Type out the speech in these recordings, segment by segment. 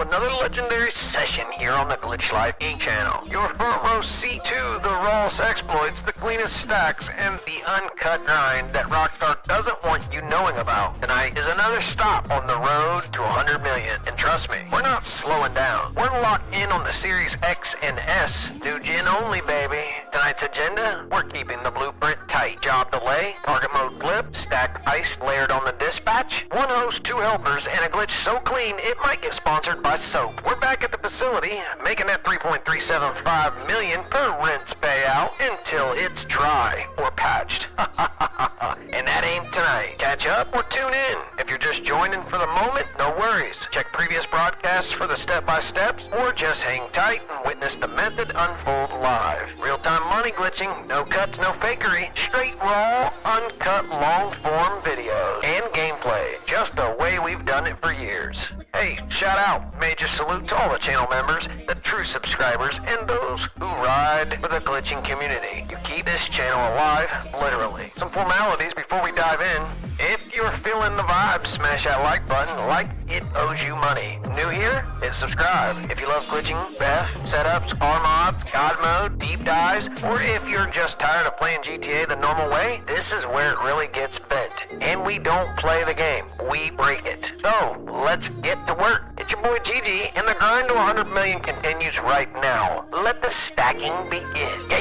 Another legendary session here on the Glitch Life Inc. channel. Your front row C2, the rawest exploits, the cleanest stacks, and the uncut grind that Rockstar doesn't want you knowing about. Tonight is another stop on the road to 100 million. And trust me, we're not slowing down. We're locked in on the Series X and S. New gen only, baby. Tonight's agenda, we're keeping the blueprint tight. Job delay, target mode flip, stacked ice layered on the dispatch, one host, two helpers, and a glitch so clean it might get sponsored by soap. We're back at the facility, making that 3.375 million per rinse payout until it's dry or patched. And that ain't tonight. Catch up or tune in. If you're just joining for the moment, no worries. Check previous broadcasts for the step-by-steps, or just hang tight and witness the method unfold live. Real-time money glitching, no cuts, no fakery, straight raw, uncut long-form videos and gameplay, just the way we've done it for years. Hey, shout out, major salute to all the channel members, the true subscribers, and those who ride for the glitching community. You keep this channel alive, literally. Some formalities before we dive in. If you're feeling the vibe, smash that like button, like it owes you money. New here? Hit subscribe. If you love glitching, BEF, setups, car mods, god mode, deep dives, or if you're just tired of playing GTA the normal way, this is where it really gets bent. And we don't play the game, we break it. So, let's get to work. It's your boy Gigi, and the grind to 100 million continues right now. Let the stacking begin. Yeah.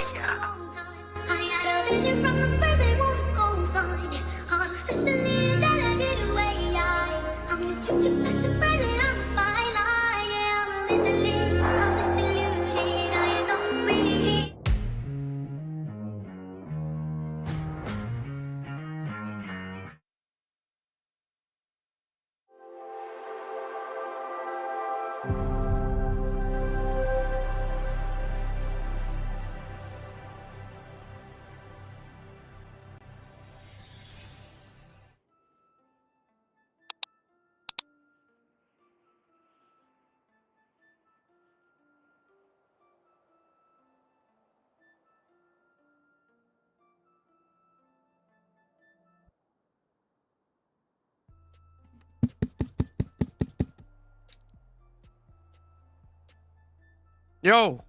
Yo,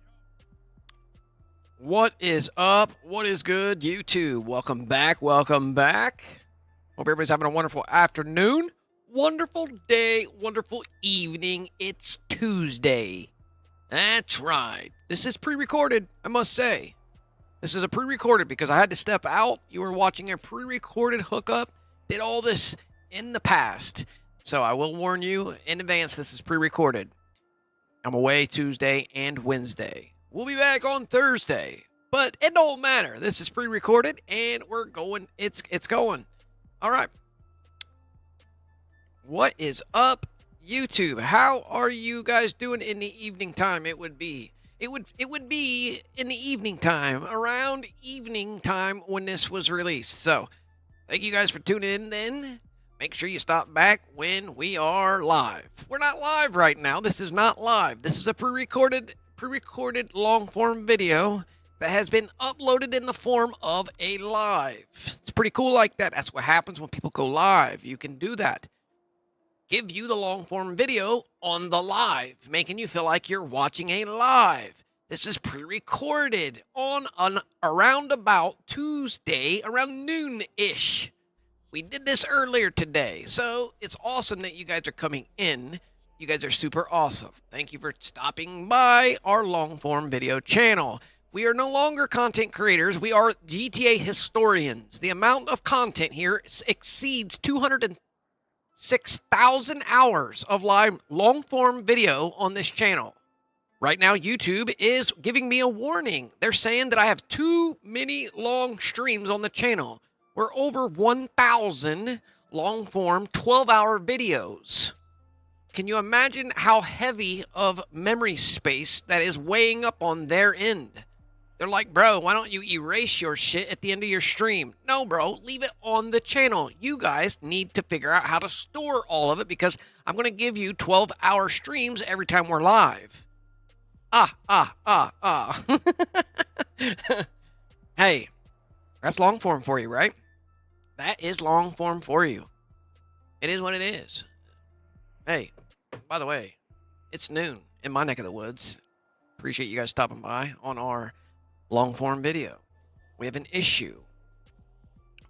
what is up? What is good, YouTube? Welcome back. Welcome back. Hope everybody's having a wonderful afternoon, wonderful day, wonderful evening. It's Tuesday. That's right. This is pre-recorded, I must say. This is a pre-recorded because I had to step out. You were watching a pre-recorded hookup. Did all this in the past. So I will warn you in advance, this is pre-recorded. I'm away Tuesday and Wednesday. We'll be back on Thursday, but it don't matter. This is pre-recorded, and we're going. It's going. All right. What is up, YouTube? How are you guys doing in the evening time? It would be in the evening time, around evening time when this was released. So, thank you guys for tuning in. Then. Make sure you stop back when we are live. We're not live right now. This is not live. This is a pre-recorded long-form video that has been uploaded in the form of a live. It's pretty cool like that. That's what happens when people go live. You can do that. Give you the long-form video on the live, making you feel like you're watching a live. This is pre-recorded on around about Tuesday, around noon-ish. We did this earlier today, so it's awesome that you guys are coming in. You guys are super awesome. Thank you for stopping by our long-form video channel. We are no longer content creators. We are GTA historians. The amount of content here exceeds 206,000 hours of live long-form video on this channel. Right now, YouTube is giving me a warning. They're saying that I have too many long streams on the channel. We're over 1,000 long-form 12-hour videos. Can you imagine how heavy of memory space that is weighing up on their end? They're like, bro, why don't you erase your shit at the end of your stream? No, bro, leave it on the channel. You guys need to figure out how to store all of it because I'm going to give you 12-hour streams every time we're live. Hey, that's long form for you, right? That is long form for you. It is what it is. Hey, by the way, it's noon in my neck of the woods. Appreciate you guys stopping by on our long form video. We have an issue.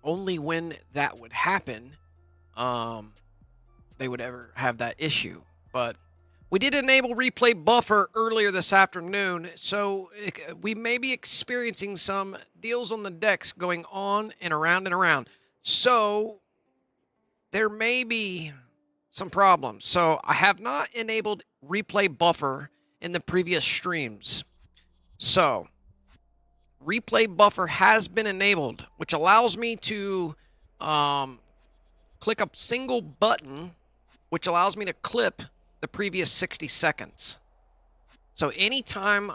Only when that would happen, they would ever have that issue. But we did enable replay buffer earlier this afternoon, so we may be experiencing some deals on the decks going on and around and around. So there may be some problems. So I have not enabled replay buffer in the previous streams. So replay buffer has been enabled, which allows me to click a single button, which allows me to clip the previous 60 seconds. So anytime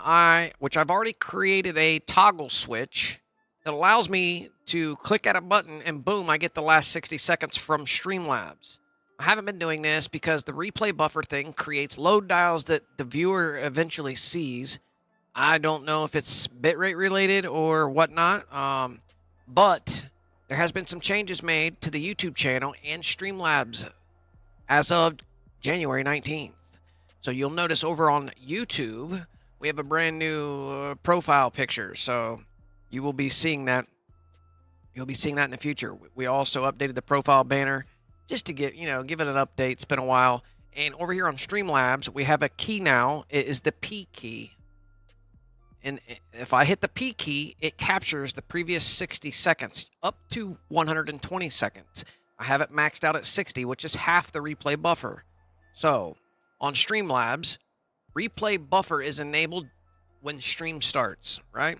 which I've already created a toggle switch that allows me to click at a button and boom, I get the last 60 seconds from Streamlabs. I haven't been doing this because the replay buffer thing creates load dials that the viewer eventually sees. I don't know if it's bitrate related or whatnot, but there has been some changes made to the YouTube channel and Streamlabs as of January 19th. So you'll notice over on YouTube, we have a brand new profile picture. So you will be seeing that. You'll be seeing that in the future. We also updated the profile banner just to give it an update. It's been a while. And over here on Streamlabs, we have a key now. It is the P key. And if I hit the P key, it captures the previous 60 seconds up to 120 seconds. I have it maxed out at 60, which is half the replay buffer. So on Streamlabs, replay buffer is enabled when stream starts, right?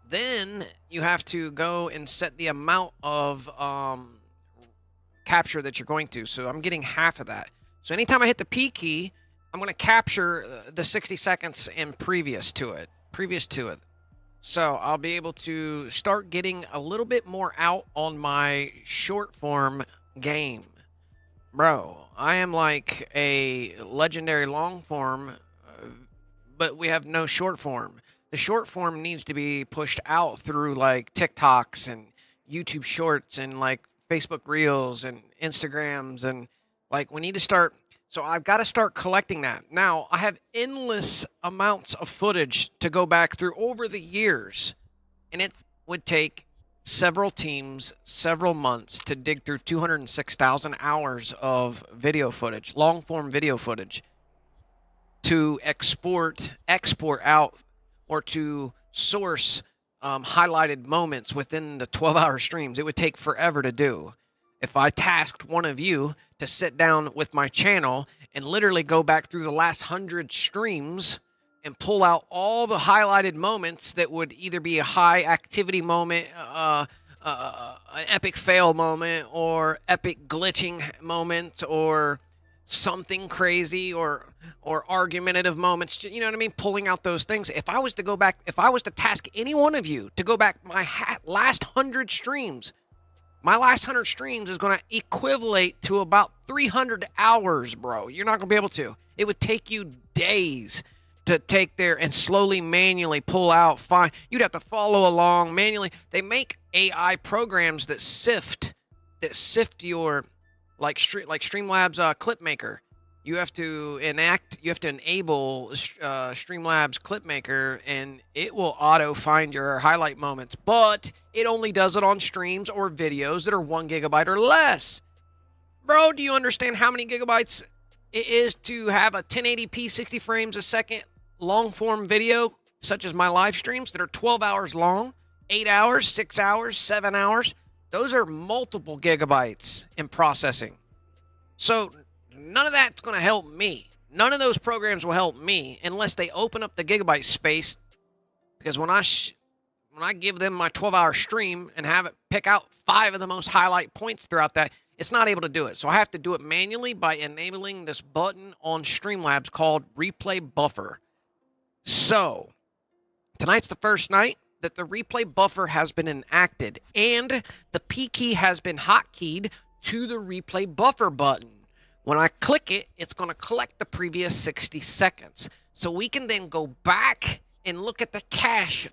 Then you have to go and set the amount of capture that you're going to. So I'm getting half of that. So anytime I hit the P key, I'm going to capture the 60 seconds and previous to it. So I'll be able to start getting a little bit more out on my short form game. Bro, I am like a legendary long form, but we have no short form. The short form needs to be pushed out through like TikToks and YouTube shorts and like Facebook Reels and Instagrams, and like we need to start. So I've got to start collecting that. Now, I have endless amounts of footage to go back through over the years, and it would take several teams, several months to dig through 206,000 hours of video footage, long-form video footage, to export out, or to source highlighted moments within the 12-hour streams. It would take forever to do. If I tasked one of you to sit down with my channel and literally go back through the last 100 streams and pull out all the highlighted moments that would either be a high activity moment, an epic fail moment, or epic glitching moment, or something crazy, or argumentative moments, you know what I mean? Pulling out those things. If I was to task any one of you to go back my last 100 streams, my last 100 streams is going to equivalent to about 300 hours, bro. You're not going to be able to. It would take you days to take there and slowly, manually pull out. You'd have to follow along manually. They make AI programs that sift your, like Streamlabs Clip Maker. You have to enable Streamlabs Clip Maker, and it will auto find your highlight moments, but it only does it on streams or videos that are 1 gigabyte or less. Bro, do you understand how many gigabytes it is to have a 1080p 60 frames a second long form video, such as my live streams that are 12 hours long, 8 hours, 6 hours, 7 hours? Those are multiple gigabytes in processing. So none of that's going to help me. None of those programs will help me unless they open up the gigabyte space, because when I give them my 12-hour stream and have it pick out 5 of the most highlight points throughout that, it's not able to do it. So I have to do it manually by enabling this button on Streamlabs called Replay Buffer. So Tonight's the first night that the replay buffer has been enacted and the P key has been hotkeyed to the replay buffer button. When I click it, it's going to collect the previous 60 seconds. So we can then go back and look at the cache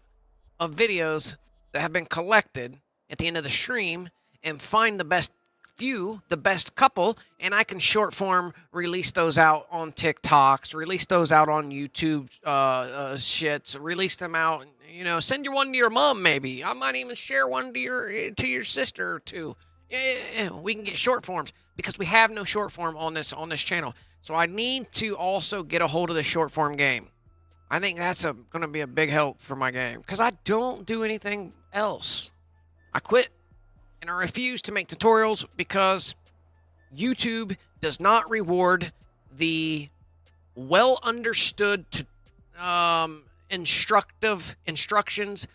of videos that have been collected at the end of the stream and find the best few, the best couple, and I can short form release those out on TikToks, release those out on YouTube shits, release them out, you know, send your one to your mom maybe. I might even share one to your sister or two. Yeah, we can get short forms because we have no short form on this channel. So I need to also get a hold of the short form game. I think that's going to be a big help for my game because I don't do anything else. I quit and I refuse to make tutorials because YouTube does not reward the well understood instructions.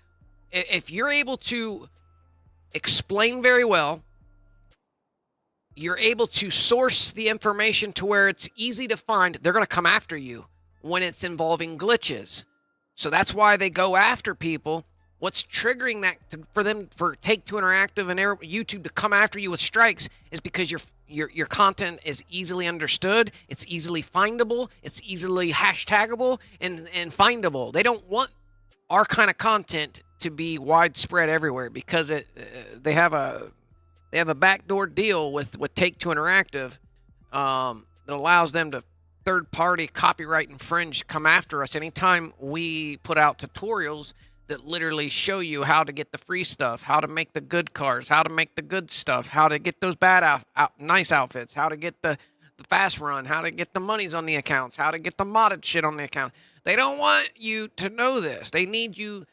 If you're able to explain very well, you're able to source the information to where it's easy to find, they're going to come after you when it's involving glitches. So that's why they go after people. What's triggering that for Take-Two Interactive and YouTube to come after you with strikes is because your content is easily understood, it's easily findable, it's easily hashtagable and findable. They don't want our kind of content to be widespread everywhere because they have a backdoor deal with Take-Two Interactive that allows them to third-party copyright infringe, come after us anytime we put out tutorials that literally show you how to get the free stuff, how to make the good cars, how to make the good stuff, how to get those bad nice outfits, how to get the fast run, how to get the monies on the accounts, how to get the modded shit on the account. They don't want you to know this. They need you.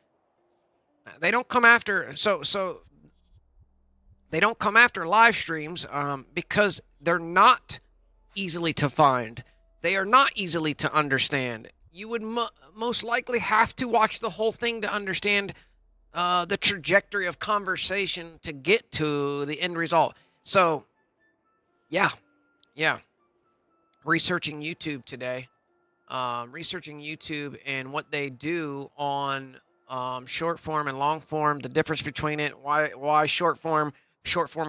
They don't come after so they don't come after live streams because they're not easily to find. They are not easily to understand. You would most likely have to watch the whole thing to understand the trajectory of conversation to get to the end result. So, yeah. Researching YouTube today. Researching YouTube and what they do on short form and long form, the difference between it, why short form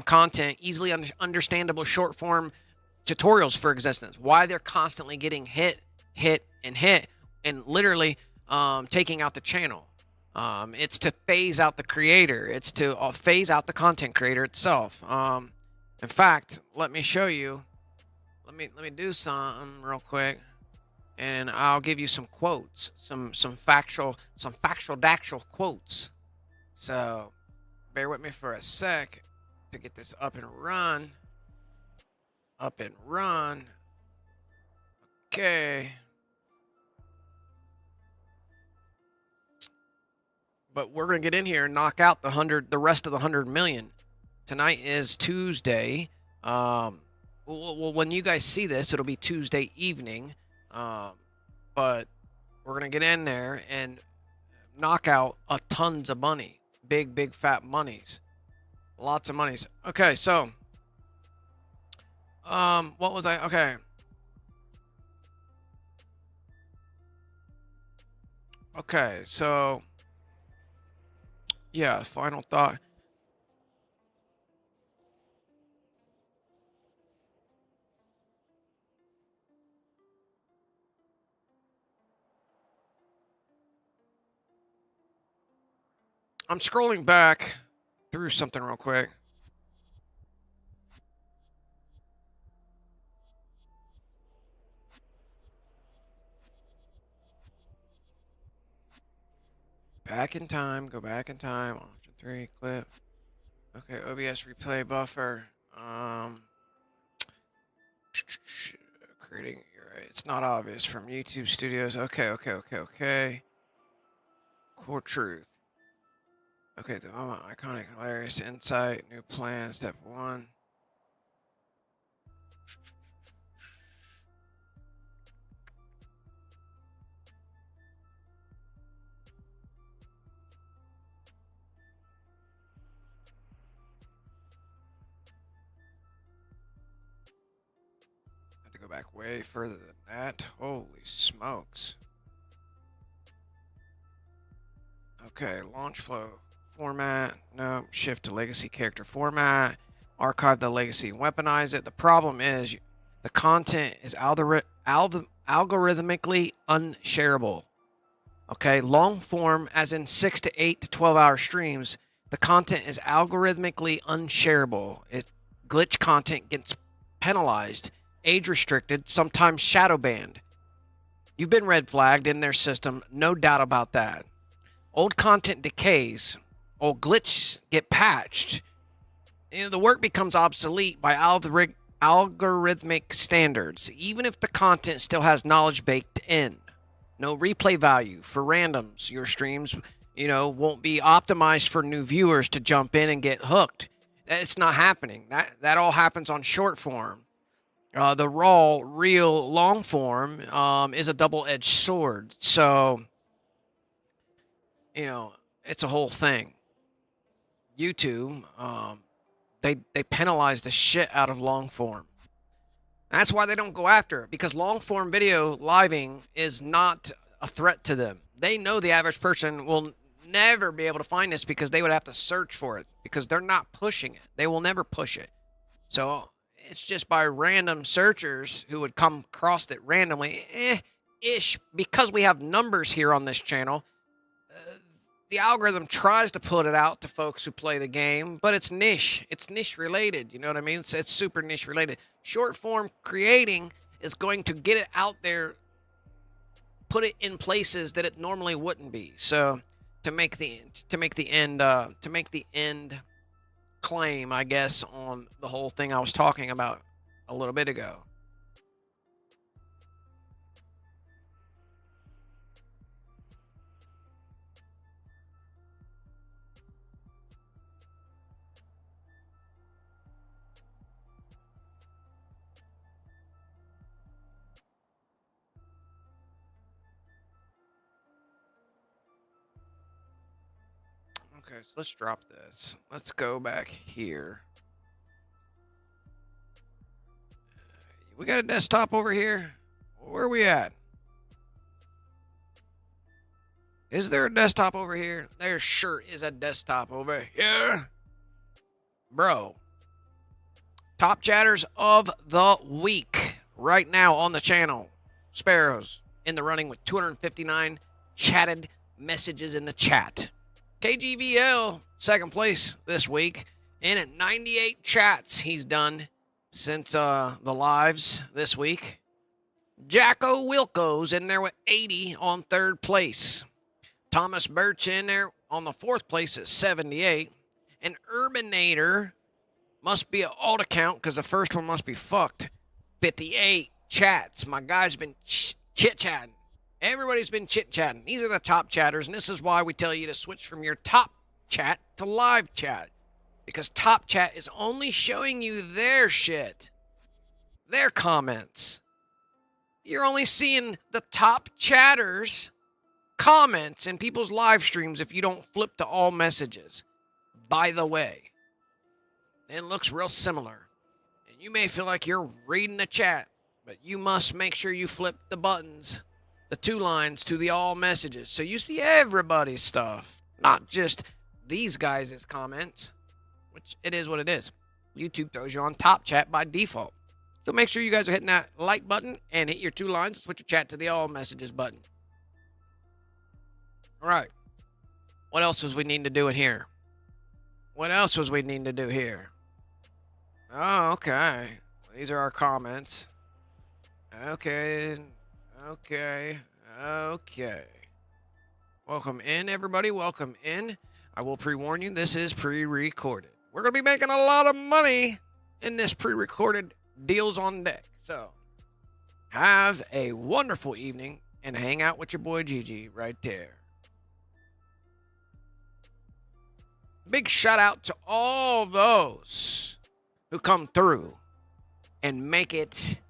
content, easily understandable short form tutorials, for existence, why they're constantly getting hit, and literally taking out the channel. It's to phase out the creator. It's to phase out the content creator itself. In fact, let me show you. Let me do something real quick, and I'll give you some quotes, some factual dactual quotes. So bear with me for a sec to get this up and run. Okay. But we're going to get in here and knock out the rest of the 100 million. Tonight is Tuesday. Well, when you guys see this, it'll be Tuesday evening. But we're going to get in there and knock out tons of money. Big fat monies. Lots of monies. Okay, so what was I? Okay. Okay, so yeah, final thought. I'm scrolling back through something real quick. Back in time, go back in time. Option 3, clip. Okay, OBS replay buffer. Creating, you're right. It's not obvious from YouTube Studios. Okay. Core truth. Okay, the moment, iconic, hilarious insight, new plan, step 1. Go back way further than that. Holy smokes. Okay, launch flow format. No, shift to legacy character format. Archive the legacy, weaponize it. The problem is the content is algorithmically unshareable. Okay, long form, as in 6 to 8 to 12-hour streams, the content is algorithmically unshareable. Glitch content gets penalized, age restricted, sometimes shadow banned. You've been red flagged in their system, no doubt about that. Old content decays, old glitches get patched. The work becomes obsolete by algorithmic standards, even if the content still has knowledge baked in. No replay value for randoms. Your streams, won't be optimized for new viewers to jump in and get hooked. It's not happening. That all happens on short form. The raw, real long form is a double-edged sword. So, it's a whole thing. YouTube, they penalize the shit out of long form. That's why they don't go after it, because long form video living is not a threat to them. They know the average person will never be able to find this because they would have to search for it because they're not pushing it. They will never push it. So it's just by random searchers who would come across it randomly, ish, because we have numbers here on this channel. The algorithm tries to put it out to folks who play the game, but it's niche. It's niche related. You know what I mean? It's super niche related. Short form creating is going to get it out there, put it in places that it normally wouldn't be. So to make the end claim, I guess, on the whole thing I was talking about a little bit ago. Okay, so let's drop this. Let's go back here. We got a desktop over here. Where are we at? Is there a desktop over here? There sure is a desktop over here. Bro. Top chatters of the week right now on the channel. Sparrows in the running with 259 chatted messages in the chat. KGVL, second place this week. And at 98 chats he's done since the lives this week. Jacko Wilco's in there with 80 on third place. Thomas Birch in there on the fourth place at 78. And Urbanator must be an alt account because the first one must be fucked. 58 chats. My guy's been chit-chatting. Everybody's been chit-chatting. These are the top chatters, and this is why we tell you to switch from your top chat to live chat. Because top chat is only showing you their shit. Their comments. You're only seeing the top chatters' comments in people's live streams if you don't flip to all messages. By the way. It looks real similar. And you may feel like you're reading the chat, but you must make sure you flip the buttons. The two lines to the all messages. So you see everybody's stuff. Not just these guys' comments. Which it is what it is. YouTube throws you on top chat by default. So make sure you guys are hitting that like button and hit your two lines and switch your chat to the all messages button. Alright. What else was we need to do in here? What else was we need to do here? Oh, okay. These are our comments. Okay. Welcome in, everybody. Welcome in. I will pre-warn you, this is pre-recorded. We're going to be making a lot of money in this pre-recorded deals on deck. So, have a wonderful evening and hang out with your boy Gigi right there. Big shout out to all those who come through and make it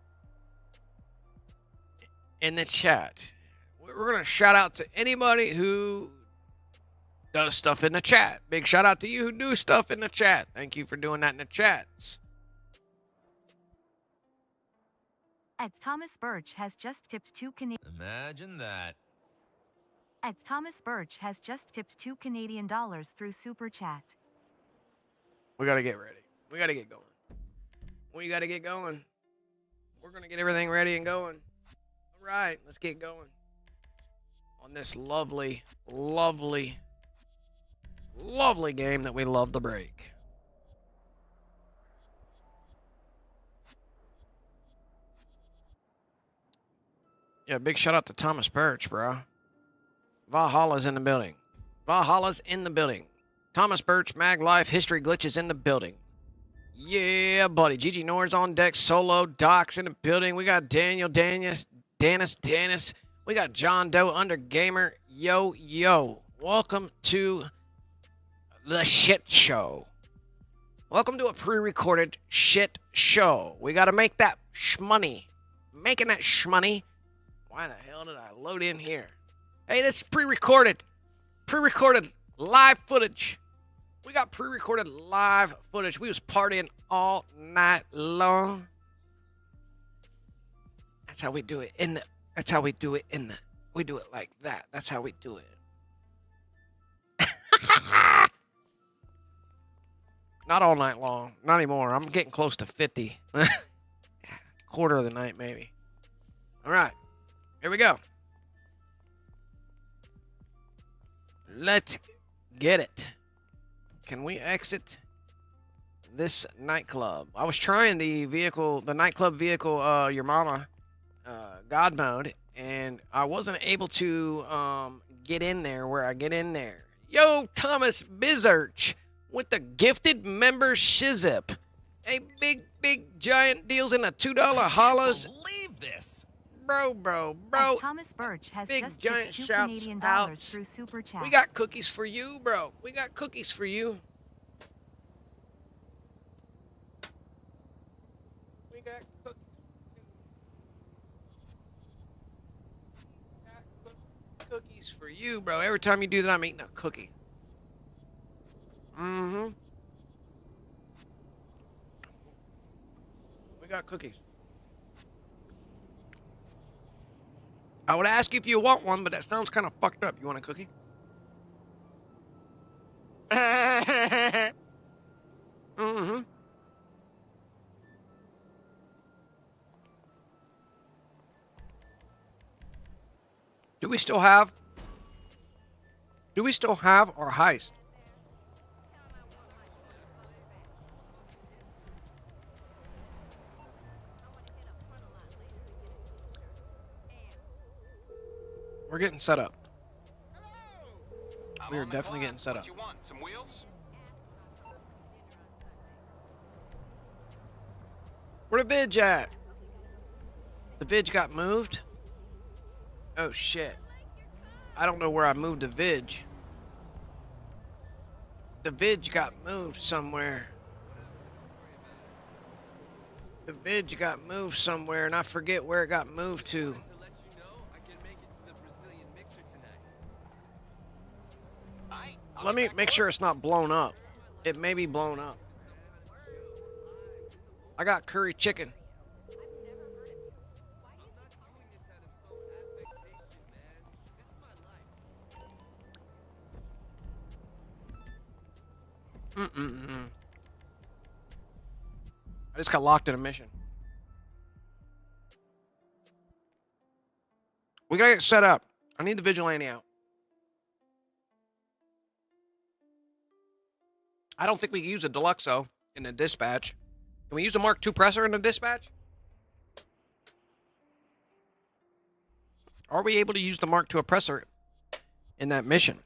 in the chat. We're going to shout out to anybody who does stuff in the chat. Big shout out to you who do stuff in the chat. Thank you for doing that in the chats. Thomas Birch has just tipped 2 Canadian. Imagine that. Thomas Birch has just tipped $2 through Super Chat. We gotta get ready. We gotta get going. We gotta get going. We're gonna get everything ready and going. All right, let's get going on this lovely, lovely, lovely game that we love to break. Yeah, big shout out to Thomas Birch, bro. Valhalla's in the building. Valhalla's in the building. Thomas Birch, Mag Life, History Glitches in the building. Yeah, buddy. GG Nor's on deck. Solo, Doc's in the building. We got Daniel, Dennis. We got John Doe, Under Gamer. Yo, yo. Welcome to the shit show. Welcome to a pre-recorded shit show. We got to make that shmoney. Making that shmoney. Why the hell did I load in here? Hey, this is pre-recorded. Pre-recorded live footage. We got pre-recorded live footage. We was partying all night long. That's how we do it that's how we do it we do it like that. That's how we do it. Not all night long. Not anymore. I'm getting close to 50. Quarter of the night, maybe. All right. Here we go. Let's get it. Can we exit this nightclub? I was trying the nightclub vehicle, your mama, God mode, and I wasn't able to get in there where I get in there. Yo, Thomas Bizarch with the gifted member shizip. Hey, big giant deals in the $2 hollers. Believe this. Bro. Thomas Birch has Big just giant tipped shouts $2 outs. through Super Chat. We got cookies for you, bro. We got cookies for you. We got cookies for you, bro. Every time you do that, I'm eating a cookie. Mm-hmm. We got cookies. I would ask you if you want one, but that sounds kind of fucked up. You want a cookie? Mm-hmm. Do we still have our heist? We're getting set up. We are definitely getting set up. What you want? Some wheels? Where the vidge at? The vidge got moved? Oh shit. I don't know where I moved the vidge. The vidge got moved somewhere. The vidge got moved somewhere and I forget where it got moved to. Let me make sure it's not blown up. It may be blown up. I got curry chicken. I just got locked in a mission. We gotta get set up. I need the vigilante out. I don't think we can use a ⱨ in the dispatch. Can we use a Mark II presser in the dispatch? Are we able to use the Mark II presser in that mission?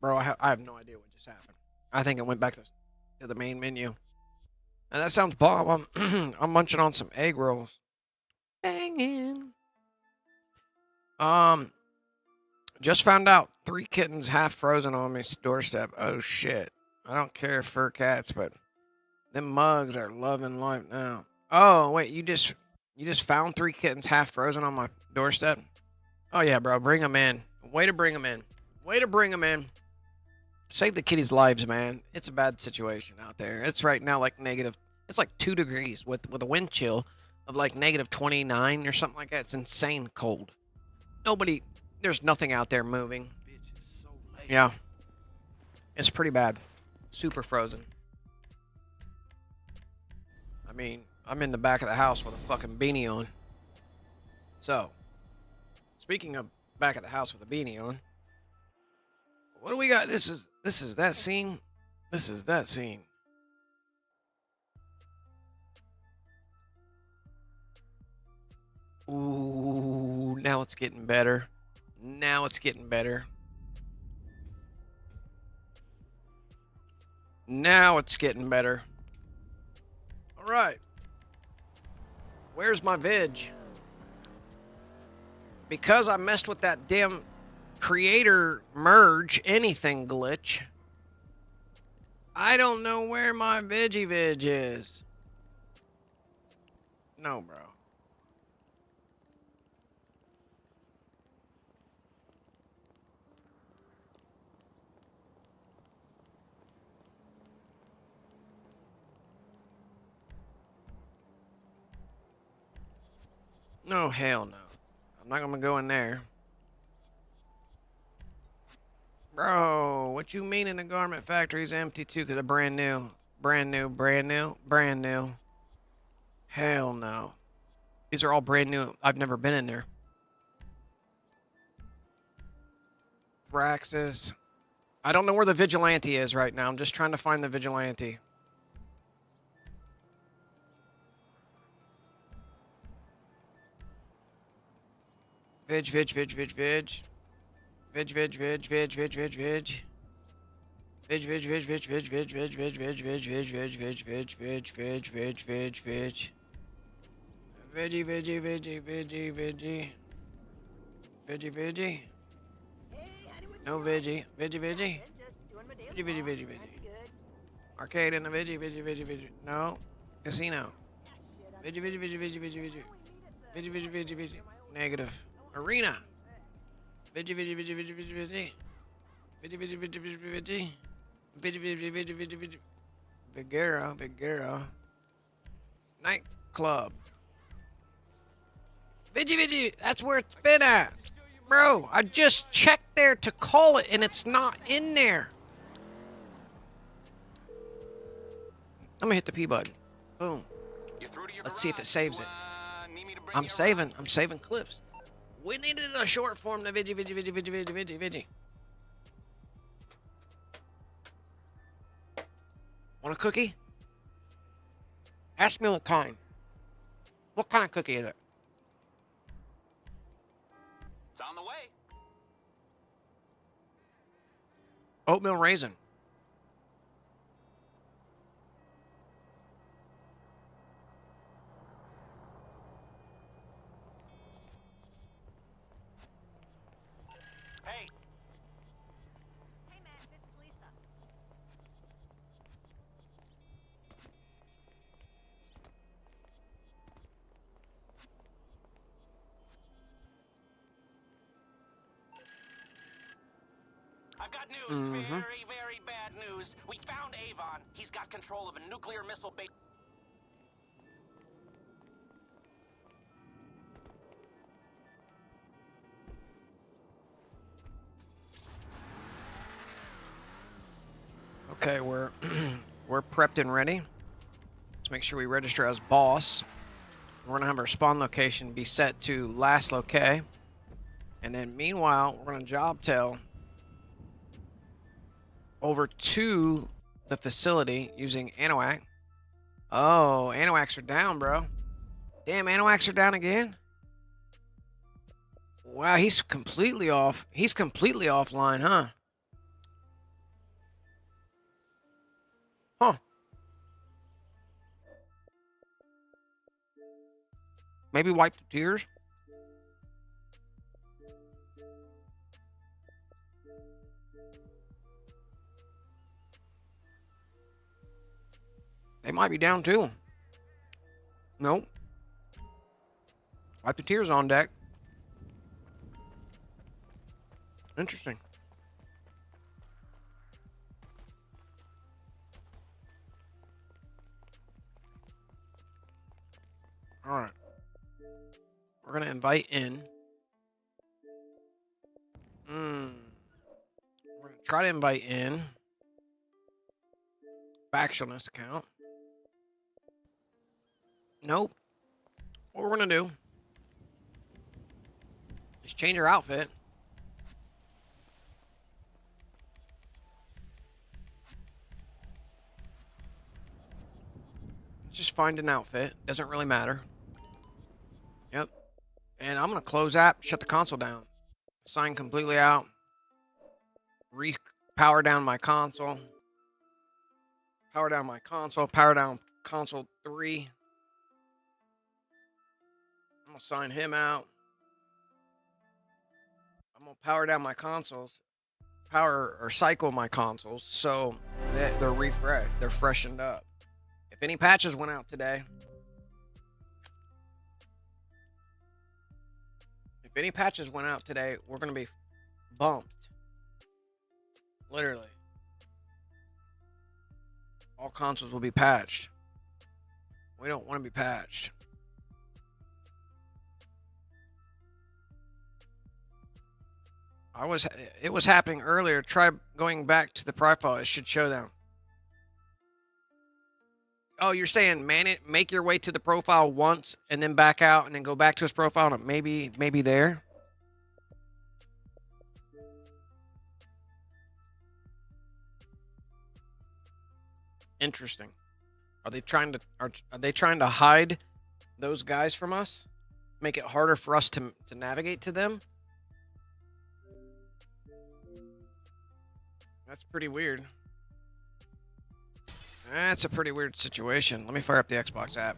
Bro, I have no idea what just happened. I think it went back to the main menu. And that sounds bomb. I'm munching on some egg rolls. Banging. Just found out 3 kittens half frozen on my doorstep. Oh shit. I don't care for cats, but them mugs are loving life now. Oh, wait, you just found 3 kittens half frozen on my doorstep? Oh yeah, bro, bring them in. Way to bring them in. Way to bring them in. Save the kitties' lives, man. It's a bad situation out there. It's right now like negative. It's like 2 degrees with a wind chill of like -29 or something like that. It's insane cold. There's nothing out there moving. Yeah. It's pretty bad. Super frozen. I mean, I'm in the back of the house with a fucking beanie on. So, speaking of back of the house with a beanie on, what do we got? This is that scene. This is that scene. Ooh, now it's getting better. Now it's getting better. Now it's getting better. All right. Where's my veg? Because I messed with that damn creator merge anything glitch, I don't know where my veggie veg is. No, bro. No, hell no. I'm not gonna go in there. Bro, what you mean in the garment factory is empty too? Because they're brand new. Brand new, brand new, brand new. Hell no. These are all brand new. I've never been in there. Thraxis. I don't know where the vigilante is right now. I'm just trying to find the vigilante. Veg. Veg, veg, veg, veg. Veg, veg, veg, veg, veg, veg, veg. Veg, veg, veg, veg, veg, veg, veg, veg, veg, veg, veg, veg, veg, veg, veg, veg, veg, veg. Veggie, veggie, veggie, veggie, veggie. Veggie, veggie. No veggie. Veggie, veggie. Veggie, veggie, veggie, veggie. Arcade and a veggie, veggie, veggie, veggie. No. Casino. Veggie, veggie, veggie, veggie, veggie, veggie. Veggie, veggie, veggie, veggie. Negative. Arena. Veggie, veggie, veggie, veggie, veggie, veggie. Veggie, veggie, veggie, veggie, veggie. Veggie, veggie, veggie, veggie, veggie. Vigero. Nightclub. Veggie, veggie. That's where it's been at. Bro, I just checked there to call it and it's not in there. I'm gonna hit the P button. Boom. Let's see if it saves it. I'm saving clips. We needed a short form to veggie. Want a cookie? Ask me what kind. What kind of cookie is it? It's on the way. Oatmeal raisin. Hey, Hey man, this is Lisa. I've got news. Very, very bad news. We found Avon. He's got control of a nuclear missile base. Okay, we're prepped and ready. Let's make sure we register as boss. We're gonna have our spawn location be set to last locale. And then meanwhile, we're gonna job tail over to the facility using Anoac. Oh, Anoacs are down, bro. Damn, Anoacs are down again? Wow, he's completely off. He's completely offline, huh? Huh. Maybe wipe the tears? They might be down too. Nope. Wipe the tears on deck. Interesting. All right. We're going to invite in. We're going to try to invite in. Factionless account. Nope. What we're going to do is change your outfit. Just find an outfit. Doesn't really matter. Yep. And I'm going to close app, shut the console down. Sign completely out. Power down my console. Power down my console. Power down console 3. I'm going to sign him out. I'm going to power down my consoles. Power or cycle my consoles so they're refreshed. They're freshened up. If any patches went out today, we're going to be bumped. Literally. All consoles will be patched. We don't want to be patched. It was happening earlier. Try going back to the profile. It should show them. Oh, you're saying make your way to the profile once and then back out and then go back to his profile and maybe there. Interesting. Are they trying to hide those guys from us? Make it harder for us to navigate to them? That's pretty weird. That's a pretty weird situation. Let me fire up the Xbox app.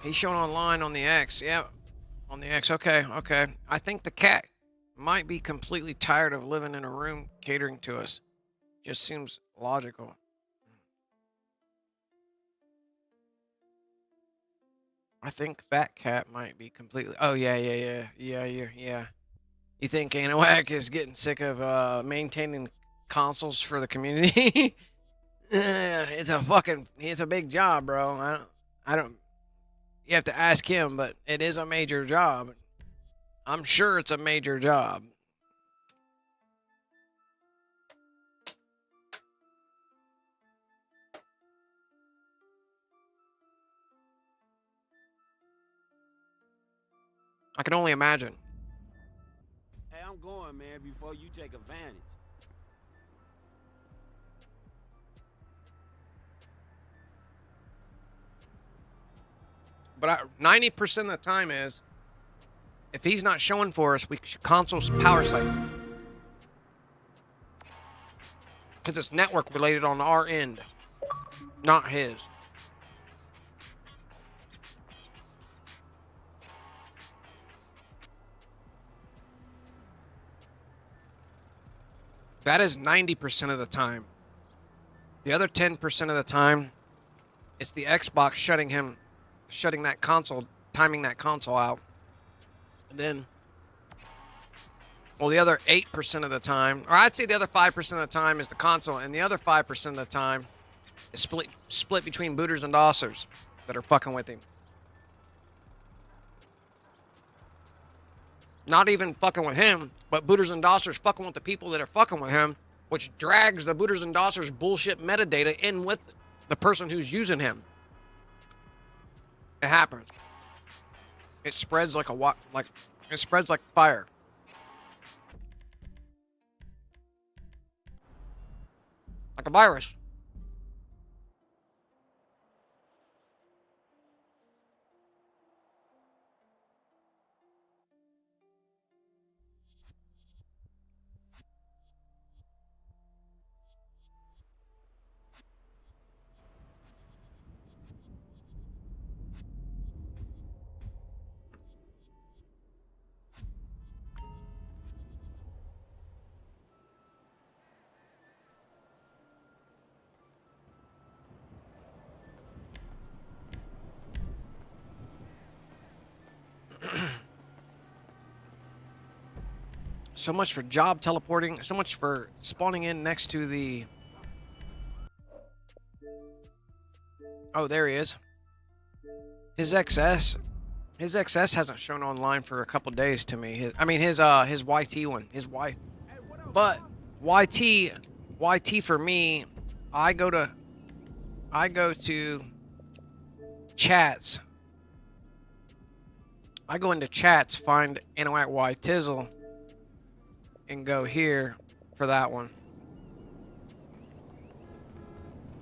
He's showing online on the X. Yeah, on the X. Okay. I think the cat might be completely tired of living in a room catering to us. Just seems logical. I think that cat might be completely... Oh, yeah. You think Anoak is getting sick of maintaining consoles for the community? It's a big job, bro. I don't. You have to ask him, but it is a major job. I'm sure it's a major job. I can only imagine. Hey, I'm going, man, before you take advantage. But 90% of the time is, if he's not showing for us, we should console power cycle. Because it's network related on our end, not his. That is 90% of the time. The other 10% of the time, it's the Xbox shutting that console, timing that console out. And then, well, the other 8% of the time, or I'd say the other 5% of the time is the console, and the other 5% of the time is split between booters and dossers that are fucking with him. Not even fucking with him, but booters and dossers fucking with the people that are fucking with him, which drags the booters and dossers bullshit metadata in with the person who's using him. It happens. It spreads like it spreads like fire. Like a virus. So much for job teleporting. So much for spawning in next to the... Oh, there he is. His XS hasn't shown online for a couple days to me. His YT one, but YT for me, I go to chats. I go into chats, find ⱨ 𝓤𝓼, and go here for that one.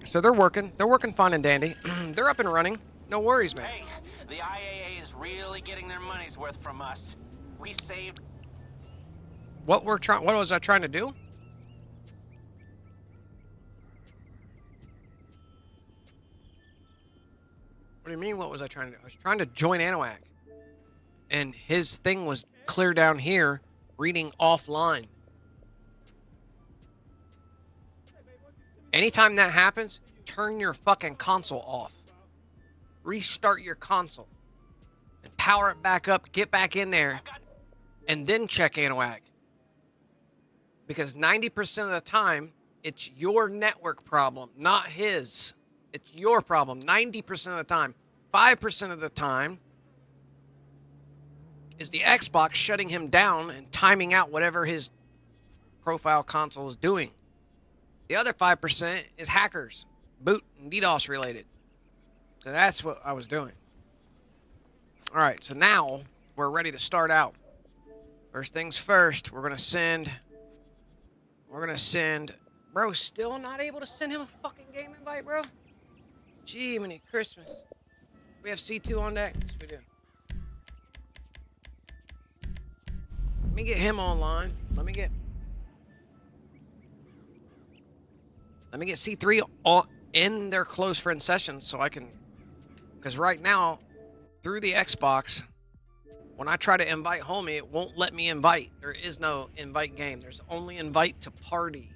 So they're working fine and dandy. They're up and running. No worries, man. Hey, the IAA is really getting their money's worth from us. We saved... What was I trying to do? What do you mean, what was I trying to do? I was trying to join NETCUT. And his thing was clear down here, reading offline. Anytime that happens, turn your fucking console off. Restart your console. And power it back up, get back in there, and then check NETCUT. Because 90% of the time, it's your network problem, not his. It's your problem 90% of the time. 5% of the time is the Xbox shutting him down and timing out whatever his profile console is doing. The other 5% is hackers, boot and DDoS related. So that's what I was doing. All right, so now we're ready to start out. First things first, we're gonna send. Bro, still not able to send him a fucking game invite, bro. Gee, many Christmas. We have C2 on deck. Yes, we do. Let me get him online. Let me get C3 in their close friend session so I can, because right now through the Xbox, when I try to invite homie, it won't let me invite. There is no invite game. There's only invite to party.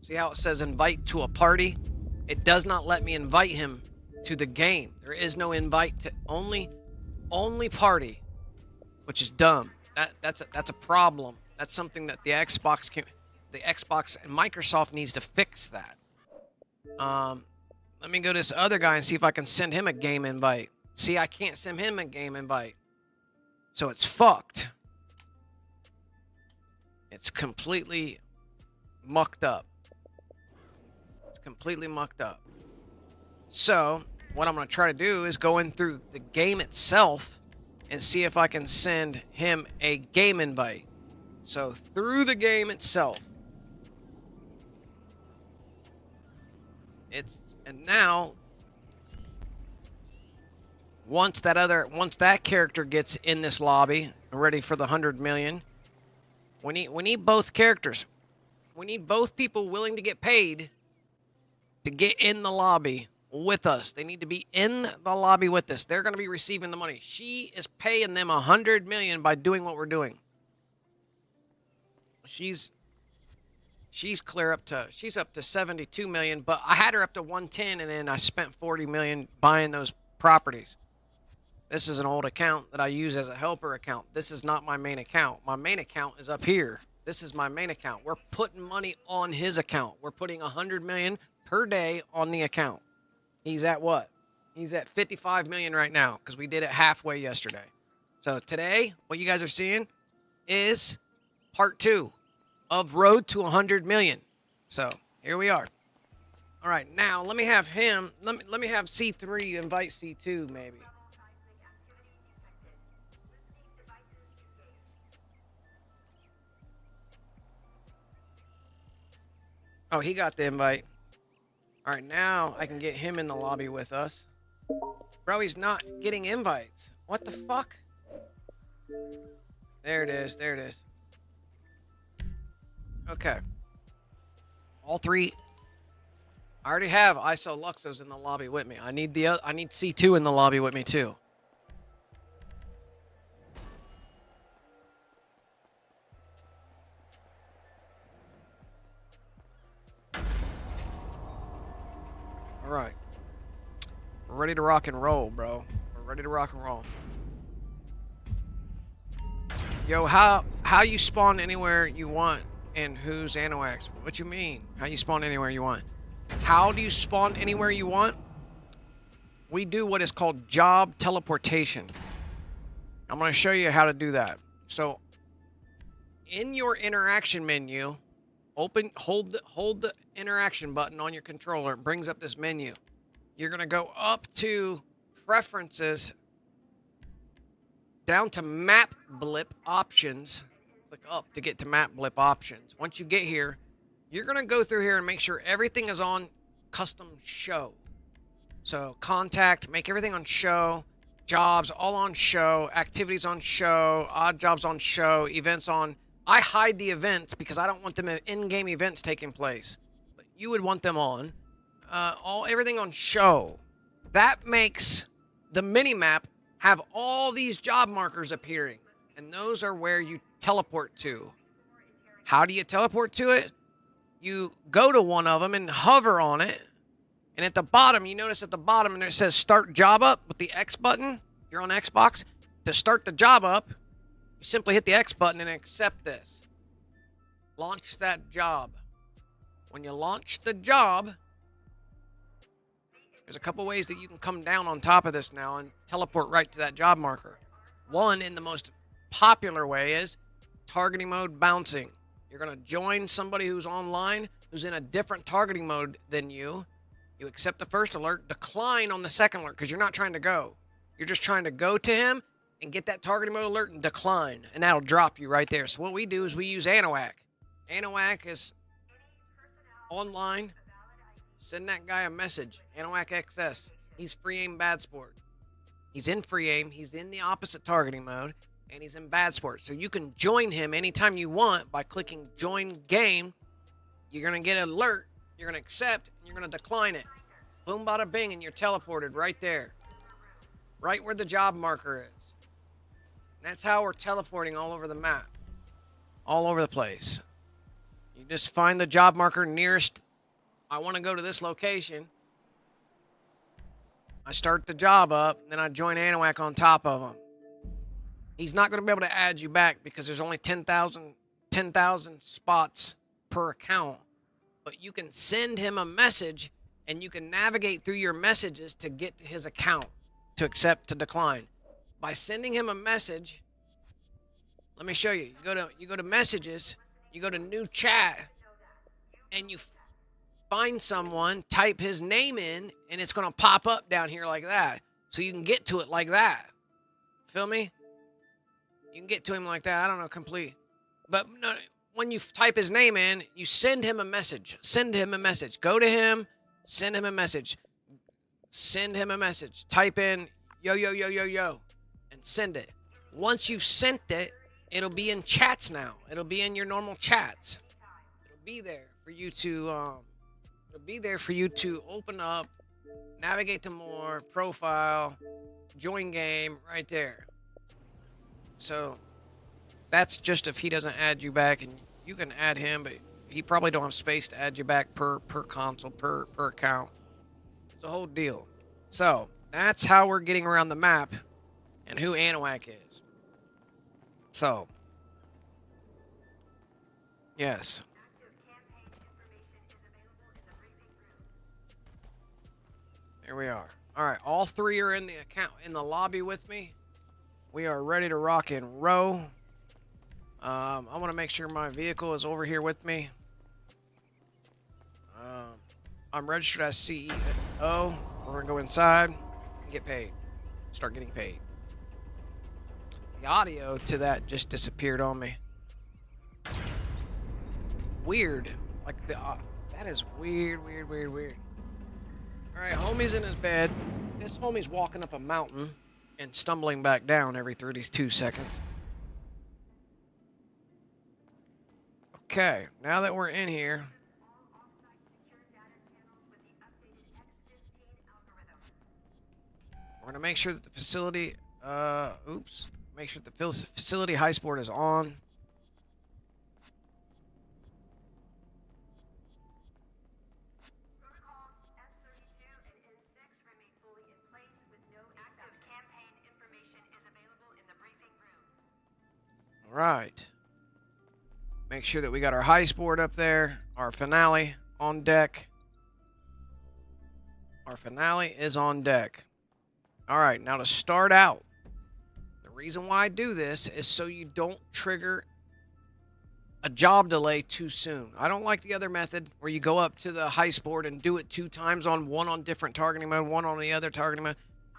See how it says invite to a party? It does not let me invite him to the game. There is no invite to only party, which is dumb. That's a problem. That's something that the Xbox and Microsoft needs to fix that. Let me go to this other guy and see if I can send him a game invite. See, I can't send him a game invite. So it's fucked. It's completely mucked up. It's completely mucked up. So what I'm going to try to do is go in through the game itself and see if I can send him a game invite. So through the game itself. And now once that character gets in this lobby, ready for the 100 million, we need both characters. We need both people willing to get paid to get in the lobby with us. They need to be in the lobby with us. They're going to be receiving the money. She is paying them 100 million by doing what we're doing. She's up to 72 million, but I had her up to 110, and then I spent 40 million buying those properties. This is an old account that I use as a helper account. This is not my main account. My main account is up here. This is my main account. We're putting money on his account. We're putting 100 million per day on the account. He's at what? He's at 55 million right now because we did it halfway yesterday. So today, what you guys are seeing is part 2 of Road to 100 million. So here we are. All right, now let me have him. Let me have C3 invite C2 maybe. Oh, he got the invite. All right, now I can get him in the lobby with us. Bro, he's not getting invites. What the fuck? There it is. There it is. Okay. All three. I already have 𝓼𝓼 in the lobby with me. I need C2 in the lobby with me too. All right. We're ready to rock and roll, bro. We're ready to rock and roll. Yo, how you spawn anywhere you want and who's Anoax? What you mean? How you spawn anywhere you want? How do you spawn anywhere you want? we do what is called job teleportation. I'm going to show you how to do that. So, in your interaction menu, hold the interaction button on your controller. It brings up this menu. You're going to go up to preferences, down to map blip options. Click up to get to map blip options. Once you get here, you're going to go through here and make sure everything is on custom show. So contact, make everything on show, jobs all on show, activities on show, odd jobs on show, events on. I hide the events because I don't want them in-game events taking place. But you would want them on. Everything on show. That makes the mini-map have all these job markers appearing. And those are where you teleport to. How do you teleport to it? You go to one of them and hover on it. And at the bottom, you notice at the bottom, and it says Start Job Up with the X button. If you're on Xbox, to start the job up, you simply hit the X button and accept this. Launch that job. When you launch the job, there's a couple ways that you can come down on top of this now and teleport right to that job marker. One, in the most popular way, is targeting mode bouncing. You're going to join somebody who's online, who's in a different targeting mode than you. You accept the first alert, decline on the second alert, because you're not trying to go. You're just trying to go to him and get that targeting mode alert and decline, and that'll drop you right there. So what we do is we use ⱨ ⱨ is online. Send that guy a message. ⱨ XS. He's free aim bad sport. He's in free aim. He's in the opposite targeting mode, and he's in bad sport. So you can join him anytime you want by clicking join game. You're going to get an alert. You're going to accept, and you're going to decline it. Boom, bada, bing, and you're teleported right there. Right where the job marker is. And that's how we're teleporting all over the map. All over the place. You just find the job marker nearest. I want to go to this location. I start the job up, then I join ⱨ on top of him. He's not going to be able to add you back because there's only 10,000 spots per account. But you can send him a message, and you can navigate through your messages to get to his account, to accept, to decline. By sending him a message, let me show you. You go to messages, you go to new chat, and you find someone, type his name in, and it's going to pop up down here like that. So you can get to it like that. Feel me? You can get to him like that. I don't know, complete. But no, when you type his name in, you send him a message. Send him a message. Go to him, send him a message. Send him a message. Type in yo, yo, yo, yo, yo, and send it. Once you've sent it, it'll be in chats now. It'll be in your normal chats. It'll be there for you to open up, navigate to more, profile, join game, right there. So that's just if he doesn't add you back, and you can add him, but he probably don't have space to add you back per console, per account. It's a whole deal. So that's how we're getting around the map and who ⱨ is. So, yes. There we are. All right, all three are in the lobby with me. We are ready to rock and roll. I want to make sure my vehicle is over here with me. I'm registered as CEO. We're gonna go inside and get paid. Start getting paid. The audio to that just disappeared on me. Weird. Like that is weird. All right, homie's in his bed. This homie's walking up a mountain and stumbling back down every 32 seconds. Okay, now that we're in here, we're gonna make sure that the facility, make sure that the facility high sport is on. All right. Make sure that we got our high sport up there, our finale on deck. Our finale is on deck. All right, now to start out, the reason why I do this is so you don't trigger a job delay too soon. I don't like the other method where you go up to the heist board and do it 2 times on one on different targeting mode, one on the other targeting mode.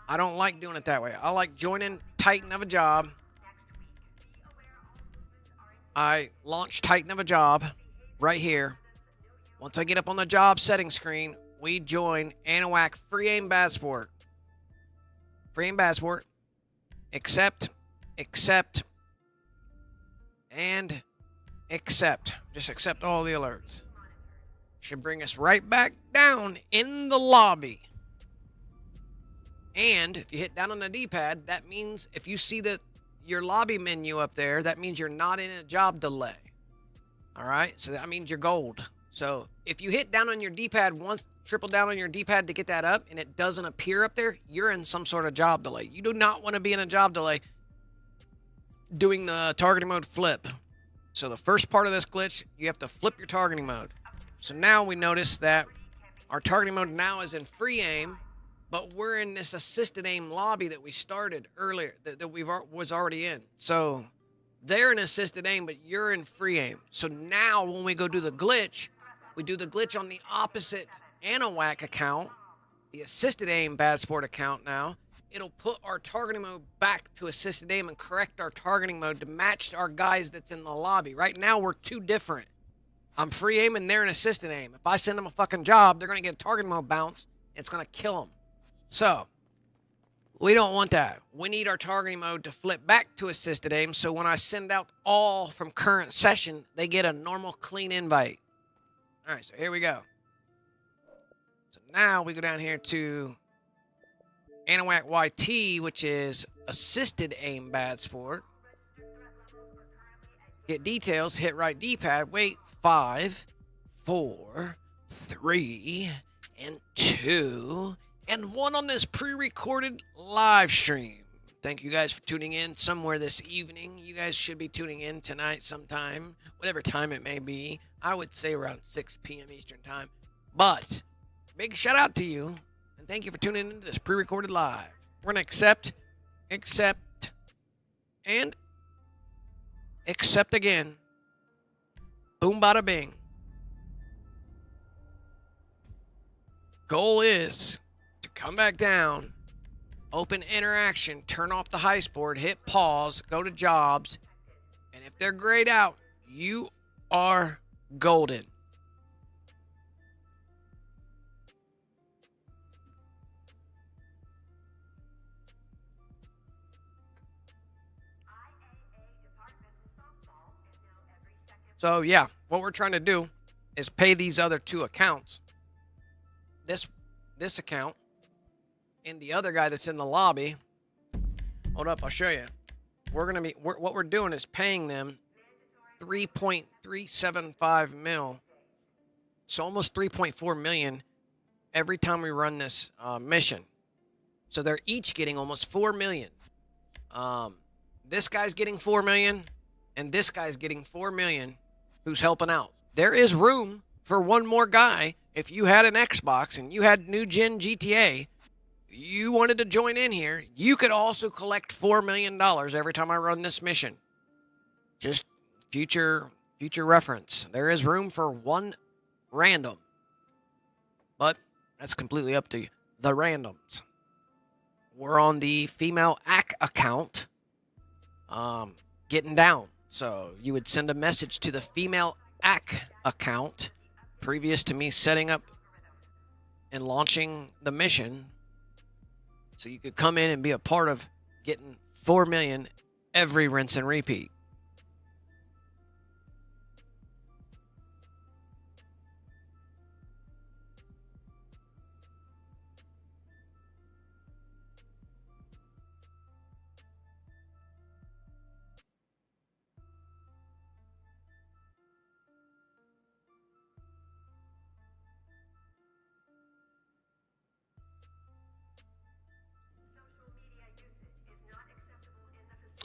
I don't like doing it that way. I like joining Titan of a job. I launch Titan of a job right here. Once I get up on the job settings screen, we join ⱨ free aim bad sport. Free aim bad sport. Accept, and accept. Just accept all the alerts. Should bring us right back down in the lobby. And if you hit down on the D-pad, that means if you see your lobby menu up there, that means you're not in a job delay. All right, so that means you're gold. So if you hit down on your D-pad once, triple down on your D-pad to get that up, and it doesn't appear up there, you're in some sort of job delay. You do not want to be in a job delay doing the targeting mode flip. So the first part of this glitch, you have to flip your targeting mode. So now we notice that our targeting mode now is in free aim, but we're in this assisted aim lobby that we started earlier, that was already in. So they're in assisted aim, but you're in free aim. So now when we go do the glitch, we do the glitch on the opposite ⱨ account, the assisted aim bad sport account now. It'll put our targeting mode back to assisted aim and correct our targeting mode to match our guys that's in the lobby. Right now, we're 2 different. I'm free aim and they're in assisted aim. If I send them a fucking job, they're going to get a targeting mode bounce. It's going to kill them. So, we don't want that. We need our targeting mode to flip back to assisted aim, so when I send out all from current session, they get a normal clean invite. All right, so here we go. So now we go down here to ⱨ YT, which is assisted aim bad sport. Get details, hit right D-pad, wait, 5, 4, 3, and 2, and 1 on this pre-recorded live stream. Thank you guys for tuning in somewhere this evening. You guys should be tuning in tonight sometime, whatever time it may be. I would say around 6 p.m. Eastern time. But big shout out to you, and thank you for tuning into this pre-recorded live. We're going to accept, and accept again. Boom, bada, bing. Goal is to come back down, open interaction, turn off the heist board, hit pause, go to jobs, and if they're grayed out, you are golden. So yeah, what we're trying to do is pay these other 2 accounts. This account and the other guy that's in the lobby. Hold up, I'll show you. What we're doing is paying them 3.375 mil. So almost 3.4 million every time we run this mission. So they're each getting almost 4 million. This guy's getting 4 million, and this guy's getting 4 million. Who's helping out? There is room for one more guy. If you had an Xbox and you had new gen GTA, you wanted to join in here, you could also collect $4 million every time I run this mission. Just future reference. There is room for one random, but that's completely up to you. The randoms. We're on the female AC account, getting down. So you would send a message to the female AC account previous to me setting up and launching the mission. So you could come in and be a part of getting 4 million every rinse and repeat.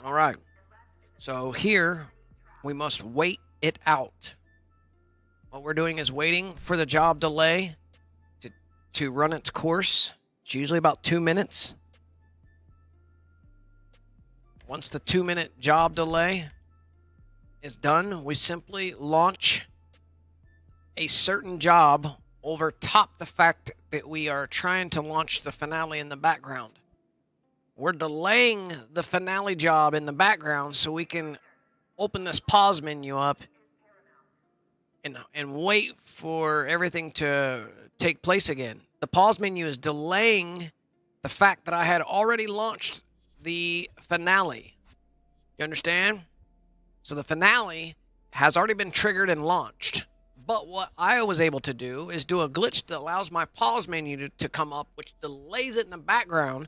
All right. So here we must wait it out. What we're doing is waiting for the job delay to run its course. It's usually about 2 minutes. Once the 2-minute job delay is done, we simply launch a certain job over top the fact that we are trying to launch the finale in the background. We're delaying the finale job in the background so we can open this pause menu up and wait for everything to take place again. The pause menu is delaying the fact that I had already launched the finale. You understand? So the finale has already been triggered and launched. But what I was able to do is do a glitch that allows my pause menu to come up, which delays it in the background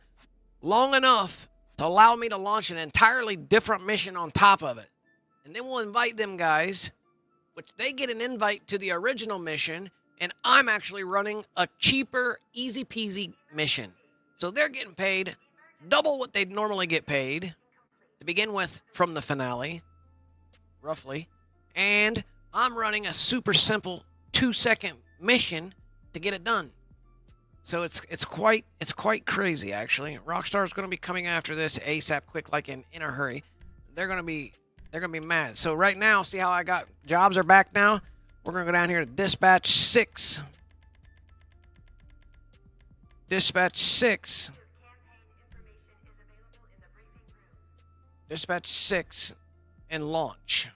long enough to allow me to launch an entirely different mission on top of it. And then we'll invite them guys, which they get an invite to the original mission, and I'm actually running a cheaper, easy peasy mission. So they're getting paid double what they'd normally get paid to begin with from the finale, roughly. And I'm running a super simple 2-second mission to get it done. So it's quite crazy, actually. Rockstar's going to be coming after this ASAP quick, like in a hurry. They're going to be mad. So right now, see how I got jobs are back now? We're going to go down here to dispatch 6. Dispatch 6. Dispatch 6 and launch.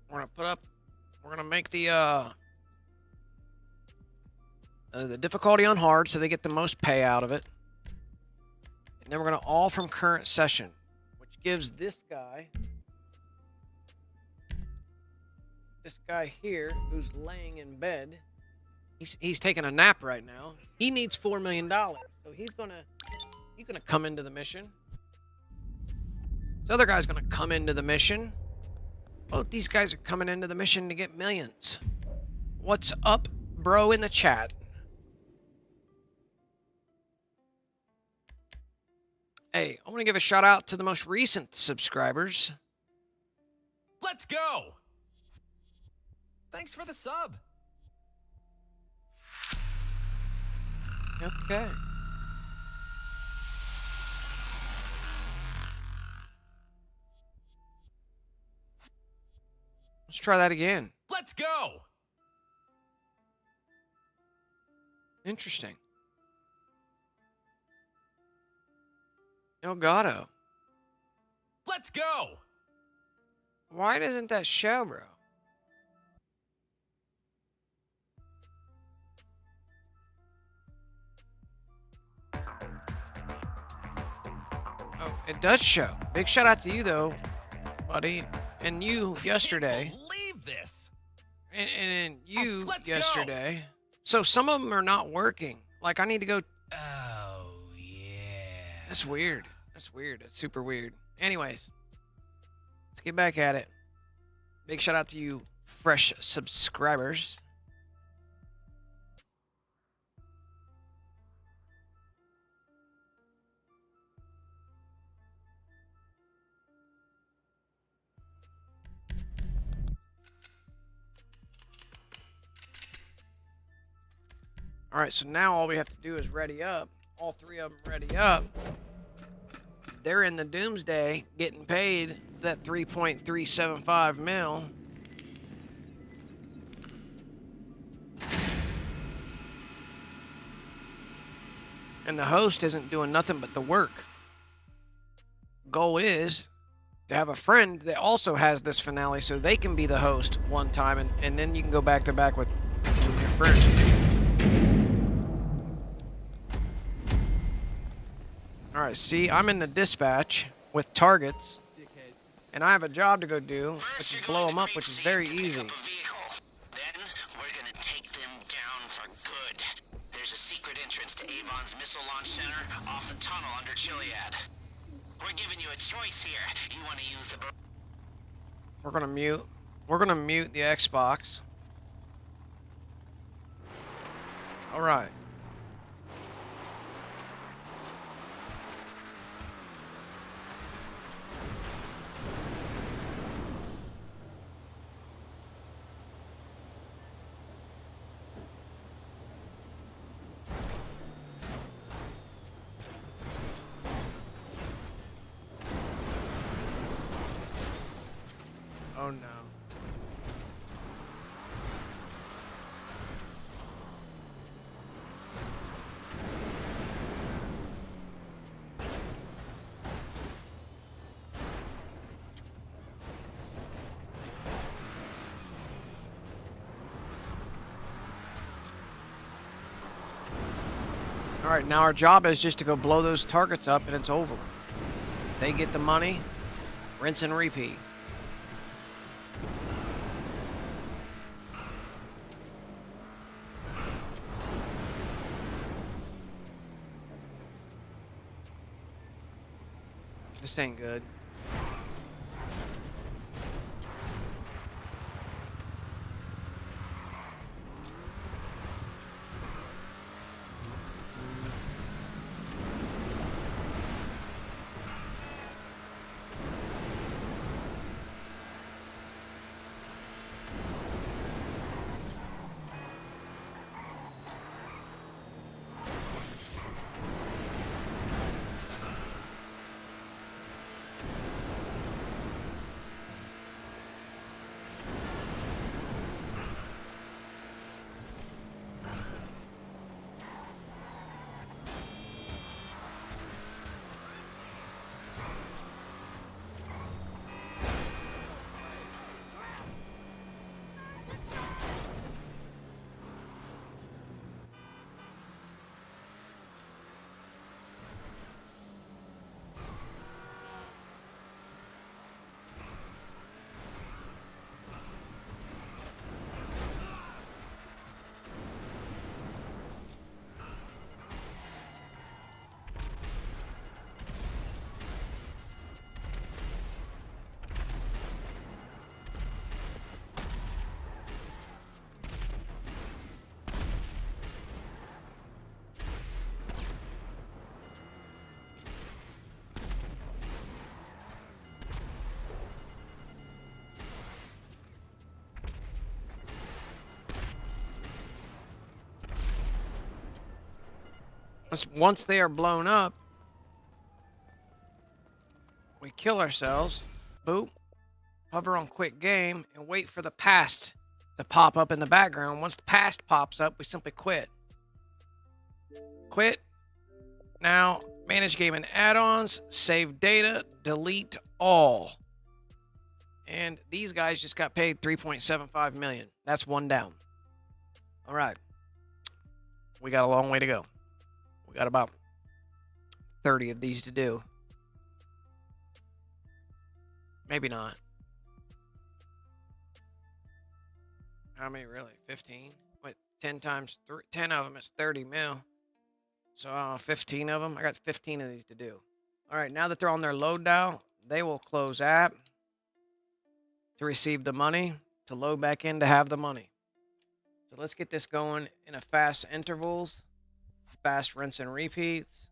We're gonna make the difficulty on hard so they get the most pay out of it. And then we're gonna all from current session, which gives this guy here who's laying in bed. He's taking a nap right now. He needs $4 million. So he's gonna come into the mission. This other guy's gonna come into the mission. Both these guys are coming into the mission to get millions. What's up, bro, in the chat? Hey, I want to give a shout out to the most recent subscribers. Let's go! Thanks for the sub. Okay. Let's try that again. Let's go! Interesting. ⱨ Let's go! Why doesn't that show, bro? Oh, it does show. Big shout out to you, though, buddy. And you yesterday. I can't believe this. And you Let's yesterday. So some of them are not working. Like, I need to go. Oh, yeah. That's weird. That's weird. That's super weird. Anyways, let's get back at it. Big shout out to you, fresh subscribers. All right, so now all we have to do is ready up. All three of them ready up. They're in the doomsday getting paid that 3.375 mil. And the host isn't doing nothing but the work. Goal is to have a friend that also has this finale so they can be the host one time, and then you can go back to back with your friends. All right, see, I'm in the dispatch with targets, and I have a job to go do, which is blow them up, which is very easy. Then we're gonna take them down for good. There's a secret entrance to Avon's missile launch center off the tunnel under Gilead. We're giving you a choice here. You want to use the... We're gonna mute the Xbox. All right. All right, now our job is just to go blow those targets up, and it's over. They get the money, rinse and repeat. This ain't good. Once they are blown up, we kill ourselves, boop, hover on quick game, and wait for the past to pop up in the background. Once the past pops up, we simply quit. Quit. Now, manage game and add-ons, save data, delete all. And these guys just got paid $3.75 million. That's one down. All right. We got a long way to go. We got about 30 of these to do. Maybe not. How many really? 15? Wait, 10 times 3. 10 of them is 30 mil. So 15 of them. I got 15 of these to do. All right, now that they're on their load dial, they will close app to receive the money, to load back in to have the money. So let's get this going in a fast intervals, fast rinse and repeats,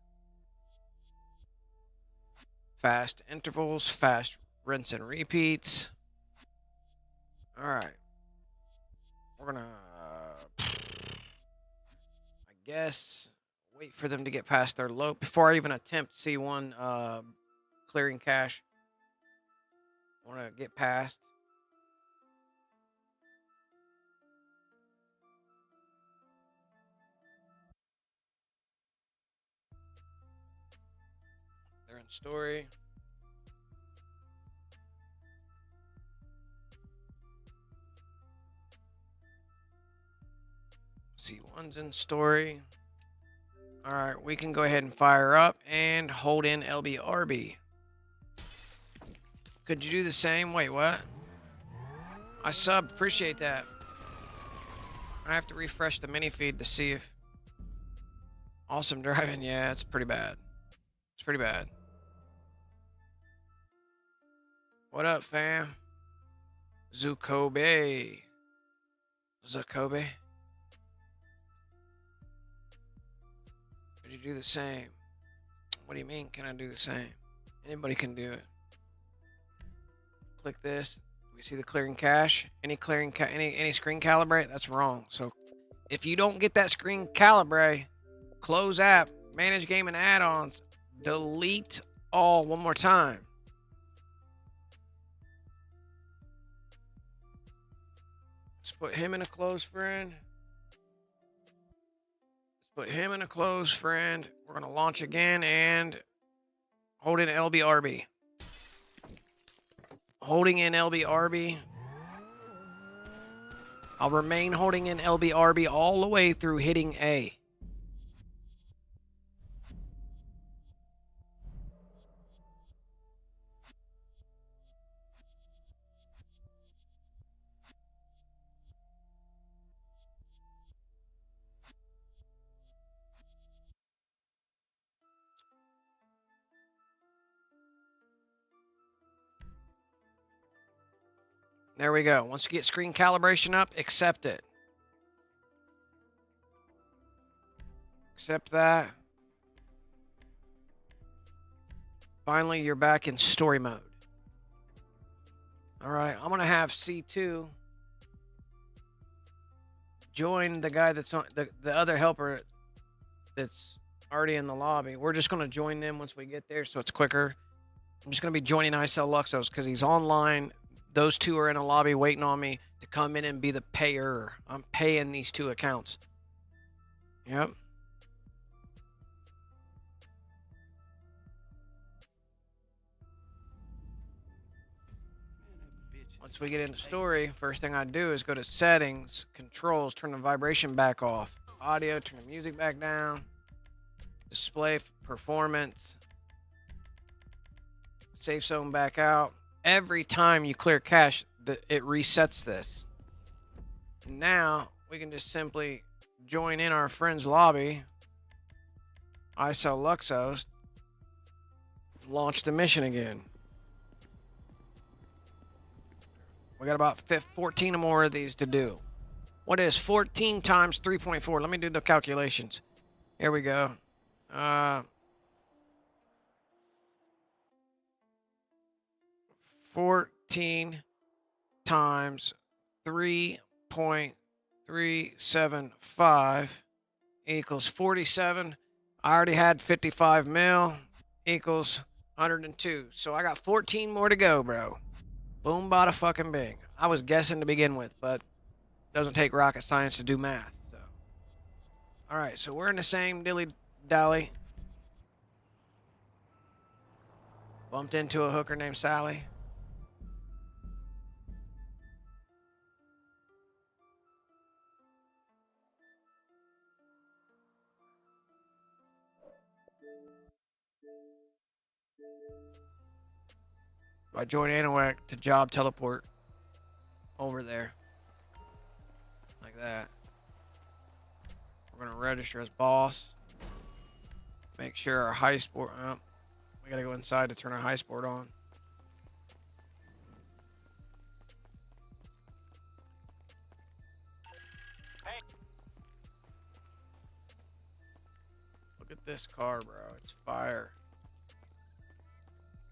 fast intervals, fast rinse and repeats. All right. We're going to, I guess, wait for them to get past their load before I even attempt C1 clearing cache. I want to get past. They're in story. C1's in story. All right, we can go ahead and fire up and hold in LBRB. Could you do the same? Wait, what? I subbed. Appreciate that. I have to refresh the mini feed to see if... Awesome driving. Yeah, it's pretty bad. It's pretty bad. What up, fam? Zukobe. Zukobe. Could you do the same? What do you mean, can I do the same? Anybody can do it. Click this. We see the clearing cache. Any clearing any screen calibrate? That's wrong. So if you don't get that screen calibrate, close app, manage game and add-ons, delete all one more time. Let's put him in a close friend. Put him in a close friend. We're going to launch again and hold in LBRB. Holding in LBRB. I'll remain holding in LBRB all the way through hitting A. There we go. Once you get screen calibration up, accept it. Accept that. Finally, you're back in story mode. All right, I'm going to have C2 join the guy that's on the other helper that's already in the lobby. We're just going to join them once we get there so it's quicker. I'm just going to be joining 𝓼𝓼 because he's online. Those two are in a lobby waiting on me to come in and be the payer. I'm paying these two accounts. Yep. Once we get into story, first thing I do is go to settings, controls, turn the vibration back off. Audio, turn the music back down. Display performance. Safe zone back out. Every time you clear cache, it resets this. Now we can just simply join in our friend's lobby. 𝓼𝓼, launch the mission again. We got about 14 more of these to do. What is 14 times 3.4? Let me do the calculations. Here we go. 14 times 3.375 equals 47. I already had 55 mil equals 102. So I got 14 more to go, bro. Boom, bada fucking bing. I was guessing to begin with, but it doesn't take rocket science to do math. So, all right, so we're in the same dilly-dally. Bumped into a hooker named Sally. I joined ⱨ to job teleport over there. Like that. We're going to register as boss. Make sure our high sport... Oh, we got to go inside to turn our high sport on. Hey. Look at this car, bro. It's fire.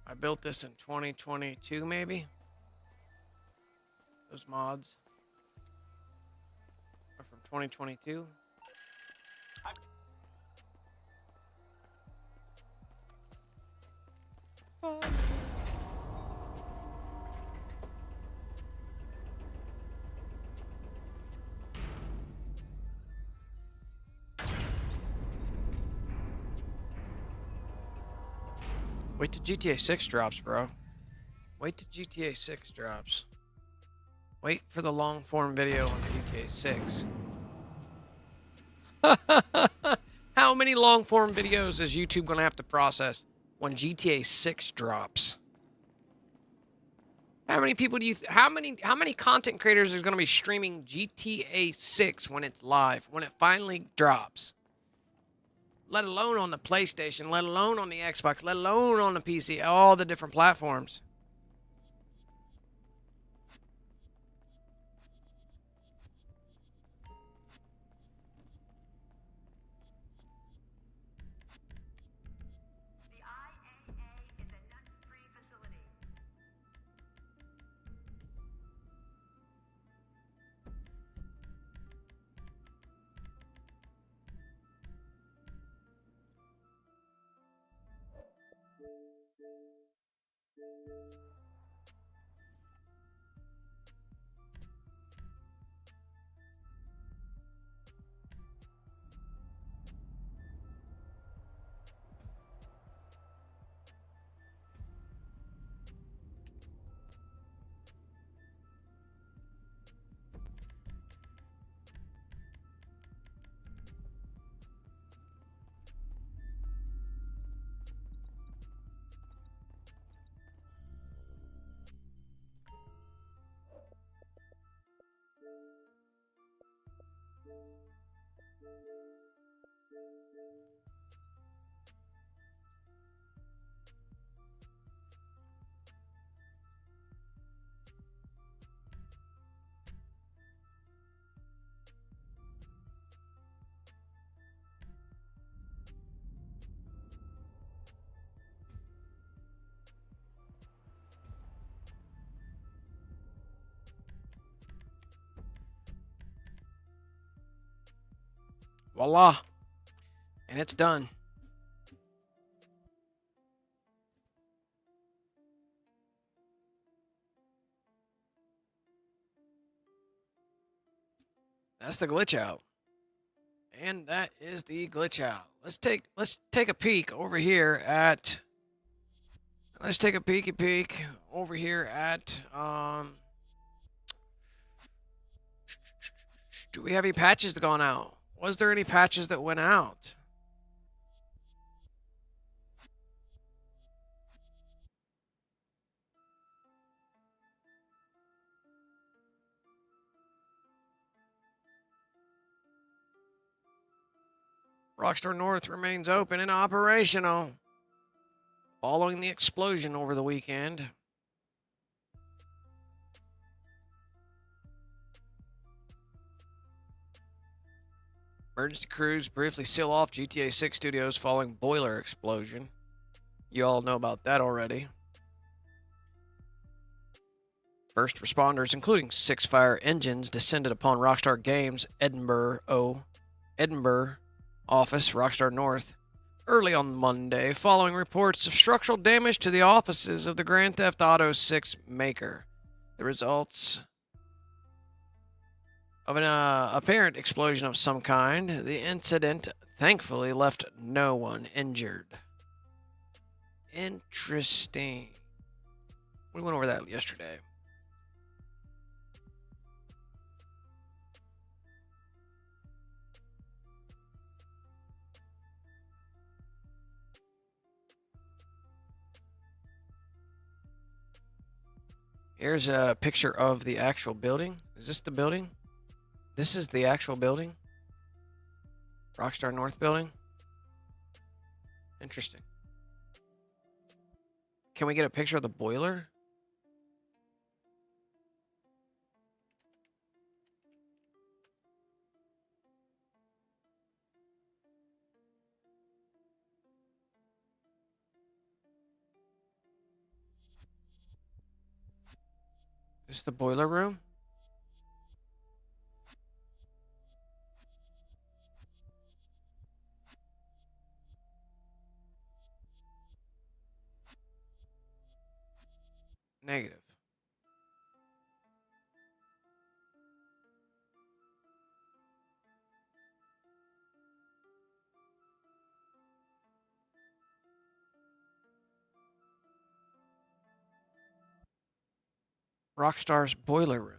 I built this in 2022, maybe? Those mods are from 2022. Wait till GTA 6 drops, bro. Wait till GTA 6 drops. Wait for the long form video on GTA 6. How many long form videos is YouTube gonna have to process when GTA 6 drops? How many people do you how many content creators are gonna be streaming GTA 6 when it's live, when it finally drops? Let alone on the PlayStation, let alone on the Xbox, let alone on the PC, all the different platforms. The IAA is a nuts-free facility. Voila. And it's done. That's the glitch out. And that is the glitch out. Let's take a peek over here at over here at do we have any patches that gone out? Was there any patches that went out? Rockstar North remains open and operational following the explosion over the weekend. Emergency crews briefly seal off GTA 6 studios following boiler explosion. You all know about that already. First responders, including 6 fire engines, descended upon Rockstar Games' Edinburgh office, Rockstar North, early on Monday, following reports of structural damage to the offices of the Grand Theft Auto 6 maker. The results of an apparent explosion of some kind. The incident thankfully left no one injured. Interesting. We went over that yesterday. Here's a picture of the actual building. Is this the building? This is the actual building? Rockstar North building? Interesting. Can we get a picture of the boiler? Is this the boiler room? Negative. Rockstar's boiler room.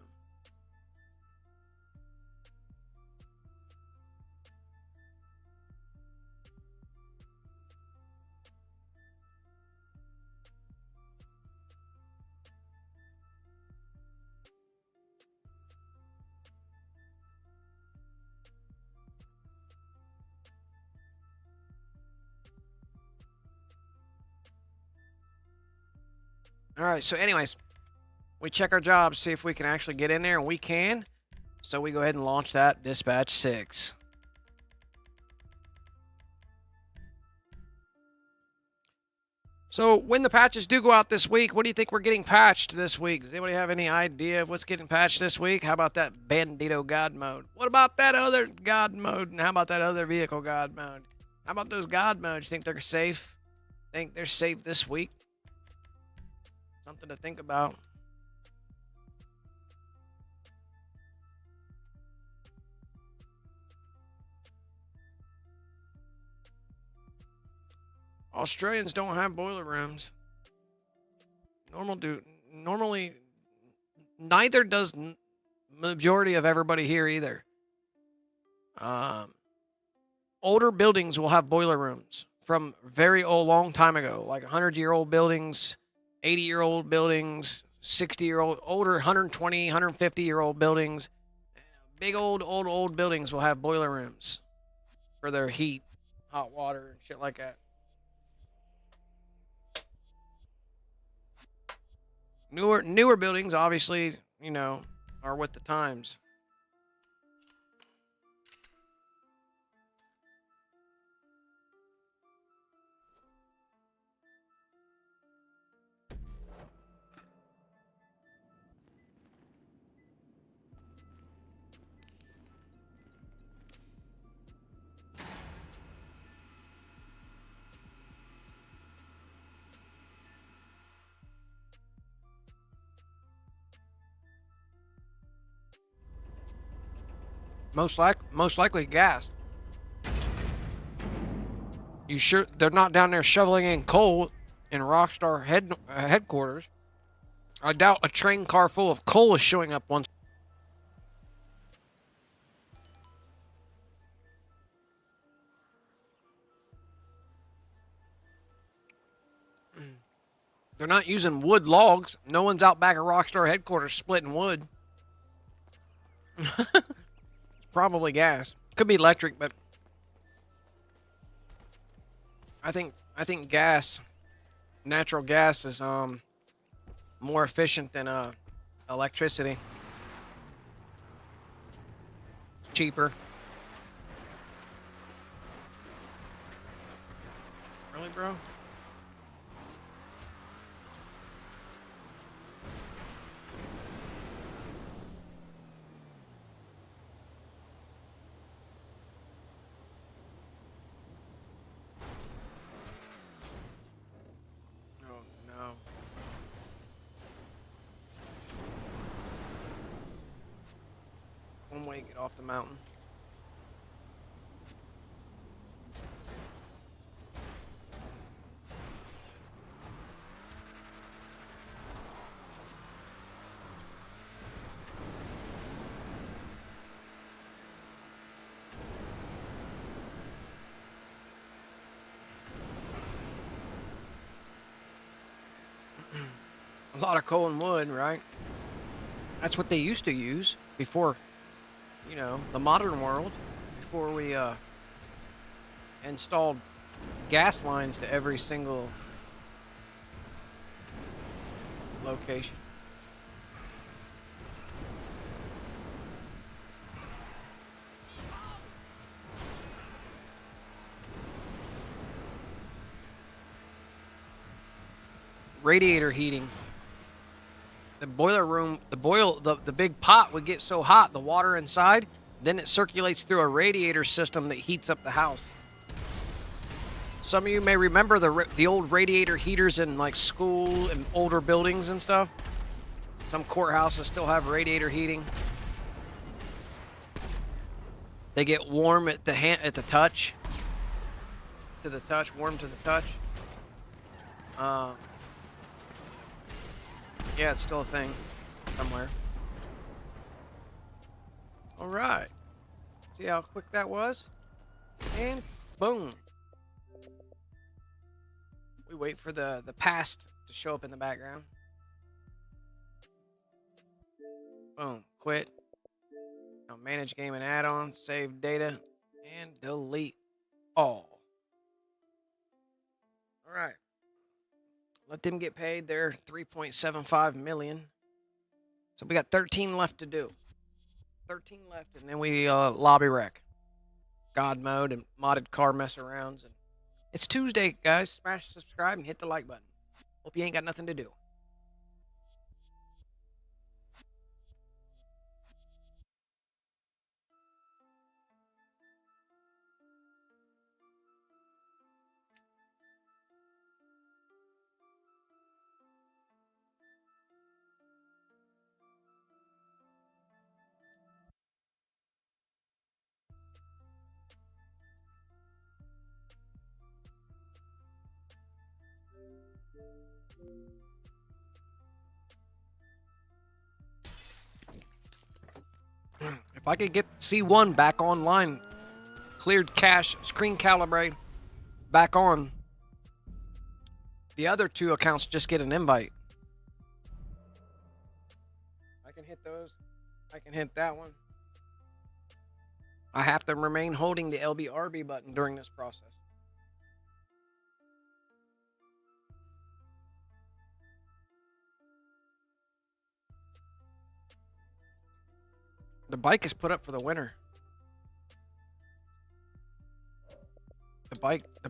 All right, so anyways, we check our jobs, see if we can actually get in there, and we can. So we go ahead and launch that Dispatch 6. So when the patches do go out this week, what do you think we're getting patched this week? Does anybody have any idea of what's getting patched this week? How about that Bandito God mode? What about that other God mode? And how about that other vehicle God mode? How about those God modes? Think they're safe? Think they're safe this week? Something to think about. Australians don't have boiler rooms. Normally, neither does majority of everybody here either. Older buildings will have boiler rooms from very old, long time ago, like 100-year-old buildings, 80-year-old buildings, 60-year-old, older 120, 150-year-old buildings. Big old buildings will have boiler rooms for their heat, hot water, and shit like that. Newer buildings, obviously, you know, are with the times. Most likely gas. You sure they're not down there shoveling in coal in Rockstar headquarters? I doubt a train car full of coal is showing up once. They're not using wood logs. No one's out back at Rockstar headquarters splitting wood. Probably gas. Could be electric, but I think gas, natural gas is more efficient than electricity. Cheaper. Really, bro? One way to get off the mountain. A lot of coal and wood, right? That's what they used to use before, you know, the modern world, before we installed gas lines to every single location. Radiator heating. The boiler room, the big pot would get so hot, the water inside, then it circulates through a radiator system that heats up the house. Some of you may remember the old radiator heaters in like school and older buildings and stuff. Some courthouses still have radiator heating. They get warm at the touch. To the touch, warm to the touch. Yeah, it's still a thing somewhere. All right. See how quick that was? And boom. We wait for the past to show up in the background. Boom. Quit. Now manage game and add-ons, save data, and delete all. All right. Let them get paid their $3.75 million. So we got 13 left to do. 13 left, and then we lobby wreck. God mode and modded car mess arounds. And it's Tuesday, guys. Smash subscribe and hit the like button. Hope you ain't got nothing to do. If I could get C1 back online, cleared cache, screen calibrate, back on, the other two accounts just get an invite. I can hit those. I can hit that one. I have to remain holding the LBRB button during this process. The bike is put up for the winter. The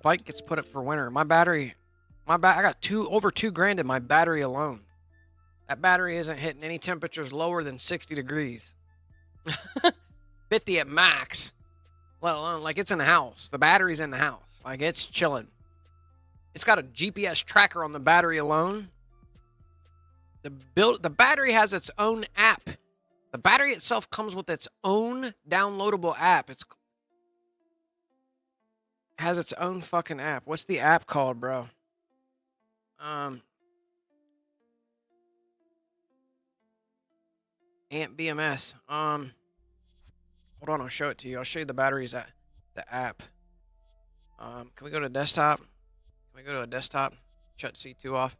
bike gets put up for winter. I got over $2,000 in my battery alone. That battery isn't hitting any temperatures lower than 60 degrees. 50 at max. Let alone, like, it's in the house. The battery's in the house. Like, it's chilling. It's got a GPS tracker on the battery alone. The battery has its own app The battery itself comes with its own downloadable app. Has its own fucking app. What's the app called, bro? ⱨBMS. Hold on, I'll show it to you. I'll show you the batteries at the app. Can we go to desktop? Can we go to a desktop? Shut C2 off.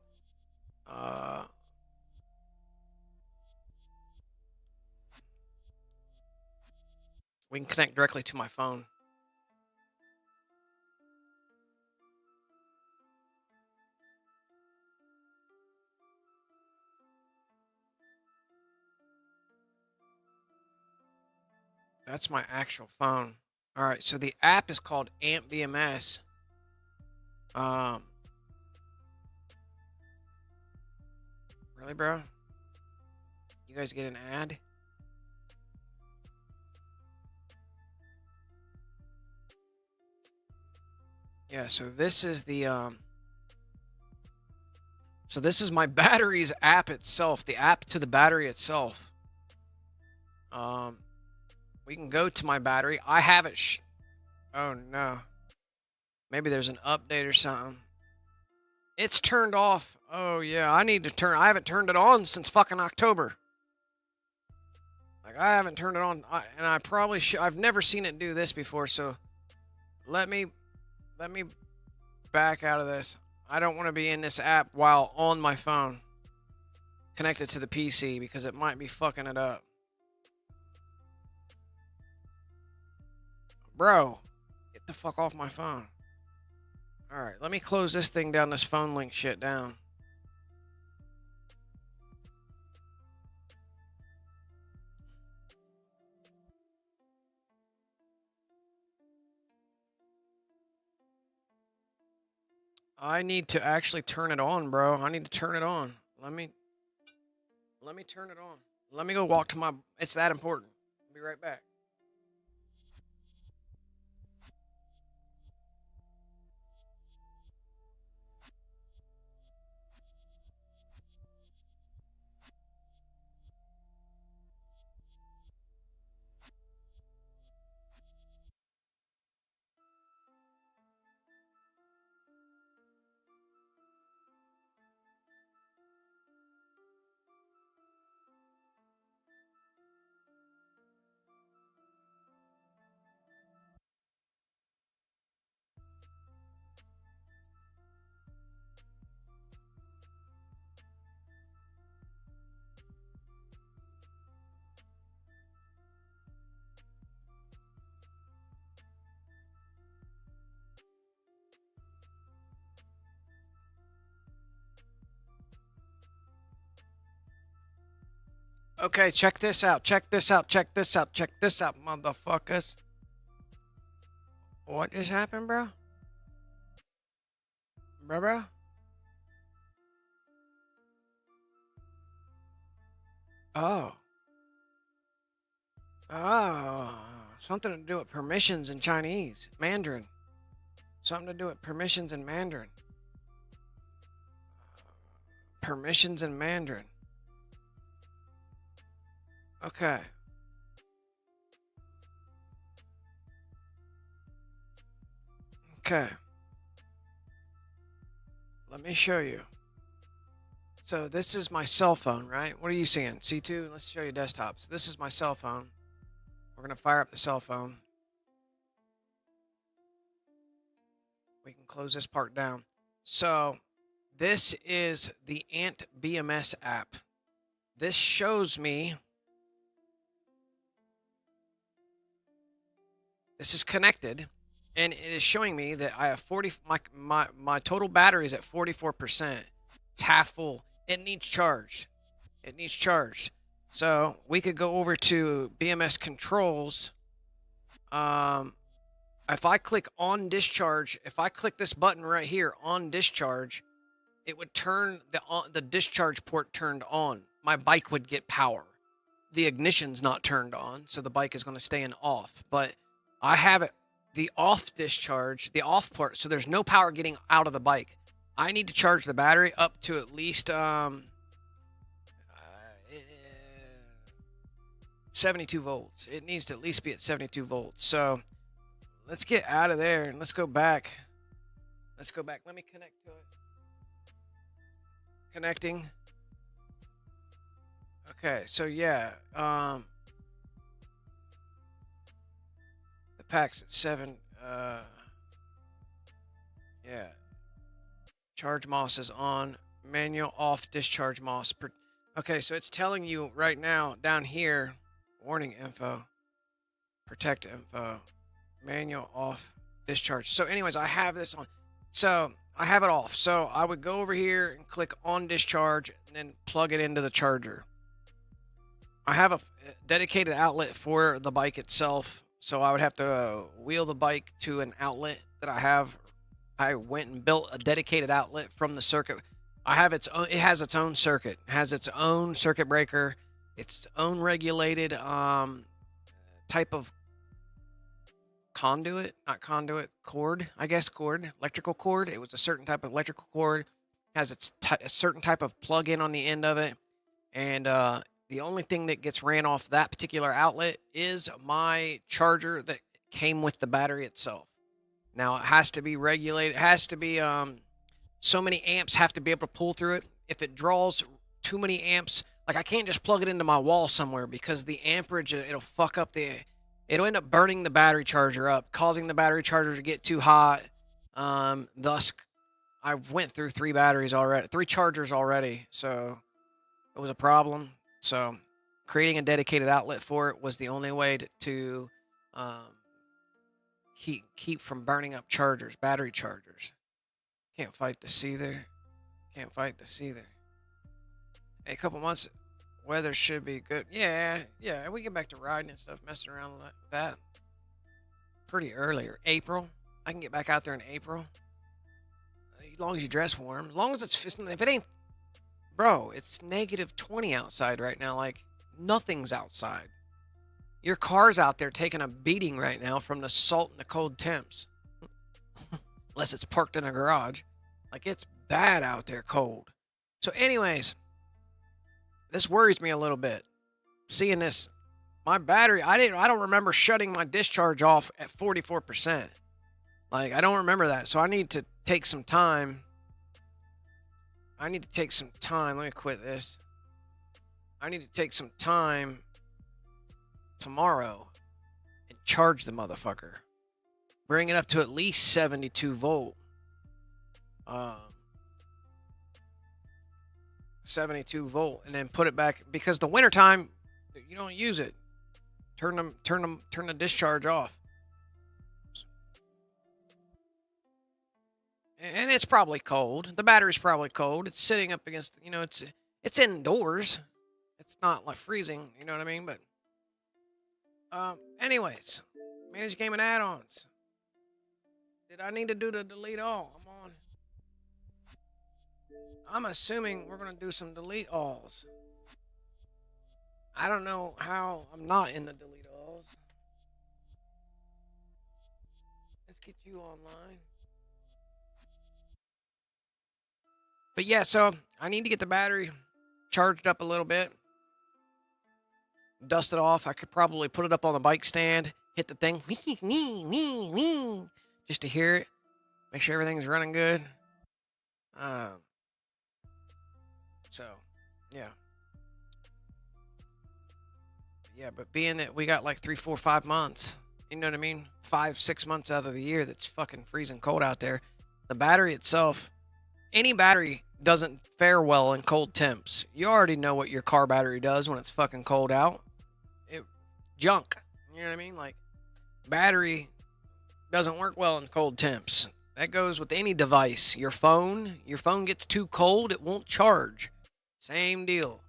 We can connect directly to my phone. That's my actual phone. All right, so the app is called ⱨBMS. Really, bro? You guys get an ad? Yeah, so this is the so this is my batteries app itself, the app to the battery itself. We can go to my battery. I have it. Oh no. Maybe there's an update or something. It's turned off. Oh yeah, I need to turn. I haven't turned it on since fucking October. Like I haven't turned it on, and I probably should. I've never seen it do this before. So let me back out of this. I don't want to be in this app while on my phone, connected to the PC, because it might be fucking it up. Bro, get the fuck off my phone. Alright, let me close this thing down, this phone link shit down. I need to actually turn it on, bro. I need to turn it on. Let me turn it on. Let me go walk to my... It's that important. I'll be right back. Okay, check this out. Check this out. Check this out. Check this out, motherfuckers. What just happened, bro? Bro? Oh. Oh. Something to do with permissions in Chinese. Mandarin. Something to do with permissions in Mandarin. Permissions in Mandarin. Okay. Okay. Let me show you. So this is my cell phone, right? What are you seeing? C2? Let's show you desktops. This is my cell phone. We're going to fire up the cell phone. We can close this part down. So this is the ⱨBMS app. This shows me... This is connected, and it is showing me that I have 40. My total battery is at 44%. It's half full. It needs charged. It needs charged. So we could go over to BMS controls. If I click on discharge, if I click this button right here on discharge, it would turn the discharge port turned on. My bike would get power. The ignition's not turned on, so the bike is going to stay in off. But I have it, the off discharge, the off port, so there's no power getting out of the bike. I need to charge the battery up to at least 72 volts. It needs to at least be at 72 volts. So let's get out of there and let's go back. Let's go back. Let me connect to it. Connecting. Okay, so yeah, the pack's at 7. Yeah. Charge MOS is on. Manual off. Discharge MOS. Okay, so it's telling you right now down here. Warning info. Protect info. Manual off. Discharge. So anyways, I have this on. So I have it off. So I would go over here and click on discharge and then plug it into the charger. I have a dedicated outlet for the bike itself. So I would have to wheel the bike to an outlet that I have. I went and built a dedicated outlet from the circuit. I have its own, it has its own circuit. It has its own circuit breaker, its own regulated type of conduit, not conduit, cord, I guess cord, electrical cord. It was a certain type of electrical cord. Has its a certain type of plug-in on the end of it. And the only thing that gets ran off that particular outlet is my charger that came with the battery itself. Now, it has to be regulated. It has to be, so many amps have to be able to pull through it. If it draws too many amps, like I can't just plug it into my wall somewhere because the amperage, it'll fuck up it'll end up burning the battery charger up, causing the battery charger to get too hot. Thus, I went through 3 chargers already, so it was a problem. So creating a dedicated outlet for it was the only way to keep from burning up battery chargers. Can't fight the seether. Can't fight the seether. Hey, a couple months, weather should be good. Yeah, we get back to riding and stuff, messing around with that pretty early. Or April. I can get back out there in April. As long as you dress warm. As long as if it ain't, bro, it's -20 outside right now. Like, nothing's outside. Your car's out there taking a beating right now from the salt and the cold temps. Unless it's parked in a garage. Like, it's bad out there cold. So anyways, this worries me a little bit. Seeing this, my battery, I don't remember shutting my discharge off at 44%. Like, I don't remember that. So I need to take some time. Let me quit this. I need to take some time tomorrow and charge the motherfucker. Bring it up to at least 72 volt. 72 volt, and then put it back, because the wintertime you don't use it. Turn the discharge off. And it's probably cold. The battery's probably cold. It's sitting up against, it's indoors. It's not like freezing, you know what I mean? But anyways, manage game and add-ons. Did I need to do the delete all? I'm assuming we're going to do some delete alls. I don't know how I'm not in the delete alls. Let's get you online. But yeah, so I need to get the battery charged up a little bit. Dust it off. I could probably put it up on the bike stand, hit the thing, just to hear it. Make sure everything's running good. So, yeah. Yeah, but being that we got like 3, 4, 5 months, you know what I mean? 5, 6 months out of the year that's fucking freezing cold out there. The battery itself, any battery doesn't fare well in cold temps. You already know what your car battery does when it's fucking cold out. Junk. You know what I mean? Like, battery doesn't work well in cold temps. That goes with any device. Your phone gets too cold, it won't charge. Same deal.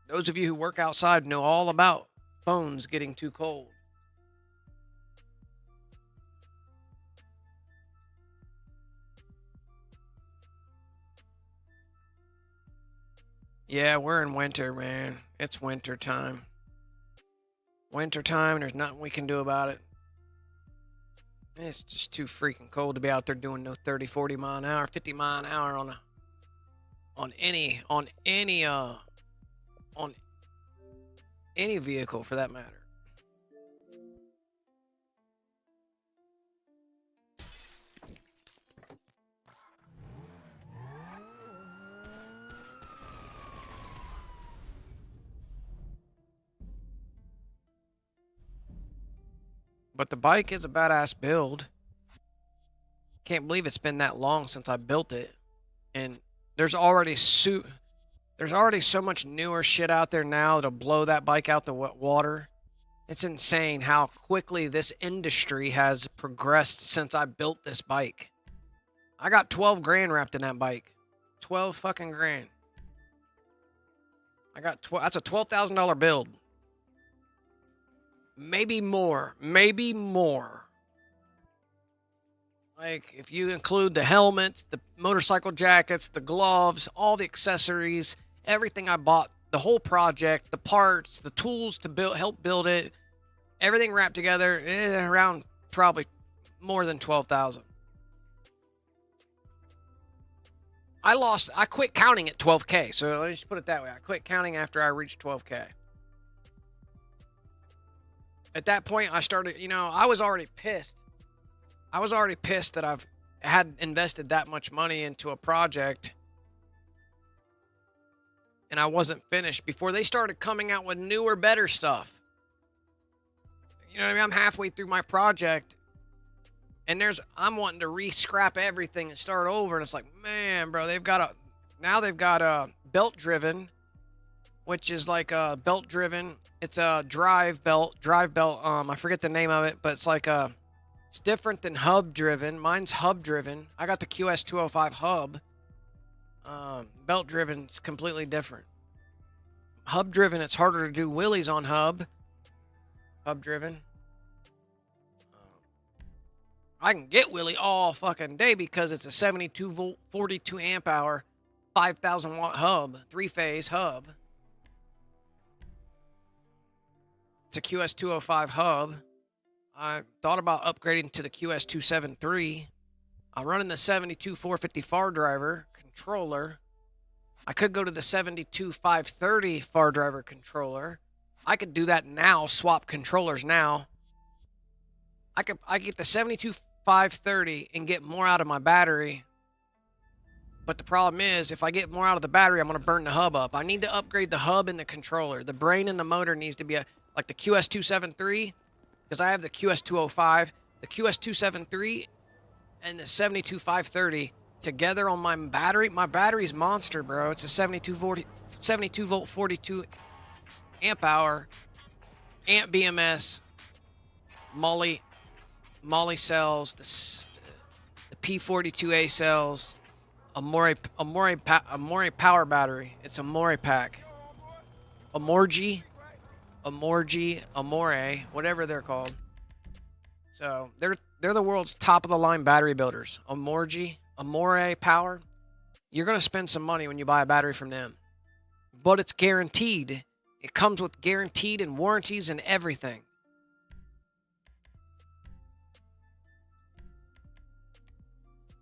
Those of you who work outside know all about phones getting too cold. Yeah, we're in winter, man. It's winter time. Winter time, there's nothing we can do about it. It's just too freaking cold to be out there doing no 30, 40 mile an hour, 50 mile an hour on any vehicle for that matter. But the bike is a badass build. Can't believe it's been that long since I built it. And there's already so much newer shit out there now that'll blow that bike out the water. It's insane how quickly this industry has progressed since I built this bike. I got 12 grand wrapped in that bike. 12 fucking grand. I got that's a $12,000 build. Maybe more. Maybe more. Like, if you include the helmets, the motorcycle jackets, the gloves, all the accessories, everything I bought, the whole project, the parts, the tools to help build it, everything wrapped together, around probably more than 12,000. I quit counting at 12K, so let's just put it that way. I quit counting after I reached 12K. At that point, I started, I was already pissed. I was already pissed that I've had invested that much money into a project and I wasn't finished before they started coming out with newer, better stuff. You know what I mean? I'm halfway through my project and I'm wanting to re-scrap everything and start over. And it's like, man, bro, now they've got a belt driven, which is like a belt driven. It's a drive belt. I forget the name of it, but it's like it's different than hub driven. Mine's hub driven. I got the QS205 hub. Belt driven is completely different. Hub driven, it's harder to do wheelies on hub. Hub driven. I can get wheelie all fucking day because it's a 72 volt, 42 amp hour, 5,000 watt hub, 3-phase hub. It's a QS205 hub. I thought about upgrading to the QS273. I'm running the 72 450 far driver controller. I could go to the 72 530 far driver controller. I could do that now, swap controllers now. I get the 72 530 and get more out of my battery. But the problem is, if I get more out of the battery, I'm going to burn the hub up. I need to upgrade the hub and the controller. The brain and the motor needs to be like the QS273, because I have the QS205, the QS273, and the 72 530 together on my battery. My battery's monster, bro. It's a 72 volt 42 amp hour, amp BMS, Molly cells, the P42A cells, Amore power battery. It's Amore pack. Amore, whatever they're called. So they're the world's top of the line battery builders. Amore Power. You're gonna spend some money when you buy a battery from them, but it's guaranteed. It comes with guaranteed and warranties and everything.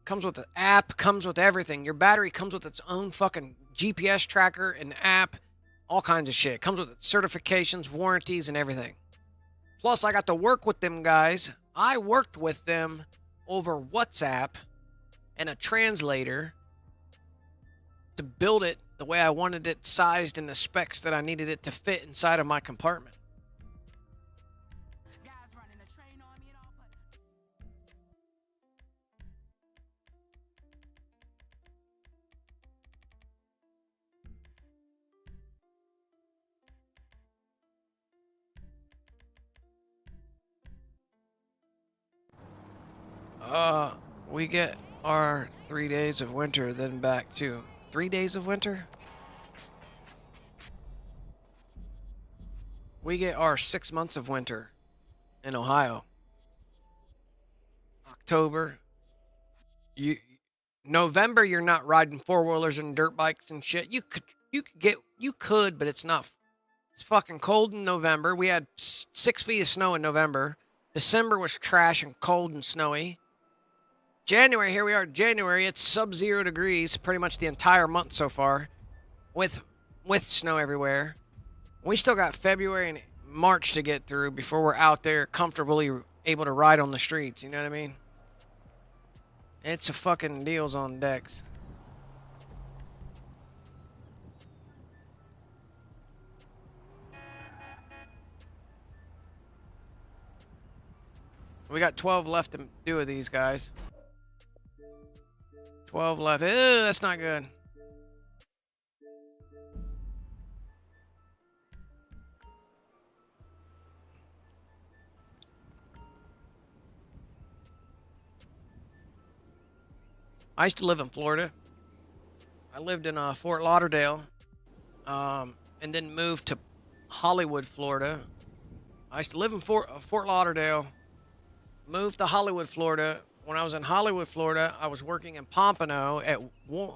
Comes with the app, comes with everything. Your battery comes with its own fucking GPS tracker and app, all kinds of shit. Comes with certifications, warranties, and everything. Plus, I got to work with them guys. I worked with them over WhatsApp and a translator to build it the way I wanted it sized in the specs that I needed it to fit inside of my compartment. We get our 3 days of winter, then back to 3 days of winter. We get our 6 months of winter in Ohio. October. November, you're not riding four-wheelers and dirt bikes and shit. You could, but it's not. It's fucking cold in November. We had 6 feet of snow in November. December was trash and cold and snowy. January, here we are. January, it's sub-0 degrees pretty much the entire month so far, with snow everywhere. We still got February and March to get through before we're out there comfortably able to ride on the streets. You know what I mean? It's a fucking deals on decks. We got 12 left to do with these guys. 12 left. Ew, that's not good. I used to live in Florida. I lived in Fort Lauderdale, and then moved to Hollywood, Florida. I used to live in Fort Lauderdale, moved to Hollywood, Florida. When I was in Hollywood, Florida, I was working in Pompano at what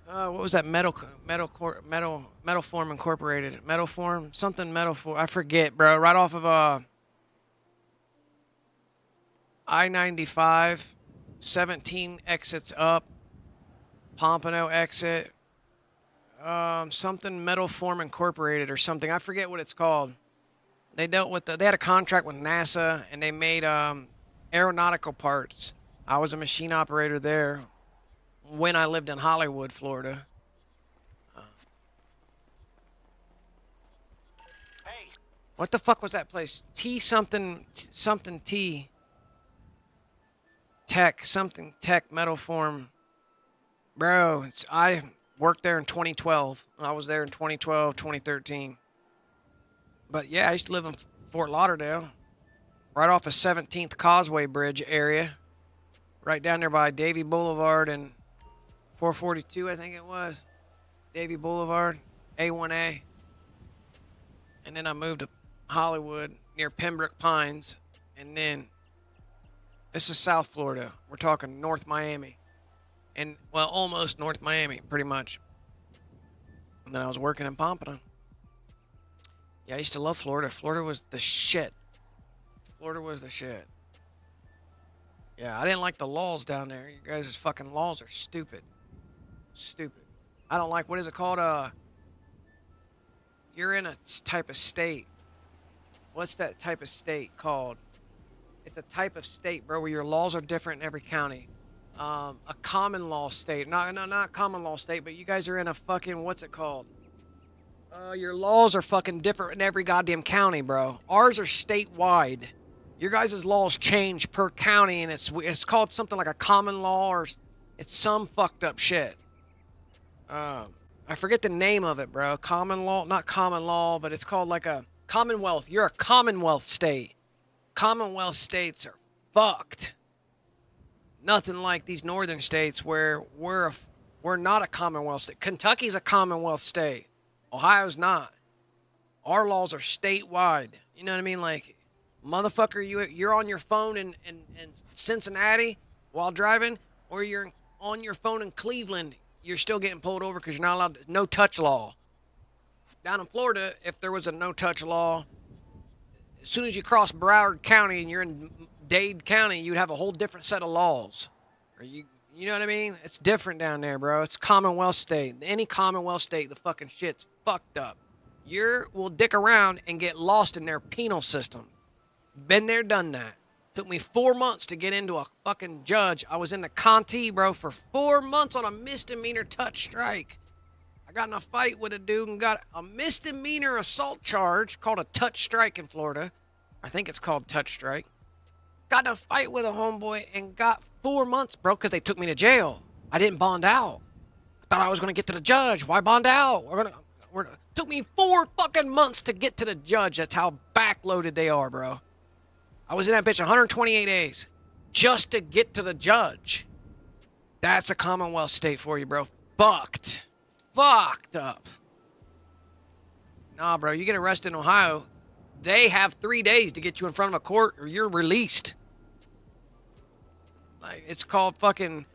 was that metal form incorporated, metal form, something metal form, I forget, bro. Right off of I-95, 17 exits up, Pompano exit, something metal form incorporated or something. I forget what it's called. They dealt with they had a contract with NASA and they made aeronautical parts. I was a machine operator there when I lived in Hollywood, Florida. Hey, What the fuck was that place? Something T. Tech, something tech, metal form. Bro, I worked there in 2012. I was there in 2012, 2013. But yeah, I used to live in Fort Lauderdale, right off of 17th Causeway Bridge area, right down there by Davie Boulevard and 442, I think it was. Davie Boulevard, A1A. And then I moved to Hollywood near Pembroke Pines. And then this is South Florida. We're talking North Miami. And, well, almost North Miami, pretty much. And then I was working in Pompano. Yeah, I used to love Florida. Florida was the shit. Florida was the shit. Yeah, I didn't like the laws down there. You guys' fucking laws are stupid. Stupid. I don't like, what is it called? You're in a type of state. What's that type of state called? It's a type of state, bro, where your laws are different in every county. A common law state. Not common law state, but you guys are in a fucking, what's it called? Your laws are fucking different in every goddamn county, bro. Ours are statewide. Your guys' laws change per county, and it's called something like a common law, or it's some fucked up shit. I forget the name of it, bro. Common law, not common law, but it's called like a Commonwealth. You're a Commonwealth state. Commonwealth states are fucked. Nothing like these northern states where we're not a Commonwealth state. Kentucky's a Commonwealth state. Ohio's not. Our laws are statewide. You know what I mean? Like, motherfucker, you're on your phone in Cincinnati while driving, or you're on your phone in Cleveland, you're still getting pulled over because you're not allowed to, no touch law. Down in Florida, if there was a no touch law, as soon as you cross Broward County and you're in Dade County, you'd have a whole different set of laws. Or you know what I mean? It's different down there, bro. It's Commonwealth state. Any Commonwealth state, the fucking shit's fucked up. Will dick around and get lost in their penal system. Been there, done that. Took me 4 months to get into a fucking judge. I was in the Conti, bro, for 4 months on a misdemeanor touch strike. I got in a fight with a dude and got a misdemeanor assault charge called a touch strike in Florida. I think it's called touch strike. Got in a fight with a homeboy and got 4 months, bro, because they took me to jail. I didn't bond out. I thought I was going to get to the judge. Why bond out? Took me 4 fucking months to get to the judge. That's how backloaded they are, bro. I was in that bitch 128 days just to get to the judge. That's a Commonwealth state for you, bro. Fucked up. Nah, bro, you get arrested in Ohio, they have 3 days to get you in front of a court or you're released. Like, it's called fucking,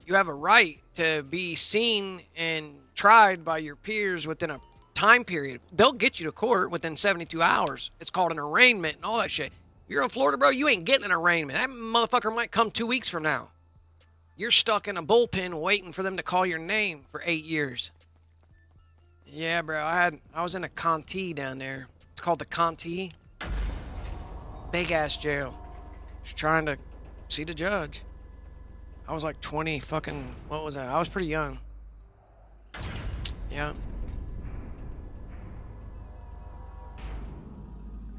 you have a right to be seen and tried by your peers within a time period. They'll get you to court within 72 hours. It's called an arraignment and all that shit. You're in Florida, bro, you ain't getting an arraignment. That motherfucker might come 2 weeks from now. You're stuck in a bullpen waiting for them to call your name for 8 years. Yeah, bro, I was in a county down there. It's called the county. Big ass jail. Just trying to see the judge. I was like 20 fucking, what was that? I was pretty young. Yeah.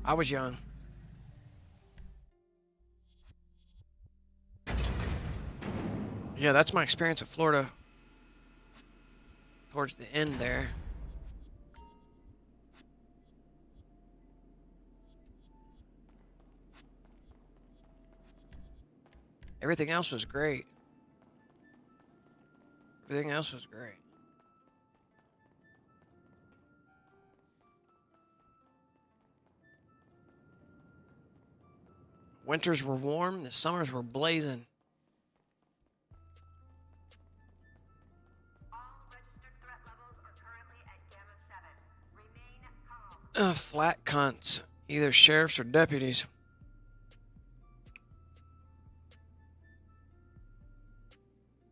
I was young. Yeah, that's my experience of Florida. Towards the end there. Everything else was great. Everything else was great. Winters were warm, the summers were blazing. All registered threat levels are currently at Gamma 7. Remain calm. Flat cunts. Either sheriffs or deputies.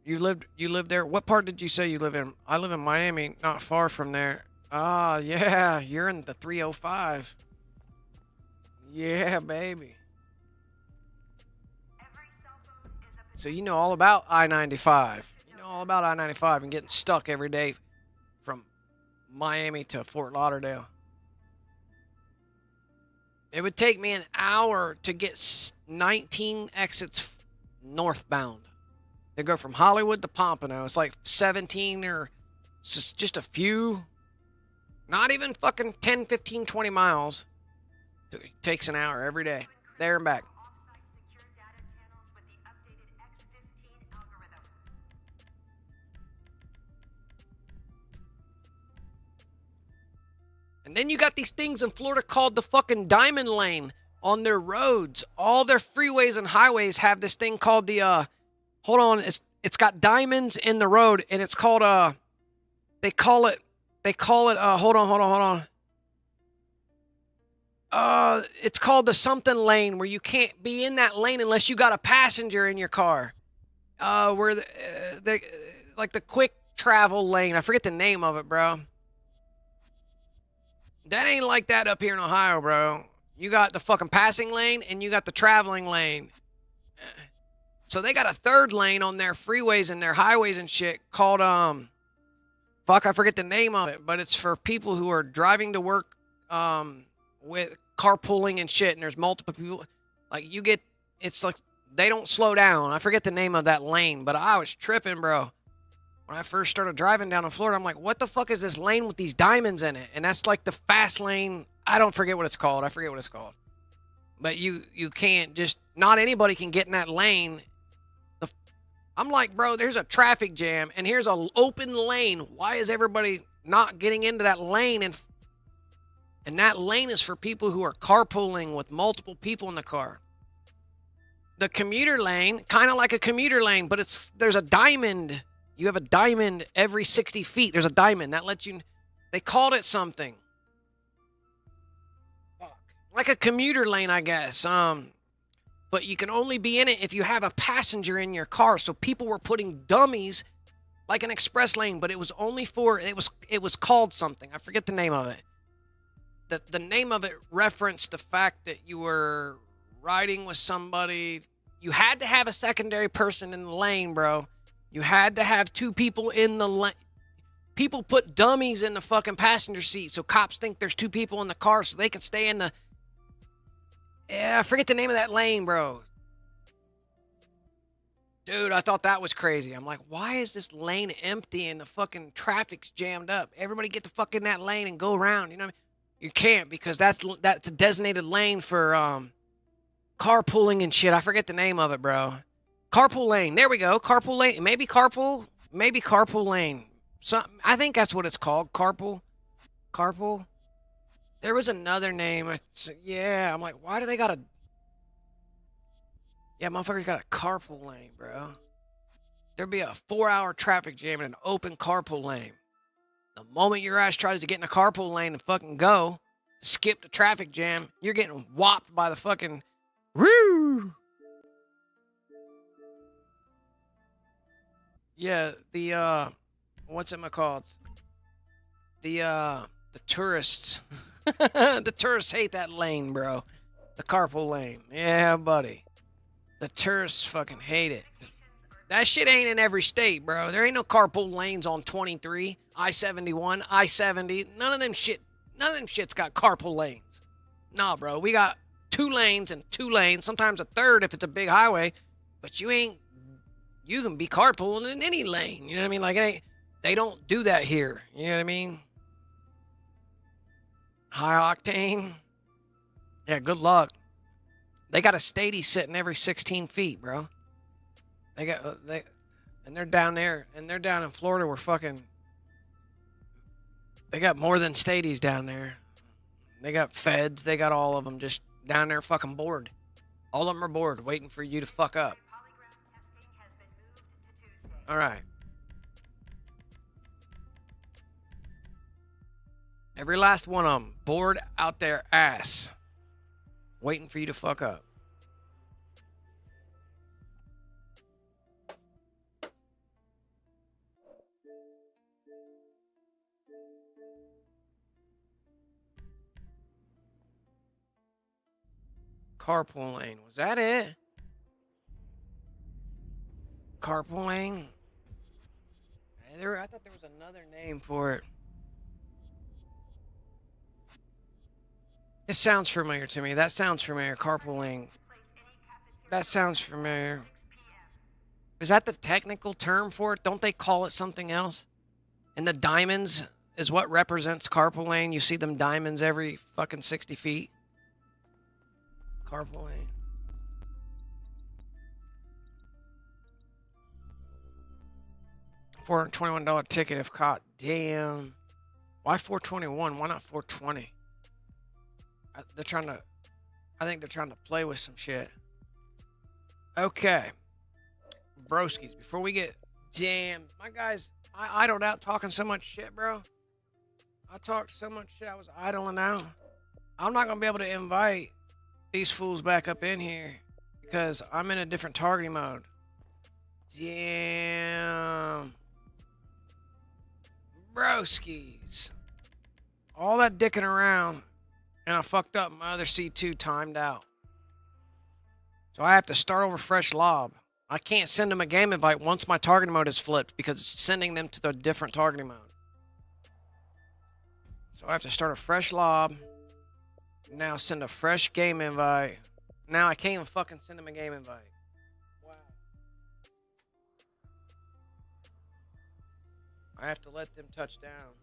You lived there? What part did you say you live in? I live in Miami, not far from there. Ah, yeah, you're in the 305. Yeah, baby. So you know all about I-95. You know all about I-95 and getting stuck every day from Miami to Fort Lauderdale. It would take me an hour to get 19 exits northbound. They go from Hollywood to Pompano. It's like 17 or just a few. Not even fucking 10, 15, 20 miles. It takes an hour every day. There and back. Off-site secure data channels with the updated X15 algorithm. And then you got these things in Florida called the fucking diamond lane on their roads. All their freeways and highways have this thing called the hold on, it's got diamonds in the road, and it's called they call it hold on. It's called the something lane, where you can't be in that lane unless you got a passenger in your car. Where they like the quick travel lane. I forget the name of it, bro. That ain't like that up here in Ohio, bro. You got the fucking passing lane and you got the traveling lane. So they got a third lane on their freeways and their highways and shit called, fuck, I forget the name of it, but it's for people who are driving to work, with carpooling and shit, and there's multiple people. Like, it's like, they don't slow down. I forget the name of that lane, but I was tripping, bro. When I first started driving down in Florida, I'm like, what the fuck is this lane with these diamonds in it? And that's like the fast lane. I forget what it's called. But you can't just, not anybody can get in that lane. I'm like, bro, there's a traffic jam, and here's an open lane. Why is everybody not getting into that lane? And that lane is for people who are carpooling with multiple people in the car. The commuter lane, kind of like a commuter lane, but there's a diamond. You have a diamond every 60 feet. There's a diamond. That lets you, they called it something. Like a commuter lane, I guess. But you can only be in it if you have a passenger in your car. So people were putting dummies like an express lane, but it was only for, it was called something. I forget the name of it. The name of it referenced the fact that you were riding with somebody. You had to have a secondary person in the lane, bro. You had to have two people in the lane. People put dummies in the fucking passenger seat so cops think there's two people in the car so they can stay in the... Yeah, I forget the name of that lane, bro. Dude, I thought that was crazy. I'm like, why is this lane empty and the fucking traffic's jammed up? Everybody get the fuck in that lane and go around, you know what I mean? You can't, because that's a designated lane for carpooling and shit. I forget the name of it, bro. Carpool lane. There we go. Carpool lane. Maybe carpool lane. I think that's what it's called. Carpool. There was another name. Yeah, I'm like, why do they got a... Yeah, motherfuckers got a carpool lane, bro. There'd be a 4-hour traffic jam in an open carpool lane. The moment your ass tries to get in a carpool lane and fucking go, skip the traffic jam, you're getting whopped by the fucking woo. Yeah, the what's it called? The tourists. The tourists hate that lane, bro. The carpool lane. Yeah, buddy. The tourists fucking hate it. That shit ain't in every state, bro. There ain't no carpool lanes on 23, I-71, I-70. None of them shit's got carpool lanes. Nah, bro. We got 2 lanes and 2 lanes, sometimes a third if it's a big highway. But you can be carpooling in any lane. You know what I mean? Like, they don't do that here. You know what I mean? High octane. Yeah, good luck. They got a statey sitting every 16 feet, bro. They're down there, and they're down in Florida where fucking, they got more than stadies down there. They got feds, they got all of them just down there fucking bored. All of them are bored, waiting for you to fuck up. All right. Every last one of them, bored out their ass, waiting for you to fuck up. Carpool lane. Was that it? Carpool lane? I thought there was another name for it. It sounds familiar to me. That sounds familiar. Carpool lane. That sounds familiar. Is that the technical term for it? Don't they call it something else? And the diamonds is what represents carpool lane. You see them diamonds every fucking 60 feet. Carpool lane. $421 ticket if caught. Damn. Why $421? Why not $420? I think they're trying to play with some shit. Okay. Broskies, before we get... Damn. My guys, I idled out talking so much shit, bro. I talked so much shit, I was idling out. I'm not going to be able to invite these fools back up in here because I'm in a different targeting mode. Damn. Broskies. All that dicking around, and I fucked up. My other C2 timed out. So I have to start over fresh lob. I can't send them a game invite once my targeting mode is flipped because it's sending them to the different targeting mode. So I have to start a fresh lob. Now send a fresh game invite. Now I can't even fucking send them a game invite. Wow. I have to let them touch down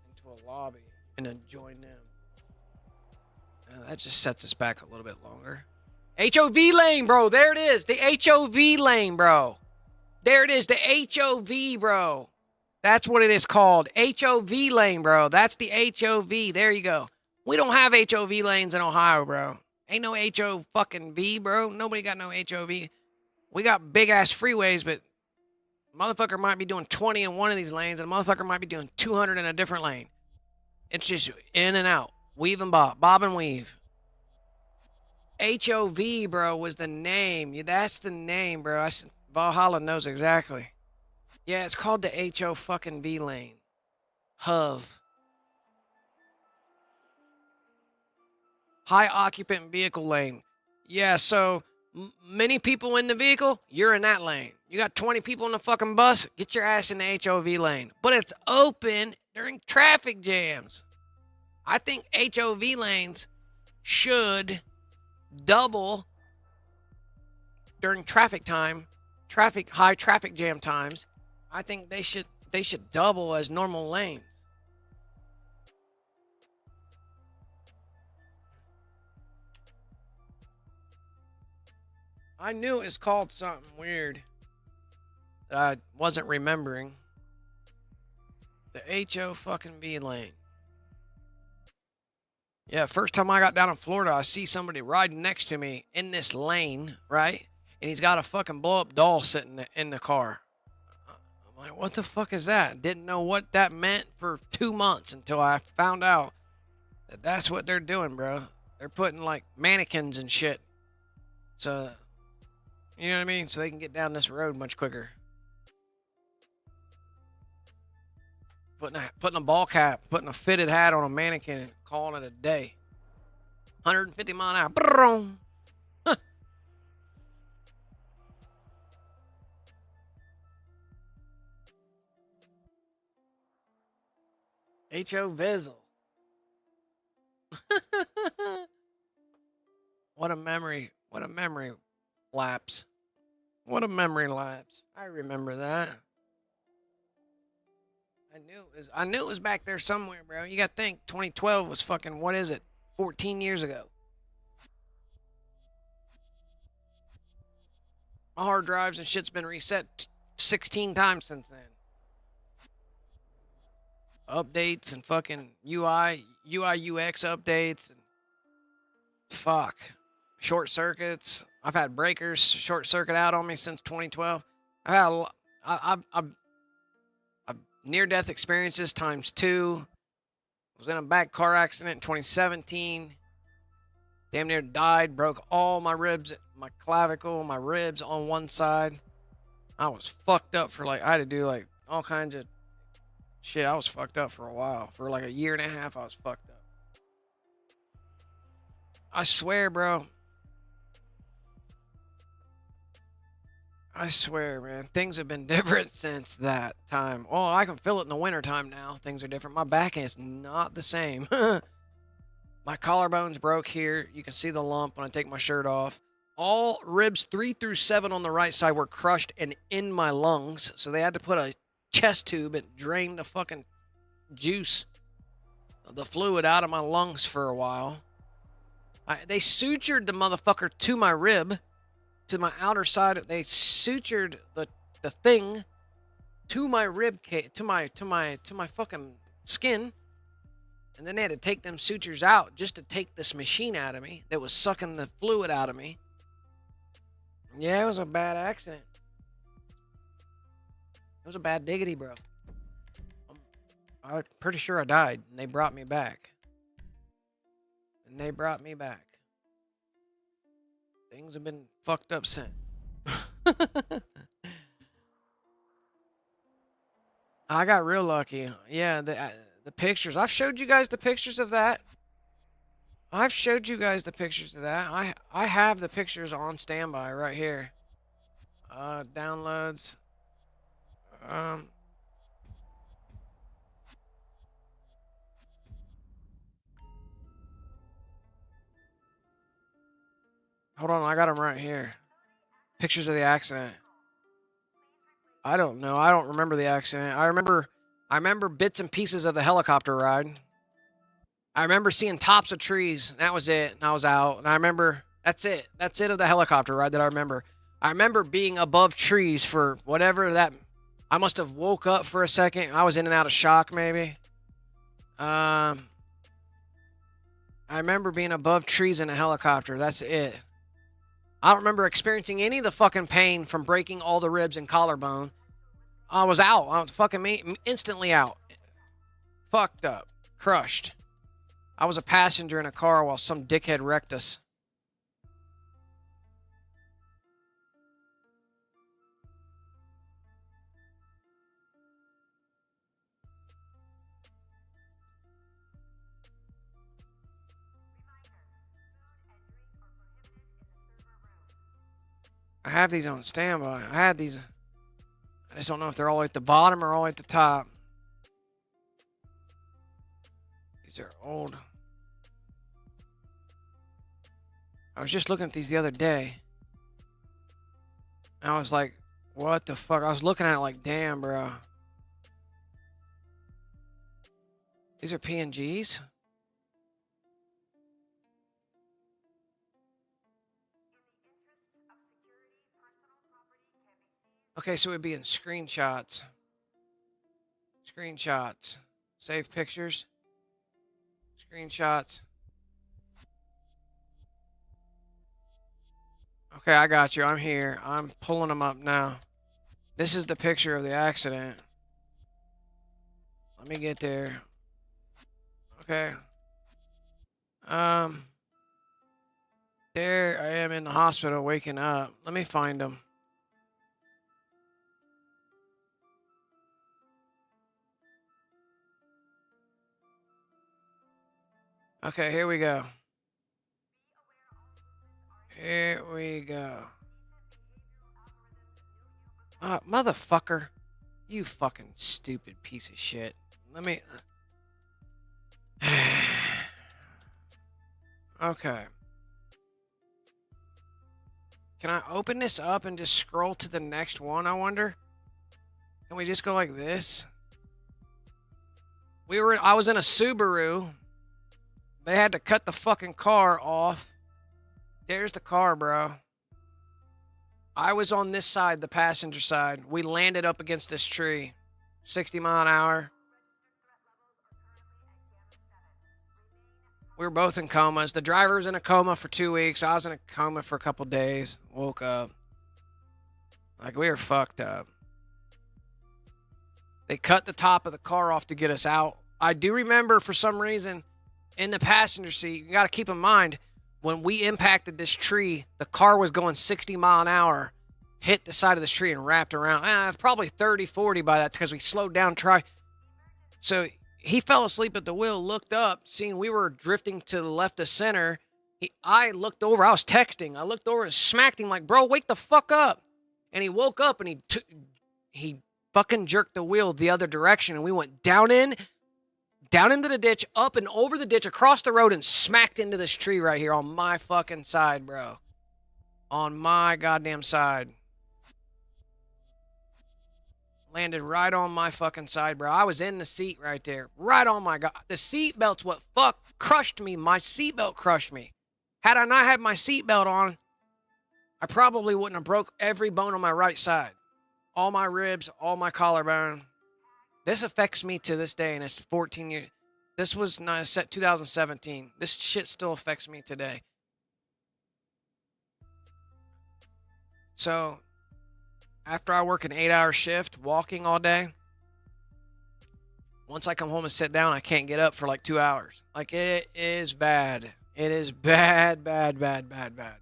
into a lobby and then join them. That just sets us back a little bit longer. HOV lane, bro. There it is. The HOV lane, bro. There it is. The HOV, bro. That's what it is called. HOV lane, bro. That's the HOV. There you go. We don't have HOV lanes in Ohio, bro. Ain't no HO fucking V, bro. Nobody got no HOV. We got big-ass freeways, but motherfucker might be doing 20 in one of these lanes, and a motherfucker might be doing 200 in a different lane. It's just in and out. Weave and bob. Bob and weave. HOV, bro, was the name. Yeah, that's the name, bro. Valhalla knows exactly. Yeah, it's called the HO fucking V lane. HOV. High occupant vehicle lane. Yeah, so many people in the vehicle, you're in that lane. You got 20 people in the fucking bus, get your ass in the HOV lane. But it's open during traffic jams. I think HOV lanes should double during traffic time, high traffic jam times. I think they should double as normal lanes. I knew it was called something weird that I wasn't remembering. The HO fucking V lane. Yeah, first time I got down in Florida, I see somebody riding next to me in this lane, right? And he's got a fucking blow-up doll sitting in the car. I'm Like, what the fuck is that? Didn't know what that meant for 2 months until I found out that that's what they're doing, bro. They're putting like mannequins and shit. So, you know what I mean? So they can get down this road much quicker. Putting a ball cap, putting a fitted hat on a mannequin and calling it a day. 150 mile an hour. Brrrr. Huh. 𝓲𝓼. What a memory. What a memory lapse. What a memory lapse. I remember that. I knew it was back there somewhere, bro. You gotta think 2012 was fucking, what is it? 14 years ago. My hard drives and shit's been reset 16 times since then. Updates and fucking UI UX updates and fuck. Short circuits. I've had breakers short circuit out on me since 2012. I've had I've near-death experiences times 2. Was in a back car accident in 2017. Damn near died. Broke all my ribs, my clavicle, my ribs on one side. I was fucked up for like, I had to do like all kinds of shit. I was fucked up for a while. For like a year and a half, I was fucked up. I swear, bro. I swear, man. Things have been different since that time. Oh, I can feel it in the wintertime now. Things are different. My back is not the same. My collarbone's broke here. You can see the lump when I take my shirt off. All ribs 3 through 7 on the right side were crushed and in my lungs. So they had to put a chest tube and drain the fucking juice, the fluid out of my lungs for a while. They sutured the motherfucker to my rib. To my outer side, they sutured the thing to my rib cage, to my fucking skin, and then they had to take them sutures out just to take this machine out of me that was sucking the fluid out of me. Yeah, it was a bad accident. It was a bad diggity, bro. I'm pretty sure I died, and they brought me back. Things have been fucked up since. I got real lucky. Yeah, the pictures. I've showed you guys the pictures of that. I have the pictures on standby right here. Downloads. Hold on, I got them right here. Pictures of the accident. I don't know. I don't remember the accident. I remember bits and pieces of the helicopter ride. I remember seeing tops of trees. That was it. And I was out. And I remember, that's it. That's it of the helicopter ride that I remember. I remember being above trees for whatever that... I must have woke up for a second. I was in and out of shock, maybe. I remember being above trees in a helicopter. That's it. I don't remember experiencing any of the fucking pain from breaking all the ribs and collarbone. I was out. I was fucking instantly out. Fucked up. Crushed. I was a passenger in a car while some dickhead wrecked us. I have these on standby. I had these. I just don't know if they're all at the bottom or all at the top. These are old. I was just looking at these the other day. And I was like, what the fuck? I was looking at it like, damn, bro. These are PNGs? Okay, so it would be in screenshots. Screenshots. Save pictures. Screenshots. Okay, I got you. I'm here. I'm pulling them up now. This is the picture of the accident. Let me get there. Okay. There I am in the hospital waking up. Let me find him. Okay, here we go. Here we go. Motherfucker. You fucking stupid piece of shit. Let me... Okay. Can I open this up and just scroll to the next one, I wonder? Can we just go like this? I was in a Subaru. They had to cut the fucking car off. There's the car, bro. I was on this side, the passenger side. We landed up against this tree. 60 mile an hour. We were both in comas. The driver was in a coma for 2 weeks. I was in a coma for a couple days. Woke up. Like, we were fucked up. They cut the top of the car off to get us out. I do remember, for some reason, in the passenger seat, you got to keep in mind, when we impacted this tree, the car was going 60 mile an hour, hit the side of this tree and wrapped around. Probably 30, 40 by that because we slowed down. So he fell asleep at the wheel, looked up, seeing we were drifting to the left of center. I looked over. I was texting. I looked over and smacked him like, bro, wake the fuck up. And he woke up and he fucking jerked the wheel the other direction. And we went down into the ditch, up and over the ditch, across the road, and smacked into this tree right here on my fucking side, bro. On my goddamn side. Landed right on my fucking side, bro. I was in the seat right there. Right on my god. The seatbelt's what crushed me. My seatbelt crushed me. Had I not had my seatbelt on, I probably wouldn't have broke every bone on my right side. All my ribs, all my collarbone. This affects me to this day, and it's 14 years. This was set 2017. This shit still affects me today. So, after I work an 8-hour shift, walking all day, once I come home and sit down, I can't get up for like 2 hours. Like, it is bad. It is bad, bad, bad, bad, bad.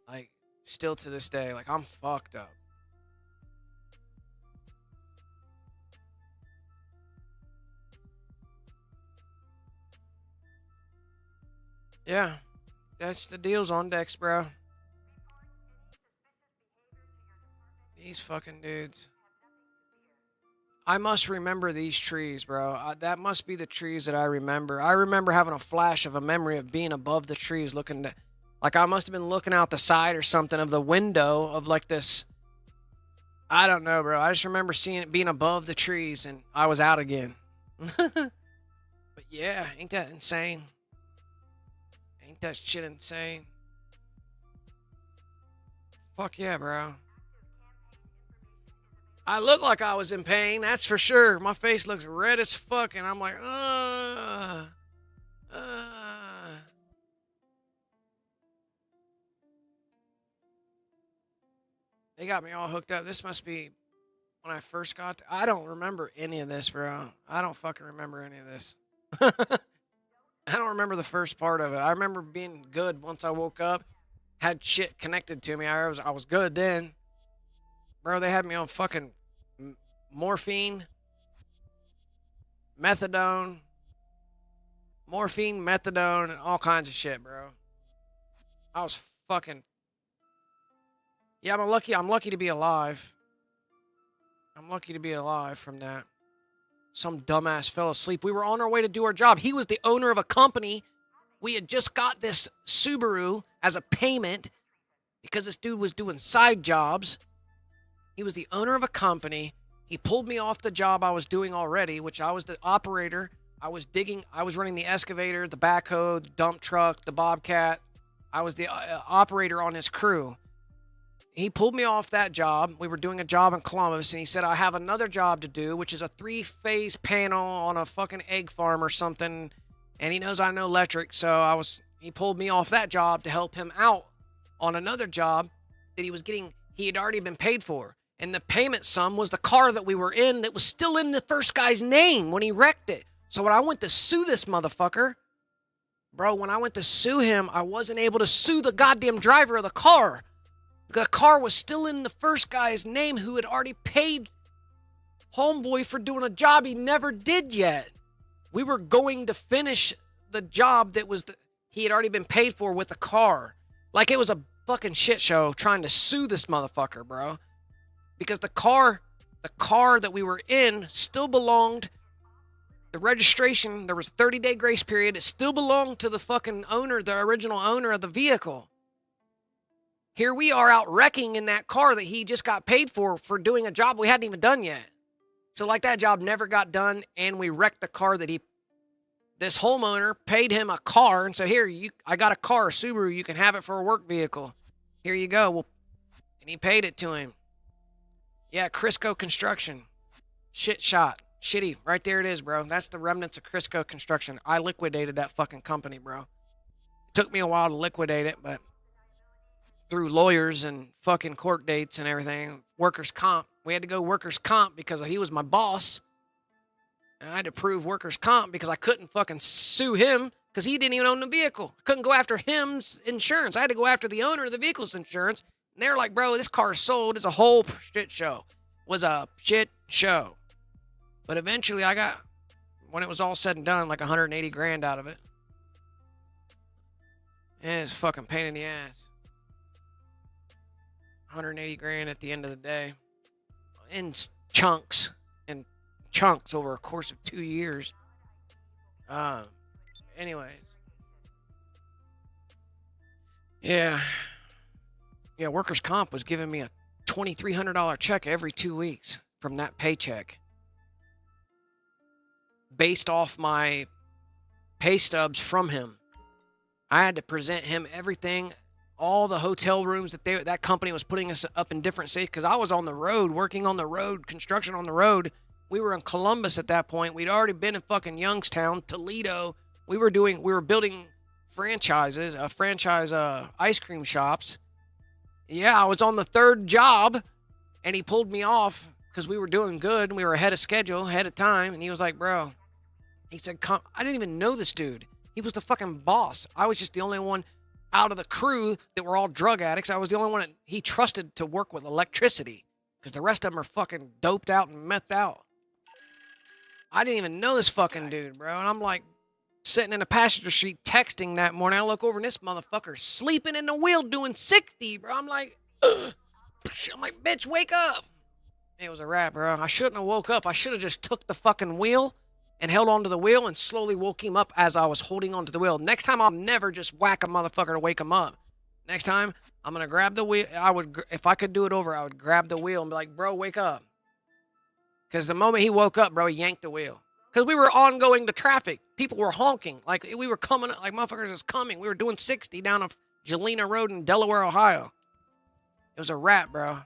Like, still to this day, like, I'm fucked up. Yeah, that's the deals on decks, bro. These fucking dudes. I must remember these trees, bro. That must be the trees that I remember. I remember having a flash of a memory of being above the trees looking to... Like, I must have been looking out the side or something of the window of, like, this... I don't know, bro. I just remember seeing it being above the trees, and I was out again. But, yeah, ain't that insane? Ain't that shit insane? Fuck yeah, bro. I look like I was in pain, that's for sure. My face looks red as fuck, and I'm like, They got me all hooked up. This must be when I first got to... I don't remember any of this, bro. I don't fucking remember any of this. I don't remember the first part of it. I remember being good once I woke up. Had shit connected to me. I was good then. Bro, they had me on fucking morphine, methadone, and all kinds of shit, bro. I was fucking... Yeah, I'm lucky to be alive. I'm lucky to be alive from that. Some dumbass fell asleep. We were on our way to do our job. He was the owner of a company. We had just got this Subaru as a payment because this dude was doing side jobs. He was the owner of a company. He pulled me off the job I was doing already, which I was the operator. I was running the excavator, the backhoe, the dump truck, the bobcat. I was the operator on his crew. He pulled me off that job. We were doing a job in Columbus, and he said, I have another job to do, which is a 3-phase panel on a fucking egg farm or something. And he knows I know electric, so he pulled me off that job to help him out on another job that he had already been paid for. And the payment sum was the car that we were in that was still in the first guy's name when he wrecked it. So when I went to sue this motherfucker, bro, when I went to sue him, I wasn't able to sue the goddamn driver of the car. The car was still in the first guy's name who had already paid homeboy for doing a job he never did yet. We were going to finish the job that was he had already been paid for with the car. Like it was a fucking shit show trying to sue this motherfucker, bro. Because the car that we were in still belonged, the registration, there was a 30-day grace period. It still belonged to the fucking owner, the original owner of the vehicle. Here we are out wrecking in that car that he just got paid for doing a job we hadn't even done yet. So like that job never got done, and we wrecked the car that this homeowner paid him a car and said, here, I got a car, a Subaru, you can have it for a work vehicle. Here you go. Well, and he paid it to him. Yeah, Crisco Construction. Shit shot. Shitty. Right there it is, bro. That's the remnants of Crisco Construction. I liquidated that fucking company, bro. It took me a while to liquidate it, but through lawyers and fucking court dates and everything. Workers' comp. We had to go workers' comp because he was my boss. And I had to prove workers' comp because I couldn't fucking sue him because he didn't even own the vehicle. I couldn't go after him's insurance. I had to go after the owner of the vehicle's insurance. And they're like, bro, this car's sold. It's a whole shit show. Was a shit show. But eventually I got, when it was all said and done, like 180 grand out of it. And it's a fucking pain in the ass. 180 grand at the end of the day. In chunks. In chunks over a course of 2 years. Anyways. Yeah. Yeah, workers' comp was giving me a $2,300 check every 2 weeks from that paycheck. Based off my pay stubs from him. I had to present him everything, all the hotel rooms that company was putting us up in different states, because I was on the road, working on the road, construction on the road. We were in Columbus at that point. We'd already been in fucking Youngstown, Toledo. We were building franchises, ice cream shops. Yeah, I was on the third job, and he pulled me off because we were doing good, and we were ahead of schedule, ahead of time, and he was like, bro, he said, I didn't even know this dude. He was the fucking boss. I was just the only one out of the crew that were all drug addicts. I was the only one that he trusted to work with electricity because the rest of them are fucking doped out and methed out. I didn't even know this fucking dude, bro. And I'm like sitting in the passenger seat texting that morning. I look over and this motherfucker sleeping in the wheel doing 60, bro. I'm like, ugh. I'm like, bitch, wake up. It was a wrap, bro. I shouldn't have woke up. I should have just took the fucking wheel and held onto the wheel and slowly woke him up as I was holding onto the wheel. Next time, I'll never just whack a motherfucker to wake him up. Next time, I'm going to grab the wheel. If I could do it over, I would grab the wheel and be like, bro, wake up. Because the moment he woke up, bro, he yanked the wheel. Because we were ongoing to traffic. People were honking. Like, we were coming, like motherfuckers was coming. We were doing 60 down 𝓤𝓼 Road in Delaware, Ohio. It was a wrap, bro.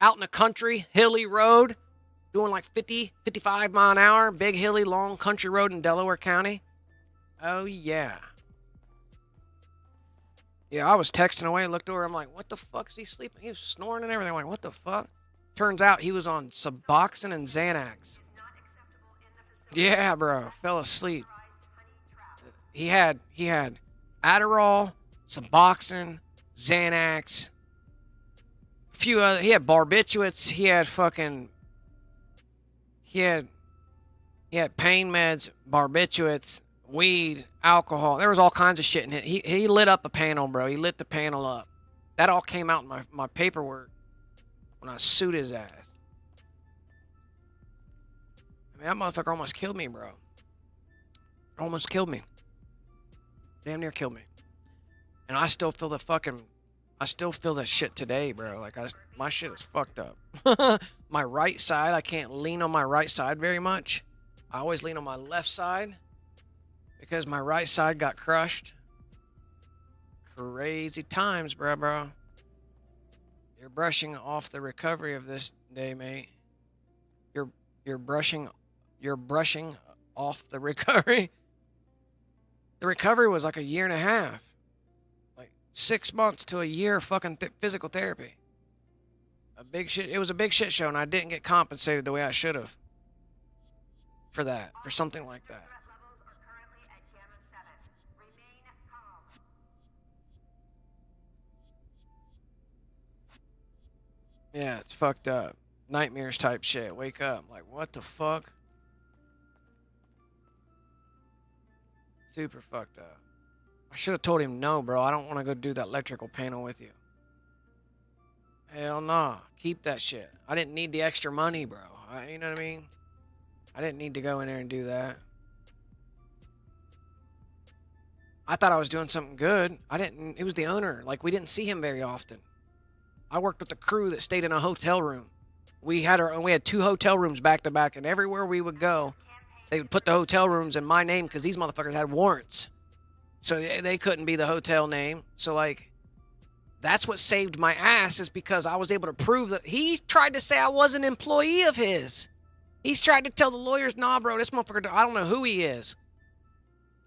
Out in the country, hilly road. Doing like 50, 55 mile an hour, big, hilly, long country road in Delaware County. Oh, yeah. Yeah, I was texting away and looked over. I'm like, what the fuck is he sleeping? He was snoring and everything. I'm like, what the fuck? Turns out he was on Suboxone and Xanax. Yeah, bro. Fell asleep. He had Adderall, Suboxone, Xanax, a few other. He had barbiturates. He had fucking... He had pain meds, barbiturates, weed, alcohol. There was all kinds of shit in it. He lit up a panel, bro. He lit the panel up. That all came out in my paperwork when I sued his ass. I mean, that motherfucker almost killed me, bro. Almost killed me. Damn near killed me. And I still feel that shit today, bro. Like, my shit is fucked up. My right side, I can't lean on my right side very much. I always lean on my left side because my right side got crushed. Crazy times, bro. You're brushing off the recovery of this day, mate. You're brushing off the recovery. The recovery was like a year and a half. 6 months to a year of fucking physical therapy. A big shit. It was a big shit show, and I didn't get compensated the way I should have for that, for something like that. Threat levels are currently at Gamma 7. Remain calm. Yeah, it's fucked up. Nightmares type shit. Wake up. Like, what the fuck? Super fucked up. I should have told him, no, bro. I don't want to go do that electrical panel with you. Hell nah. Keep that shit. I didn't need the extra money, bro. You know what I mean? I didn't need to go in there and do that. I thought I was doing something good. I didn't. It was the owner. Like, we didn't see him very often. I worked with the crew that stayed in a hotel room. We had 2 hotel rooms back to back, and everywhere we would go, they would put the hotel rooms in my name because these motherfuckers had warrants. So they couldn't be the hotel name. So, like, that's what saved my ass, is because I was able to prove that he tried to say I was an employee of his. He's tried to tell the lawyers, nah, bro, this motherfucker, I don't know who he is.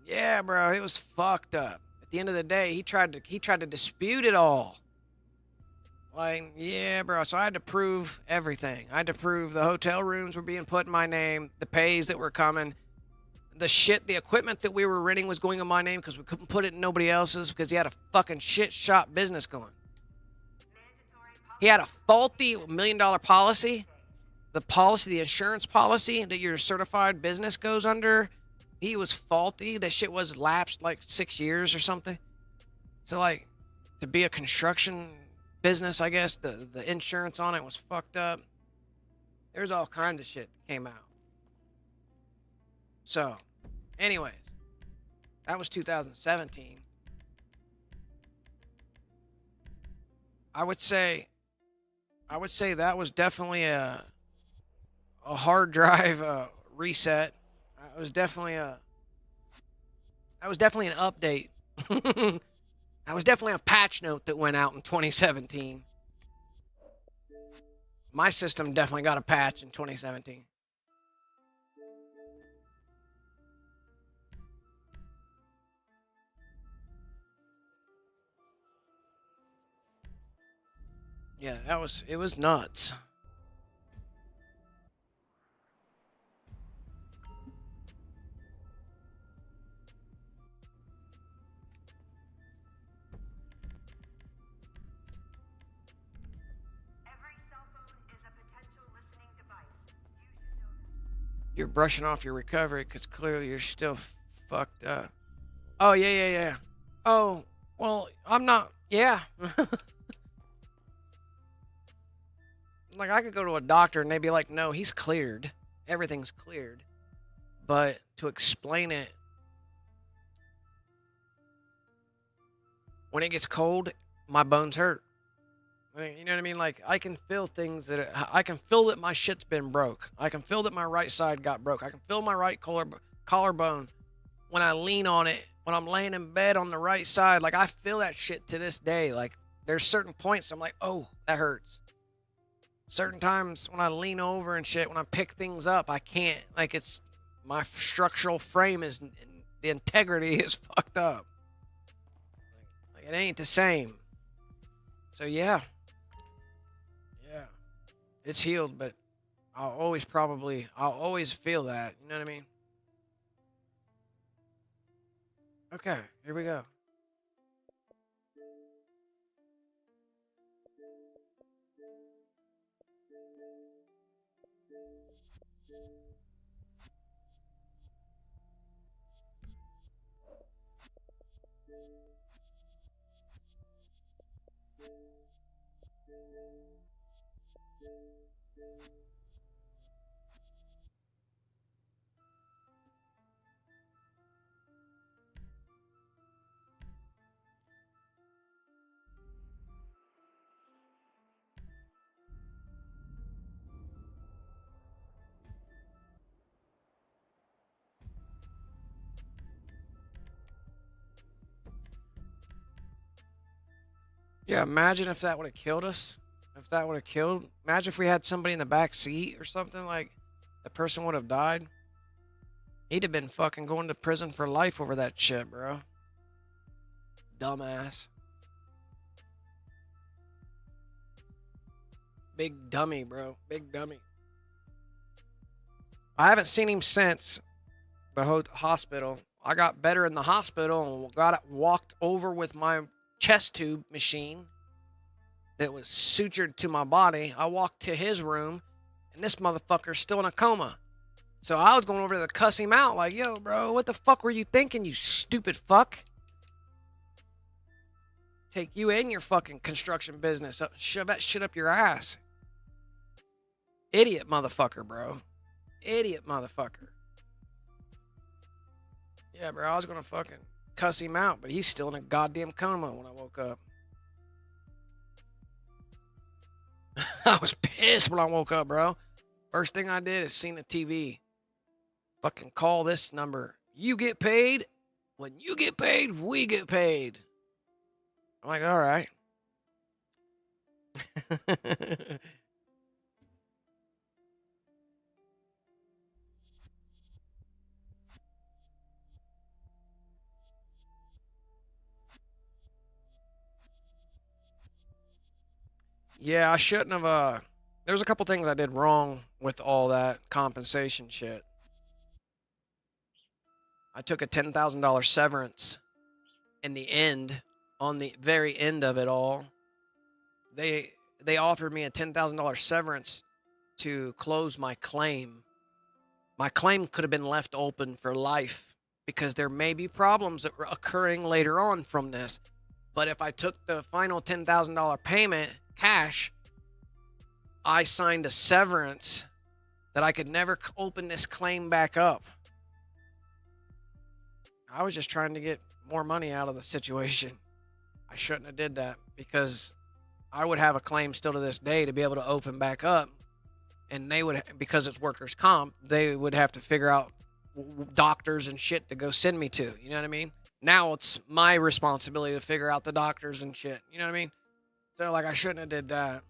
Yeah, bro, it was fucked up. At the end of the day, he tried to dispute it all. Like, yeah, bro. So I had to prove everything. I had to prove the hotel rooms were being put in my name, the pays that were coming, the equipment that we were renting was going in my name because we couldn't put it in nobody else's because he had a fucking shit shop business going. He had a faulty $1 million policy. The insurance policy that your certified business goes under, he was faulty. That shit was lapsed like 6 years or something. So, like, to be a construction business, I guess, the insurance on it was fucked up. There's all kinds of shit that came out. So, anyways, that was 2017. I would say that was definitely a hard drive reset. That was definitely an update. That was definitely a patch note that went out in 2017. My system definitely got a patch in 2017. Yeah, it was nuts. Every cell phone is a potential listening device. You should know that. You're brushing off your recovery because clearly you're still fucked up. Oh, yeah. Oh, well, I'm not. Yeah. Like, I could go to a doctor and they'd be like, no, he's cleared. Everything's cleared. But to explain it, when it gets cold, my bones hurt. You know what I mean? Like, I can feel things I can feel that my shit's been broke. I can feel that my right side got broke. I can feel my right collarbone when I lean on it, when I'm laying in bed on the right side. Like, I feel that shit to this day. Like, there's certain points I'm like, oh, that hurts. Certain times when I lean over and shit, when I pick things up, I can't. Like, it's my structural frame is, the integrity is fucked up. Like, it ain't the same. So, yeah. Yeah. It's healed, but I'll always feel that. You know what I mean? Okay, here we go. Yeah, imagine if that would have killed us. Imagine if we had somebody in the back seat or something, like, the person would have died. He'd have been fucking going to prison for life over that shit, bro. Dumbass. Big dummy, bro. Big dummy. I haven't seen him since the hospital. I got better in the hospital and walked over with my chest tube machine that was sutured to my body. I walked to his room, and this motherfucker's still in a coma. So I was going over there to cuss him out, like, yo, bro, what the fuck were you thinking, you stupid fuck? Take you and your fucking construction business. Shove that shit up your ass. Idiot motherfucker, bro. Idiot motherfucker. Yeah, bro, I was going to fucking cuss him out, but he's still in a goddamn coma when I woke up. I was pissed when I woke up, bro. First thing I did is seen the TV. Fucking call this number. You get paid. When you get paid, we get paid. I'm like, all right. Yeah, I shouldn't have, there's a couple things I did wrong with all that compensation shit. I took a $10,000 severance in the end, on the very end of it all. They offered me a $10,000 severance to close my claim. My claim could have been left open for life because there may be problems that were occurring later on from this. But if I took the final $10,000 payment cash, I signed a severance that I could never open this claim back up. I was just trying to get more money out of the situation. I shouldn't have did that because I would have a claim still to this day to be able to open back up. And they would, because it's workers' comp, they would have to figure out doctors and shit to go send me to. You know what I mean? Now it's my responsibility to figure out the doctors and shit. You know what I mean? So, like, I shouldn't have did that.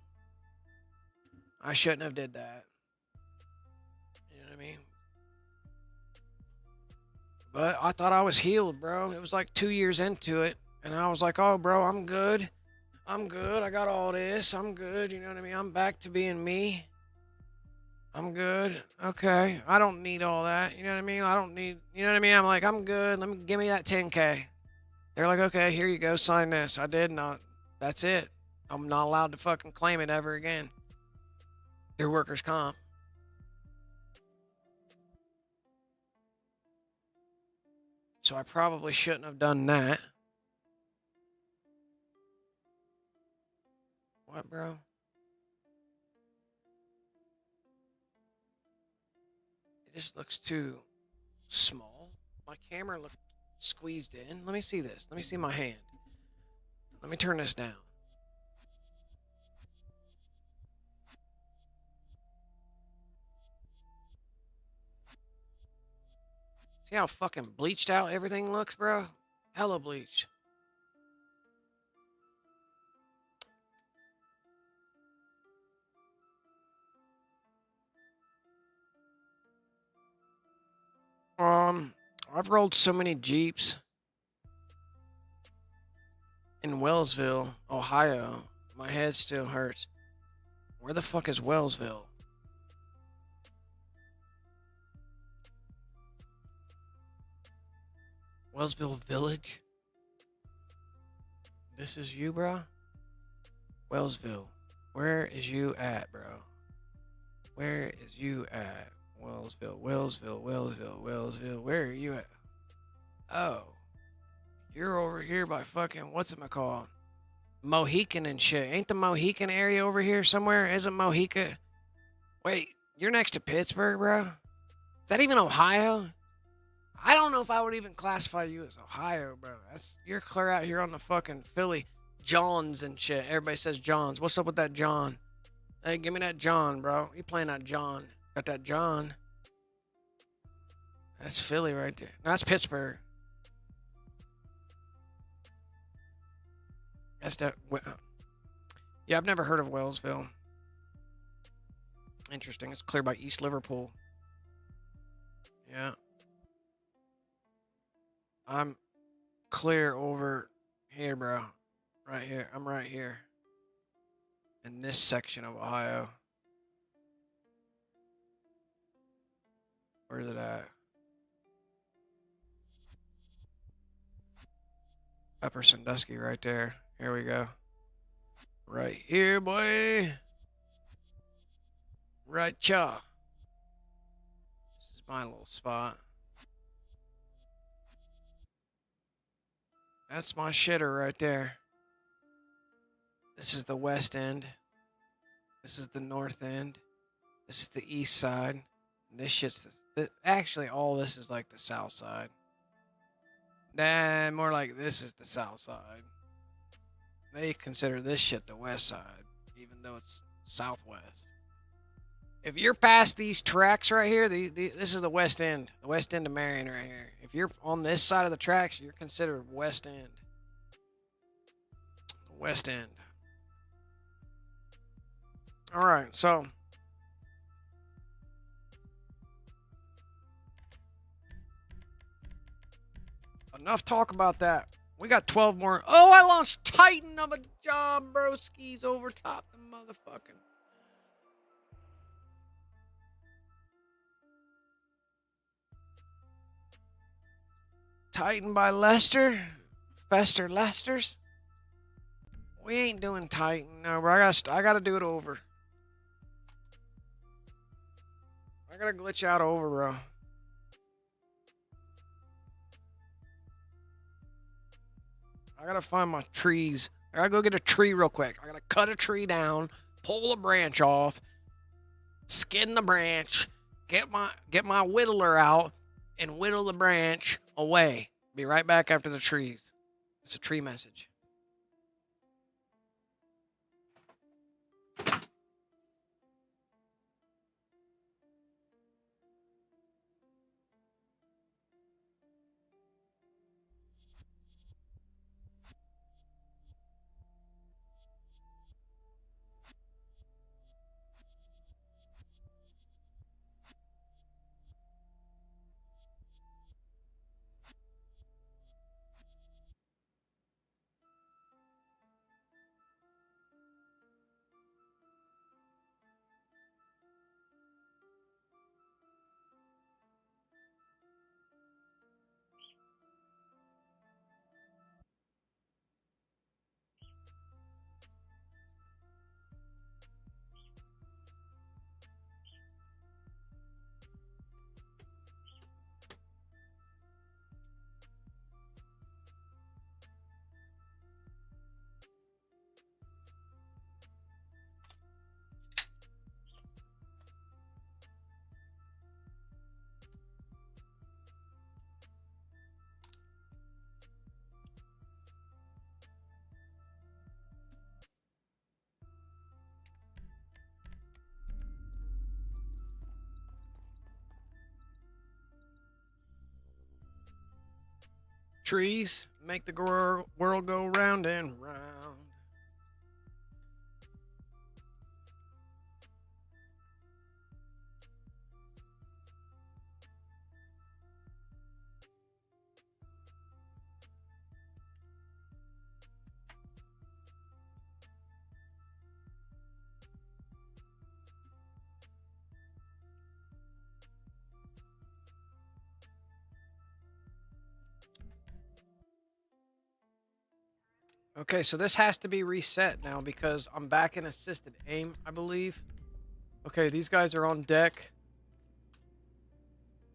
I shouldn't have did that. You know what I mean? But I thought I was healed, bro. It was like 2 years into it. And I was like, oh, bro, I'm good. I'm good. I got all this. I'm good. You know what I mean? I'm back to being me. I'm good. Okay. I don't need all that. You know what I mean? I don't need, you know what I mean? I'm like, I'm good. Give me that 10K. They're like, okay, here you go. Sign this. I did not. That's it. I'm not allowed to fucking claim it ever again. Through workers' comp. So I probably shouldn't have done that. What, bro? It just looks too small. My camera looks squeezed in. Let me see this. Let me see my hand. Let me turn this down. See how fucking bleached out everything looks, bro? Hella bleached. I've rolled so many Jeeps in Wellsville, Ohio. My head still hurts. Where the fuck is Wellsville? Wellsville Village? This is you, bro? Wellsville. Where is you at, bro? Where is you at? Wellsville. Where are you at? Oh. You're over here by fucking, what's it called? Mohican and shit. Ain't the Mohican area over here somewhere? Isn't Mohican? Wait, you're next to Pittsburgh, bro? Is that even Ohio? I don't know if I would even classify you as Ohio, bro. You're clear out here on the fucking Philly Johns and shit. Everybody says Johns. What's up with that John? Hey, give me that John, bro. You playing that John? Got that John? That's Philly right there. No, that's Pittsburgh. That's that. Yeah, I've never heard of Wellsville. Interesting. It's clear by East Liverpool. Yeah. I'm clear over here, bro. Right here. I'm right here. in this section of Ohio. Where's it at? ⱨ right there. Here we go. Right here, boy. Right, cha. This is my little spot. That's my shitter right there. This is the west end. This is the north end. This is the east side. And this shit's actually all this is like the south side. Nah, more like this is the south side. They consider this shit the west side, even though it's southwest. If you're past these tracks right here, this is the west end of Marion right here. If you're on this side of the tracks, you're considered west end. West end. All right, so enough talk about that. We got 12 more. Oh, I launched Titan of a job, broskies, over top the motherfucking. Titan by Lester. Fester Lesters. We ain't doing Titan. No, bro. I gotta do it over. I gotta glitch out over, bro. I gotta find my trees. I gotta go get a tree real quick. I gotta cut a tree down, pull a branch off, skin the branch, get my whittler out, and whittle the branch away. Be right back after the trees. It's a tree message. Trees make the world go round and round. Okay, so this has to be reset now because I'm back in assisted aim, I believe. Okay, these guys are on deck.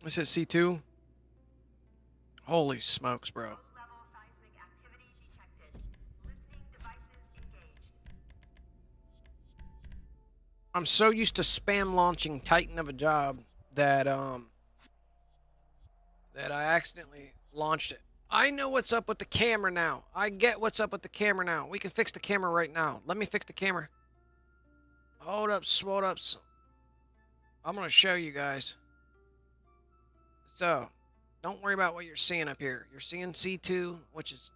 This is C2. Holy smokes, bro. Level seismic activity detected. Listening devices engaged. I'm so used to spam launching Titan of a job that I accidentally launched it. I know what's up with the camera now. I get what's up with the camera now. We can fix the camera right now. Let me fix the camera. Hold up, swole up. I'm going to show you guys. So, don't worry about what you're seeing up here. You're seeing C2, which is,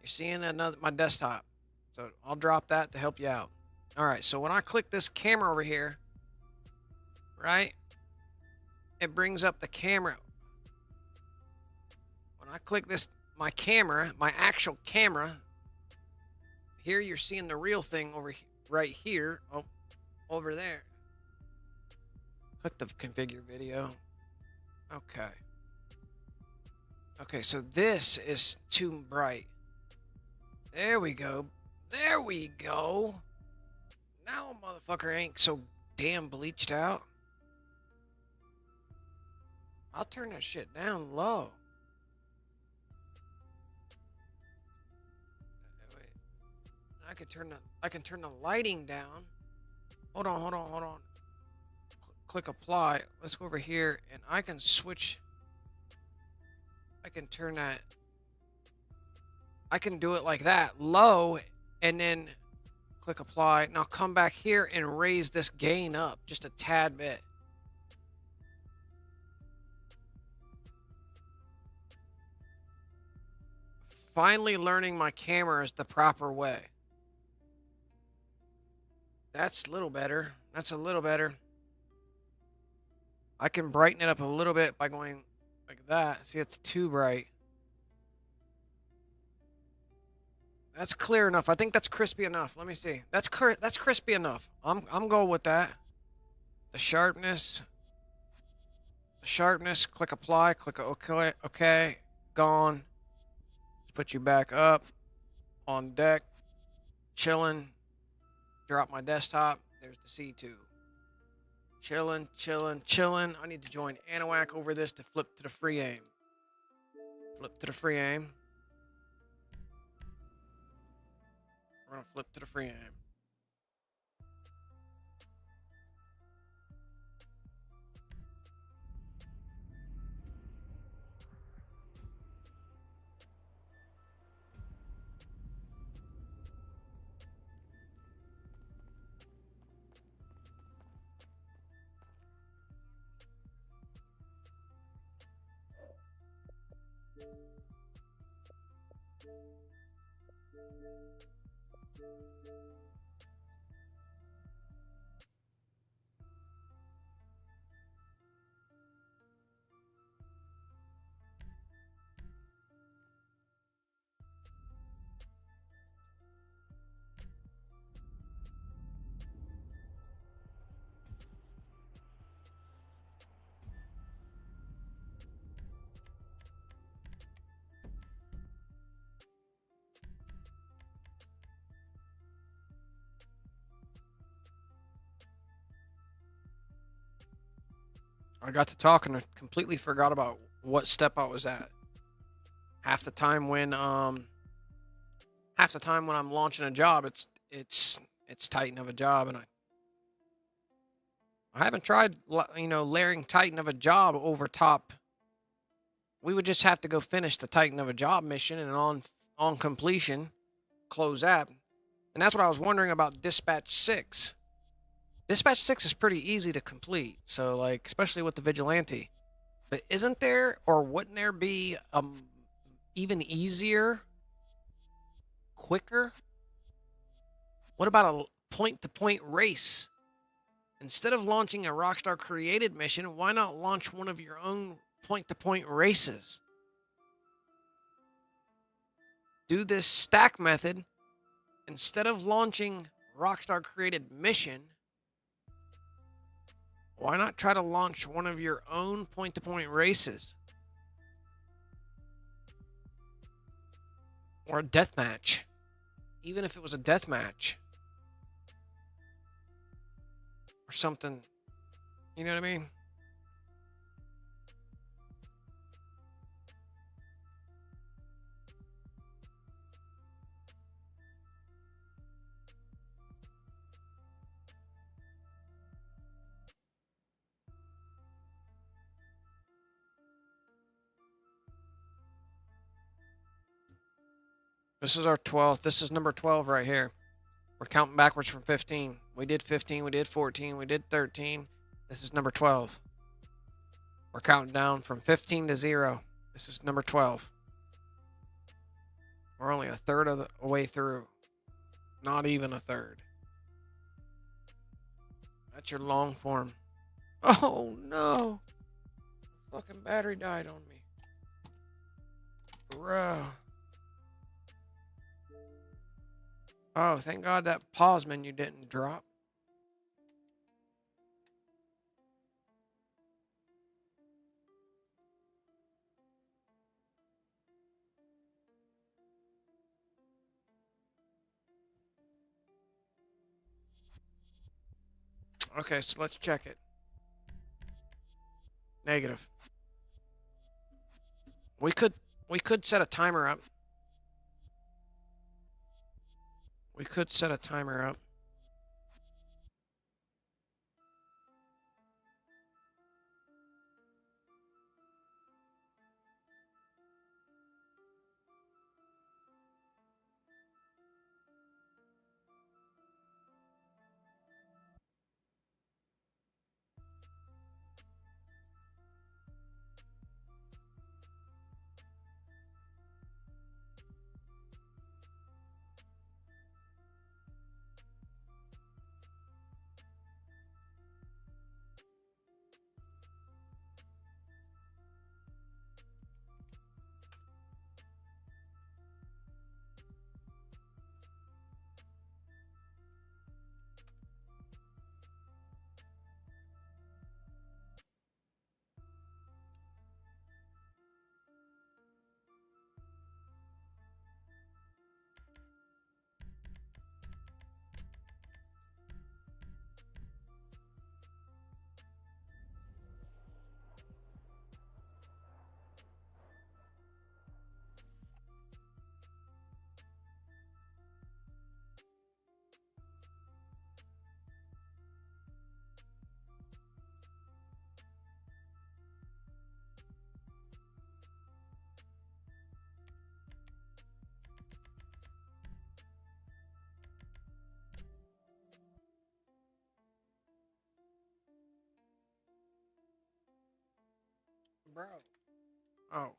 you're seeing my desktop. So, I'll drop that to help you out. All right, so when I click this camera over here, right, it brings up the camera. When I click this, my camera, my actual camera, here you're seeing the real thing over here. right here. Oh, over there. Click the configure video. Okay. Okay, so this is too bright. There we go. There we go. Now motherfucker ain't so damn bleached out. I'll turn that shit down low. Wait. I can turn the lighting down. Hold on. Click apply. Let's go over here and I can switch. I can turn that. I can do it like that, low, and then click apply. Now come back here and raise this gain up just a tad bit. Finally learning my cameras the proper way. That's a little better. That's a little better. I can brighten it up a little bit by going like that. See, it's too bright. That's clear enough. I think that's crispy enough. Let me see. That's crispy enough. I'm going with that. The sharpness. Click apply. Click OK. Okay. Gone. Put you back up. On deck. Chilling. Drop my desktop. There's the C2. Chilling. I need to join Anahuac over this to flip to the free aim. Flip to the free aim. We're gonna flip to the free aim. I got to talk and I completely forgot about what step I was at. Half the time when I'm launching a job, it's Titan of a job, and I haven't tried, layering Titan of a job over top. We would just have to go finish the Titan of a job mission, and on completion, close app. And that's what I was wondering about Dispatch 6. Dispatch 6 is pretty easy to complete, so like, especially with the Vigilante. But isn't there, or wouldn't there be even easier, quicker? What about a point-to-point race? Instead of launching a Rockstar created mission, why not launch one of your own point-to-point races? Do this stack method. Instead of launching Rockstar created mission, why not try to launch one of your own point-to-point races? Or a deathmatch. Even if it was a deathmatch. Or something. You know what I mean? This is our 12th. This is number 12 right here. We're counting backwards from 15. We did 15, we did 14, we did 13. This is number 12. We're counting down from 15 to 0. This is number 12. We're only a third of the way through. Not even a third. That's your long form. Oh no. Fucking battery died on me. Bruh. Oh, thank God that pause menu didn't drop. Okay, so let's check it. Negative. We could set a timer up. We could set a timer up. Bro. Oh.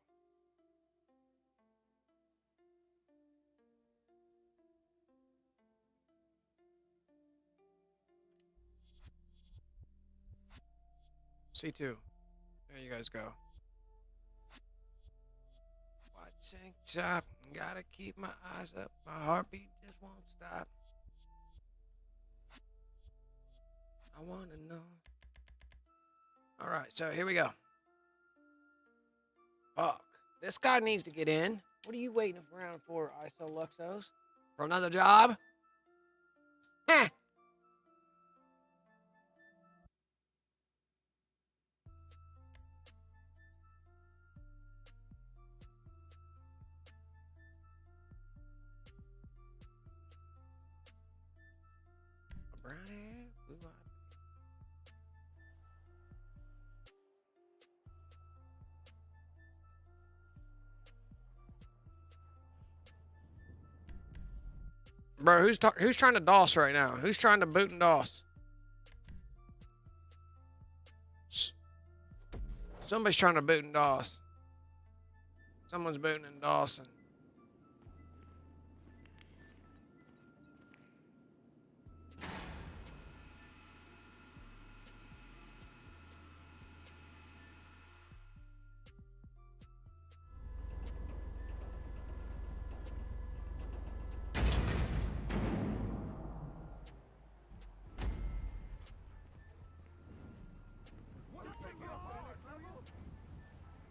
C2. There you guys go. White tank top. Gotta keep my eyes up. My heartbeat just won't stop. I wanna know. Alright, so here we go. Fuck. This guy needs to get in. What are you waiting around for, 𝓼𝓼𝓲𝓼? For another job? Heh. Brown hair, blue eyes. Bro, who's trying to DOS right now? Who's trying to boot and DOS? Somebody's trying to boot and DOS. Someone's booting and DOSing.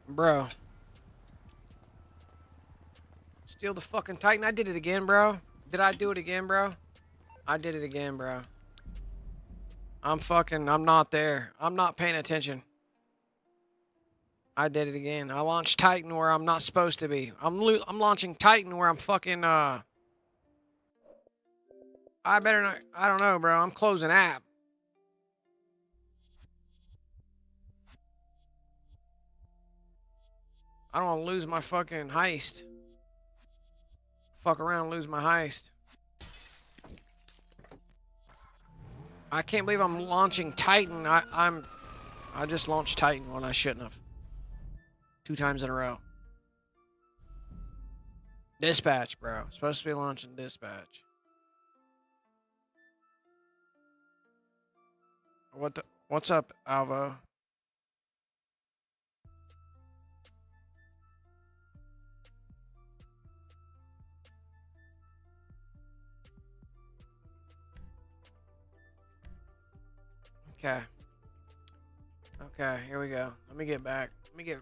Bro. Steal the fucking Titan. I did it again, bro. Did I do it again, bro? I did it again, bro. I'm not there. I'm not paying attention. I did it again. I launched Titan where I'm not supposed to be. I'm launching Titan where I'm fucking, I better not, I don't know, bro. I'm closing app. I don't want to lose my fucking heist. Fuck around and lose my heist. I can't believe I'm launching Titan. I just launched Titan when I shouldn't have. 2 times in a row. Dispatch, bro. Supposed to be launching dispatch. What's up, Alvo? Okay. Okay, here we go. Let me get back. Let me get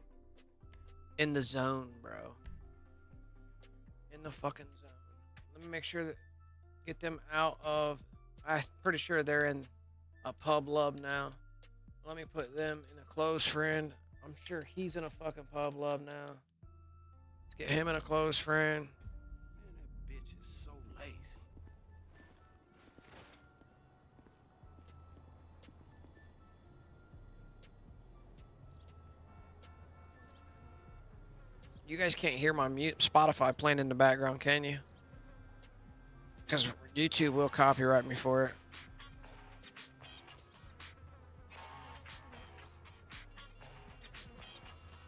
in the zone, bro. In the fucking zone. Let me make sure that get them out of. I'm pretty sure they're in a pub love now. Let me put them in a close friend. I'm sure he's in a fucking pub love now. Let's get him in a close friend. Man, that bitch is so lazy. You guys can't hear my mute Spotify playing in the background, can you? Because YouTube will copyright me for it.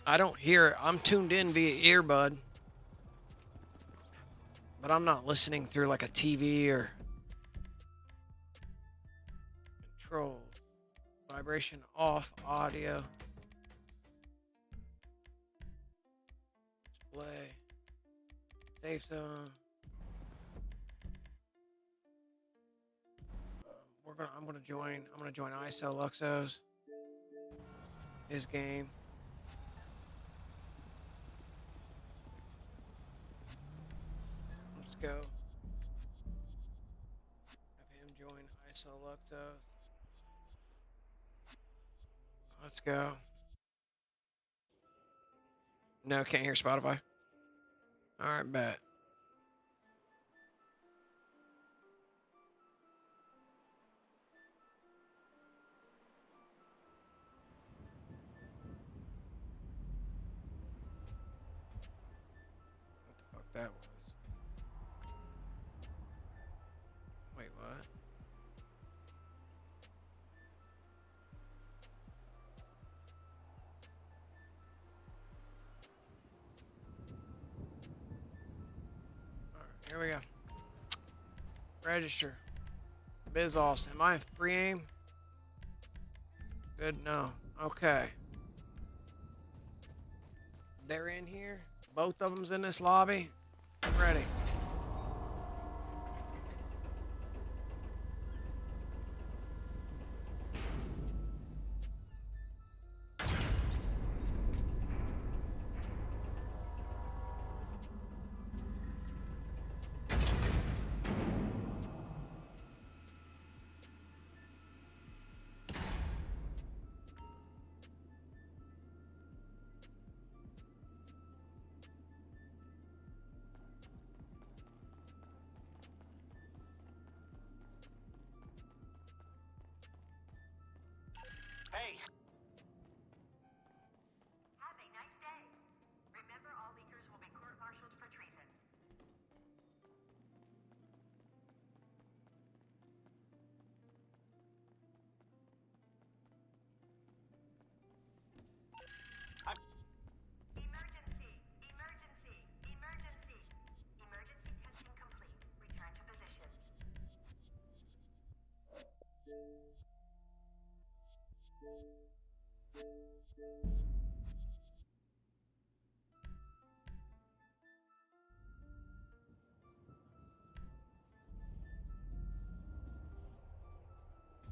I don't hear it. I'm tuned in via earbud. But I'm not listening through like a TV or control. Vibration off, audio. Display. Safe zone. I'm gonna join 𝓼𝓼 his game. Let's go. Have him join 𝓼𝓼. Let's go. No, can't hear Spotify. All right, bet. What the fuck that was? Wait, what? Here we go. Register. Vids. Am I free aim? Good, no. Okay. They're in here. Both of them's in this lobby. I'm ready. Hey, Have a nice day. Remember, all leakers will be court-martialed for treason. Emergency! Emergency! Emergency! Emergency testing complete. Return to position.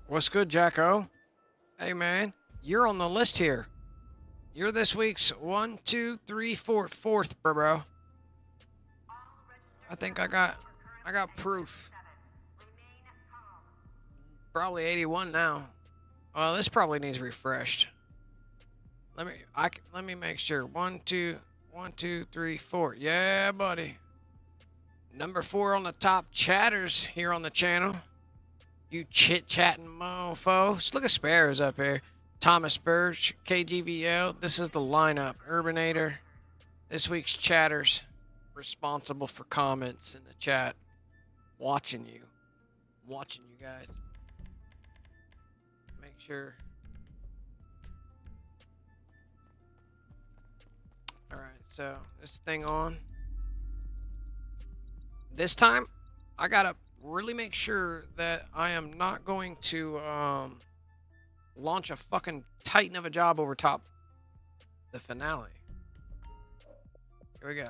What's good, Jacko? Hey, man. You're on the list here. You're this week's 1, 2, 3, 4, fourth, bro. I think I got proof. Remain calm. Probably 81 now. Well, this probably needs refreshed. Let me make sure. 1, 2, 3, 4. Yeah, buddy. Number 4 on the top chatters here on the channel. You chit-chatting mofos. Look at Sparrows up here. Thomas Birch, KGVL. This is the lineup. Urbanator. This week's chatters. Responsible for comments in the chat. Watching you. Watching you guys. Make sure. Alright, so this thing on. This time, I gotta really make sure that I am not going to launch a fucking titan of a job over top the finale. Here we go.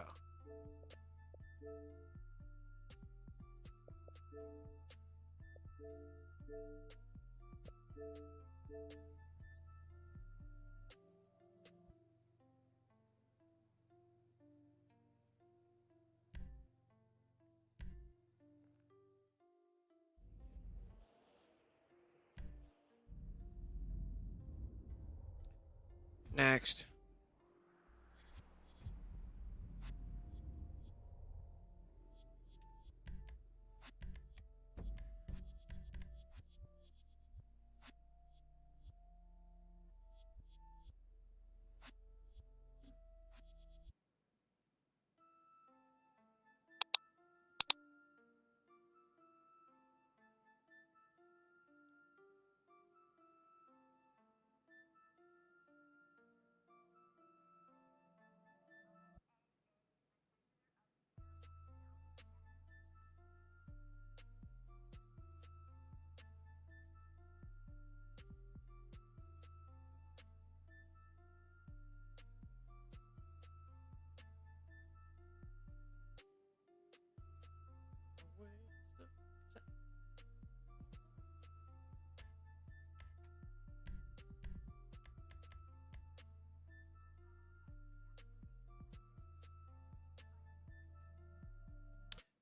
Next.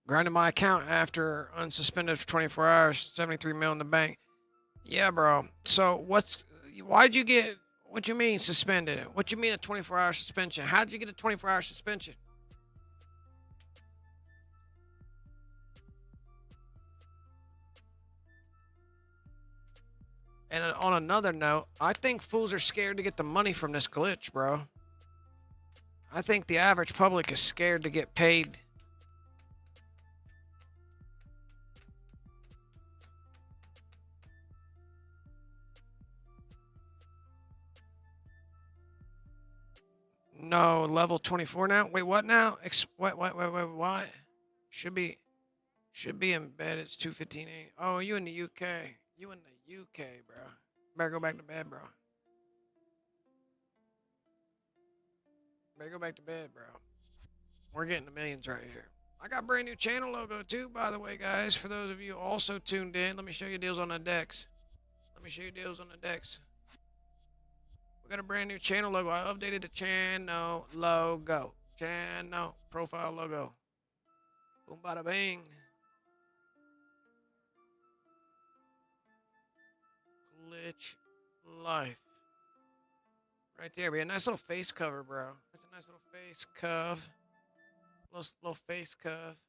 Grinded my account after unsuspended for 24 hours, 73 mil in the bank. Yeah, bro. So why'd you get, what you mean suspended? What you mean a 24-hour suspension? How'd you get a 24-hour suspension? And on another note, I think fools are scared to get the money from this glitch, bro. I think the average public is scared to get paid. No, level 24 now? Wait, what now? What? Should be embedded. It's 2:15. Oh, you in the UK. You in the UK, bro. Better go back to bed, bro. Better go back to bed, bro. We're getting the millions right here. I got a brand new channel logo too, by the way, guys. For those of you also tuned in, let me show you deals on the decks. Let me show you deals on the decks. We got a brand new channel logo. I updated the channel logo. Channel profile logo. Boom, bada bing. Glitch life. Right there. Be a nice little face cover, bro. That's a nice little face cove. Little face cove.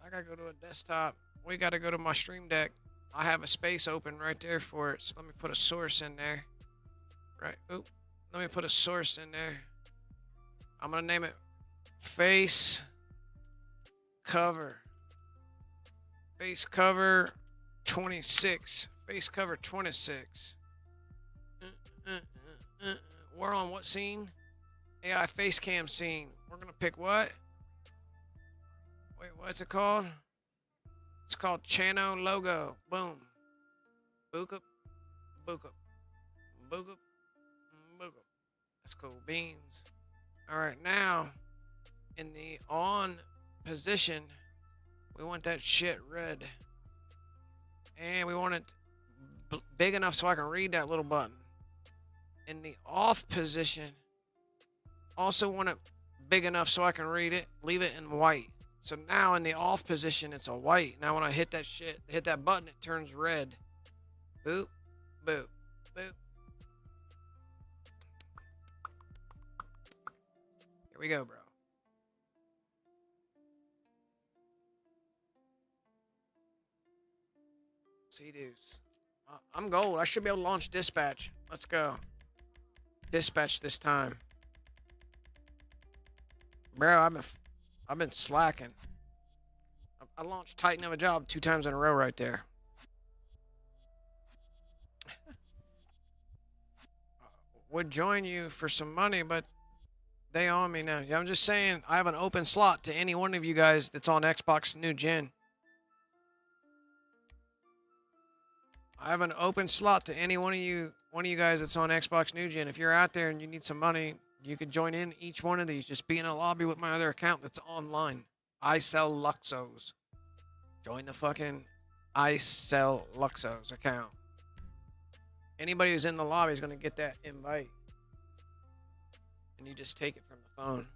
I gotta go to a desktop. We gotta go to my stream deck. I have a space open right there for it. So let me put a source in there. Right. Oop. Let me put a source in there. I'm gonna name it face cover. Face cover 26. Face cover 26. We're on what scene? AI face cam scene. We're gonna pick what? Wait, what's it called? It's called channel logo. Boom. Book up. Book up. Book up. Book up. That's cool. Beans. Alright, now in the on position, we want that shit red. And we want it big enough so I can read that little button. In the off position, also want it big enough so I can read it, leave it in white. So now in the off position, it's a white. Now when I hit that shit, hit that button, it turns red. Boop, boop, boop. Here we go, bro. See, dudes. I'm gold. I should be able to launch dispatch. Let's go. Dispatch this time. Bro, I've been slacking. I launched Titan of a job 2 times in a row right there. Would join you for some money, but they on me now. Yeah, I'm just saying I have an open slot to any one of you guys that's on Xbox New Gen. I have an open slot to any one of you guys that's on Xbox New Gen. If you're out there and you need some money, you could join in each one of these. Just be in a lobby with my other account that's online. I sell Luxos. Join the fucking I sell Luxos account. Anybody who's in the lobby is going to get that invite. And you just take it from the phone.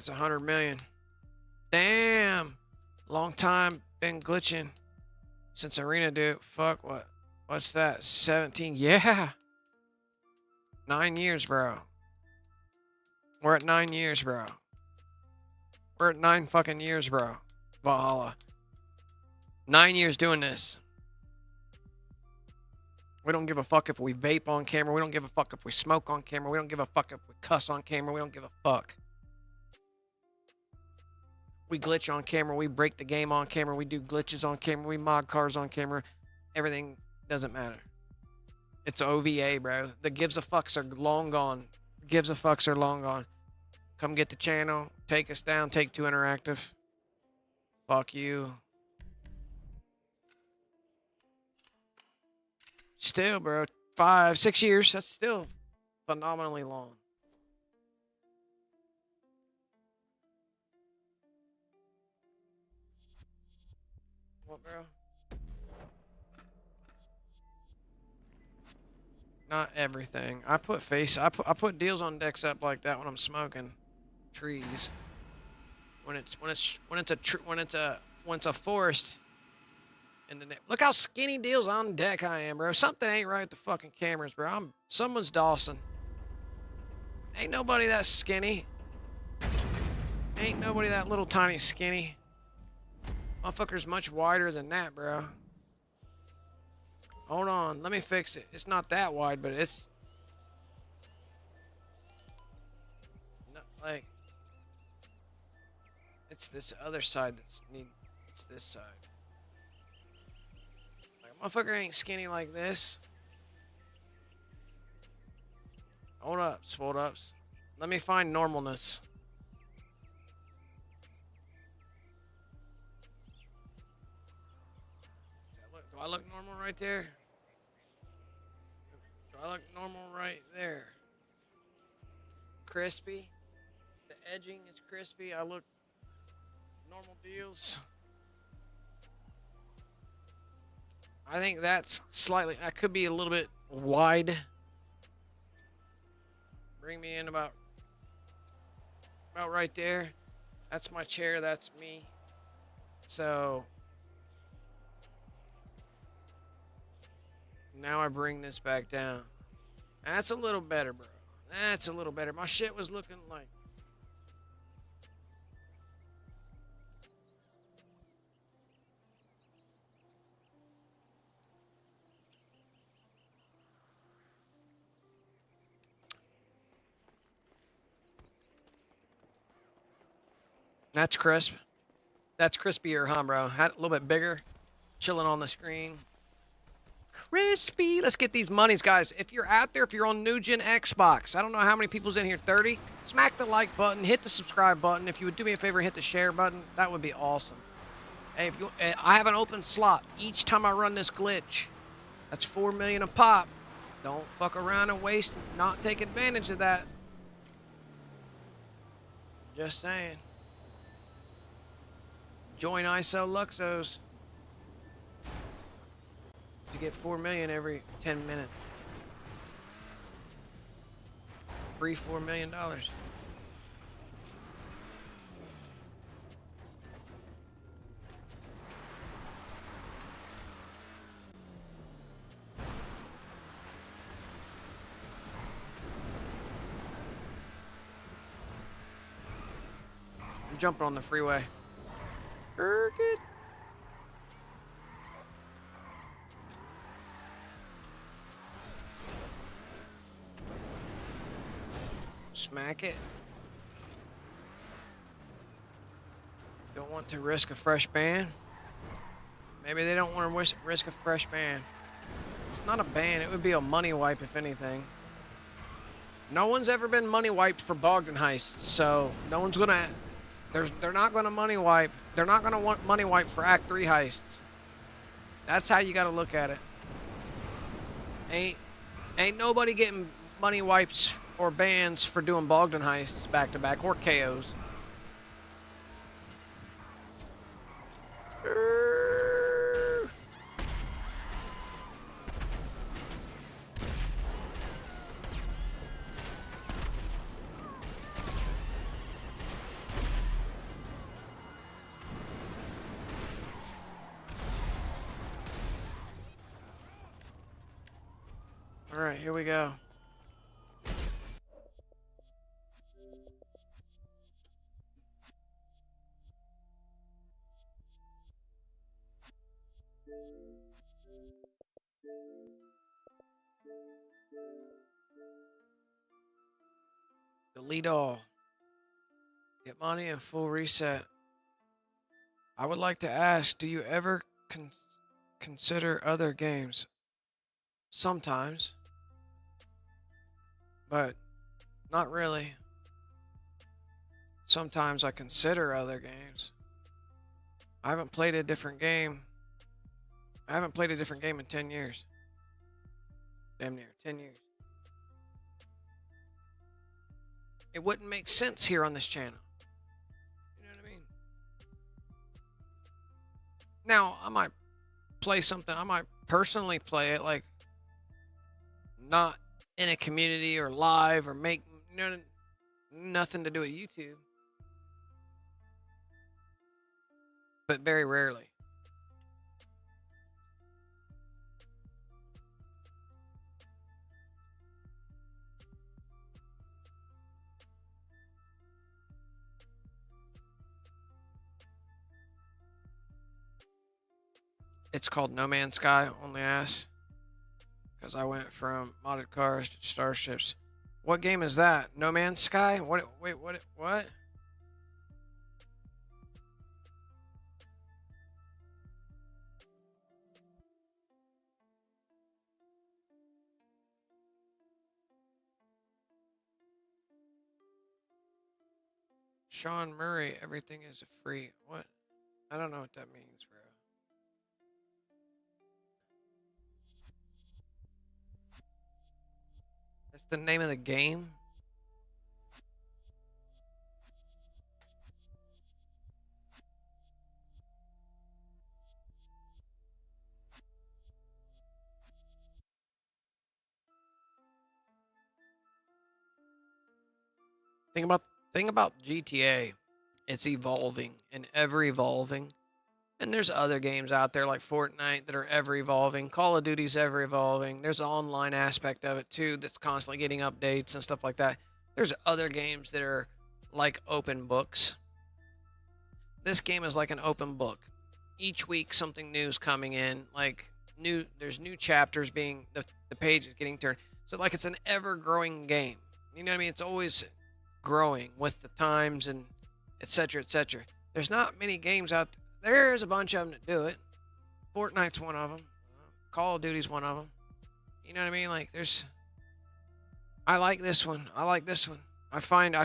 That's 100 million. Damn. Long time been glitching since Arena, dude. Fuck, what? What's that? 17? Yeah. 9 years, bro. We're at 9 years, bro. We're at 9 fucking years, bro. Valhalla. 9 years doing this. We don't give a fuck if we vape on camera. We don't give a fuck if we smoke on camera. We don't give a fuck if we cuss on camera. We don't give a fuck. We glitch on camera. We break the game on camera. We do glitches on camera. We mod cars on camera. Everything doesn't matter. It's OVA, bro. The gives a fucks are long gone. Gives a fucks are long gone. Come get the channel. Take us down. Take Two Interactive. Fuck you. Still, bro. 5, 6 years. That's still phenomenally long. What, bro? Not everything. I put deals on decks up like that when I'm smoking trees. When it's a forest. In the look how skinny deals on deck I am, bro. Something ain't right with the fucking cameras, bro. Someone's Dawson. Ain't nobody that skinny. Ain't nobody that little tiny skinny. Motherfucker's much wider than that, bro. Hold on, let me fix it. It's not that wide, but it's not like it's this other side that's need. It's this side. Motherfucker ain't skinny like this. Hold up, hold ups. Let me find normalness. Do I look normal right there? Do I look normal right there? Crispy. The edging is crispy. I look normal deals. I think that's slightly, that could be a little bit wide. Bring me in about right there. That's my chair, that's me. So now I bring this back down. That's a little better, bro. That's a little better. My shit was looking like, that's crisp. That's crispier, huh, bro? Had a little bit bigger. Chilling on the screen. Crispy. Let's get these monies, guys. If you're out there, if you're on New Gen Xbox, I don't know how many people's in here, 30. Smack the like button. Hit the subscribe button. If you would do me a favor, hit the share button. That would be awesome. Hey, if you, I have an open slot each time I run this glitch. That's 4 million a pop. Don't fuck around and waste and not take advantage of that. Just saying. Join 𝓼𝓼 to get 4 million every 10 minutes. Free $4 million. I'm jumping on the freeway. Good. Smack it. Don't want to risk a fresh ban. Maybe they don't want to risk a fresh ban. It's not a ban, it would be a money wipe if anything. No one's ever been money wiped for Bogdan heists, so no one's gonna. They're not gonna money wipe. They're not gonna want money wipe for Act 3 heists. That's how you gotta look at it. Ain't nobody getting money wipes or bans for doing Bogdan heists back to back or KOs. Alright, here we go. Delete all. Get money and full reset. I would like to ask, do you ever consider other games? Sometimes. But not really. Sometimes I consider other games. I haven't played a different game. I haven't played a different game in 10 years. Damn near 10 years. It wouldn't make sense here on this channel. You know what I mean? Now, I might play something. I might personally play it, like, not in a community or live or make, you know, nothing to do with YouTube. But very rarely. It's called No Man's Sky, only ask. Because I went from modded cars to starships. What game is that? No Man's Sky? What? Wait, what? Sean Murray, everything is free. What? I don't know what that means, bro. That's the name of the game? Thing about GTA, it's evolving and ever evolving. And there's other games out there like Fortnite that are ever evolving. Call of Duty's ever evolving. There's an online aspect of it too that's constantly getting updates and stuff like that. There's other games that are like open books. This game is like an open book. Each week something new is coming in. Like there's new chapters being the page is getting turned. So like it's an ever growing game. You know what I mean? It's always growing with the times and etc. etc. There's not many games out there. There's a bunch of them that do it. Fortnite's one of them. Call of Duty's one of them. You know what I mean? Like I like this one. I like this one. I find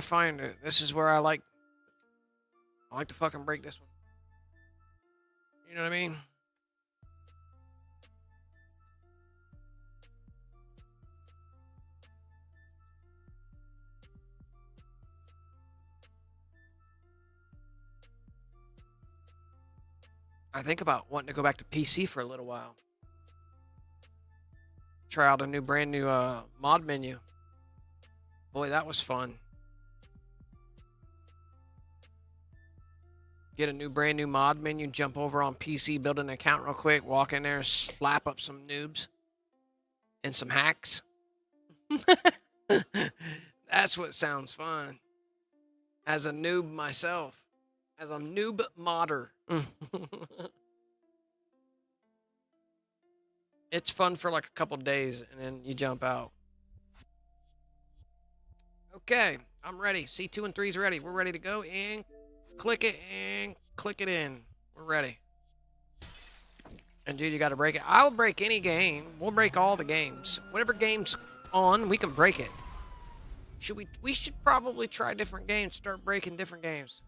it. This is where I like to fucking break this one. You know what I mean? I think about wanting to go back to PC for a little while. Try out a brand new mod menu. Boy, that was fun. Get a brand new mod menu, jump over on PC, build an account real quick, walk in there, slap up some noobs and some hacks. That's what sounds fun. As a noob myself. As a noob modder. It's fun for like a couple days and then you jump out. Okay, I'm ready. C2 and 3's ready. We're ready to go and click it in. We're ready. And dude, you got to break it. I'll break any game. We'll break all the games. Whatever game's on, we can break it. We should probably try different games, start breaking different games.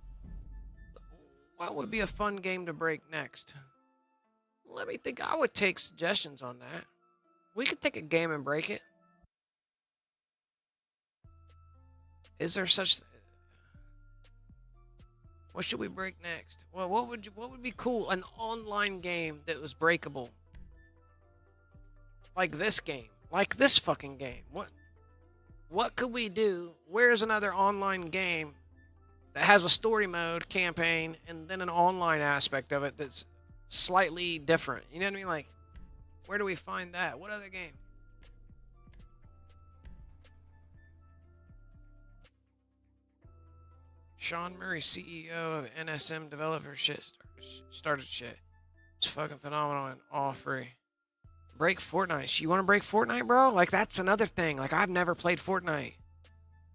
What would be a fun game to break next? Let me think. I would take suggestions on that. We could take a game and break it. Is there such... What should we break next? Well, what would be cool? An online game that was breakable. Like this game. Like this fucking game. What could we do? Where's another online game that has a story mode, campaign, and then an online aspect of it that's slightly different? You know what I mean? Like, where do we find that? What other game? Sean Murray, CEO of NSM developer shit, started shit. It's fucking phenomenal and all free. Break Fortnite. You want to break Fortnite, bro? Like, that's another thing. Like, I've never played Fortnite.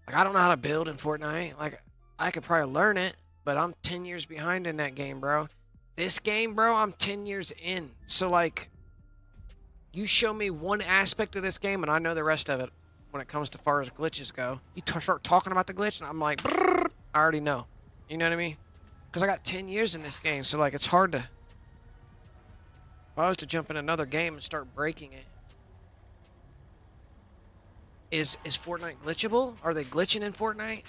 Like, I don't know how to build in Fortnite. Like, I could probably learn it, but I'm 10 years behind in that game, bro. This game, bro, I'm 10 years in. So, like, you show me one aspect of this game, and I know the rest of it when it comes to far as glitches go. You start talking about the glitch, and I'm like, brrr, I already know. You know what I mean? Because I got 10 years in this game, so, like, it's hard to... If I was to jump in another game and start breaking it... Is Fortnite glitchable? Are they glitching in Fortnite?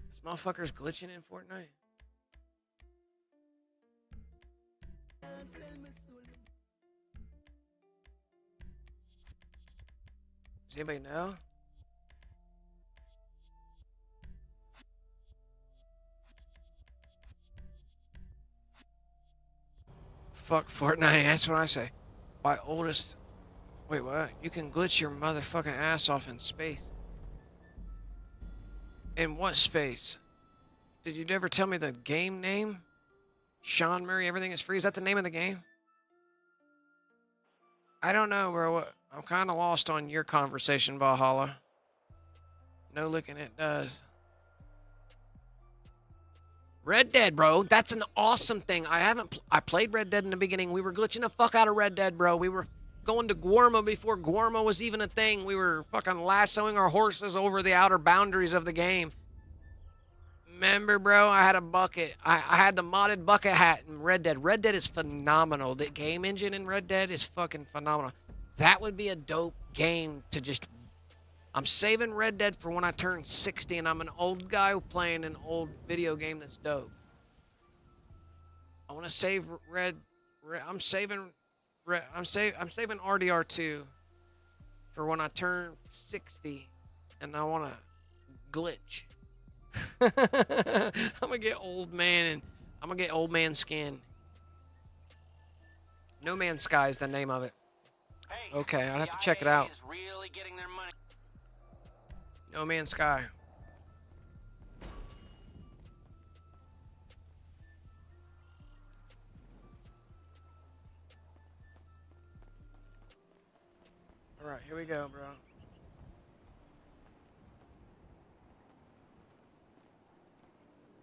This motherfucker's glitching in Fortnite? Does anybody know? Fuck Fortnite, that's what I say. My oldest... Wait, what? You can glitch your motherfucking ass off in space. In what space? Did you ever tell me the game name? Sean Murray, everything is free? Is that the name of the game? I don't know, bro. I'm kind of lost on your conversation, Valhalla. No looking it does. Red Dead, bro. That's an awesome thing. I played Red Dead in the beginning. We were glitching the fuck out of Red Dead, bro. We were going to _Ğorma before _Ğorma was even a thing. We were fucking lassoing our horses over the outer boundaries of the game. Remember, bro? I had a bucket. I had the modded bucket hat in Red Dead. Red Dead is phenomenal. The game engine in Red Dead is fucking phenomenal. That would be a dope game to just... I'm saving Red Dead for when I turn 60 and I'm an old guy playing an old video game that's dope. I want to save I'm saving RDR2 for when I turn 60 and I want to glitch. I'm gonna get old man skin. No Man's Sky is the name of it. Hey, Okay, I'd have to check it out. is really getting their money. No Man's Sky. All right, here we go, bro.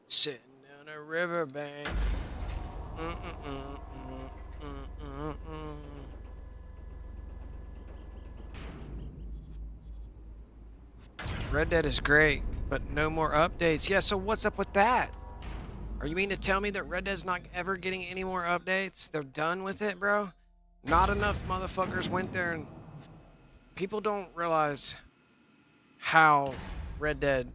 Sitting on a riverbank. Red Dead is great, but no more updates. Yeah, so what's up with that? Are you mean to tell me that Red Dead's not ever getting any more updates? They're done with it, bro? Not enough motherfuckers went there and... People don't realize how Red Dead...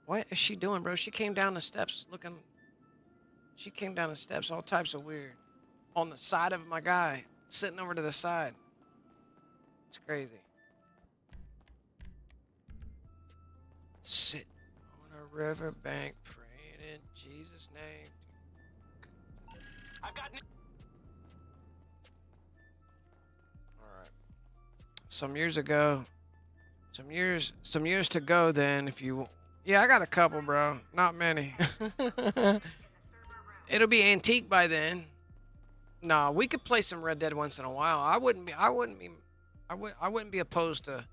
What is she doing, bro? She came down the steps looking... She came down the steps all types of weird. On the side of my guy. Sitting over to the side. It's crazy. Sitting on a riverbank praying in Jesus' name. I've got... Alright. Some years ago... Some years to go then, if you... Yeah, I got a couple, bro. Not many. It'll be antique by then. Nah, we could play some Red Dead once in a while. I wouldn't be opposed to...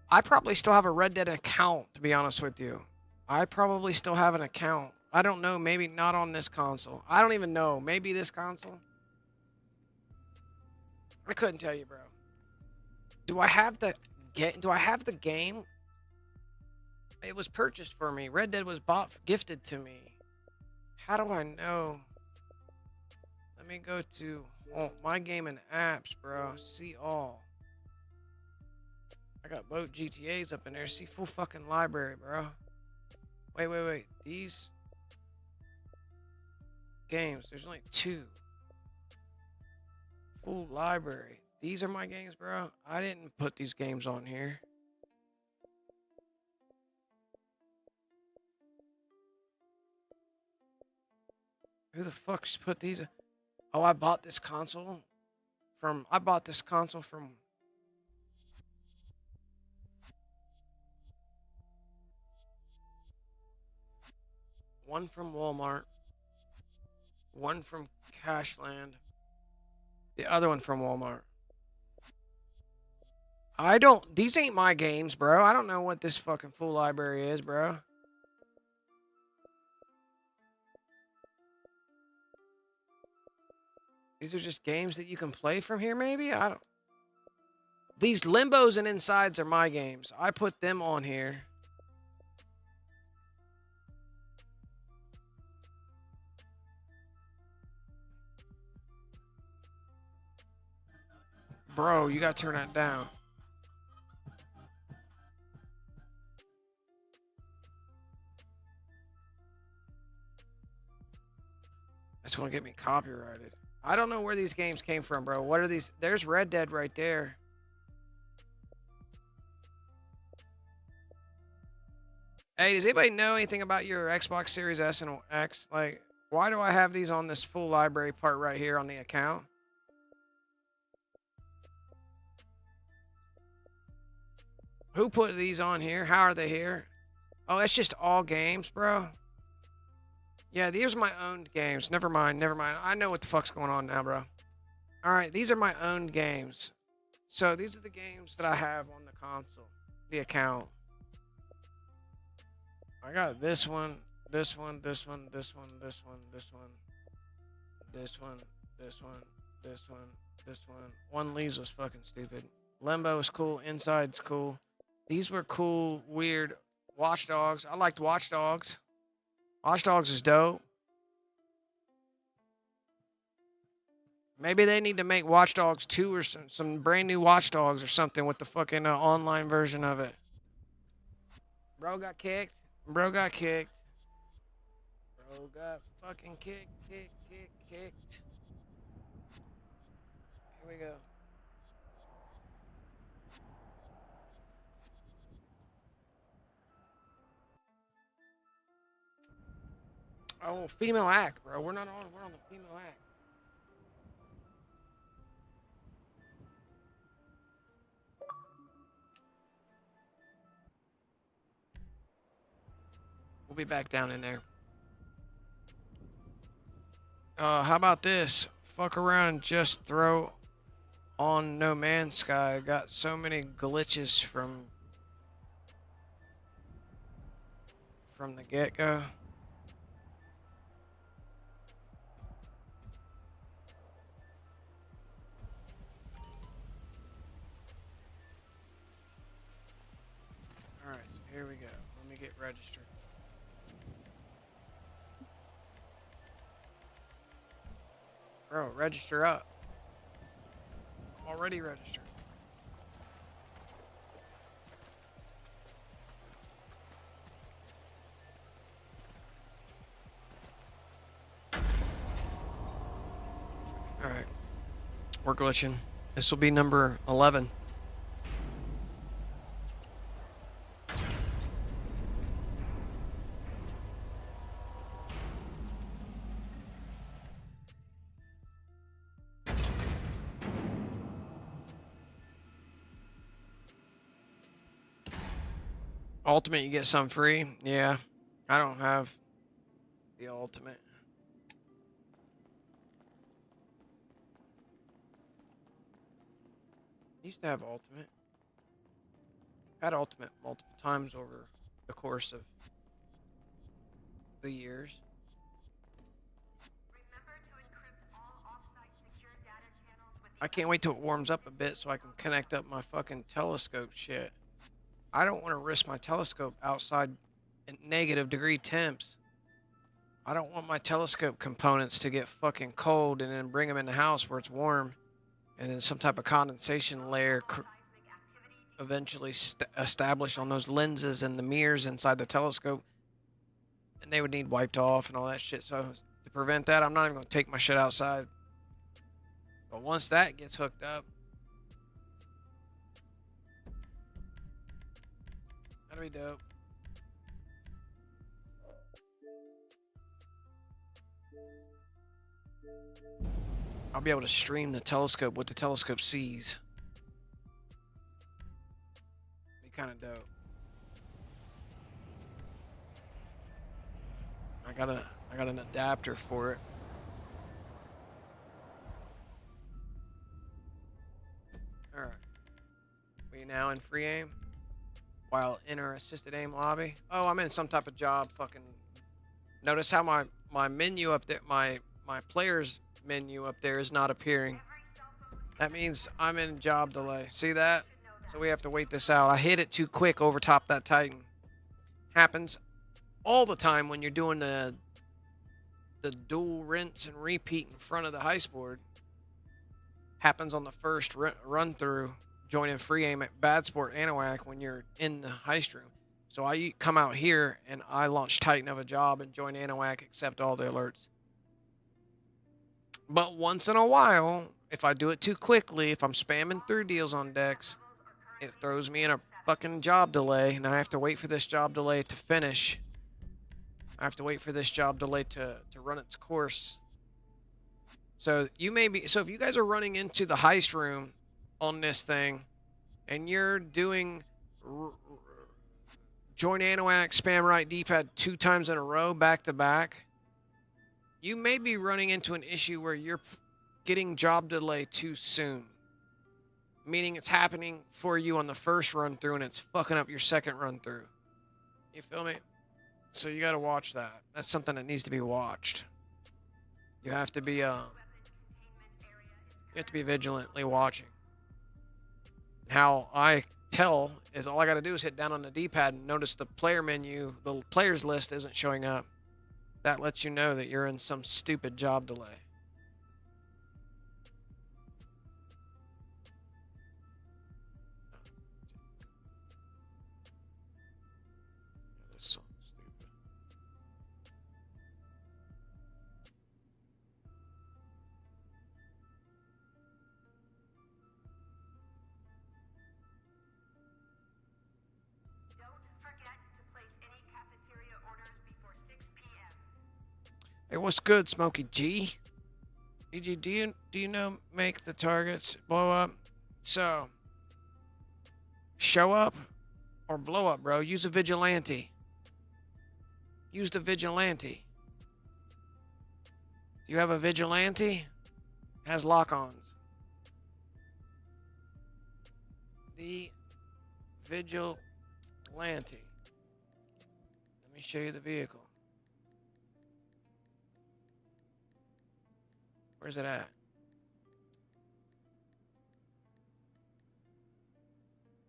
I probably still have a Red Dead account, to be honest with you. I probably still have an account. I don't know, maybe not on this console. I don't even know. Maybe this console? I couldn't tell you, bro. Do I have the game? It was purchased for me. Red Dead was gifted to me. How do I know? Let me go to my game and apps, bro. See all. I got both GTAs up in there. See full fucking library, bro. Wait. These games, there's only 2. Full library. These are my games, bro. I didn't put these games on here. Who the fuck's put these? Oh, I bought this console from... one from Walmart, one from Cashland, the other one from Walmart. These ain't my games, bro. I don't know what this fucking full library is, bro. These are just games that you can play from here, maybe? I don't... These Limbos and Insides are my games. I put them on here. Bro, you gotta turn that down. That's gonna get me copyrighted. I don't know where these games came from, bro. What are these? There's Red Dead right there. Hey, does anybody know anything about your Xbox Series S and X? Like, why do I have these on this full library part right here on the account? Who put these on here? How are they here? Oh, it's just all games, bro. Yeah, these are my owned games. Never mind, never mind. I know what the fuck's going on now, bro. All right, these are my owned games. So these are the games that I have on the console, the account. I got this one, this one, this one, this one, this one, this one, this one, this one, this one, this one. One Leaves was fucking stupid. Limbo is cool. Inside's cool. These were cool, weird. Watch Dogs. I liked Watch Dogs. Watch Dogs is dope. Maybe they need to make Watch Dogs 2 or some brand new Watch Dogs or something with the fucking online version of it. Bro got kicked. Bro got kicked. Bro got fucking kicked. Here we go. Oh, female act, bro. We're on the female act. We'll be back down in there. How about this? Fuck around and just throw on No Man's Sky. I got so many glitches from the get-go. Alright, so here we go. Let me get registered. Bro, register up. I'm already registered. Alright. We're glitching. This will be number 11. Ultimate, you get some free. Yeah, I don't have the ultimate. Used to have ultimate. Had ultimate multiple times over the course of the years. Remember to encrypt all off-site secure data channels with the I can't wait till it warms up a bit so I can connect up my fucking telescope shit. I don't want to risk my telescope outside in -degree temps. I don't want my telescope components to get fucking cold and then bring them in the house where it's warm, and then some type of condensation layer eventually established on those lenses and the mirrors inside the telescope, and they would need wiped off and all that shit. So to prevent that, I'm not even going to take my shit outside. But once that gets hooked up, that'll be dope. I'll be able to stream the telescope what the telescope sees. Be kind of dope. I got an adapter for it. All right. We now in free aim while in our assisted aim lobby. Oh, I'm in some type of job. Fucking. Notice how my menu up there, my player's menu up there is not appearing. That means I'm in job delay. See that? So we have to wait this out. I hit it too quick over top that Titan. Happens all the time when you're doing the dual rinse and repeat in front of the heist board. Happens on the first run through, joining free aim at Bad Sport Anahuac when you're in the heist room. So I come out here and I launch Titan of a job and join Anahuac, accept all the alerts. But once in a while, if I do it too quickly, if I'm spamming through deals on decks, it throws me in a fucking job delay, and I have to wait for this job delay to finish. I have to wait for this job delay to run its course. So if you guys are running into the heist room on this thing, and you're doing join Anahuac, spam right D-pad 2 times in a row, back to back, you may be running into an issue where you're getting job delay too soon. Meaning it's happening for you on the first run through and it's fucking up your second run through. You feel me? So you gotta watch that. That's something that needs to be watched. You have to be vigilantly watching. How I tell is all I gotta do is hit down on the D-pad and notice the player menu, the players list isn't showing up. That lets you know that you're in some stupid job delay. This song's stupid. Don't forget to place any cafeteria orders before 6 p.m. Hey, what's good, Smokey G? EG, do you know make the targets blow up? So, show up or blow up, bro. Use a vigilante. Use the vigilante. Do you have a vigilante? It has lock-ons. The vigilante. Let me show you the vehicle. Where's it at?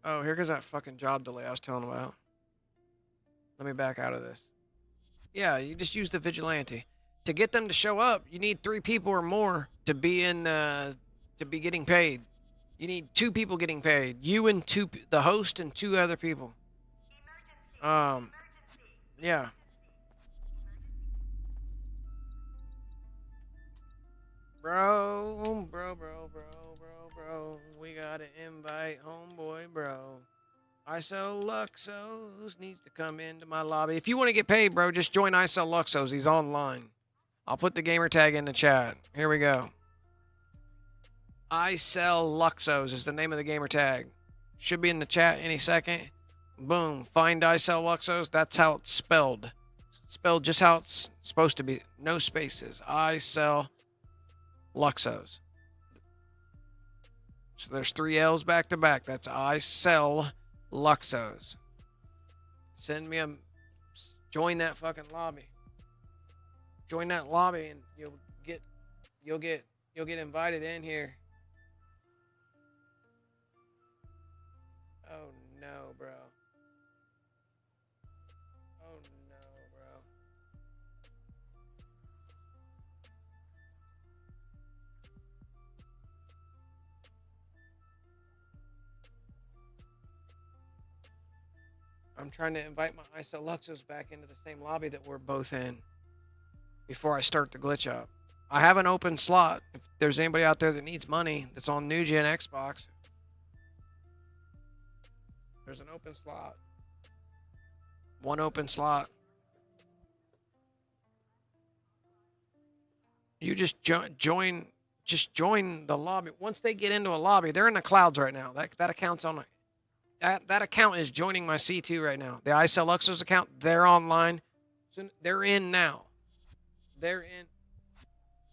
Oh, here goes that fucking job delay I was telling about. Let me back out of this. Yeah, you just use the vigilante. To get them to show up, you need 3 people or more to be getting paid. You need 2 people getting paid. You and the host and 2 other people. Yeah. Bro, we gotta invite homeboy, bro. 𝓼𝓼𝓛𝓲𝓿 needs to come into my lobby. If you want to get paid, bro, just join 𝓼𝓼𝓛𝓲𝓿. He's online. I'll put the gamer tag in the chat. Here we go. 𝓼𝓼𝓛𝓲𝓿 is the name of the gamer tag. Should be in the chat any second. Boom. Find 𝓼𝓼𝓛𝓲𝓿. That's how it's spelled. Spelled just how it's supposed to be. No spaces. 𝓼𝓼𝓛𝓲𝓿. So there's 3 L's back to back. That's 𝓼𝓼𝓛𝓲𝓿. Send me a join that fucking lobby. Join that lobby and you'll get invited in here. Oh no, bro. Oh no, bro. I'm trying to invite my 𝓼𝓼𝓛𝓲𝓿 back into the same lobby that we're both in before I start the glitch up. I have an open slot. If there's anybody out there that needs money that's on New Gen Xbox, there's an open slot. One open slot. You just join the lobby. Once they get into a lobby, they're in the clouds right now. That account's on. That account is joining my C2 right now. The 𝓼𝓼𝓛𝓲𝓿 account, they're online. So they're in now. They're in.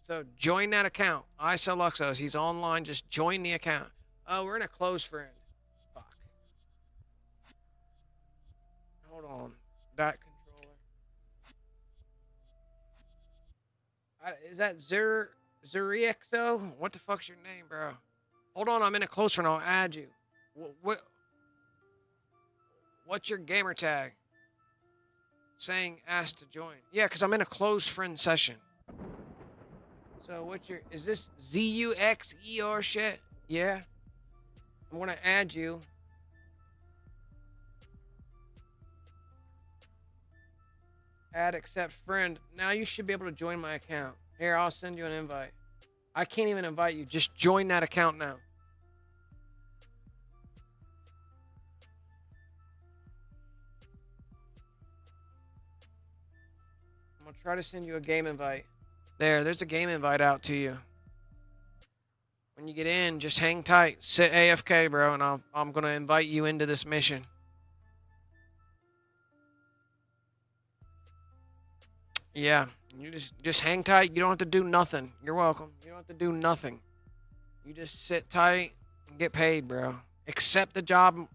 So join that account. 𝓼𝓼𝓲𝓼. He's online. Just join the account. Oh, we're in a close friend. Fuck. Hold on. That controller. Is that 𝓤𝓼𝓲𝓼? What the fuck's your name, bro? Hold on. I'm in a close friend. I'll add you. What's your gamer tag? Saying asked to join. Yeah, because I'm in a closed friend session. So what's your... Is this ZUXER shit? Yeah. I'm going to add you. Add accept friend. Now you should be able to join my account. Here, I'll send you an invite. I can't even invite you. Just join that account now. I'm gonna try to send you a game invite. There's a game invite out to you. When you get in, just hang tight. Sit AFK, bro, and I'm gonna invite you into this mission. Yeah, you just hang tight. You don't have to do nothing. You're welcome. You don't have to do nothing. You just sit tight and get paid, bro. Accept the job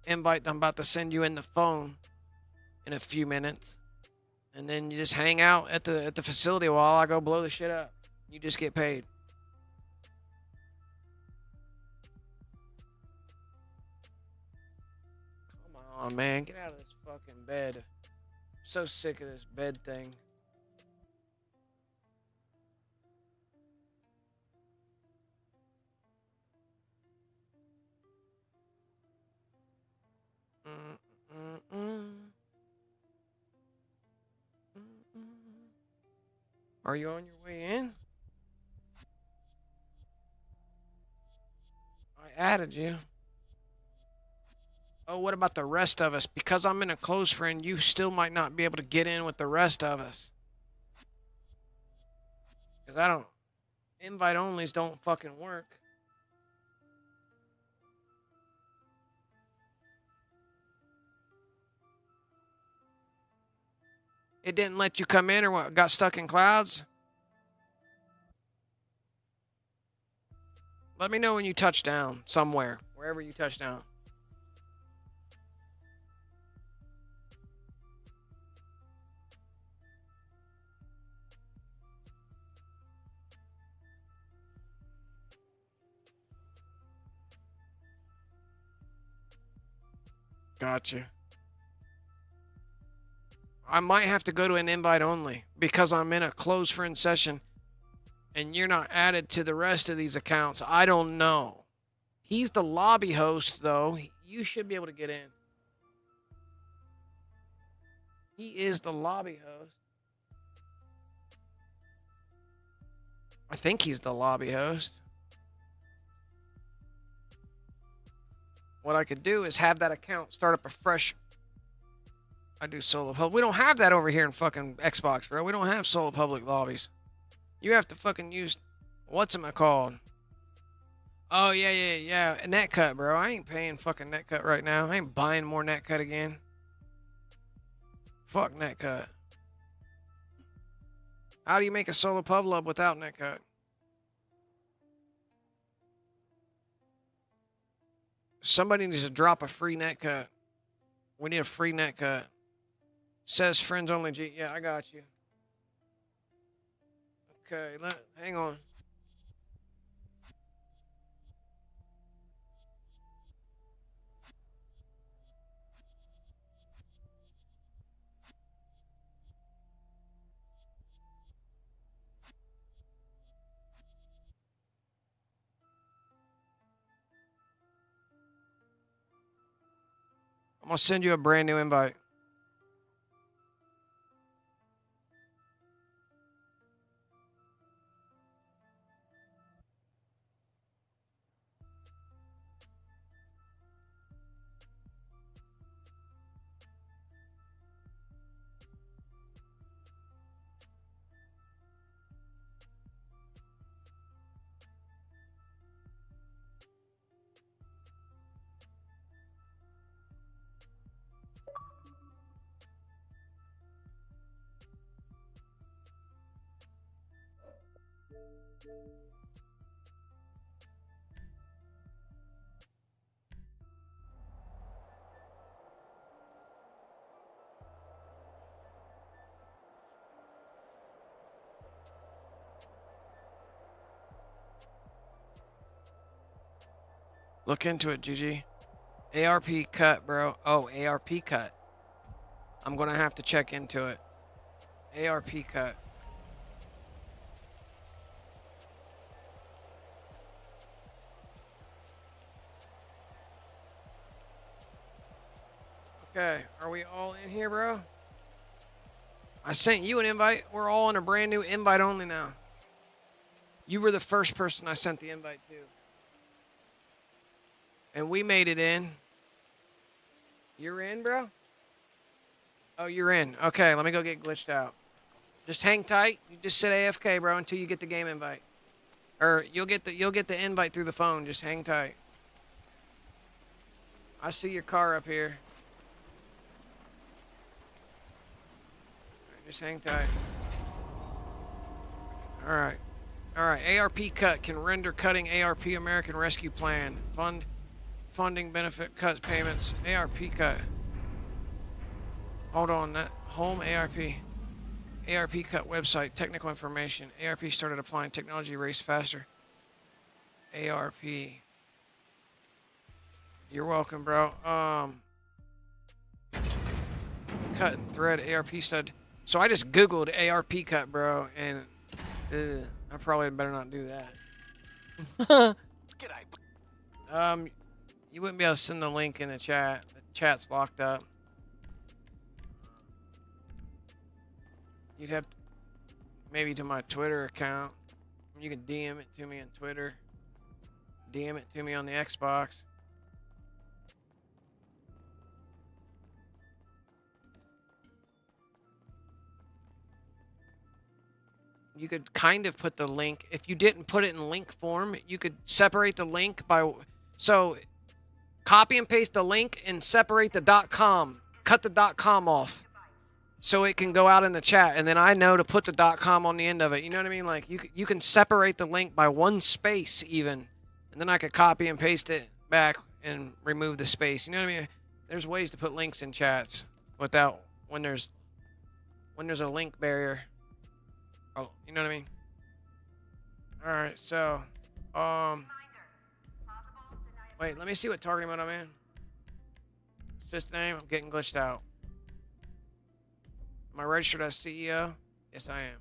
invite I'm about to send you in the phone in a few minutes. And then you just hang out at the facility while I go blow the shit up. You just get paid. Come on, man. Get out of this fucking bed. I'm so sick of this bed thing. Are you on your way in? I added you. Oh, what about the rest of us? Because I'm in a close friend, you still might not be able to get in with the rest of us. Because I don't... Invite onlys don't fucking work. It didn't let you come in or what? Got stuck in clouds? Let me know when you touch down somewhere. Wherever you touch down. Gotcha. I might have to go to an invite only because I'm in a closed friend session and you're not added to the rest of these accounts. I don't know. He's the lobby host, though. You should be able to get in. He is the lobby host. I think he's the lobby host. What I could do is have that account start up a fresh... I do solo public. We don't have that over here in fucking Xbox, bro. We don't have solo public lobbies. You have to fucking use... What's it called? Oh, yeah. NETCUT, bro. I ain't paying fucking NETCUT right now. I ain't buying more NETCUT again. Fuck NETCUT. How do you make a solo pub without NETCUT? Somebody needs to drop a free NETCUT. We need a free NETCUT. Says friends only G. Yeah, I got you. Okay, hang on. I'm gonna send you a brand new invite. Look into it, GG. ARP cut, bro. Oh, ARP cut. I'm gonna have to check into it. ARP cut. Okay, are we all in here, bro? I sent you an invite. We're all on a brand new invite only now. You were the first person I sent the invite to. And we made it in. You're in, bro? Oh, you're in. Okay, let me go get glitched out. Just hang tight. You just sit AFK, bro, until you get the game invite. Or you'll get the invite through the phone. Just hang tight. I see your car up here. Just hang tight. Alright. Alright, ARP cut can render cutting ARP American Rescue Plan. Funding benefit cuts payments. ARP cut. Hold on, that home ARP. ARP cut website, technical information. ARP started applying technology race faster. ARP. You're welcome, bro. Cut and thread ARP stud. So I just Googled ARP cut, bro, and I probably better not do that. You wouldn't be able to send the link in the chat. The chat's locked up. You'd have to, maybe to my Twitter account. You can DM it to me on Twitter. DM it to me on the Xbox. You could kind of put the link. If you didn't put it in link form, you could separate the link by... So, copy and paste the link and separate the .com. Cut the .com off. So it can go out in the chat. And then I know to put the .com on the end of it. You know what I mean? Like, you can separate the link by one space even. And then I could copy and paste it back and remove the space. You know what I mean? There's ways to put links in chats without... When there's a link barrier... Oh, you know what I mean? Alright, so, wait, let me see what targeting mode I'm in. System name, I'm getting glitched out. Am I registered as CEO? Yes, I am.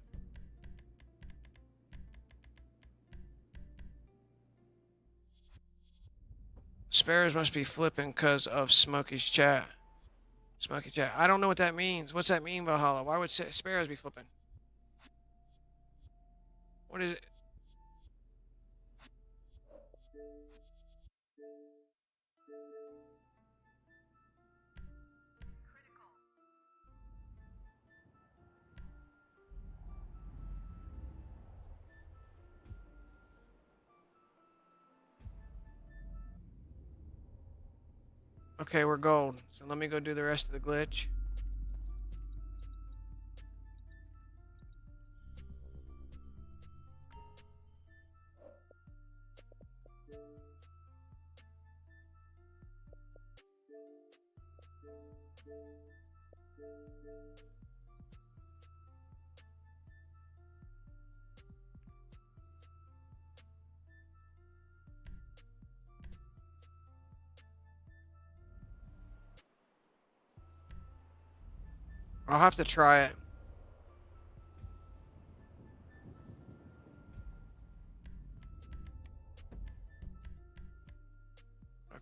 Sparrows must be flipping because of Smokey's chat. Smokey chat. I don't know what that means. What's that mean, Valhalla? Why would Sparrows be flipping? What is it? Okay, we're gold. So let me go do the rest of the glitch. I'll have to try it.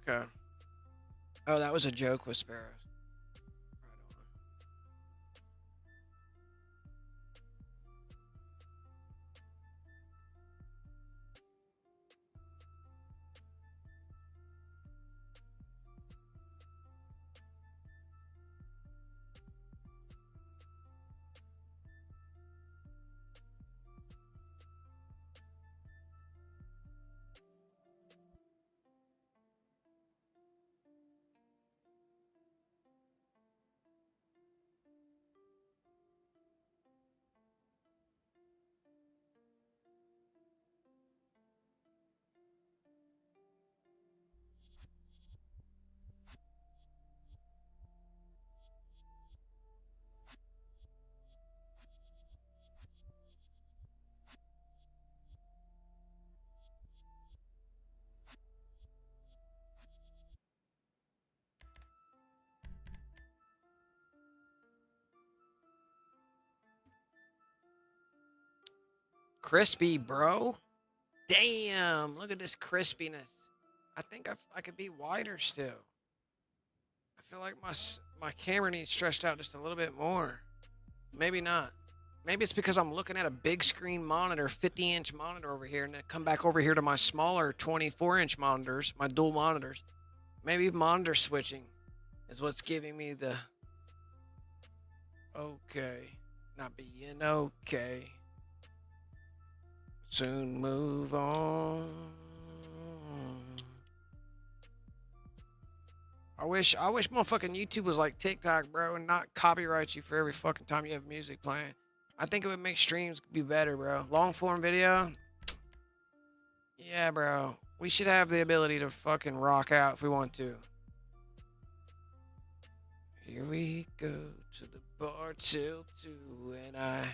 Okay. Oh, that was a joke with sparrows. Crispy, bro. Damn, look at this crispiness. I think I could be wider still. I feel like my camera needs stretched out just a little bit more. Maybe not. Maybe it's because I'm looking at a big screen monitor, 50-inch monitor over here, and then come back over here to my smaller 24-inch monitors, my dual monitors. Maybe monitor switching is what's giving me the okay, not being okay. Soon move on. I wish motherfucking YouTube was like TikTok, bro, and not copyright you for every fucking time you have music playing. I think it would make streams be better, bro. Long form video. Yeah, bro. We should have the ability to fucking rock out if we want to. Here we go to the bar till 2 and I.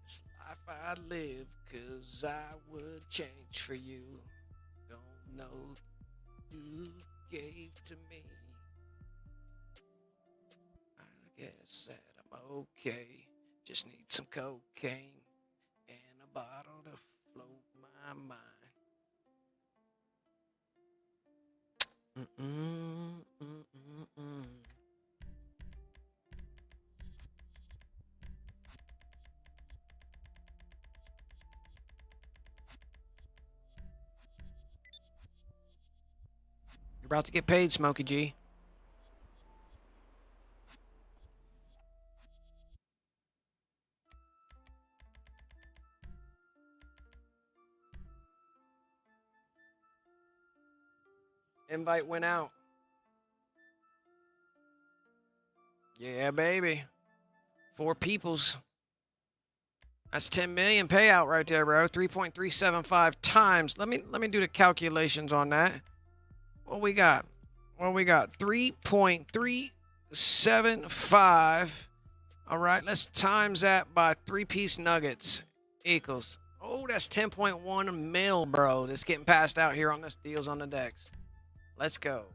This life I live, 'cause I would change for you. Don't know who gave to me. I guess that I'm okay. Just need some cocaine and a bottle to float my mind. You're about to get paid, Smokey G. Invite went out. Yeah, baby. 4 peoples. That's 10 million payout right there, bro. 3.375 times. Let me do the calculations on that. What we got? 3.375. All right, let's times that by 3-piece nuggets equals. Oh, that's 10.1 mil, bro. That's getting passed out here on this Deals on the Decks. Let's go.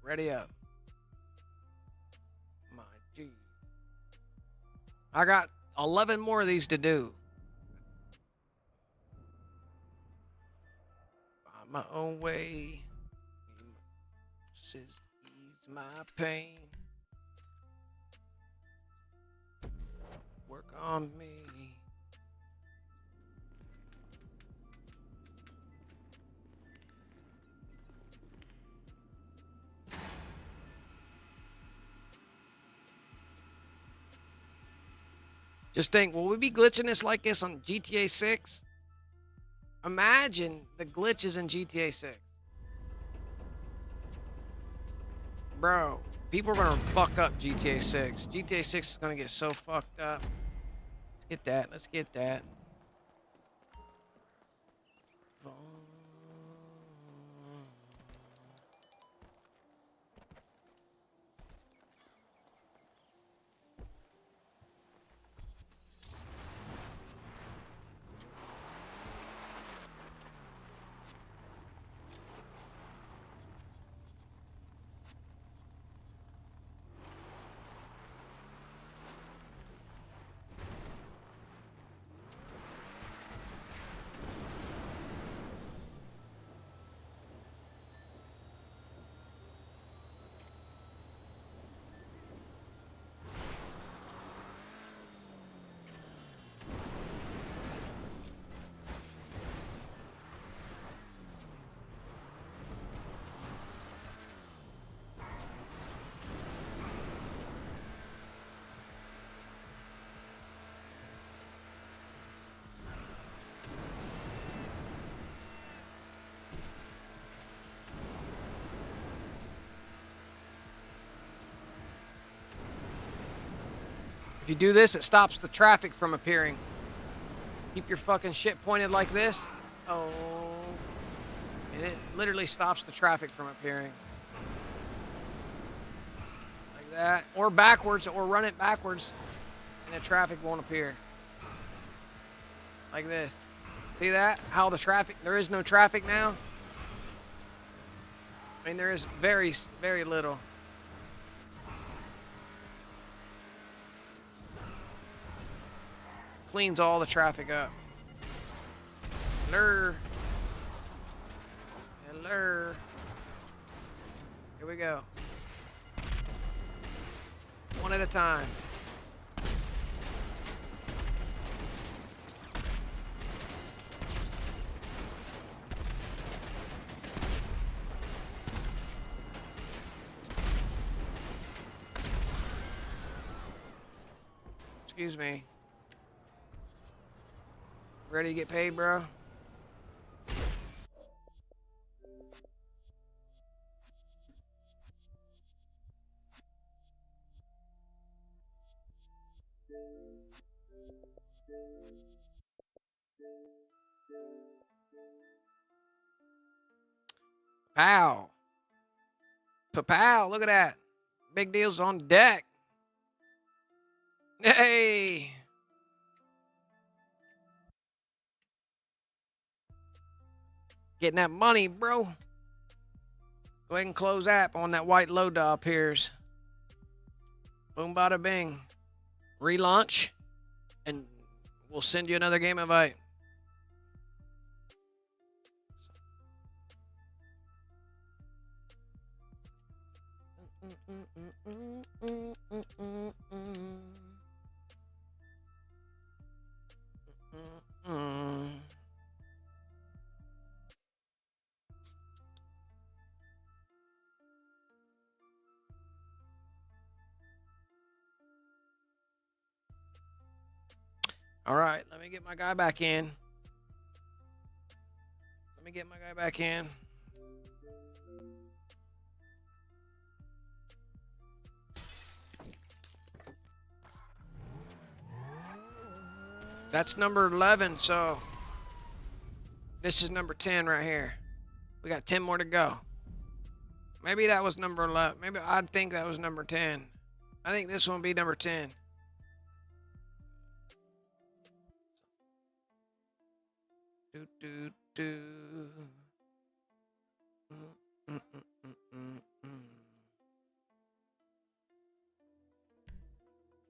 Ready up. My G. I got 11 more of these to do. Find my own way. Ease my pain. Work on me. Just think, will we be glitching this like this on GTA 6? Imagine the glitches in GTA 6. Bro, people are gonna fuck up GTA 6. GTA 6 is gonna get so fucked up. Let's get that. Let's get that. If you do this, it stops the traffic from appearing. Keep your fucking shit pointed like this. Oh. And it literally stops the traffic from appearing. Like that. Or backwards, or run it backwards, and the traffic won't appear. Like this. See that? How the traffic, there is no traffic now. Like that. Or backwards, or run it backwards, and the traffic won't appear. Like this. See that? How the traffic, there is no traffic now. Like that. Or backwards, or run it backwards, and the traffic won't appear. Like this. See that? How the traffic, there is no traffic now. I mean, there is very, very little. Cleans all the traffic up. Hello. Hello. Here we go. One at a time. Excuse me. Ready to get paid, bro? Pow. Pa-pow, look at that. Big deals on deck. Hey. Getting that money, bro. Go ahead and close app on that white load that appears. Boom, bada bing. Relaunch, and we'll send you another game invite. All right, let me get my guy back in. That's number 11, so this is number 10 right here. We got 10 more to go. Maybe that was number 11. Maybe I'd think that was number 10. I think this one will be number 10. Do, do, do.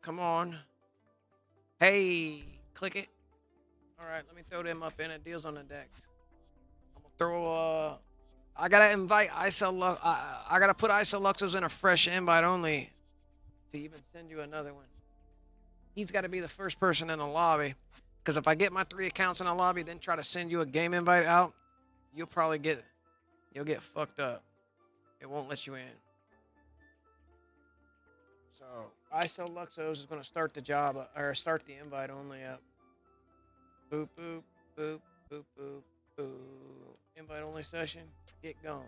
Come on. Hey, click it. All right, let me throw them up in it. Deals on the decks. I'm gonna throw I gotta invite 𝓼𝓼. I gotta put 𝓼𝓼𝓛𝓲𝓼 in a fresh invite only to even send you another one. He's got to be the first person in the lobby, because if I get my 3 accounts in the lobby, then try to send you a game invite out, you'll get fucked up. It won't let you in. So 𝓼𝓼𝓛𝓲𝓼 is gonna start the job, or start the invite only up. Boop boop boop boop boop boop. Invite only session. Get going.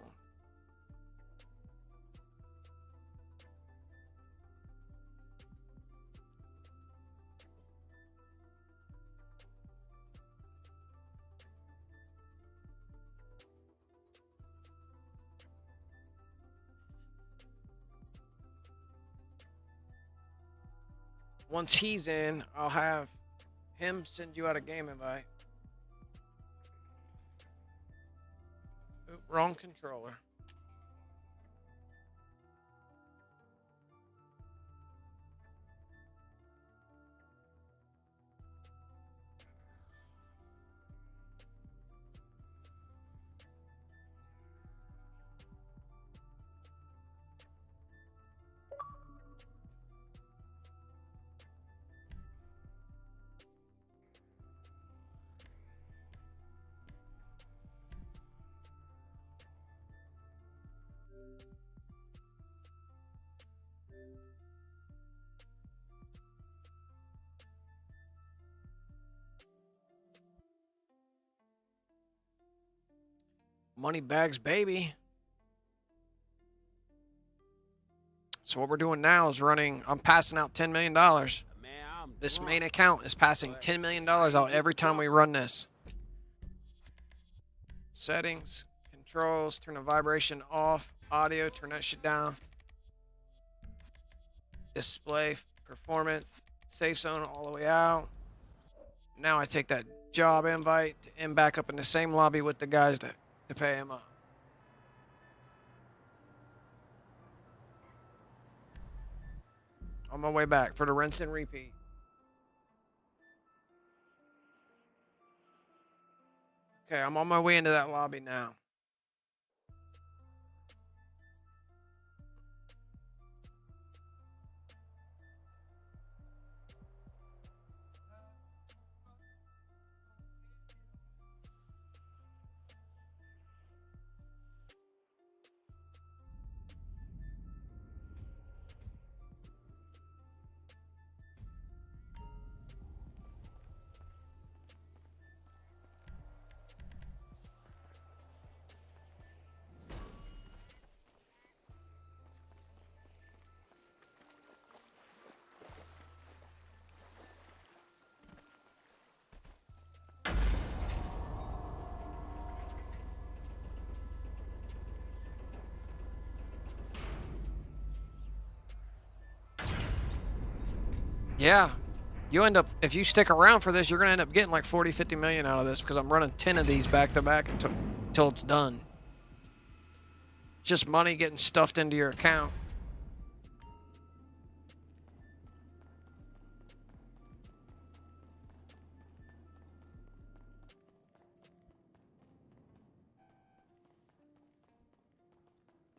Once he's in, I'll have him send you out a game invite. Oop, wrong controller. Money bags, baby. So what we're doing now is I'm passing out $10 million. This main account is passing $10 million out every time we run this. Settings, controls, turn the vibration off. Audio, turn that shit down. Display, performance, safe zone all the way out. Now I take that job invite and back up in the same lobby with the guys to pay him up. On my way back for the rinse and repeat. Okay, I'm on my way into that lobby now. Yeah. You end up, if you stick around for this, you're going to end up getting like 40, 50 million out of this because I'm running 10 of these back to back until it's done. Just money getting stuffed into your account.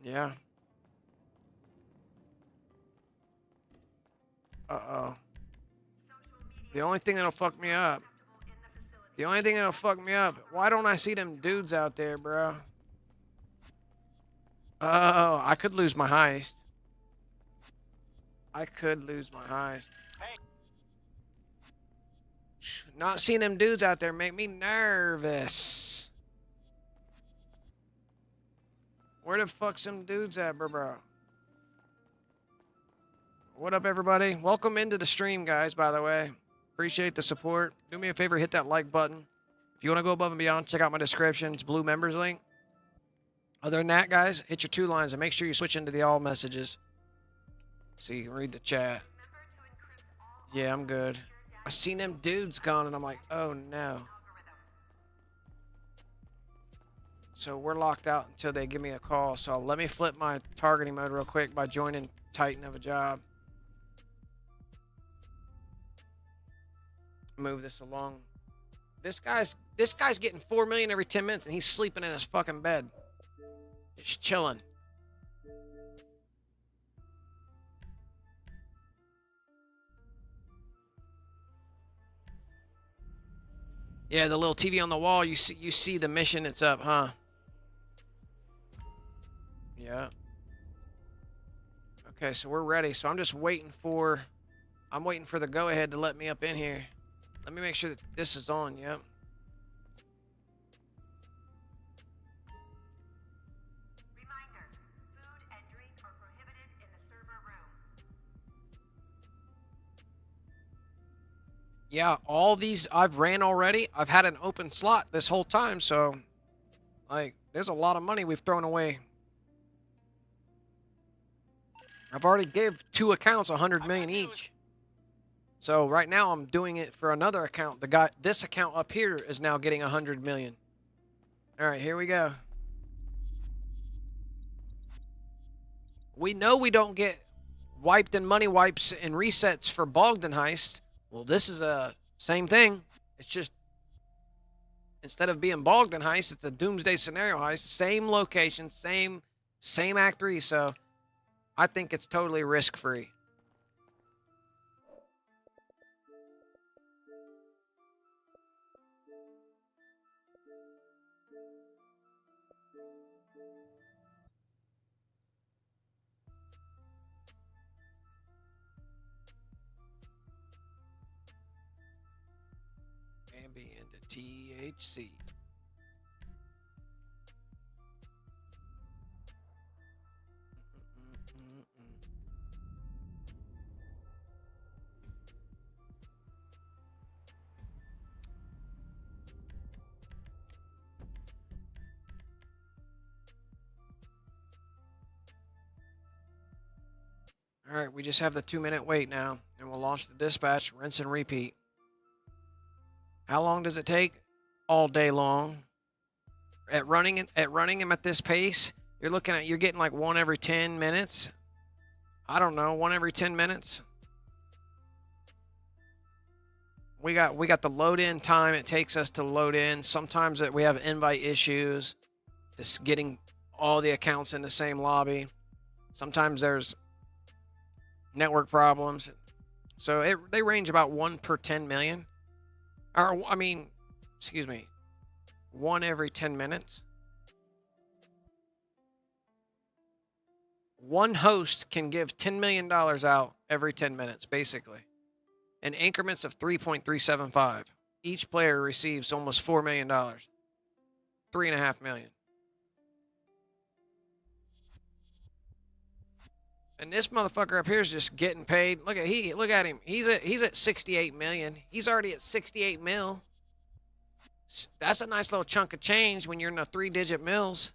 Yeah. Uh-oh. The only thing that'll fuck me up. The only thing that'll fuck me up. Why don't I see them dudes out there, bro? Oh, I could lose my heist. I could lose my heist. Not seeing them dudes out there make me nervous. Where the fuck's some dudes at, bro? What up, everybody? Welcome into the stream, guys, by the way. Appreciate the support. Do me a favor, hit that like button. If you want to go above and beyond, check out my description. It's blue members link. Other than that, guys, hit your 2 lines and make sure you switch into the all messages so you can read the chat. Yeah, I'm good. I seen them dudes gone, and I'm like, oh, no. So we're locked out until they give me a call. So let me flip my targeting mode real quick by joining Titan of a job. Move this along. This guy's getting 4 million every 10 minutes, and he's sleeping in his fucking bed. Just chilling. Yeah, the little TV on the wall, you see the mission it's up, huh? Yeah. Okay, so we're ready. So I'm just waiting for the go-ahead to let me up in here. Let me make sure that this is on, yep. Reminder, food and drink are prohibited in the server room. Yeah, all these I've ran already. I've had an open slot this whole time, so like there's a lot of money we've thrown away. I've already gave 2 accounts 100 million each. So right now I'm doing it for another account. This account up here is now getting 100 million. All right, here we go. We know we don't get wiped and money wipes and resets for Bogdan heist. Well, this is a same thing. It's just instead of being Bogdan heist, it's a doomsday scenario heist. Same location, same Act 3. So I think it's totally risk-free. And be into THC. All right, we just have the 2-minute wait now, and we'll launch the dispatch, rinse and repeat. How long does it take? All day long. At running him at this pace, you're getting like 1 every 10 minutes. I don't know, 1 every 10 minutes. we got the load in time it takes us to load in. Sometimes we have invite issues, just getting all the accounts in the same lobby. Sometimes there's network problems. So they range about 1 per 10 million. Or, I mean, excuse me, 1 every 10 minutes. One host can give $10 million out every 10 minutes, basically, in increments of 3.375. Each player receives almost $4 million. $3.5 million. And this motherfucker up here is just getting paid. Look at him. He's at 68 million. He's already at 68 mil. That's a nice little chunk of change when you're in the 3-digit mils.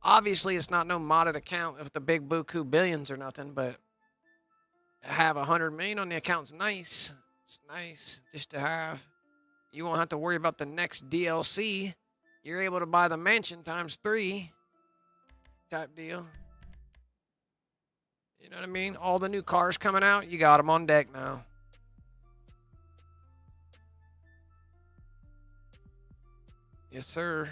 Obviously, it's not no modded account with the big buku billions or nothing, but to have 100 million on the account's nice. It's nice just to have. You won't have to worry about the next DLC. You're able to buy the mansion times 3 type deal. You know what I mean? All the new cars coming out, you got them on deck now. Yes, sir.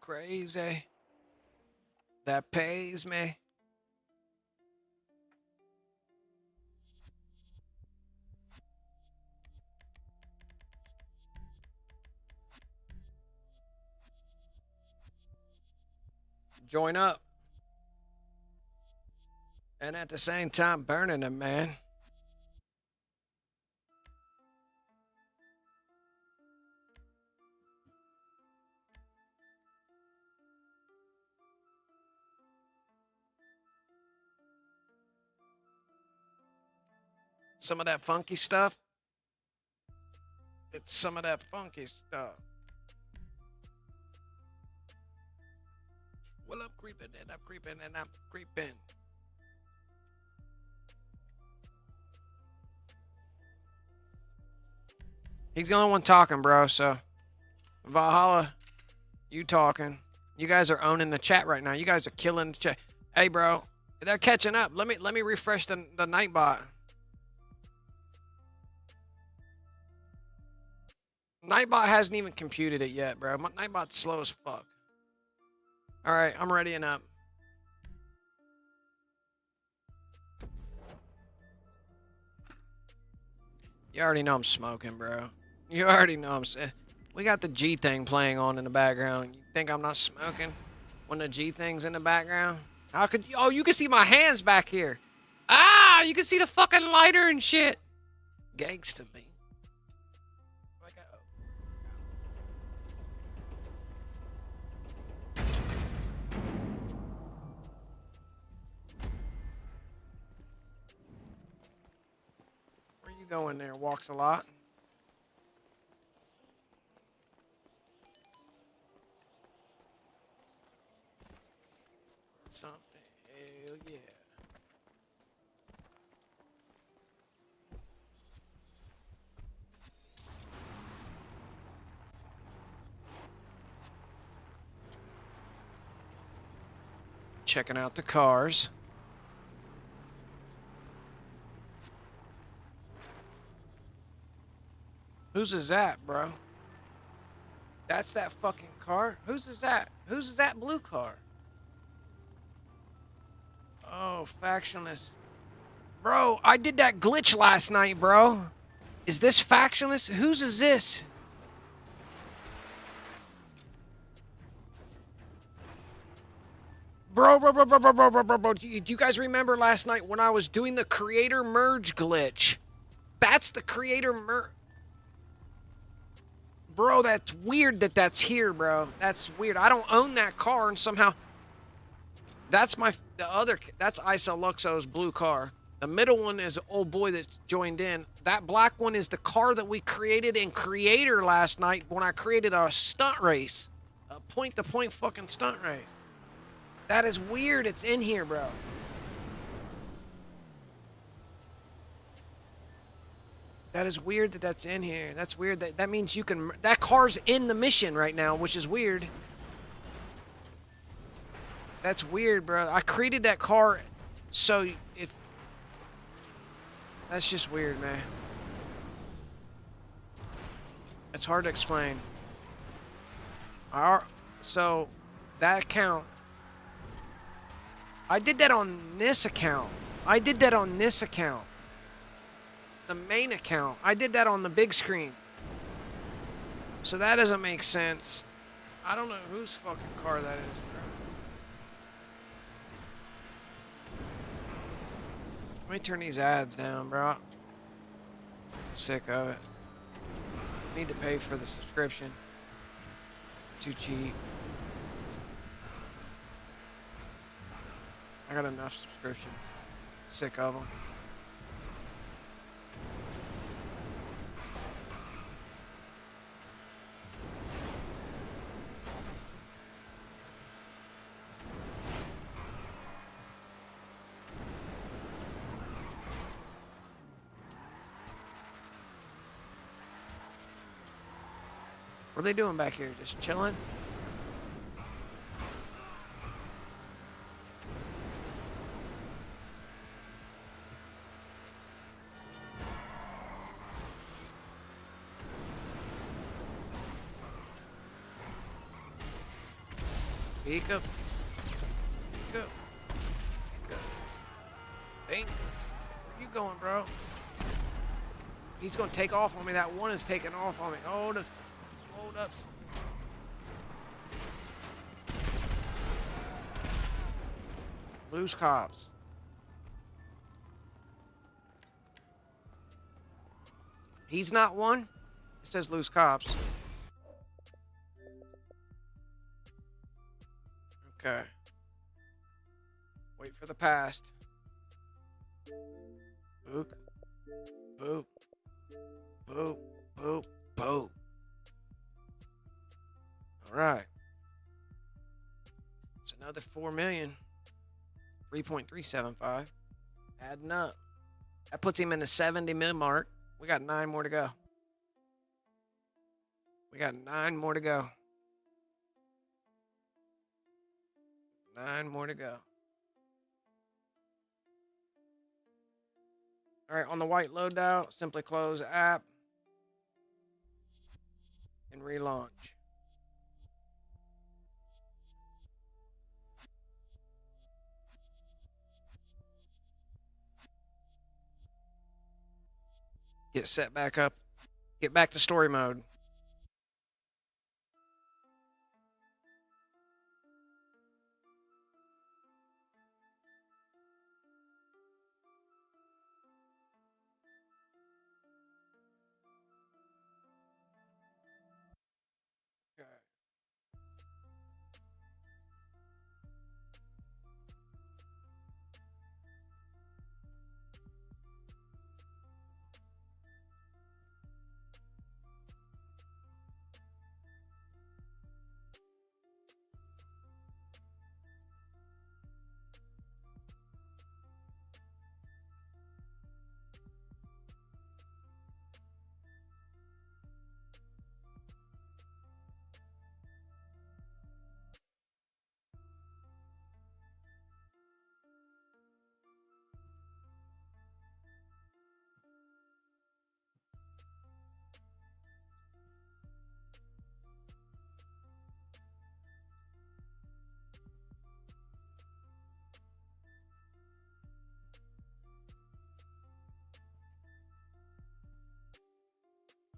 Crazy. That pays me. Join up. And at the same time, burning them, man. Some of that funky stuff. It's some of that funky stuff. Well, I'm creeping and I'm creeping and I'm creeping. He's the only one talking, bro, so Valhalla, you talking. You guys are owning the chat right now. You guys are killing the chat. Hey, bro, they're catching up. Let me refresh the Nightbot. Nightbot hasn't even computed it yet, bro. My Nightbot's slow as fuck. All right, I'm readying up. You already know I'm smoking, bro. You already know I'm... We got the G thing playing on in the background. You think I'm not smoking when the G thing's in the background? How could you... Oh, you can see my hands back here. Ah, you can see the fucking lighter and shit. Gangsta me. Where you going there? Walks a lot. Something. Hell yeah. Checking out the cars. Whose is that, bro? That's that fucking car? Whose is that? Whose is that blue car? Oh, factionless. Bro, I did that glitch last night, bro. Is this factionless? Whose is this? Bro. Do you guys remember last night when I was doing the creator merge glitch? That's the creator merge. Bro, that's weird that that's here, bro. That's weird. I don't own that car, and somehow... That's that's 𝓼𝓼𝓛𝓲𝓿𝓮's blue car. The middle one is old boy that's joined in. That black one is the car that we created in Creator last night when I created a stunt race. A point-to-point fucking stunt race. That is weird. It's in here, bro. That is weird that that's in here. That's weird. That means you can... That car's in the mission right now, which is weird. That's weird, bro. I created that car so if... That's just weird, man. It's hard to explain. So, that account... I did that on this account. I did that on this account. The main account. I did that on the big screen. So that doesn't make sense. I don't know whose fucking car that is, bro. Let me turn these ads down, bro. I'm sick of it. Need to pay for the subscription. Too cheap. I got enough subscriptions. Sick of them. What are they doing back here? Just chilling? Speak up. Speak up. Speak up. Dang. Where you going, bro? He's gonna take off on me. That one is taking off on me. Oh, that's slowed up. Loose cops. He's not one. It says loose cops. Okay. Wait for the past. Boop. Boop. Boop. Boop. Boop. All right. It's another 4 million. 3.375. Adding up. That puts him in the 70 mil mark. We got 9 more to go. We got 9 more to go. 9 more to go. All right, on the white loadout, simply close app and relaunch. Get set back up. Get back to story mode.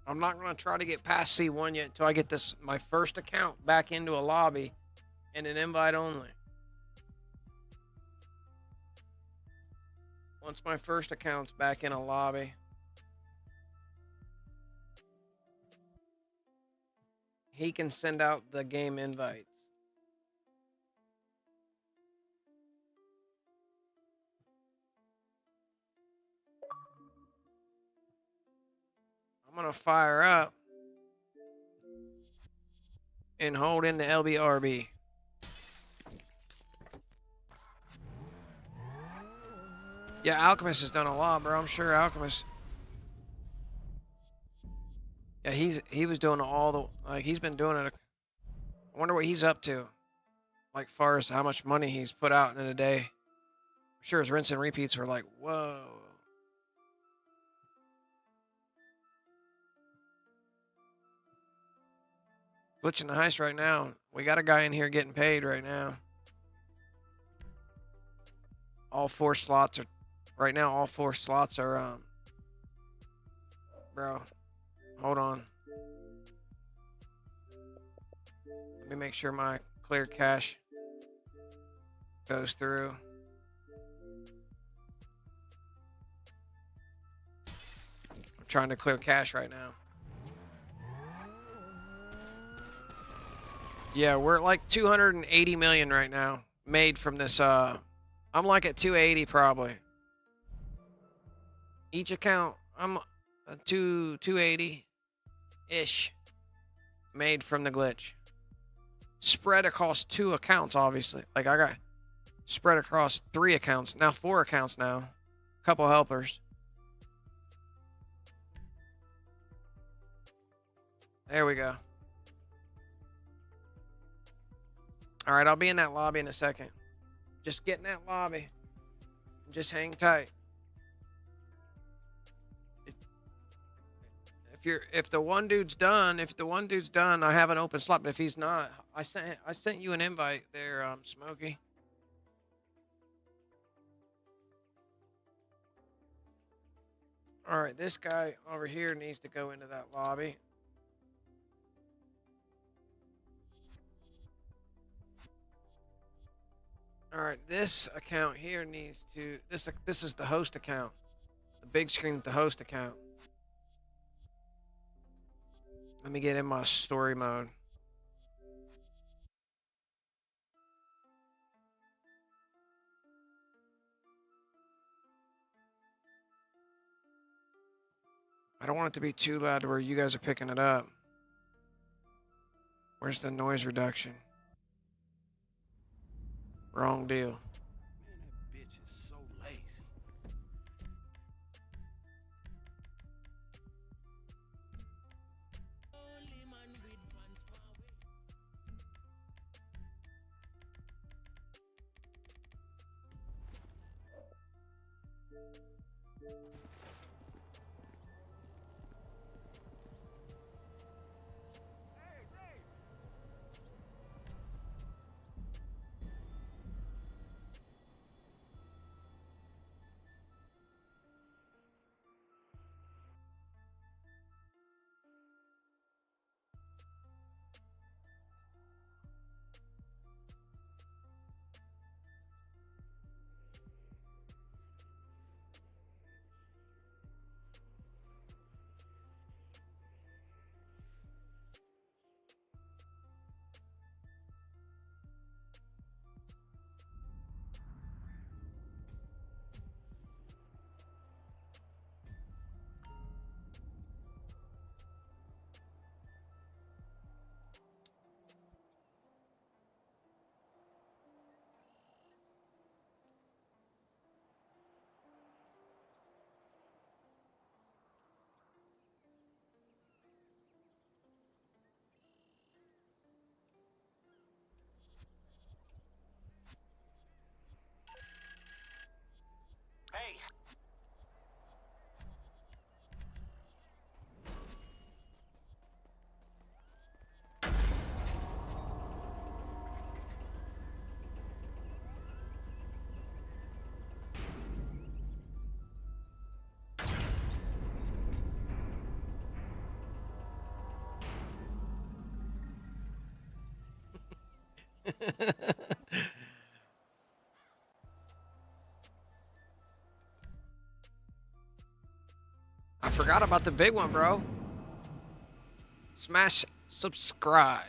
I'm not going to try to get past C1 yet until I get this my first account back into a lobby and an invite only. Once my first account's back in a lobby, he can send out the game invites. I'm going to fire up and hold in the LBRB. Yeah, Alchemist has done a lot, bro. I'm sure Alchemist. Yeah, he was doing all the, like, he's been doing it. I wonder what he's up to. Like, far as how much money he's put out in a day. I'm sure his rinse and repeats were like, whoa. Glitching the heist right now. We got a guy in here getting paid right now. All 4 slots are, right now, all 4 slots are, bro, hold on. Let me make sure my clear cache goes through. I'm trying to clear cache right now. Yeah, we're at like 280 million right now made from this. I'm like at 280 probably. Each account, I'm 280-ish made from the glitch. Spread across 2 accounts, obviously. Like, I got spread across 3 accounts. Now 4 accounts now. A couple helpers. There we go. All right, I'll be in that lobby in a second. Just get in that lobby. Just hang tight. If the one dude's done, I have an open slot. But if he's not, I sent you an invite there, Smokey. All right, this guy over here needs to go into that lobby. All right, this account here needs to, this is the host account. The big screen's the host account. Let me get in my story mode. I don't want it to be too loud to where you guys are picking it up. Where's the noise reduction? Wrong deal. Man, that bitch is so lazy. I forgot about the big one, bro. Smash subscribe.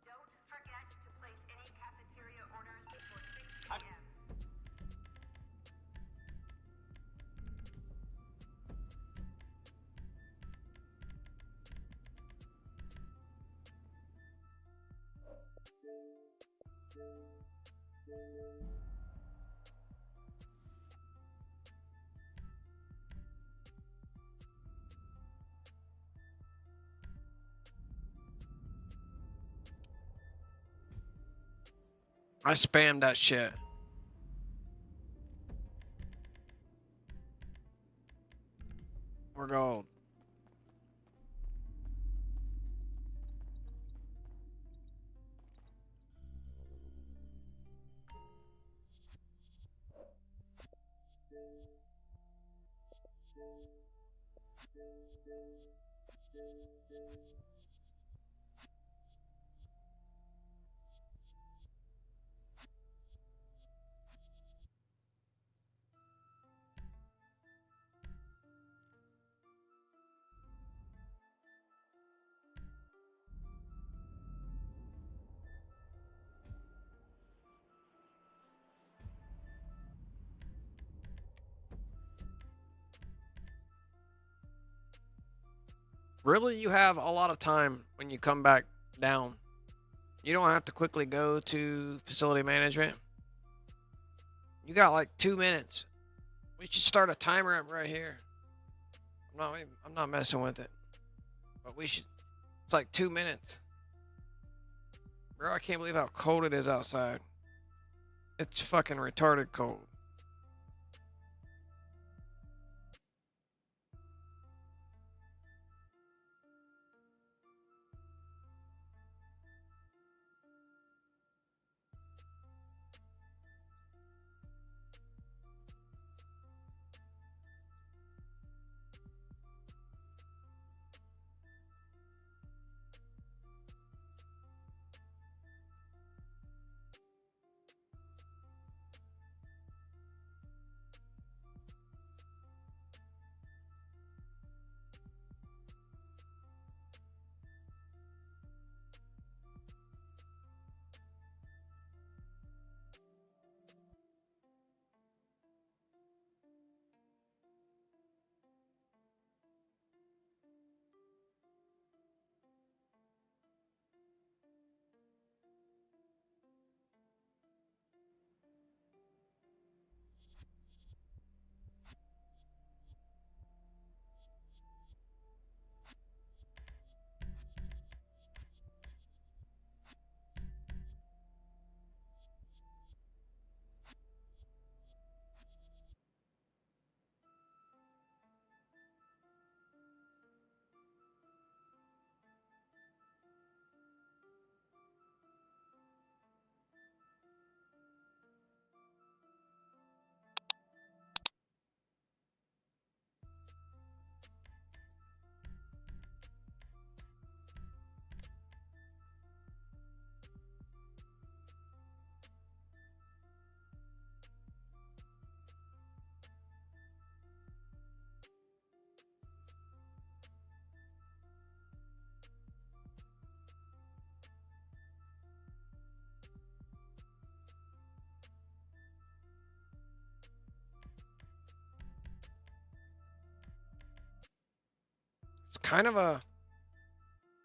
Don't forget to place any cafeteria orders before 6 p.m. I spammed that shit. We're gold. Really, you have a lot of time when you come back down. You don't have to quickly go to facility management. You got like 2 minutes. We should start a timer up right here. I'm not messing with it. But we should. It's like 2 minutes. Bro, I can't believe how cold it is outside. It's fucking retarded cold.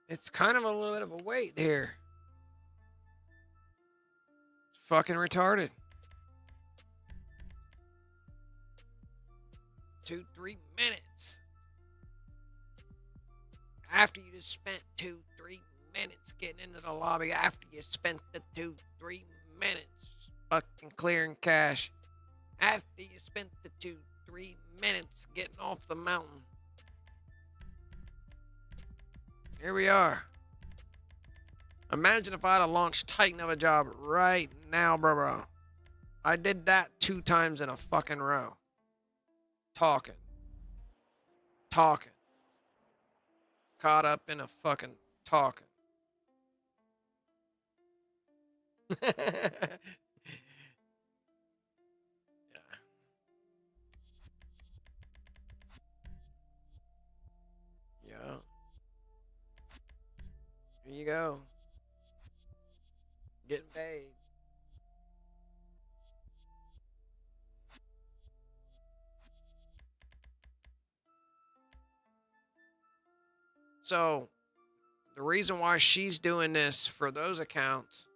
It's kind of a little bit of a wait here. It's fucking retarded. 2-3 minutes. After you just spent 2-3 minutes getting into the lobby, after you spent the 2-3 minutes fucking clearing cache after you spent the 2-3 minutes getting off the mountain. Here we are. Imagine if I'd have launched Titan of a job right now, bro. I did that 2 times in a fucking row. Talking. Caught up in a fucking talking. Yeah. Yeah. Here you go. Getting paid. So, the reason why she's doing this for those accounts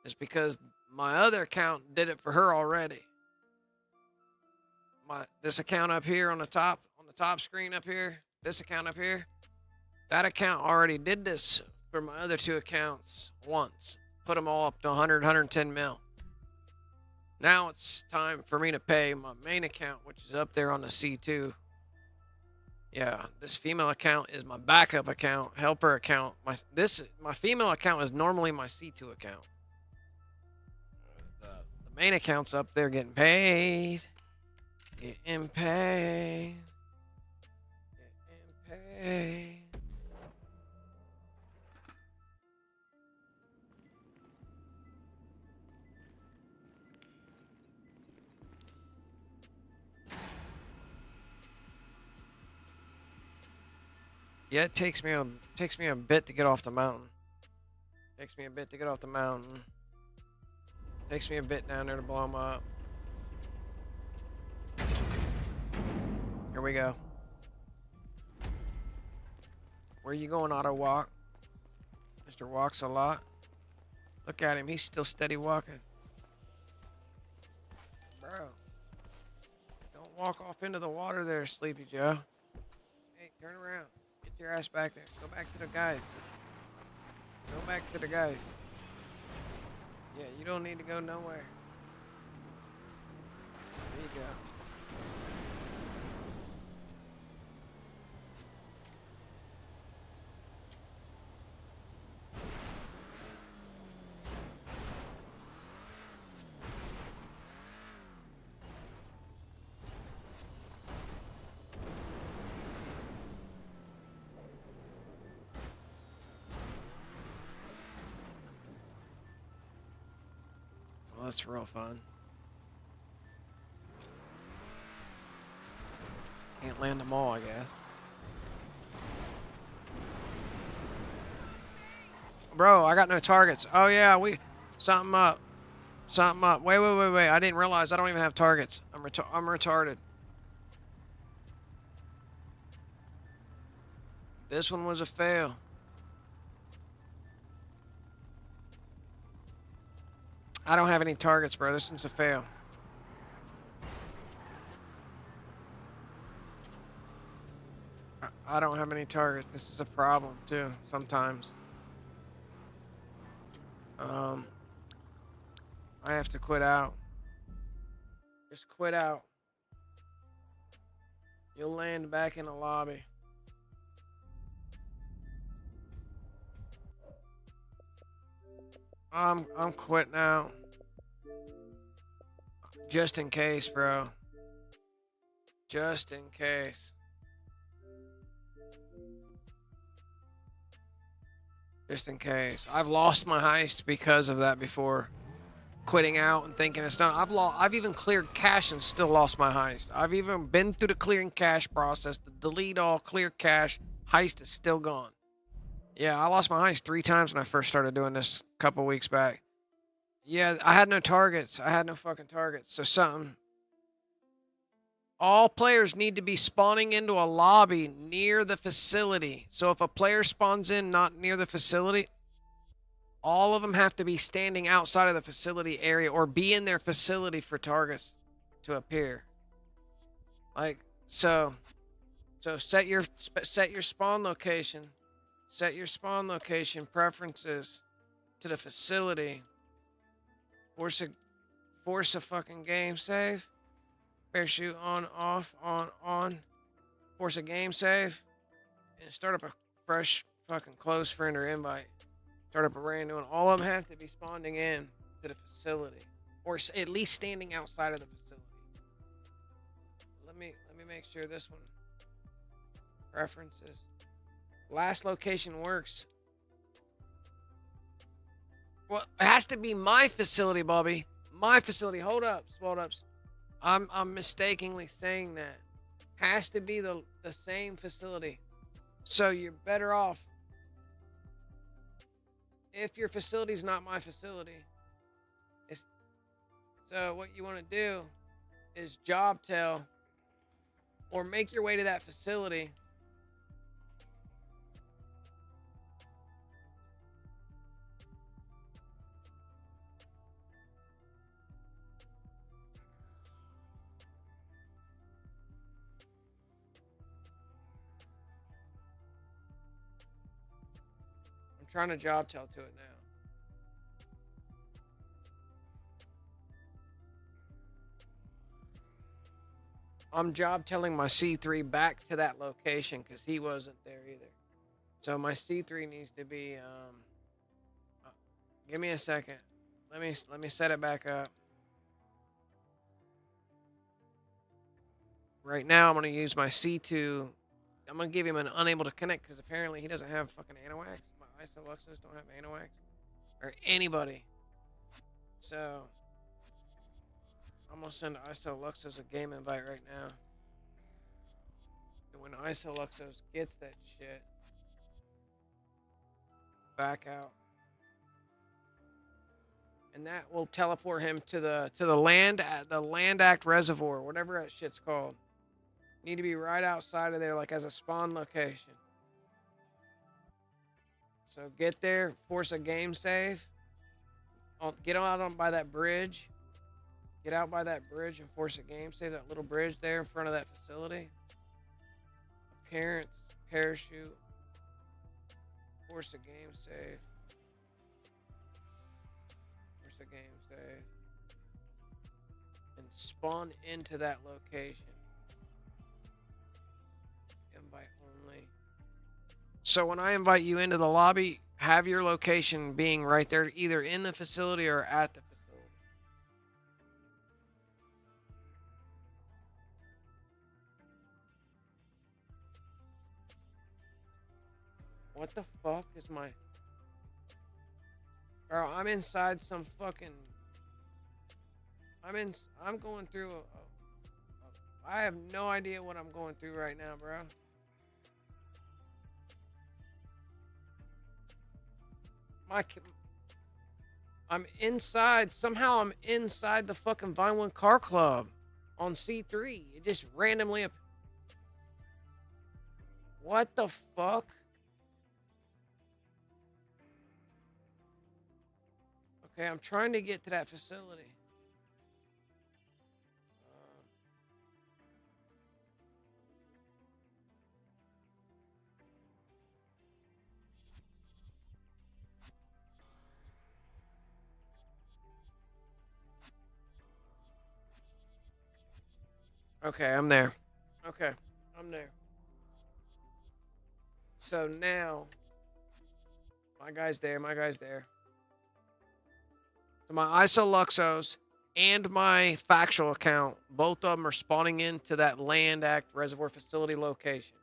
is because my other account did it for her already. This account up here on the top screen up here, this account up here, that account already did this for my other 2 accounts once. Put them all up to 110 mil. Now it's time for me to pay my main account, which is up there on the C2. Yeah, this female account is my backup account, helper account. My female account is normally my C2 account. The main account's up there getting paid. Getting paid. Getting paid. Yeah, it takes me a bit to get off the mountain. Takes me a bit to get off the mountain. Takes me a bit down there to blow them up. Here we go. Where you going, Auto Walk? Mr. Walks a lot. Look at him, he's still steady walking. Bro. Don't walk off into the water there, Sleepy Joe. Hey, turn around. Get your ass back there. Go back to the guys. Go back to the guys. Yeah, you don't need to go nowhere. There you go. Well, that's real fun. Can't land them all, I guess. Bro, I got no targets. Oh, yeah, something up. Something up. Wait. I didn't realize I don't even have targets. I'm retarded. This one was a fail. I don't have any targets, bro. This one's a fail. I don't have any targets. This is a problem, too, sometimes. I have to quit out. Just quit out. You'll land back in the lobby. I'm quitting out. Just in case, bro. Just in case. Just in case. I've lost my heist because of that before. Quitting out and thinking it's done. I've even cleared cache and still lost my heist. I've even been through the clearing cache process. The delete all, clear cache. Heist is still gone. Yeah, I lost my heist 3 times when I first started doing this a couple weeks back. Yeah, I had no targets. I had no fucking targets. So something. All players need to be spawning into a lobby near the facility. So if a player spawns in not near the facility, all of them have to be standing outside of the facility area or be in their facility for targets to appear. Like, so set your spawn location. Set your spawn location preferences to the facility Force a fucking game save. Parachute on, off, on. Force a game save. And start up a fresh fucking close friend or invite. Start up a brand new one. All of them have to be spawning in to the facility. Or at least standing outside of the facility. Let me make sure this one. Preferences. Last location works. Well, it has to be my facility, Bobby. My facility. Hold up. I'm mistakenly saying that. Has to be the same facility. So you're better off. If your facility's not my facility. So what you want to do is job tell or make your way to that facility. I'm trying to job tell to it now. I'm job telling my C3 back to that location because he wasn't there either. So my C3 needs to be. Give me a second. Let me set it back up. Right now, I'm gonna use my C2. I'm gonna give him an unable to connect because apparently he doesn't have fucking anawax. My 𝓼𝓼 don't have anawax or anybody. So. I'm gonna send 𝓼𝓼 a game invite right now. And when 𝓼𝓼 gets that shit, back out. And that will teleport him to the land act reservoir, whatever that shit's called. Need to be right outside of there, like as a spawn location. So get there, force a game save. Get out on by that bridge. Get out by that bridge and force a game save. That little bridge there in front of that facility. Appearance, parachute. Force a game save. Force a game save. And spawn into that location. Invite only. So when I invite you into the lobby, have your location being right there, either in the facility or at the facility. What the fuck is my... Bro, I'm inside some fucking... I'm going through I have no idea what I'm going through right now, bro. I'm inside. Somehow I'm inside the fucking Vinewood Car Club on C3. It just randomly... What the fuck? Okay, I'm trying to get to that facility. Okay, I'm there. Okay, I'm there. So now, my guy's there. So my 𝓼𝓼s and my factual account, both of them are spawning into that Land Act Reservoir Facility location.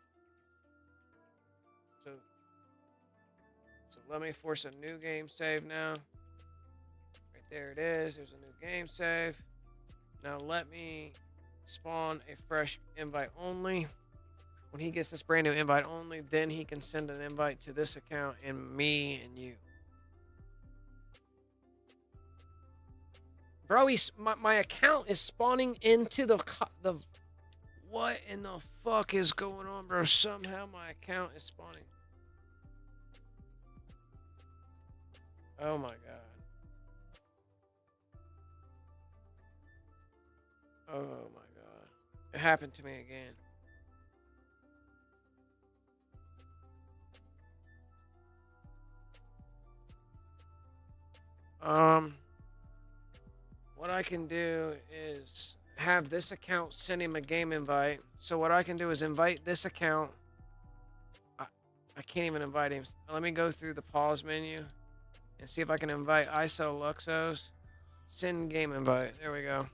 So let me force a new game save now. Right there it is. There's a new game save. Now let me spawn a fresh invite only. When he gets this brand new invite only, then he can send an invite to this account and me and you. Bro, my account is spawning into the... What in the fuck is going on, bro? Somehow my account is spawning. Oh my god. Oh my god. It happened to me again. what I can do is have this account send him a game invite. So what I can do is invite this account. I can't even invite him. Let me go through the pause menu and see if I can invite 𝓼𝓼𝓛𝓲𝓼. Send game invite. There we go.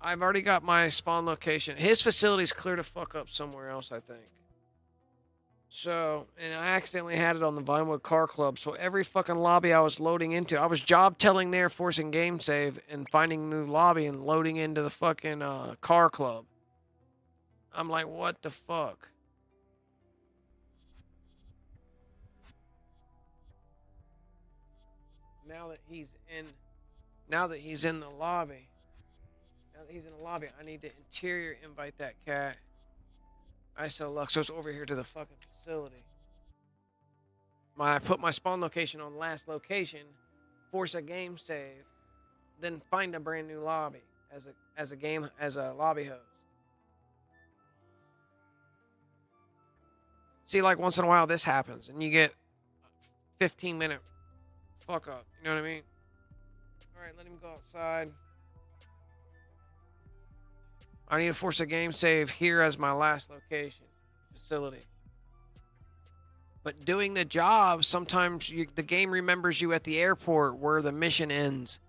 I've already got my spawn location. His facility's clear to fuck up somewhere else, I think. So, and I accidentally had it on the Vinewood Car Club. So every fucking lobby I was loading into, I was job telling there, forcing game save, and finding new lobby and loading into the fucking car club. I'm like, what the fuck? Now that he's in the lobby. Now that he's in the lobby, I need to interior invite that cat. 𝓼𝓼𝓛𝓲𝓿𝓮 over here to the fucking facility. I put my spawn location on last location, force a game save, then find a brand new lobby as a lobby host. See, like once in a while this happens and you get 15-minute fuck up. You know what I mean? Alright, let him go outside. I need to force a game save here as my last location facility. But doing the job, sometimes the game remembers you at the airport where the mission ends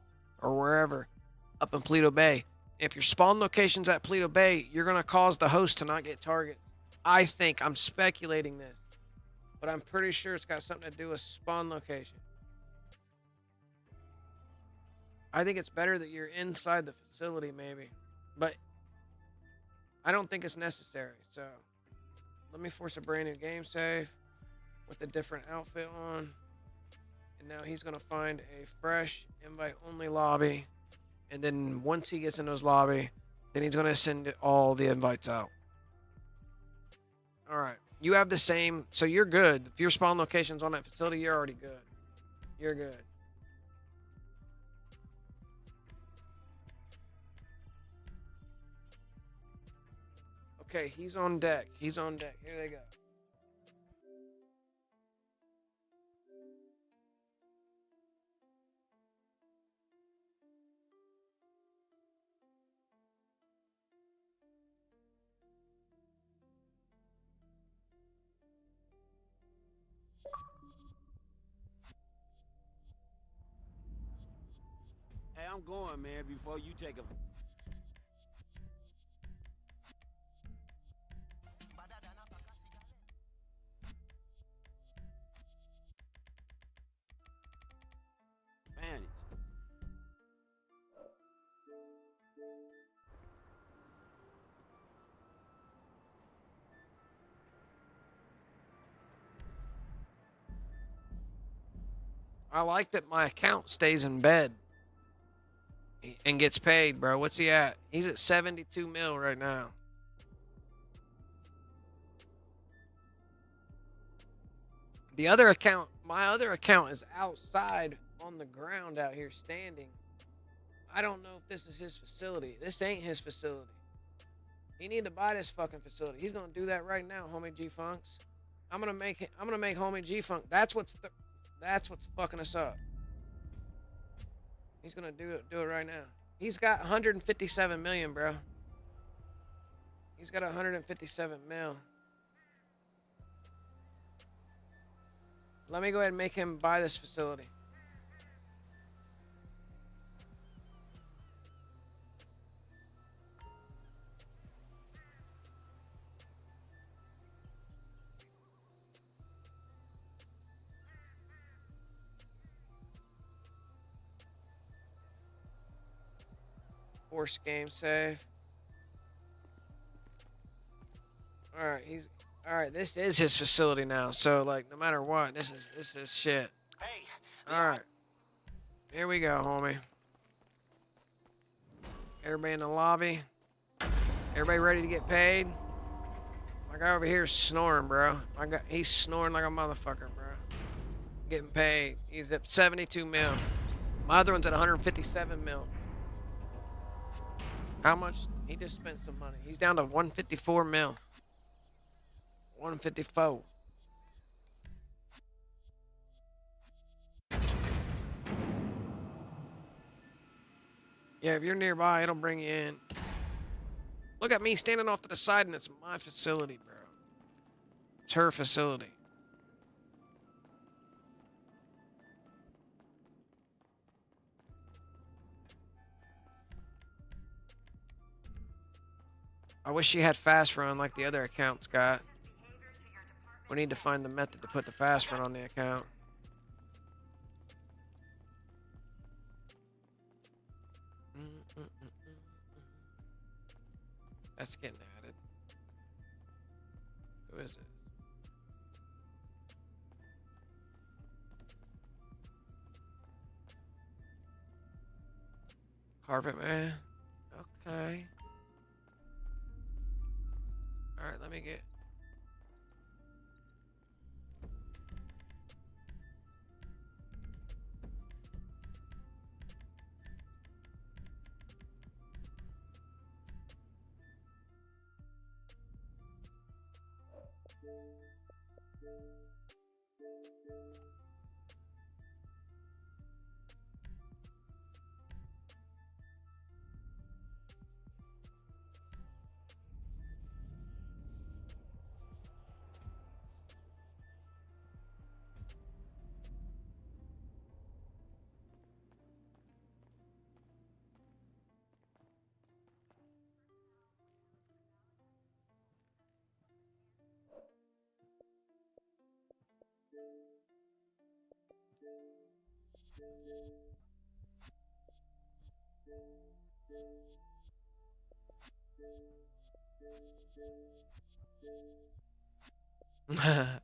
or wherever up in Paleto Bay. If your spawn location's at Paleto Bay, you're going to cause the host to not get targets. I think. I'm speculating this. But I'm pretty sure it's got something to do with spawn location. I think it's better that you're inside the facility maybe. But I don't think it's necessary. So let me force a brand new game save with a different outfit on. And now he's going to find a fresh invite-only lobby. And then once he gets in his lobby, then he's going to send all the invites out. All right. You have the same. So you're good. If your spawn location's on that facility, you're already good. You're good. Okay, he's on deck. He's on deck. Here they go. Hey, I'm going, man, before you take a... Manage. I like that my account stays in bed and gets paid, bro. What's he at? He's at 72 mil right now. The other account, my other account is outside on the ground out here standing. I don't know if this is his facility. This ain't his facility. He need to buy this fucking facility. He's gonna do that right now, homie G Funks. I'm gonna make homie G Funk. That's what's fucking us up. He's gonna do it right now. He's got 157 million, bro. He's got 157 mil. Let me go ahead and make him buy this facility. Force game save. All right, this is his facility now. So like no matter what, this is shit. Hey, All right. Here we go, homie. Everybody in the lobby. Everybody ready to get paid? My guy over here is snoring, bro. He's snoring like a motherfucker, bro. Getting paid. He's at 72 mil. My other one's at 157 mil. How much? He just spent some money. He's down to 154 mil. 154. Yeah, if you're nearby, it'll bring you in. Look at me standing off to the side, and it's my facility, bro. It's her facility. I wish she had fast run like the other accounts got. We need to find the method to put the fast run on the account. That's getting added. Who is it? Carpet man. Okay. All right, let me get.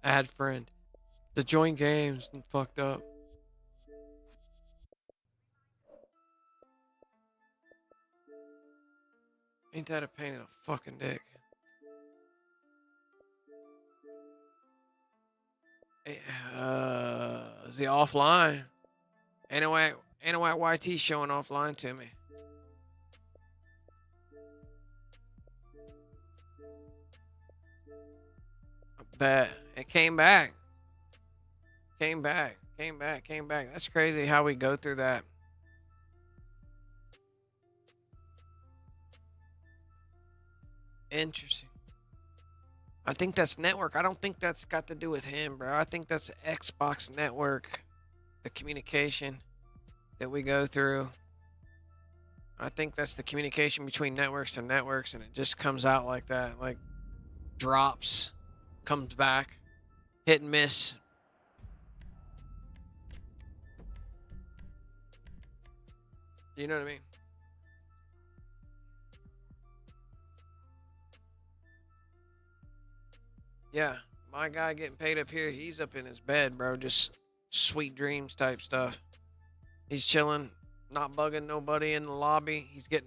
Add friend. The join games and fucked up. Ain't that a pain in the fucking dick? Is he offline? Ain't no way YT showing offline to me. I bet it came back. Came back. That's crazy how we go through that. Interesting. I think that's network. I don't think that's got to do with him, bro. I think that's Xbox network, the communication that we go through. I think that's the communication between networks to networks, and it just comes out like that, like drops, comes back, hit and miss. You know what I mean? Yeah, my guy getting paid up here, he's up in his bed, bro. Just sweet dreams type stuff. He's chilling, not bugging nobody in the lobby. He's at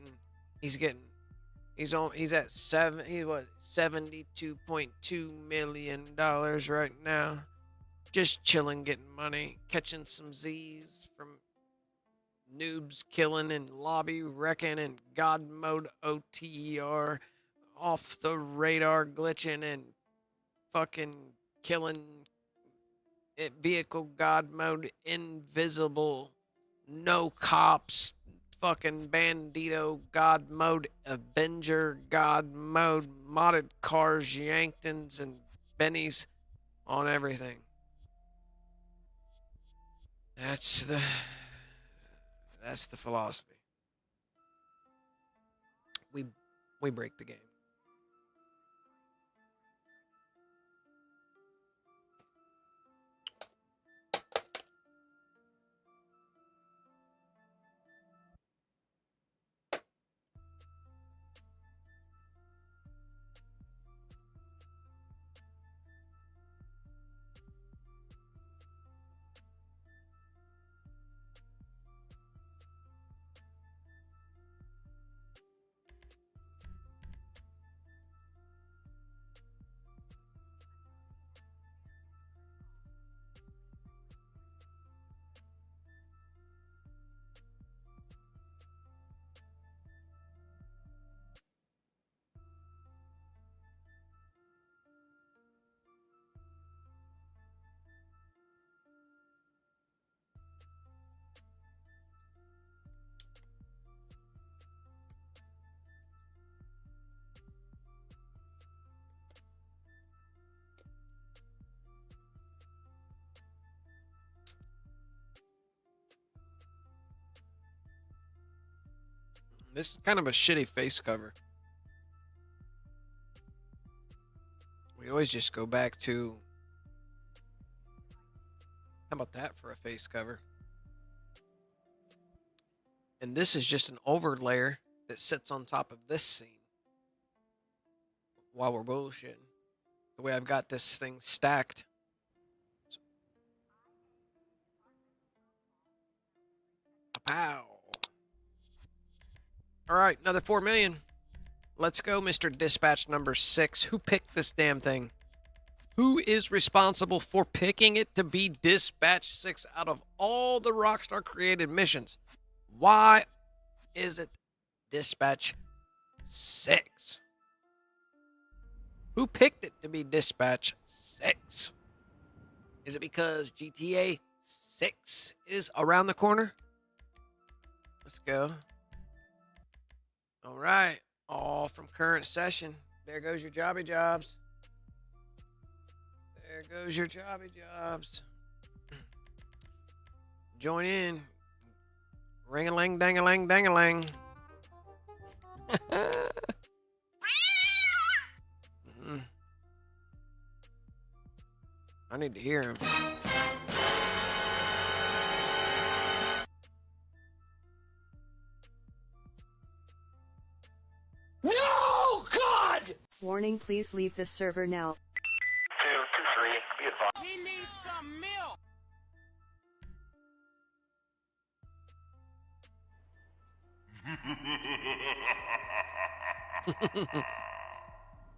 $72.2 million right now. Just chilling, getting money, catching some Z's from noobs killing and lobby wrecking and god mode OTER, off the radar glitching and fucking killing it, vehicle god mode, invisible, no cops, fucking bandito god mode, avenger god mode, modded cars, Yanktons and Bennies on everything. That's the philosophy. We break the game. This is kind of a shitty face cover. We always just go back to... How about that for a face cover? And this is just an overlayer that sits on top of this scene while we're bullshitting. The way I've got this thing stacked. Pow. All right, another 4 million. Let's go, Mr. Dispatch number 6. Who picked this damn thing? Who is responsible for picking it to be Dispatch 6 out of all the Rockstar created missions? Why is it Dispatch 6? Who picked it to be Dispatch 6? Is it because GTA 6 is around the corner? Let's go. All right. All from current session. There goes your jobby jobs. There goes your jobby jobs. Join in. Ring-a-ling, dang-a-ling, dang-a-ling. I need to hear him. No, God! Warning, please leave this server now. 223, be advised. He needs some milk.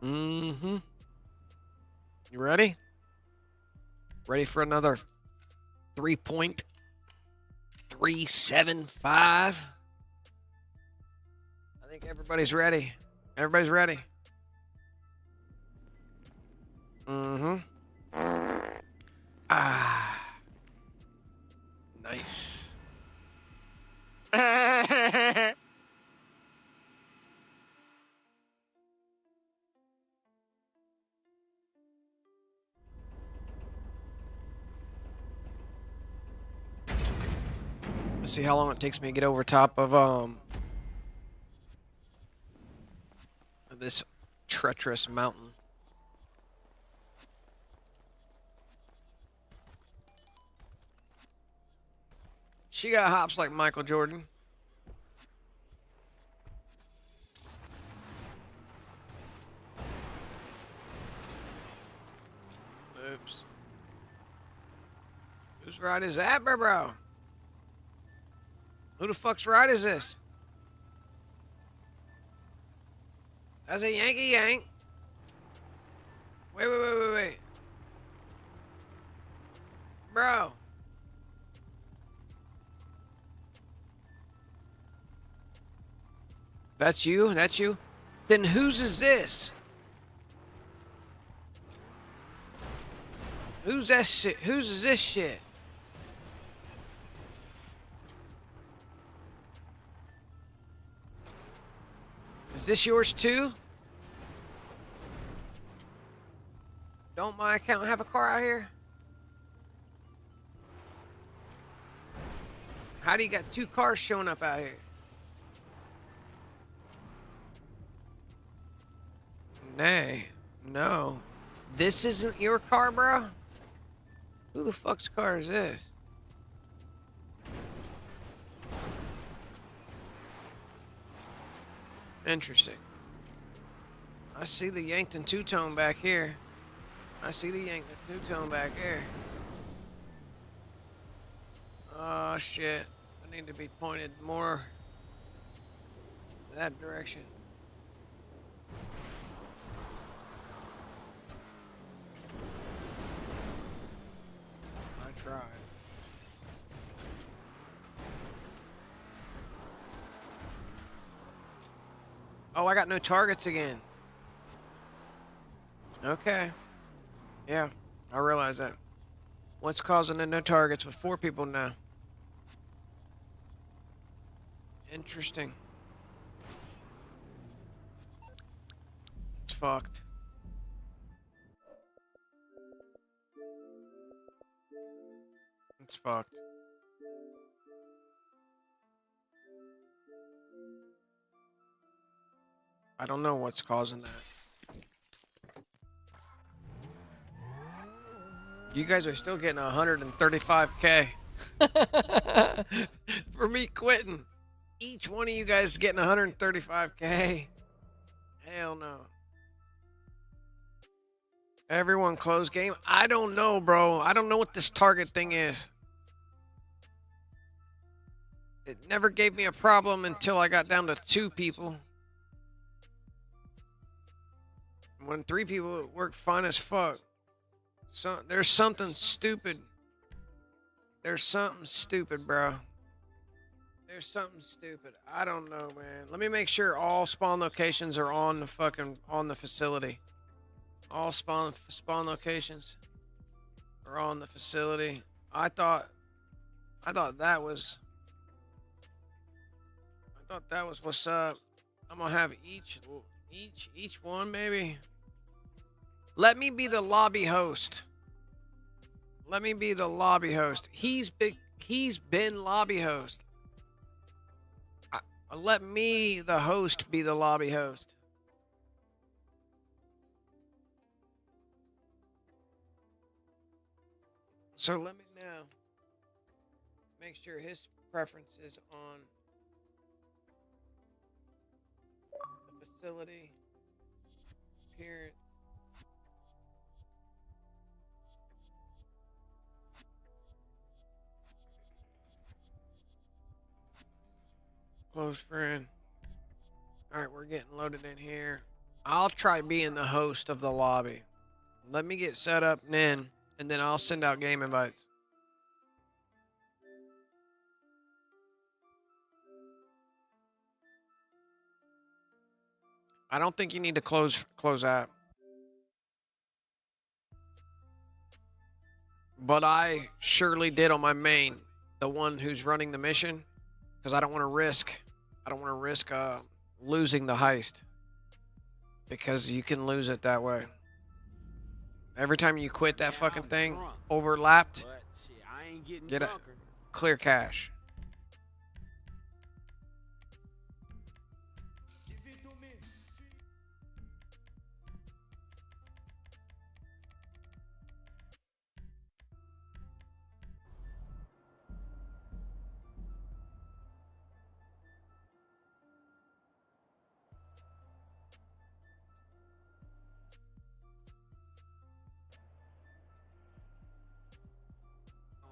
Mm-hmm. You ready? Ready for another 3.375? I think everybody's ready. Everybody's ready. Mm-hmm. Ah. Nice. Let's see how long it takes me to get over top of this treacherous mountain. She got hops like Michael Jordan. Oops. Whose ride is that, bro? Who the fuck's ride is this? That's a Yankee Yank. Wait. Bro. That's you? That's you? Then whose is this? Who's that shit? Whose is this shit? Is this yours too? Don't my account have a car out here? How do you got 2 cars showing up out here? Nay, no. This isn't your car, bro? Who the fuck's car is this? Interesting. I see the Yankton two-tone back here. I see the Yankton two-tone back here. Oh, shit. I need to be pointed more that direction. I tried. Oh, I got no targets again. Okay. Yeah, I realize that. What's causing the no targets with 4 people now? Interesting. It's fucked. It's fucked. I don't know what's causing that. You guys are still getting 135K for me quitting. Each one of you guys is getting 135K. Hell no. Everyone close game? I don't know, bro. I don't know what this target thing is. It never gave me a problem until I got down to 2 people. When 3 people, it worked fine as fuck. So there's something stupid. There's something stupid, bro. There's something stupid. I don't know, man. Let me make sure all spawn locations are on the facility. All spawn locations are on the facility. I thought that was what's up. I'm gonna have each one maybe. Let me be the lobby host. Let me be the lobby host. He's been lobby host. Let me, the host, be the lobby host. So let me now make sure his preference is on the facility, appearance. Close friend. All right, we're getting loaded in here. I'll try being the host of the lobby. Let me get set up then, and then I'll send out game invites. I don't think you need to close app. But I surely did on my main, the one who's running the mission, because I don't want to risk losing the heist, because you can lose it that way. Every time you quit that fucking thing, overlapped, But shit, I ain't getting get a drunker. clear cache.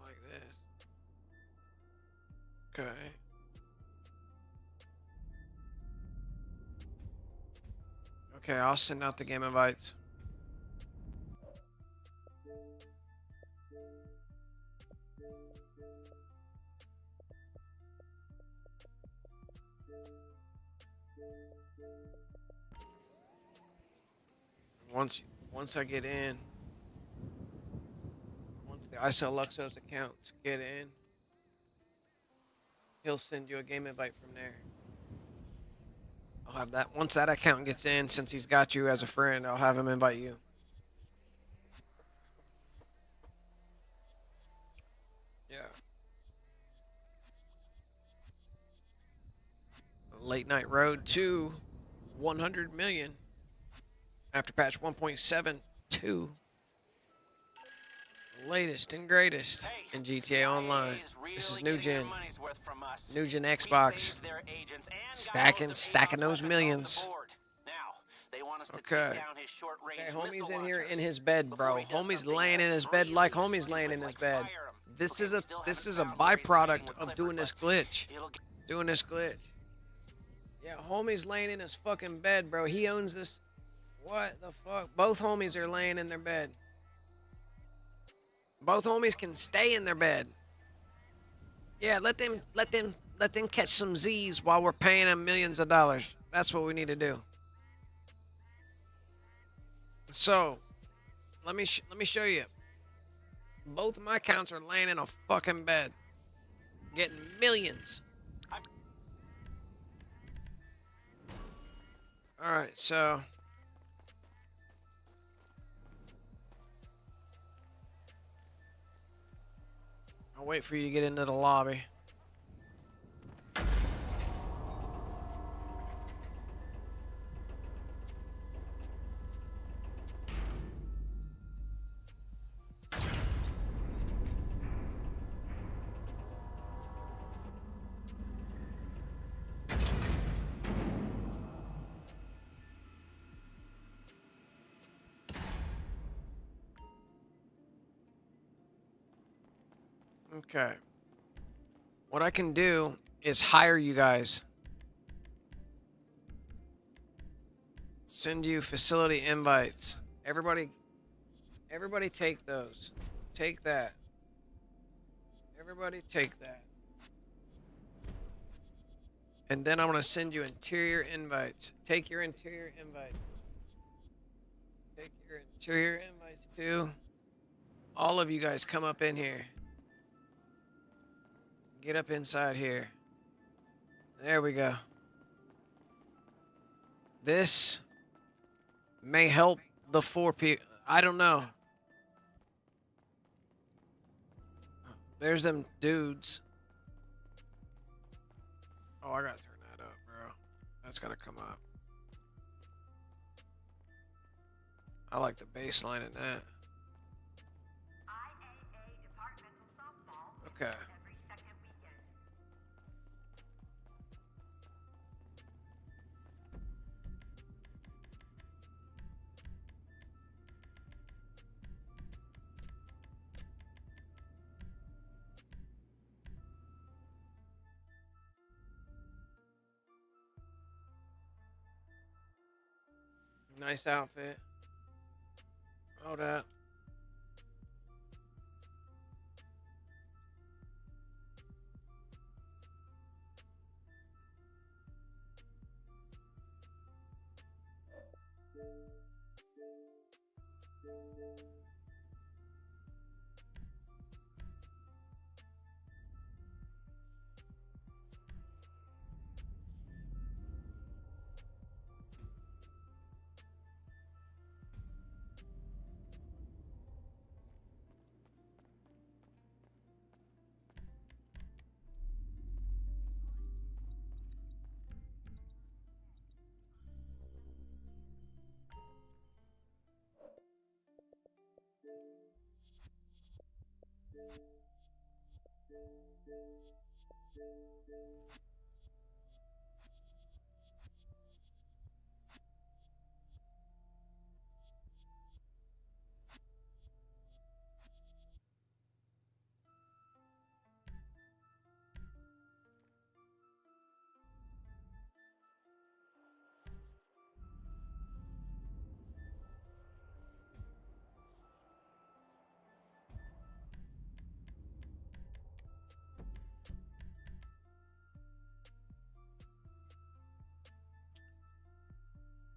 Like this. Okay. Okay, I'll send out the game invites. Once I get in, once the 𝓼𝓼𝓛𝓲𝓿 accounts get in, he'll send you a game invite from there. I'll have that. Once that account gets in, since he's got you as a friend, I'll have him invite you. Yeah. Late Night Road to 100 million after patch 1.72. Latest and greatest in GTA Online. This is new gen. New gen Xbox. Stacking those millions. Okay. Okay, homie's in here in his bed, bro. Homie's laying in his bed like homie's laying in his bed. This is a byproduct of doing this glitch. Doing this glitch. Yeah, homie's laying in his fucking bed, bro. He owns this. What the fuck? Both homies are laying in their bed. Both homies can stay in their bed. Yeah, let them catch some Z's while we're paying them millions of dollars. That's what we need to do. So, let me show you. Both of my accounts are laying in a fucking bed, getting millions. All right, so. I'll wait for you to get into the lobby. Okay. What I can do is hire you guys. Send you facility invites. Everybody take those. Take that. Everybody take that. And then I'm going to send you interior invites. Take your interior invite. Take your interior invites too. All of you guys come up in here. Get up inside here. There we go. This may help the 4 people. I don't know. There's them dudes. Oh, I gotta turn that up, bro. That's gonna come up. I like the bass line in that. IAA departmental softball Okay. every second weekend. Nice outfit. Hold up.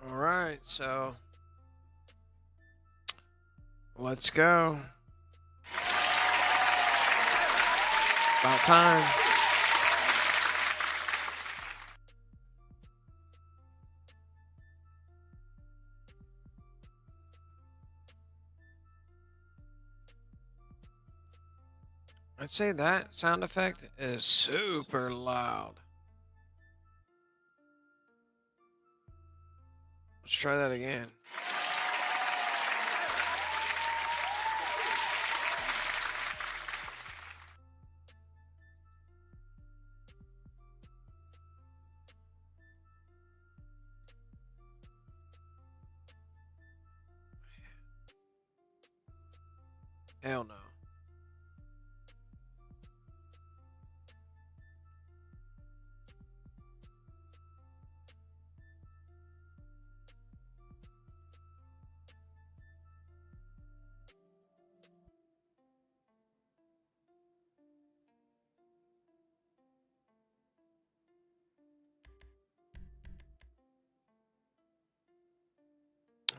All right, so let's go. About time. I'd say that sound effect is super loud. Let's try that again. Hell no.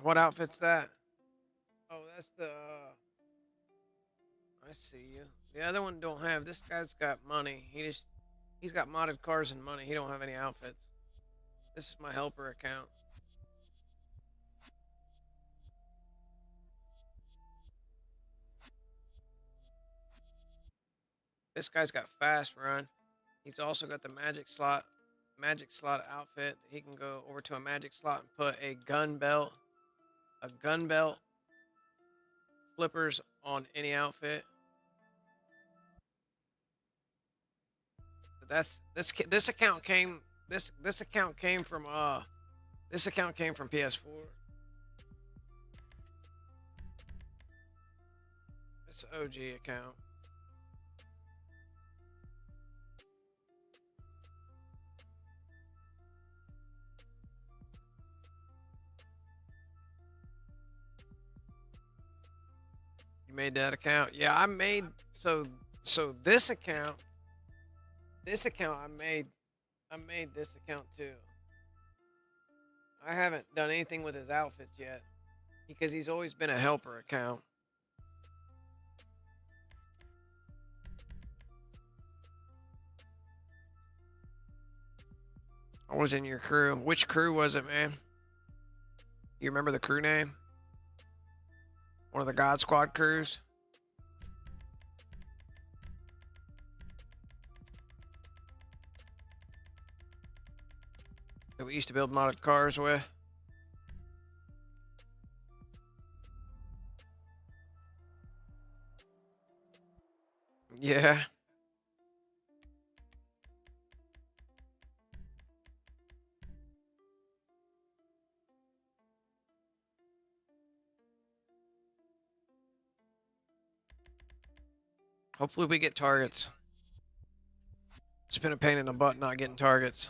What outfit's that? Oh, that's the. I see you. The other one don't have. This guy's got money. He's got modded cars and money. He don't have any outfits. This is my helper account. This guy's got fast run. He's also got the magic slot outfit. He can go over to a magic slot and put a gun belt, flippers on any outfit. But this account came from PS4. It's an OG account. You made that account? Yeah, I made so this account I made this account too. I haven't done anything with his outfits yet because he's always been a helper account. I was in your crew. Which crew was it, man? You remember the crew name? One of the God Squad crews? That we used to build modded cars with. Yeah. Hopefully we get targets. It's been a pain in the butt not getting targets.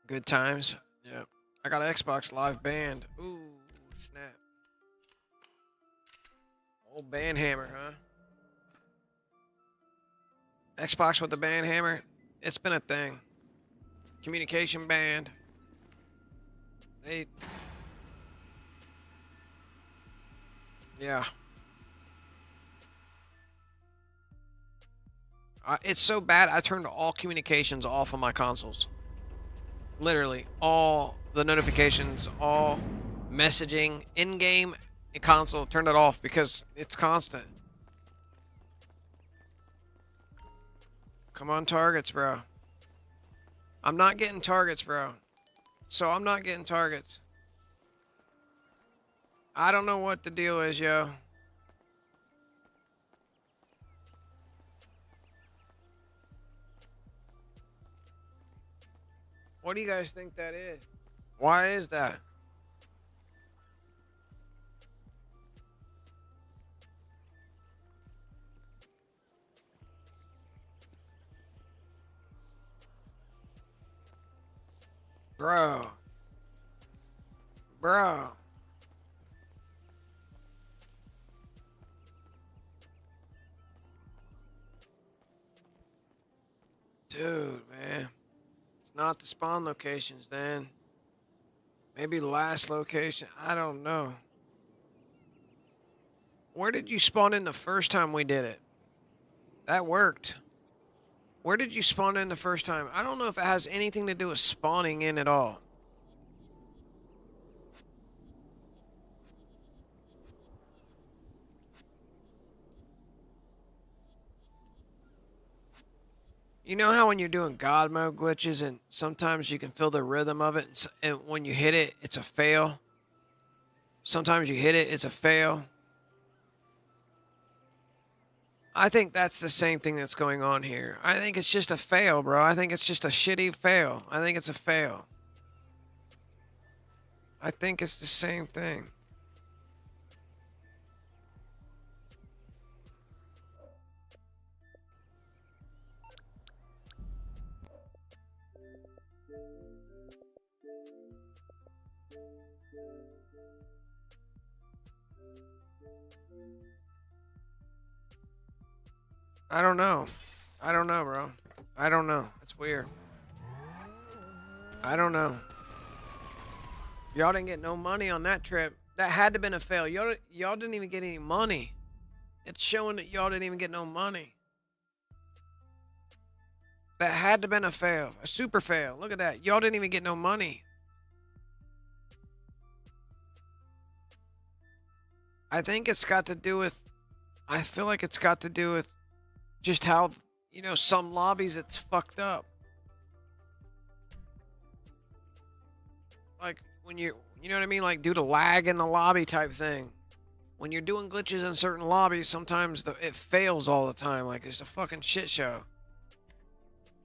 Good times. Yeah. I got an Xbox Live Band. Ooh, snap. Old band hammer, huh? Xbox with the band hammer. It's been a thing. Communication band. Yeah. It's so bad, I turned all communications off on my consoles. Literally, all the notifications, all messaging, in-game console, turned it off because it's constant. Come on, targets, bro. I'm not getting targets, bro. So I'm not getting targets. I don't know what the deal is, yo. What do you guys think that is? Why is that? Bro. Bro. Dude, man. It's not the spawn locations then. Maybe last location. I don't know. Where did you spawn in the first time we did it? That worked. Where did you spawn in the first time? I don't know if it has anything to do with spawning in at all. You know how when you're doing God mode glitches and sometimes you can feel the rhythm of it and when you hit it, it's a fail? Sometimes you hit it, it's a fail. I think that's the same thing that's going on here. I think it's just a fail, bro. I think it's just a shitty fail. I think it's a fail. I think it's the same thing. I don't know. I don't know, bro. I don't know. It's weird. I don't know. Y'all didn't get no money on that trip. That had to have been a fail. Y'all didn't even get any money. It's showing that y'all didn't even get no money. That had to have been a fail. A super fail. Look at that. Y'all didn't even get no money. I think it's got to do with... I feel like it's got to do with just how, you know, some lobbies it's fucked up. Like, when you know what I mean? Like, due to lag in the lobby type thing. When you're doing glitches in certain lobbies, sometimes it fails all the time. Like, it's a fucking shit show.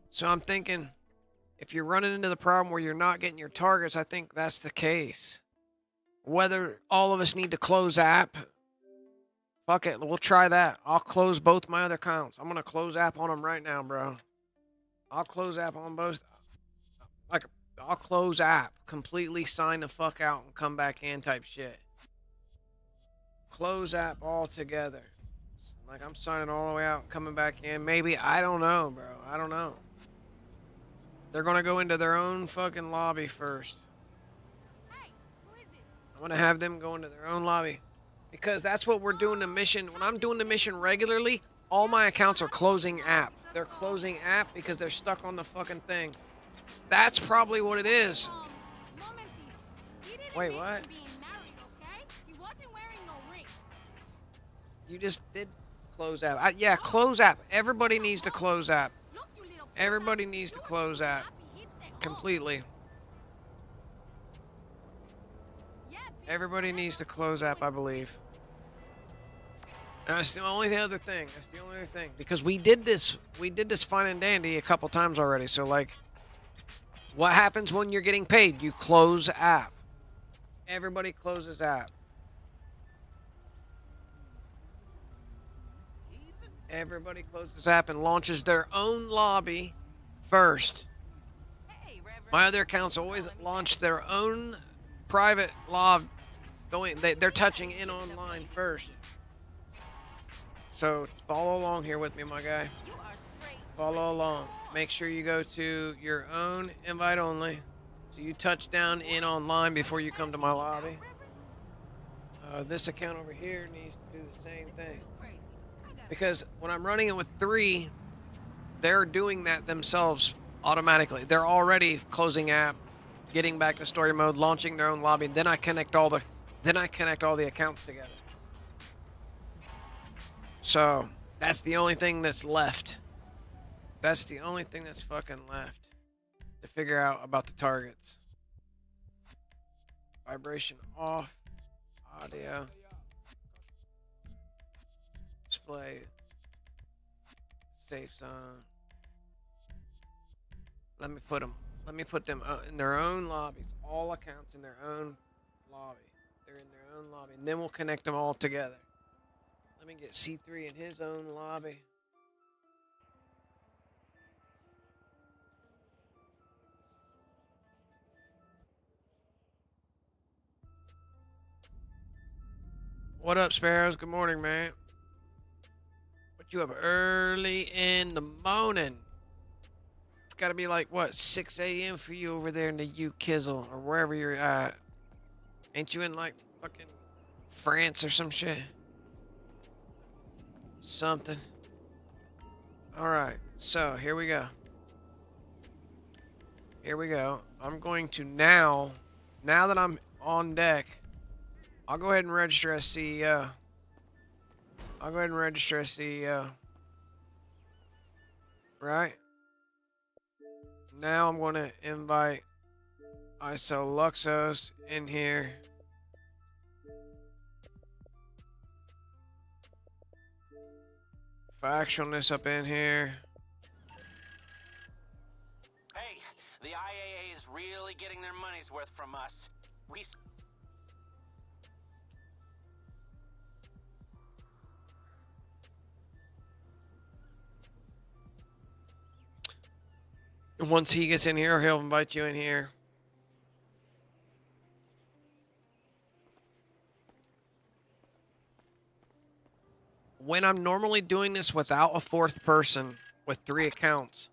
So I'm thinking, if you're running into the problem where you're not getting your targets, I think that's the case. Whether all of us need to close app Fuck it. We'll try that. I'll close both my other accounts. I'm going to close app on them right now, bro. I'll close app on both. Like, I'll close app. Completely sign the fuck out and come back in type shit. Close app altogether. Like, I'm signing all the way out, coming back in. Maybe. I don't know, bro. I don't know. They're going to go into their own fucking lobby first. Hey, who is this? I'm going to have them go into their own lobby. Because that's what we're doing the mission. When I'm doing the mission regularly, all my accounts are closing app. They're closing app because they're stuck on the fucking thing. That's probably what it is. Moment, please. He didn't Wait, mention what? being married, okay? He wasn't wearing no ring. You just did close app. Yeah, close app. Everybody needs to close app. Look, you little Everybody needs to close app. Completely. Everybody needs to close app, I believe. And that's the only other thing. That's the only other thing. Because we did this fine and dandy a couple times already. So, like, what happens when you're getting paid? You close app. Everybody closes app. Everybody closes app and launches their own lobby first. My other accounts always launch their own private lobby. They're touching in online first. So follow along here with me, my guy. Follow along. Make sure you go to your own invite only. So you touch down in online before you come to my lobby. This account over here needs to do the same thing. Because when I'm running it with 3, they're doing that themselves automatically. They're already closing app, getting back to story mode, launching their own lobby. Then I connect all the accounts together. So that's the only thing that's left. That's the only thing that's fucking left to figure out about the targets. Vibration off. Audio. Display. Safe zone. Let me put them in their own lobbies. All accounts in their own lobby. They're in their own lobby. And then we'll connect them all together. Let me get C3 in his own lobby. What up, Sparrows? Good morning, man. What you up early in the morning? It's got to be like, what, 6 a.m. for you over there in the 𝓬𝓼 or wherever you're at. Ain't you in, like, fucking France or some shit? Something. Alright, so here we go. Here we go. I'm going to now that I'm on deck, I'll go ahead and register as CEO. I'll go ahead and register as CEO. Right? Now I'm going to invite 𝓼𝓼 in here. Factualness up in here. Hey, the IAA is really getting their money's worth from us. Once he gets in here, he'll invite you in here. When I'm normally doing this without a 4th person with 3 accounts,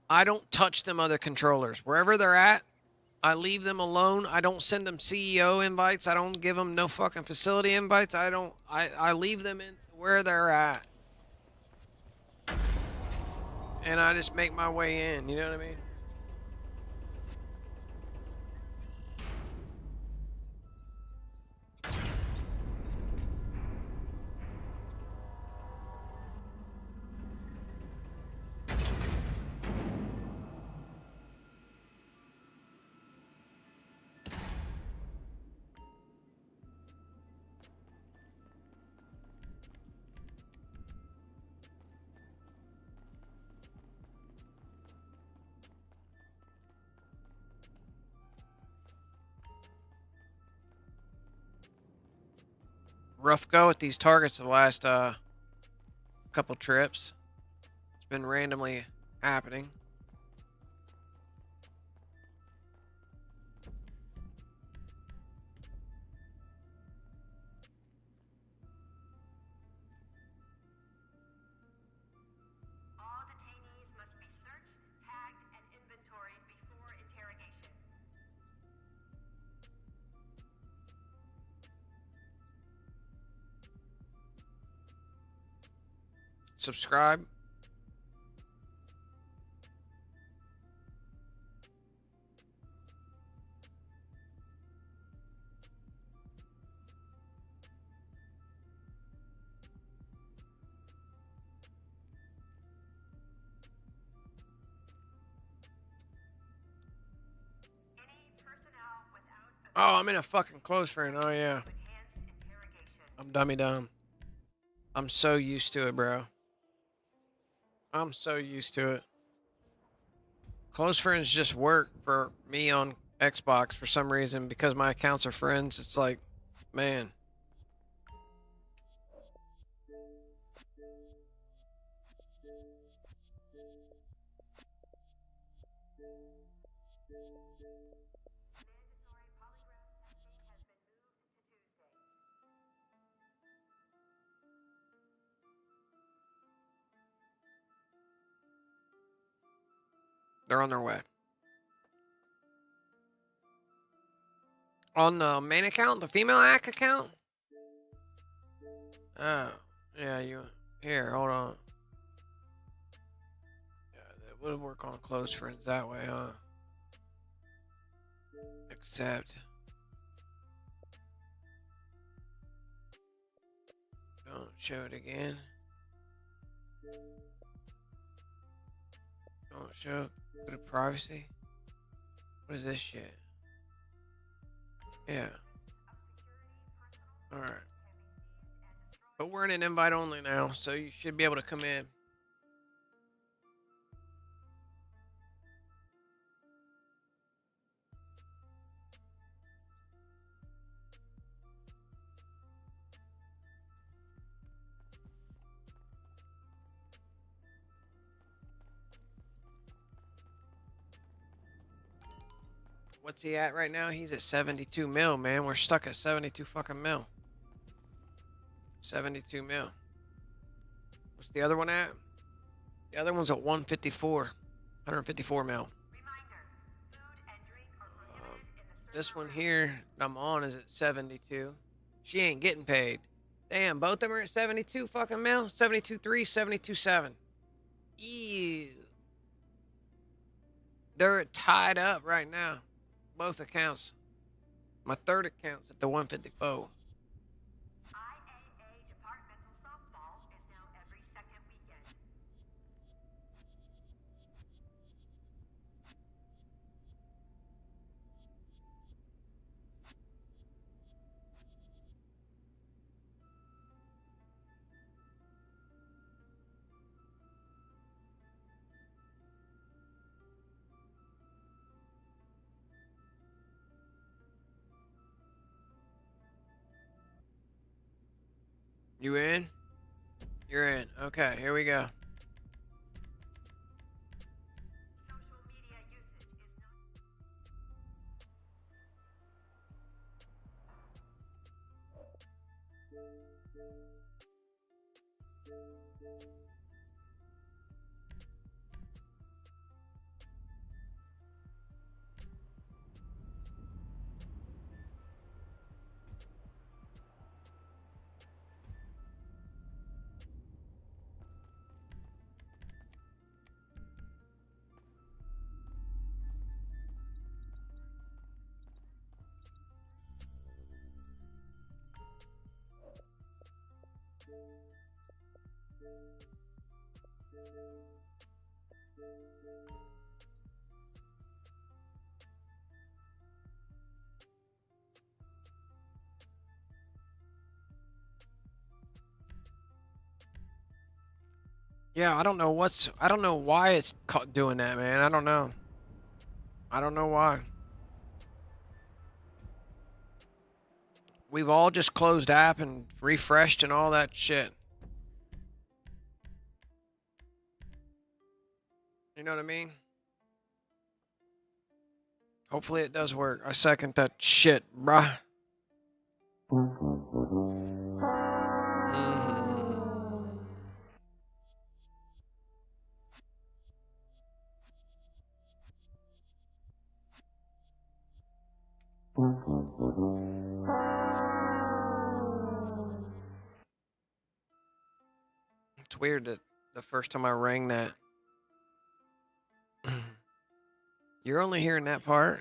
I don't touch them other controllers. Wherever they're at, I leave them alone. I don't send them CEO invites. I don't give them no fucking facility invites. I leave them in where they're at. And I just make my way in, you know what I mean? rough go at these targets the last couple trips. It's been randomly happening. All detainees must be searched, tagged, and inventoried before interrogation. Subscribe. Any personnel without Oh, I'm in a fucking close friend. Oh, yeah. enhanced interrogation. I'm dummy dumb. I'm so used to it, bro. I'm so used to it. Close friends just work for me on Xbox for some reason because my accounts are friends. It's like, man. Mandatory polygraph testing has been moved to Tuesday. They're on their way. On the main account, the female account? Oh, yeah, you... Here, hold on. Yeah, that would work on close friends that way, huh? Accept. Don't show it again. Don't show. Go to privacy. What is this shit? Yeah. Alright. But we're in an invite only now, so you should be able to come in. What's he at right now? He's at 72 mil, man. We're stuck at 72 fucking mil. 72 mil. What's the other one at? The other one's at 154. 154 mil. Reminder, food and drink are prohibited in the This one here that I'm on is at 72. She ain't getting paid. Damn, both of them are at 72 fucking mil. 72.3, 72.7. Ew. They're tied up right now. Both accounts. My third account's at the 154. IAA departmental softball is now every second weekend. You in? You're in. Okay, here we go. Social media usage is not... Yeah, I don't know why it's doing that, man. I don't know. I don't know why. we've all just closed app and refreshed and all that shit. You know what I mean? Hopefully it does work. I second that shit, bruh. It's weird that the first time I rang that, you're only hearing that part?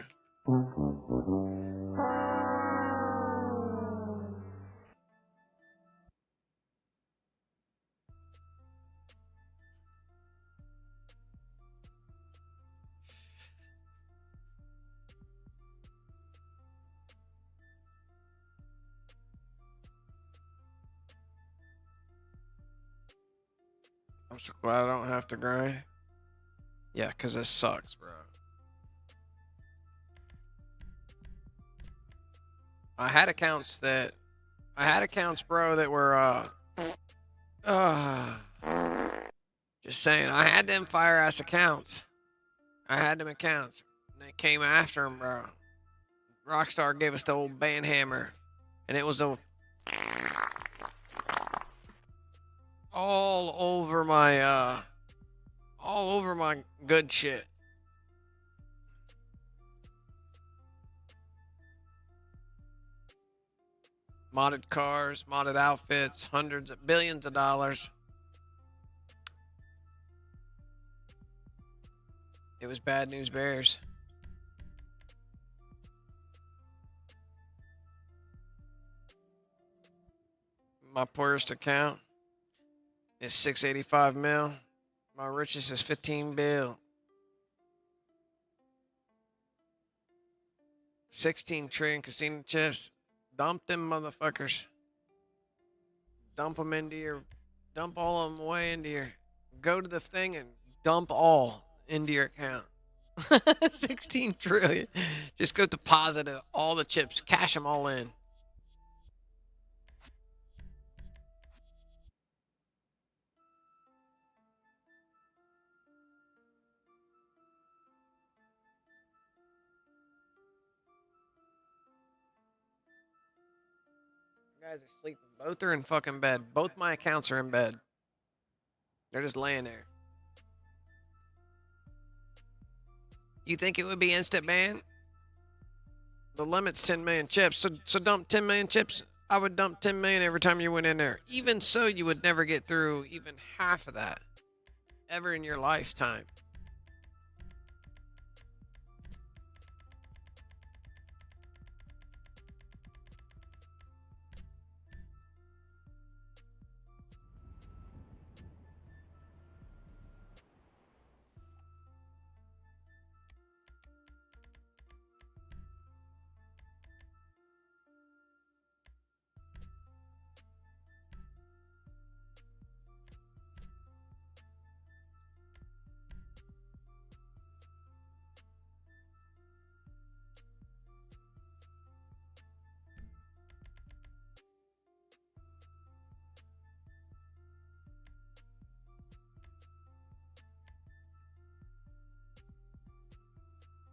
I'm so glad I don't have to grind. Yeah, because this sucks, bro. I had accounts, bro, that were, just saying, I had them fire-ass accounts. I had them accounts. And they came after them, bro. Rockstar gave us the old band hammer. And it was all over my good shit. Modded cars, modded outfits, hundreds of billions of dollars. It was bad news bears. My poorest account is 685 mil. My richest is 15 bill. 16 trillion casino chips. Dump them motherfuckers. Dump all of them away into your, go to the thing and dump all into your account. 16 trillion. Just go deposit all the chips, cash them all in. Guys are sleeping. Both are in fucking bed. Both my accounts are in bed. They're just laying there. You think it would be instant ban? The limit's 10 million chips. So dump 10 million chips. I would dump 10 million every time you went in there. Even so, you would never get through even half of that ever in your lifetime.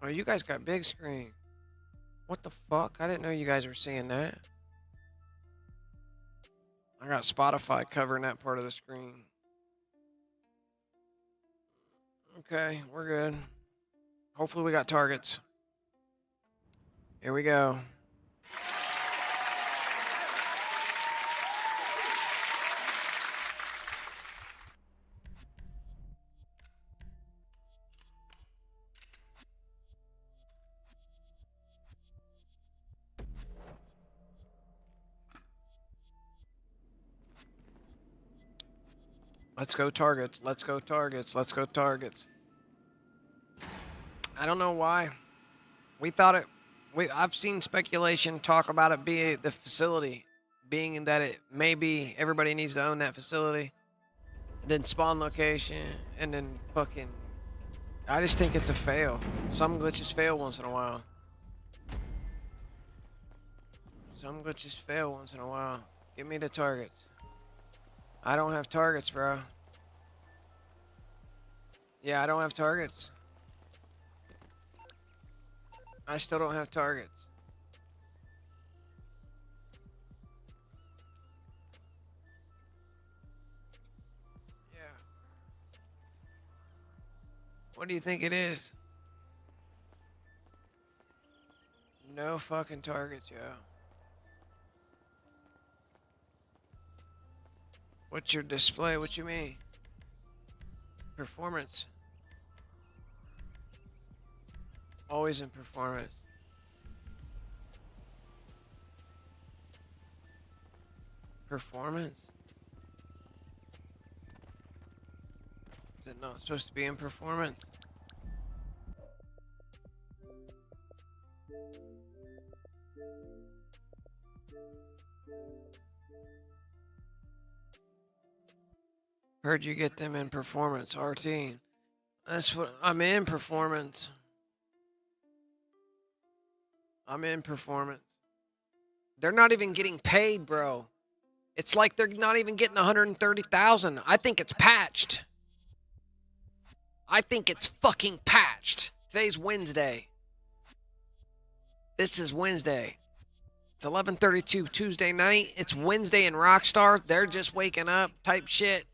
Oh, you guys got big screen. What the fuck? I didn't know you guys were seeing that. I got Spotify covering that part of the screen. Okay, we're good. Hopefully we got targets. Here we go. Let's go targets. Let's go targets. Let's go targets. I don't know why. We thought it. I've seen speculation talk about it being the facility, being that it maybe everybody needs to own that facility, then spawn location, and then fucking. I just think it's a fail. Some glitches fail once in a while. Some glitches fail once in a while. Give me the targets. I don't have targets, bro. Yeah, I don't have targets. I still don't have targets. Yeah. What do you think it is? No fucking targets, yo. What's your display? What you mean? Performance. Always in performance. Performance? Is it not supposed to be in performance? Heard you get them in performance, RT. That's what I'm in performance. I'm in performance. They're not even getting paid, bro. It's like they're not even getting 130,000. I think it's patched. I think it's fucking patched. Today's Wednesday. This is Wednesday. It's 11:32 Tuesday night. It's Wednesday in Rockstar. They're just waking up type shit.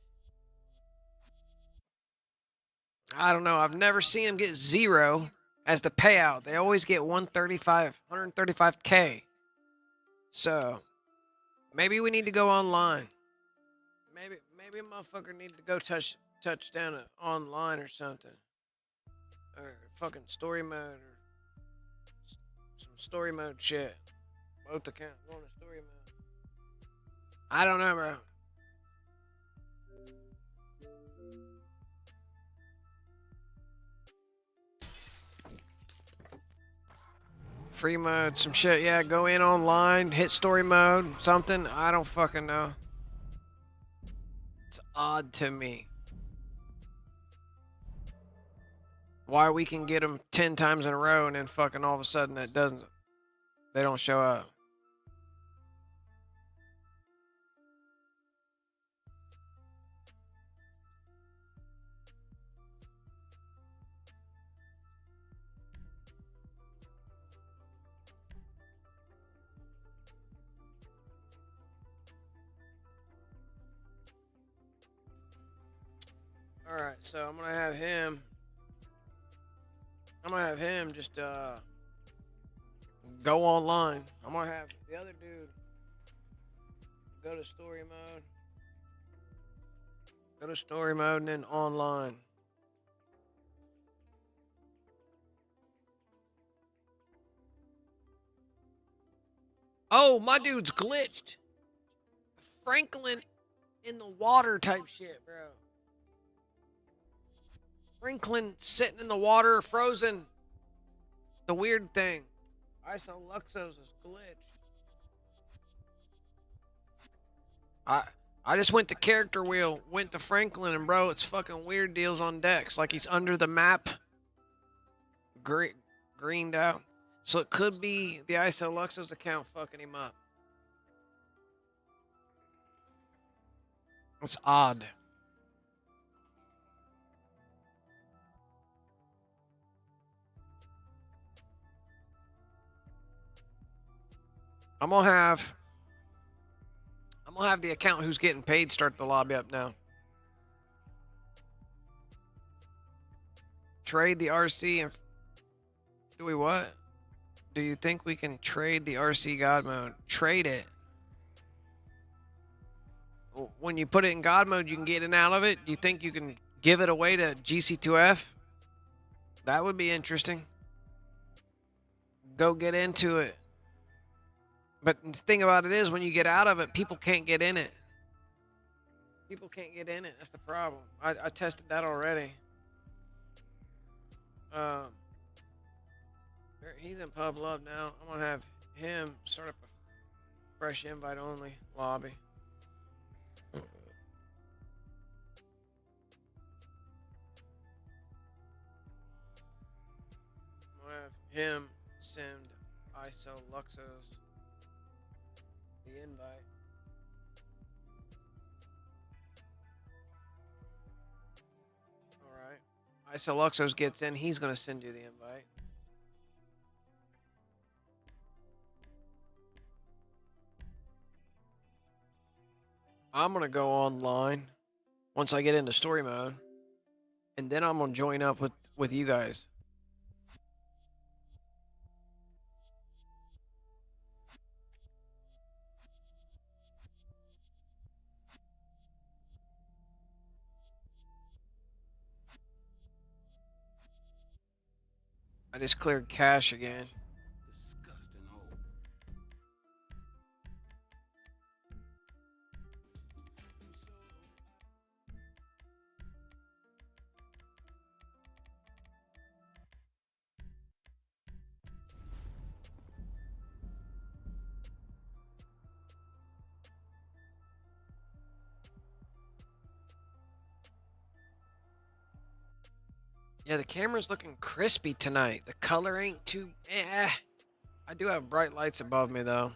I don't know. I've never seen them get 0 as the payout. They always get 135K. So maybe we need to go online. Maybe a motherfucker need to go touch down online or something. Or fucking story mode or some story mode shit. Both accounts going to story mode. I don't know, bro. Free mode, some shit. Yeah, go in online, hit story mode, something. I don't fucking know. It's odd to me. Why we can get them 10 times in a row and then fucking all of a sudden it doesn't. They don't show up. Alright, so I'm gonna have him just go online. I'm gonna have the other dude go to story mode. Go to story mode and then online. Oh, my dude's glitched. Franklin in the water type shit, bro. Franklin sitting in the water, frozen. The weird thing. 𝓼𝓼 is glitched. I just went to character wheel, went to Franklin, and bro, it's fucking weird deals on decks. Like he's under the map, greened out. So it could be the 𝓼𝓼's account fucking him up. It's odd. I'm gonna have the account who's getting paid start the lobby up now. Trade the RC and do we what? Do you think we can trade the RC God mode? Trade it. When you put it in God mode, you can get in and out of it. Do you think you can give it away to GC2F? That would be interesting. Go get into it. But the thing about it is, when you get out of it, people can't get in it. People can't get in it. That's the problem. I tested that already. He's in Pub Love now. I'm going to have him start up a fresh invite only lobby. I'm going to have him send 𝓼𝓼's the invite. All right. 𝓼𝓼𝓛𝓲𝓿 gets in. He's going to send you the invite. I'm going to go online once I get into story mode. And then I'm going to join up with you guys. I just cleared cache again. Disgusting hole. Yeah, the camera's looking crispy tonight. The color ain't too... I do have bright lights above me, though.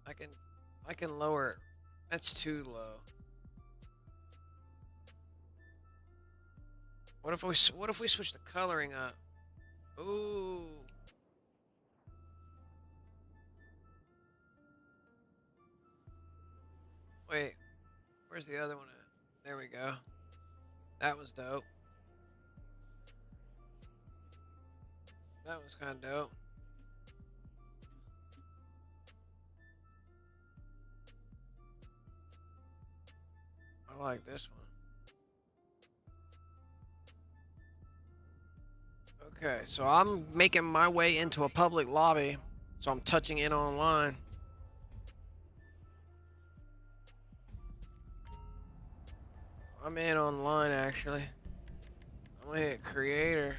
I can lower it. That's too low. What if we switch the coloring up? Ooh. Wait. Where's the other one at? There we go. That was dope. That was kind of dope. I like this one. Okay, so I'm making my way into a public lobby, so I'm touching in online. I'm in online, actually. I'm gonna hit creator.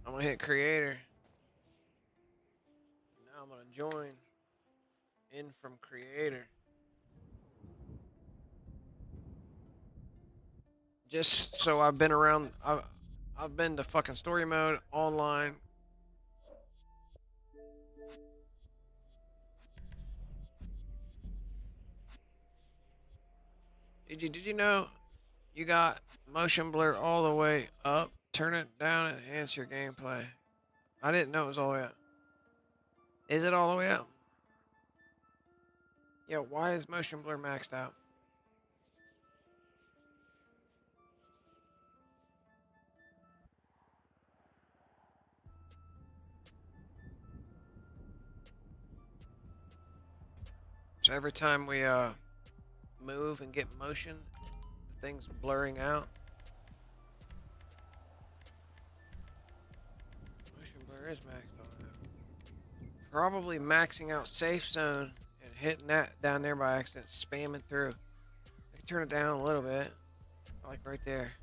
I'm gonna hit creator. Now I'm gonna join in from creator. Just so I've been around, I've been to fucking story mode online. Did you know you got motion blur all the way up? Turn it down and enhance your gameplay. I didn't know it was all the way up. Is it all the way up? Yeah, why is motion blur maxed out? So every time we move and get motion, the thing's blurring out. Motion blur is maxed on it. Probably maxing out safe zone and hitting that down there by accident, spamming through. I can turn it down a little bit, like right there.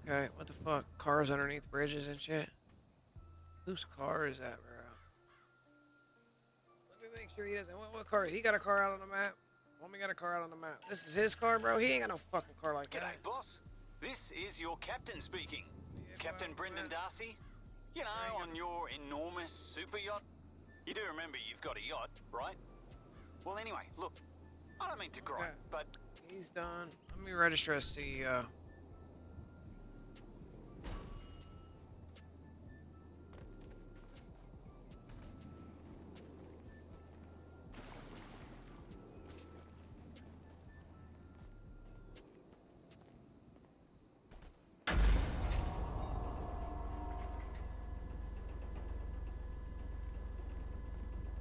Okay, what the fuck? Cars underneath bridges and shit? Whose car is that, bro? Make sure he doesn't. What car? He got a car out on the map. Homie got a car out on the map. This is his car, bro. He ain't got no fucking car like that. G'day, boss. This is your captain speaking. Yeah, Captain Brendan Darcy. You know, on your enormous super yacht. You do remember you've got a yacht, right? Well, anyway, look. I don't mean to gripe, Okay. but He's done. Let me register as CEO.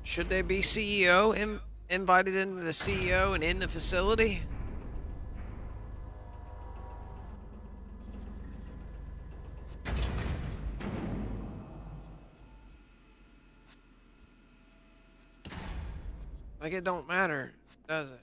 Should they be CEO invited into the CEO and in the facility? Like it don't matter, does it?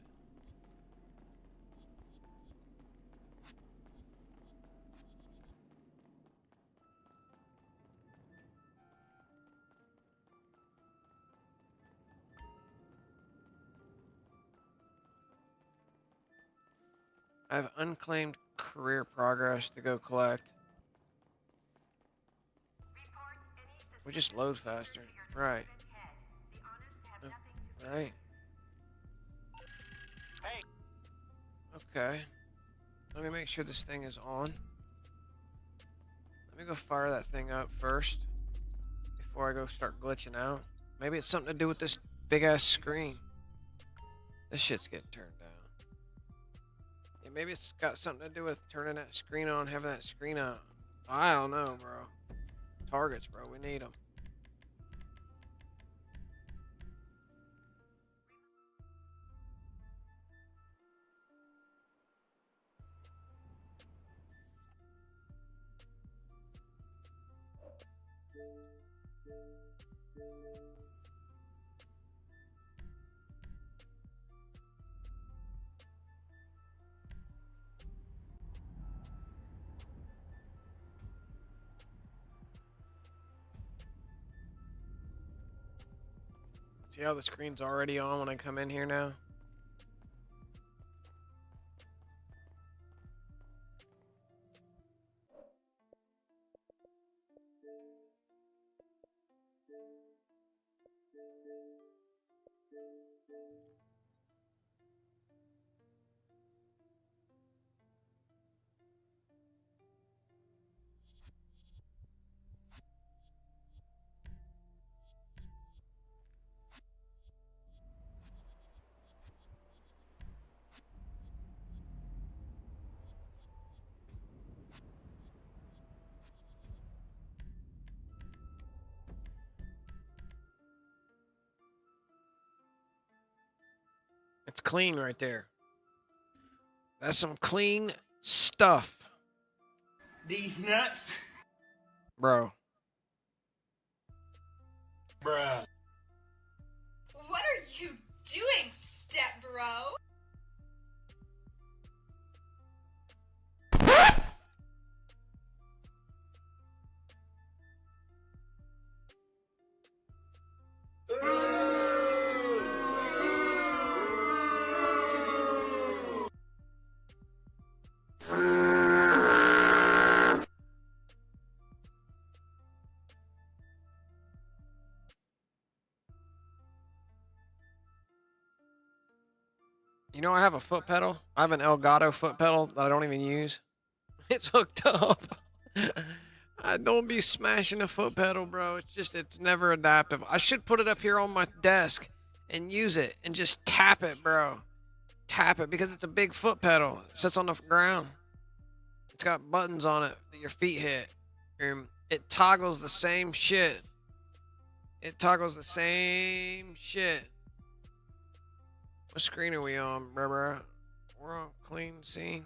I have unclaimed career progress to go collect. Reports in East We just load faster. Right. Right. Hey. Okay. Let me make sure this thing is on. Let me go fire that thing up first before I go start glitching out. Maybe it's something to do with this big ass screen. This shit's getting turned down. Yeah, maybe it's got something to do with turning that screen on, having that screen out. I don't know, bro. Targets, bro. We need them. See how the screen's already on when I come in here now? It's clean right there. That's some clean stuff. These nuts. Bro. Bruh. What are you doing, step bro? You know, I have a foot pedal. I have an Elgato foot pedal that I don't even use. It's hooked up. I don't be smashing a foot pedal, bro. It's just, it's never adaptive. I should put it up here on my desk and use it and just tap it, bro. Tap it because it's a big foot pedal. It sits on the ground. It's got buttons on it that your feet hit. It toggles the same shit. It toggles the same shit. What screen are we on, bruh? We're on clean scene.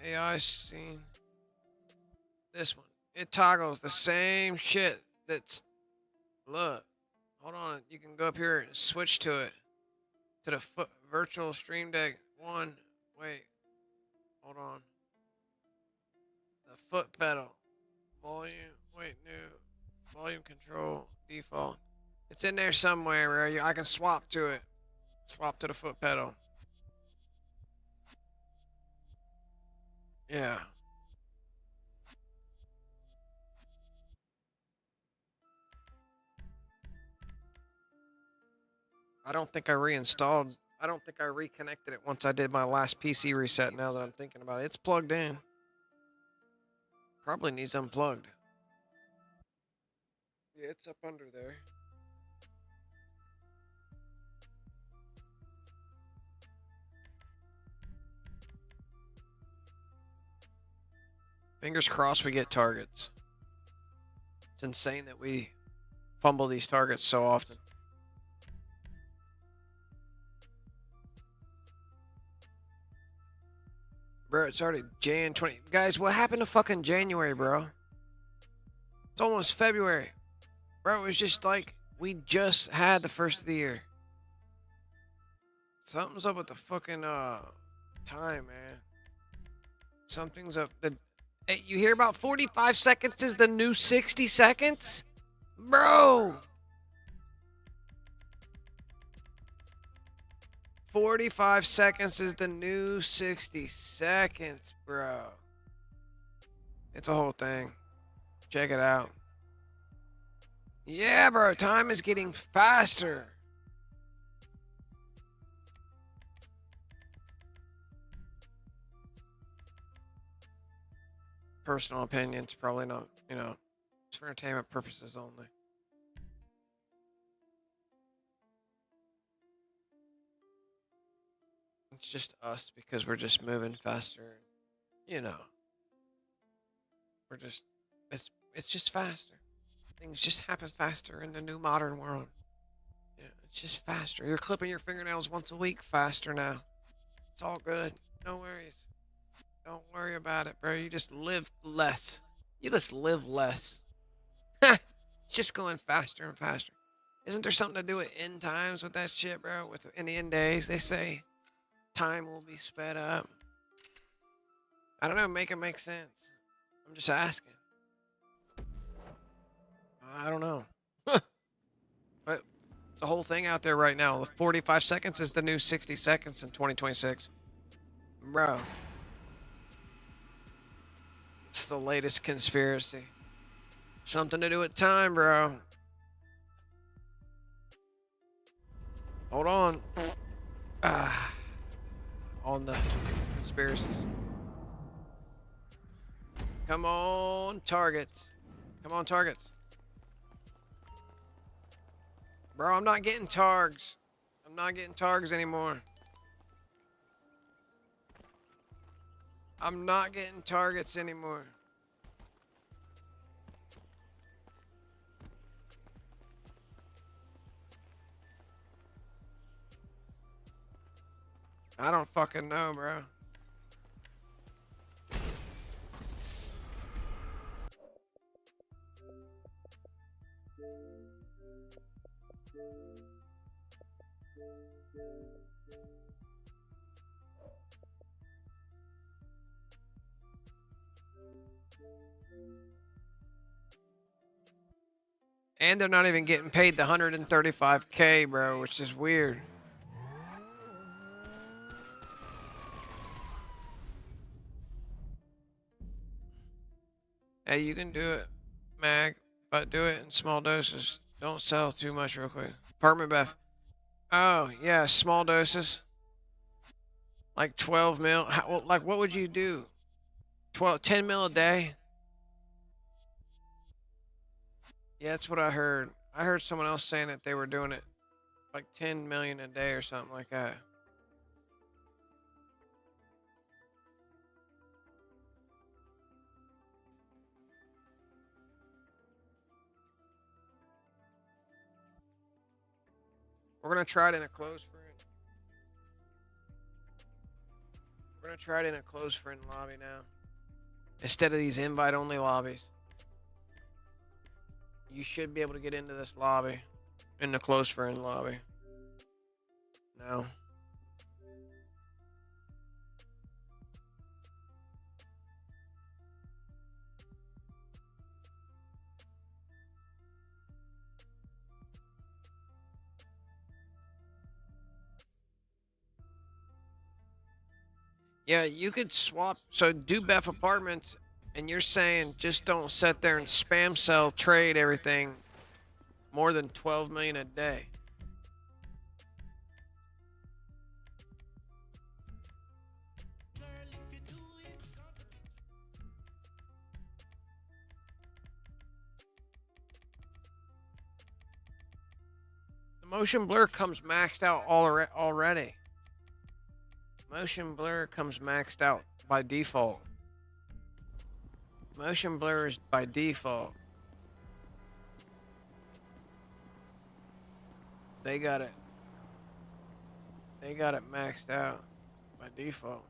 AI scene. This one. It toggles the same shit that's... Look. Hold on. You can go up here and switch to it. To the virtual stream deck. One. Wait. Hold on. The foot pedal. Volume. Wait, new. Volume control. Default. It's in there somewhere where I can swap to it. Swap to the foot pedal. Yeah. I don't think I reinstalled. I don't think I reconnected it once I did my last PC reset now that I'm thinking about it. It's plugged in. Probably needs unplugged. Yeah, it's up under there. Fingers crossed we get targets. It's insane that we fumble these targets so often. Bro, it's already Jan 20. Guys, what happened to fucking January, bro? It's almost February. Bro, it was just like we just had the first of the year. Something's up with the fucking time, man. Something's up. Hey, you hear about 45 seconds is the new 60 seconds? Bro! 45 seconds is the new 60 seconds, bro. It's a whole thing. Check it out. Yeah, bro, time is getting faster. Personal opinions, probably not, you know, it's for entertainment purposes only. It's just us because we're just moving faster. You know, we're just, it's just faster. Things just happen faster in the new modern world. Yeah, it's just faster. You're clipping your fingernails once a week faster now. It's all good. No worries. Don't worry about it, bro. You just live less. You just live less. It's just going faster and faster. Isn't there something to do with end times with that shit, bro? With in the end days, they say time will be sped up. I don't know. Make it make sense. I'm just asking. I don't know. But it's a whole thing out there right now. The 45 seconds is the new 60 seconds in 2026. Bro. It's the latest conspiracy. Something to do with time, bro. Hold on. On the conspiracies. Come on, targets. Come on, targets. Bro, I'm not getting targs. I'm not getting targs anymore. I'm not getting targets anymore. I don't fucking know, bro. And they're not even getting paid the 135K, bro, which is weird. Hey, you can do it, Mag, but do it in small doses. Don't sell too much real quick. Apartment Beth. Oh, yeah, small doses. Like 12 mil. Like, what would you do? 10 mil a day? Yeah, that's what I heard. I heard someone else saying that they were doing it like 10 million a day or something like that. We're going to try it in a closed friend. We're going to try it in a closed friend lobby now. Instead of these invite-only lobbies. You should be able to get into this lobby. In the closed friend lobby. No. Yeah, you could swap. So do Beth Apartments, and you're saying just don't sit there and spam sell, trade everything more than 12 million a day. The motion blur comes maxed out already. Motion blur comes maxed out by default. Motion blur is by default. They got it. They got it maxed out by default.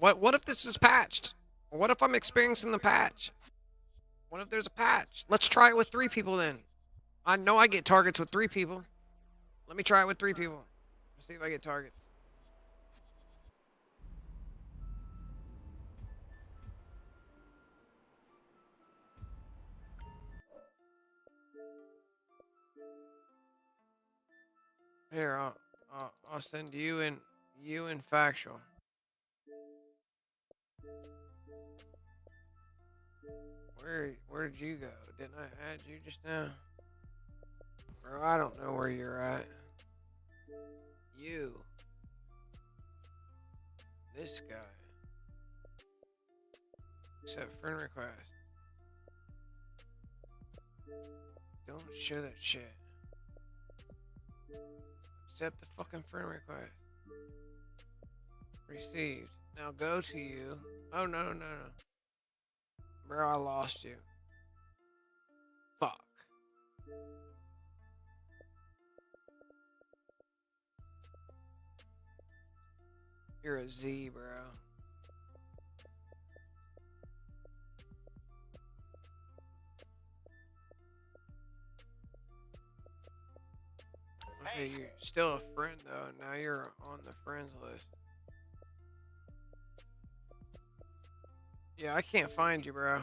What if this is patched? What if I'm experiencing the patch? What if there's a patch? Let's try it with 3 people then. I know I get targets with 3 people. Let me try it with 3 people. Let's see if I get targets. Here, I'll send you and ⱨ Where'd you go? Didn't I add you just now? Bro, I don't know where you're at. You. This guy. Accept friend request. Don't show that shit. Accept the fucking friend request. Received. Now go to you. Oh, no. Bro, I lost you. Fuck. You're a Z, bro. Okay, you're still a friend, though. Now you're on the friends list. Yeah, I can't find you, bro.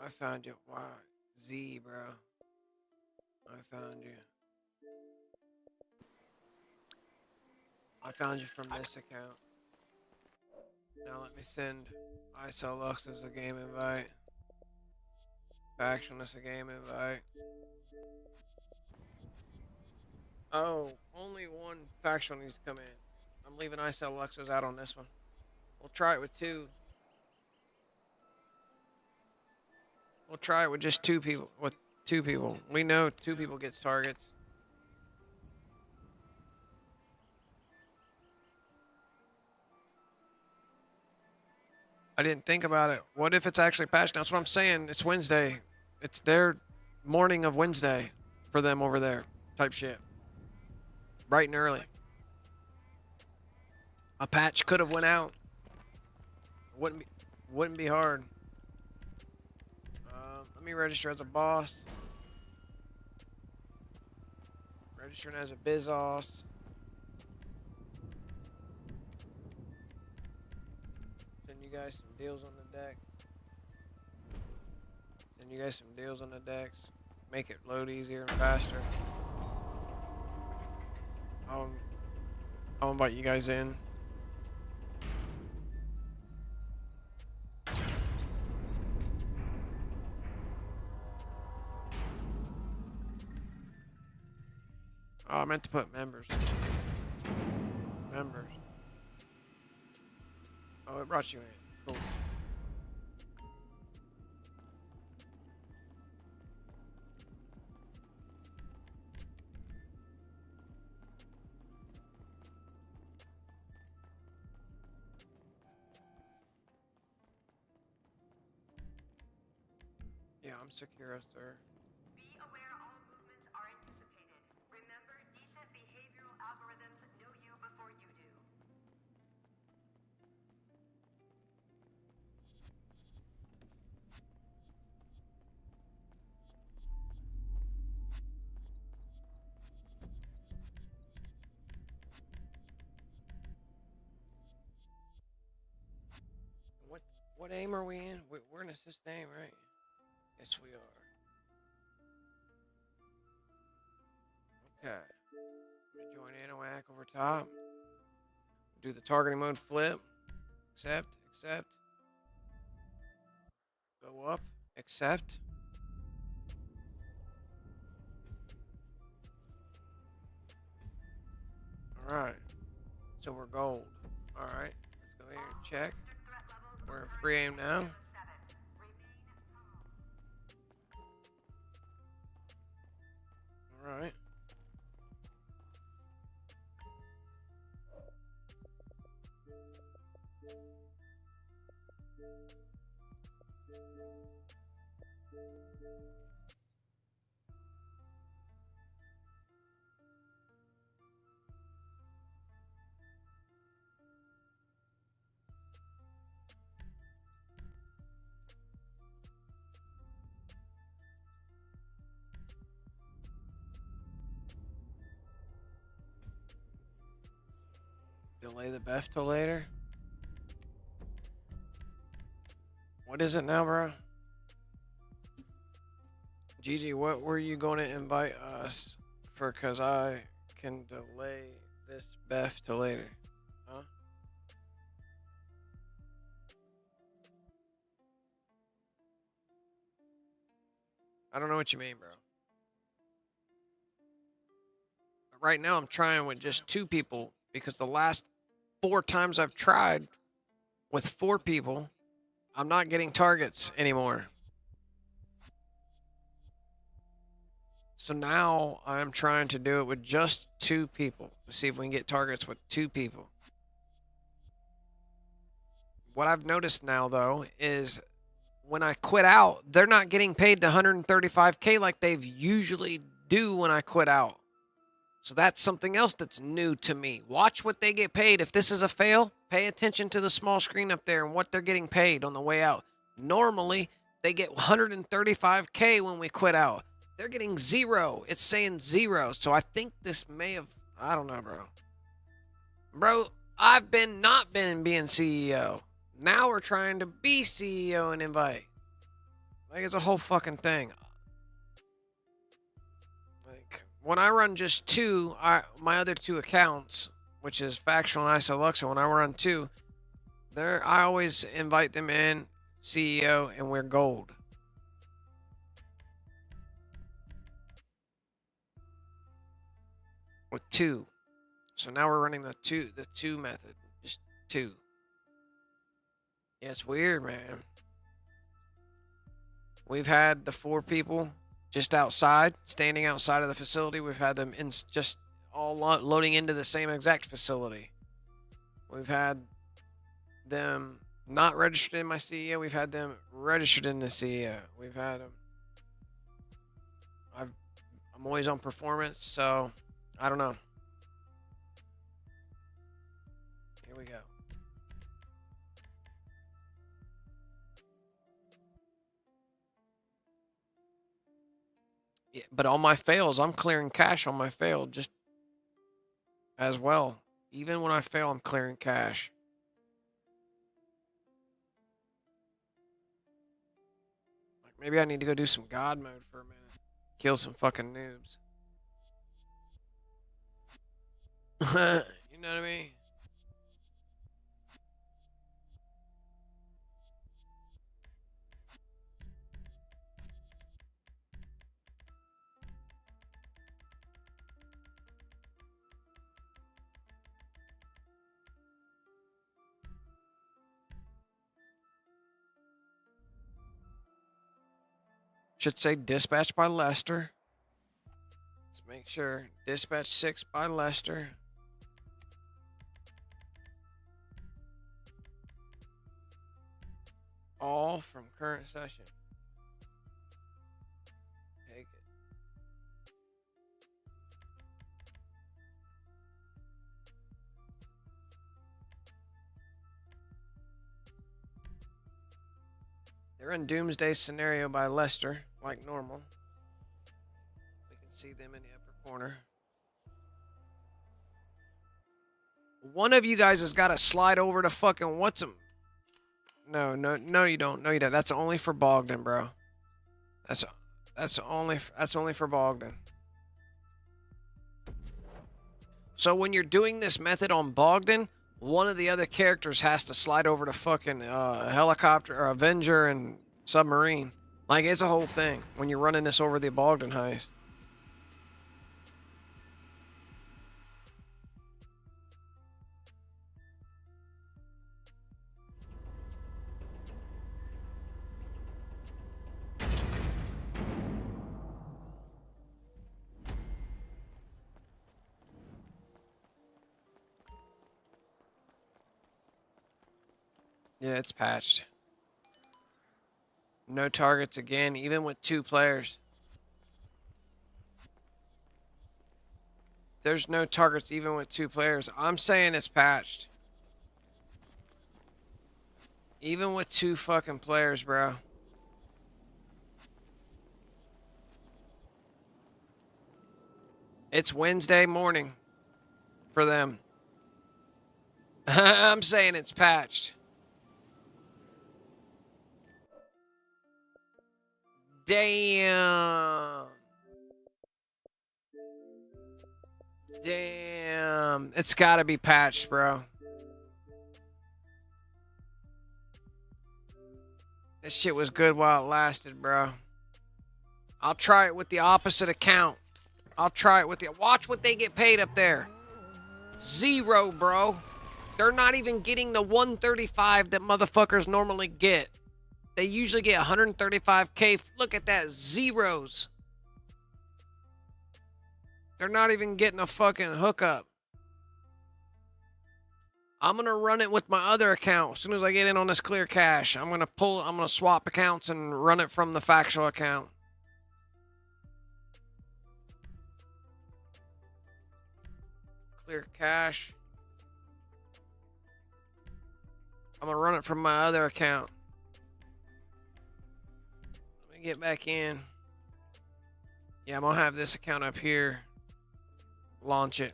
I found you. Wow. Z, bro. I found you. I found you from this account. Now let me send ⱨ a game invite. Factionless a game invite. Oh, only one factional needs to come in. I'm leaving ⱨ out on this one. We'll try it with two. We'll try it with just two people. With two people. We know two people gets targets. I didn't think about it. What if it's actually patched? That's what I'm saying. It's Wednesday. It's their morning of Wednesday for them over there. Type shit. Bright and early. A patch could have went out. Wouldn't be hard. Let me register as a boss. Registering as a bizos. Send you guys some deals on the decks. Send you guys some deals on the decks. Make it load easier and faster. I'll invite you guys in. Oh, I meant to put members. Members. Oh, it brought you in. Cool. Yeah, I'm secure, sir. Be aware all movements are anticipated. Remember, decent behavioral algorithms know you before you do. What aim are we in? We're in assist aim, right? Yes, we are. Okay. Join ANOAC over top. Do the targeting mode flip. Accept. Go up. Accept. Alright. So we're gold. Alright. Let's go here and check. We're in free aim now. Alright. Delay the BEF till later. What is it now, bro? Gigi, what were you going to invite us for? Because I can delay this BEF till later. Huh? I don't know what you mean, bro. Right now, I'm trying with just 2 people because the last 4 times I've tried with 4 people, I'm not getting targets anymore. So now I'm trying to do it with just 2 people to see if we can get targets with 2 people. What I've noticed now, though, is when I quit out, they're not getting paid the 135K like they've usually do when I quit out. So that's something else that's new to me. Watch what they get paid. If this is a fail, pay attention to the small screen up there and what they're getting paid on the way out. Normally, they get 135K when we quit out. They're getting 0. It's saying 0. So I think this may have, I don't know, bro. Bro, I've not been being CEO. Now we're trying to be CEO and invite. Like, it's a whole fucking thing. Like, when I run just 2, my other 2 accounts, which is Factional and 𝓼𝓼, when I run 2, I always invite them in, CEO, and we're gold. With 2. So now we're running the two method. Just 2. Yeah, it's weird, man. We've had the 4 people just outside, standing outside of the facility. We've had them in just all loading into the same exact facility. We've had them not registered in my CEO. We've had them registered in the CEO. We've had them. I'm always on performance, so I don't know. Here we go. Yeah, but on my fails, I'm clearing cash on my fail just as well. Even when I fail, I'm clearing cash. Like, maybe I need to go do some God mode for a minute. Kill some fucking noobs. You know what I mean? Should say dispatch by Lester. Let's make sure. Dispatch 6 by Lester. All from current session. Take it. They're in Doomsday Scenario by Lester, like normal. We can see them in the upper corner. One of you guys has got to slide over to fucking what's them. No, you don't. No, you don't. That's only for Bogdan, bro. That's only for Bogdan. So when you're doing this method on Bogdan, one of the other characters has to slide over to fucking helicopter or Avenger and submarine. Like, it's a whole thing when you're running this over the Bogdan heist. Yeah, it's patched. No targets again, even with 2 players. There's no targets even with 2 players. I'm saying it's patched. Even with 2 fucking players, bro. It's Wednesday morning for them. I'm saying it's patched. Damn. Damn. It's gotta be patched, bro. This shit was good while it lasted, bro. I'll try it with the opposite account. I'll try it with the... Watch what they get paid up there. 0, bro. They're not even getting the 135 that motherfuckers normally get. They usually get 135K. Look at that. Zeros. They're not even getting a fucking hookup. I'm going to run it with my other account. As soon as I get in on this clear cache, I'm going to swap accounts and run it from the factual account. Clear cache. I'm going to run it from my other account. Let me get back in. Yeah, I'm going to have this account up here. Launch it.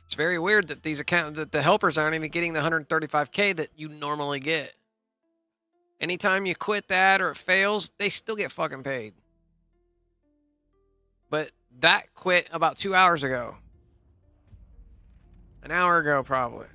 It's very weird that that the helpers aren't even getting the 135K that you normally get. Anytime you quit that or it fails, they still get fucking paid. But that quit about 2 hours ago. An hour ago, probably.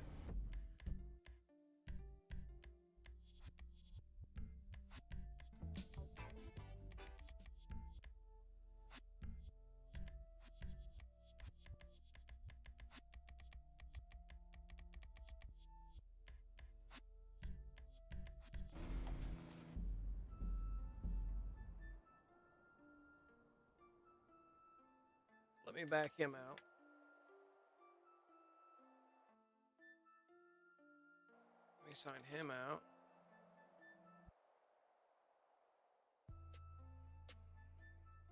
Let me back him out. Let me sign him out.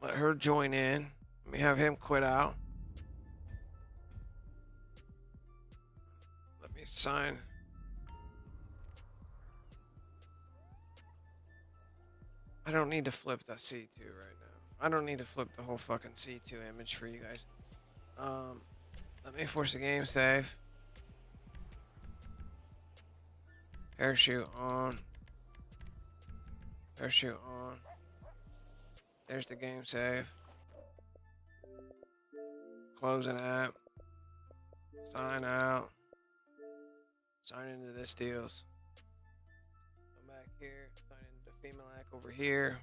Let her join in. Let me have him quit out. Let me sign. I don't need to flip the C2 right now. I don't need to flip the whole fucking C2 image for you guys. Let me force the game save. Parachute on. Parachute on. There's the game save. Close an app. Sign out. Sign into this deals. Come back here. Sign into ⱨ over here.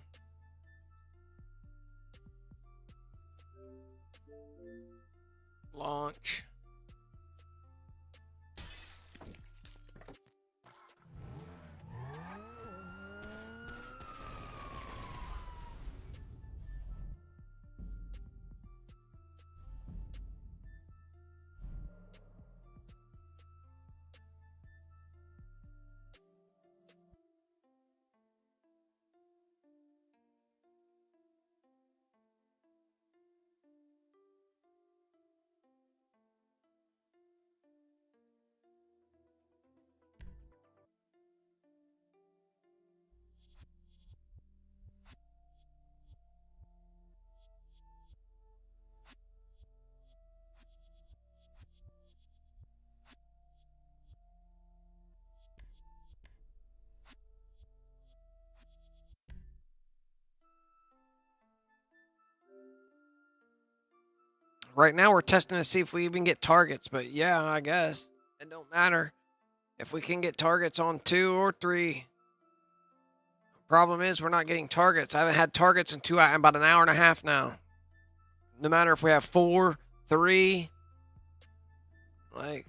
Launch. Right now we're testing to see if we even get targets, but yeah, I guess. It don't matter if we can get targets on 2 or 3. Problem is we're not getting targets. I haven't had targets in about an hour and a half now. No matter if we have 4, 3, like...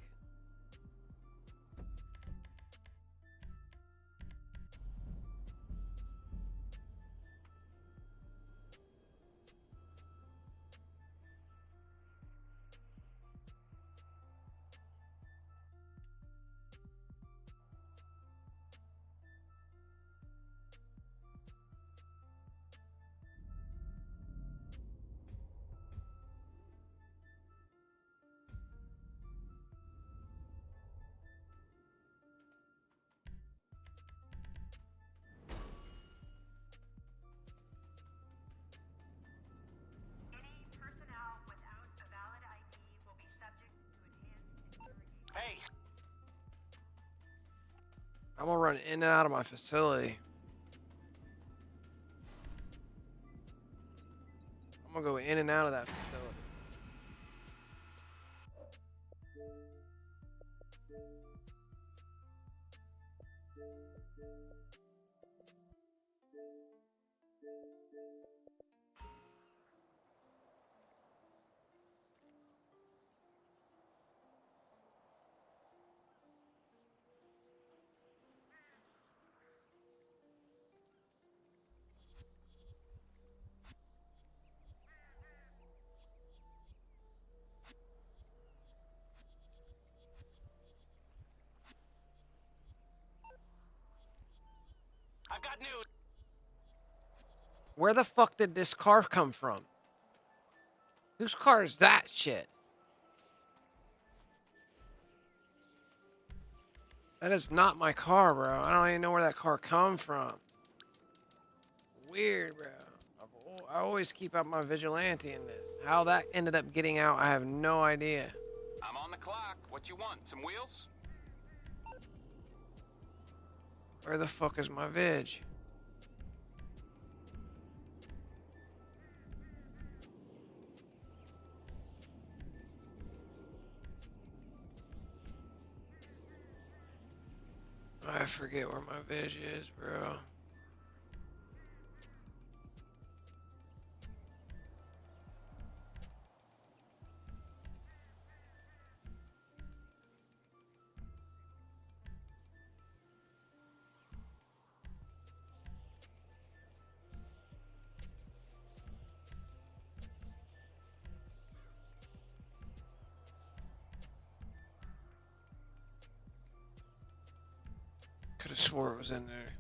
I'm gonna run in and out of my facility. I'm gonna go in and out of that facility. I've got news. Where the fuck did this car come from? Whose car is that shit? That is not my car, bro. I don't even know where that car come from. Weird, bro. I always keep out my vigilante in this. How that ended up getting out, I have no idea. I'm on the clock. What you want? Some wheels? Where the fuck is my vig? I forget where my vig is, bro. Could have swore it was in there.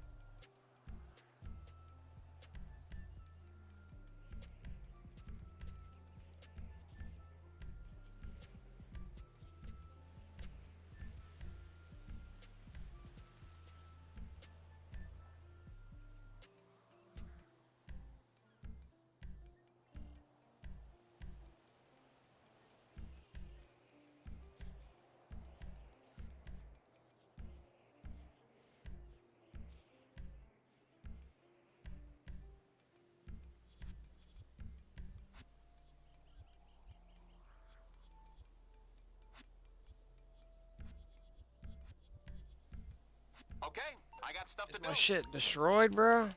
Okay, I got stuff to Is my do. shit destroyed, bro?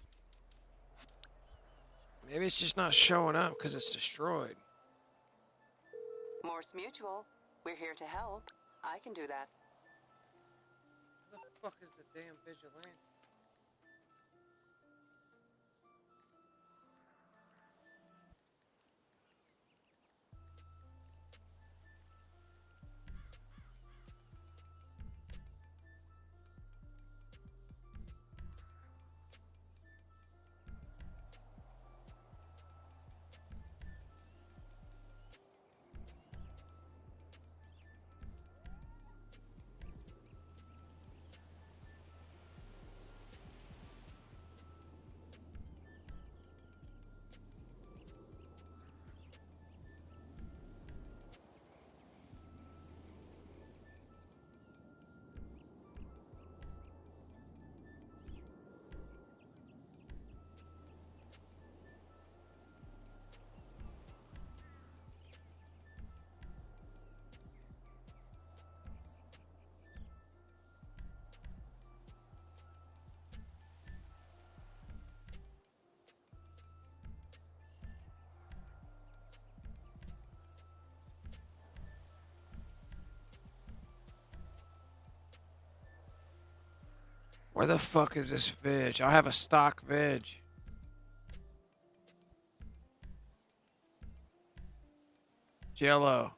Maybe it's just not showing up because it's destroyed. Morse Mutual. We're here to help. I can do that. Where the fuck is the damn vigilante? Where the fuck is this vig? I have a stock vig. Jello.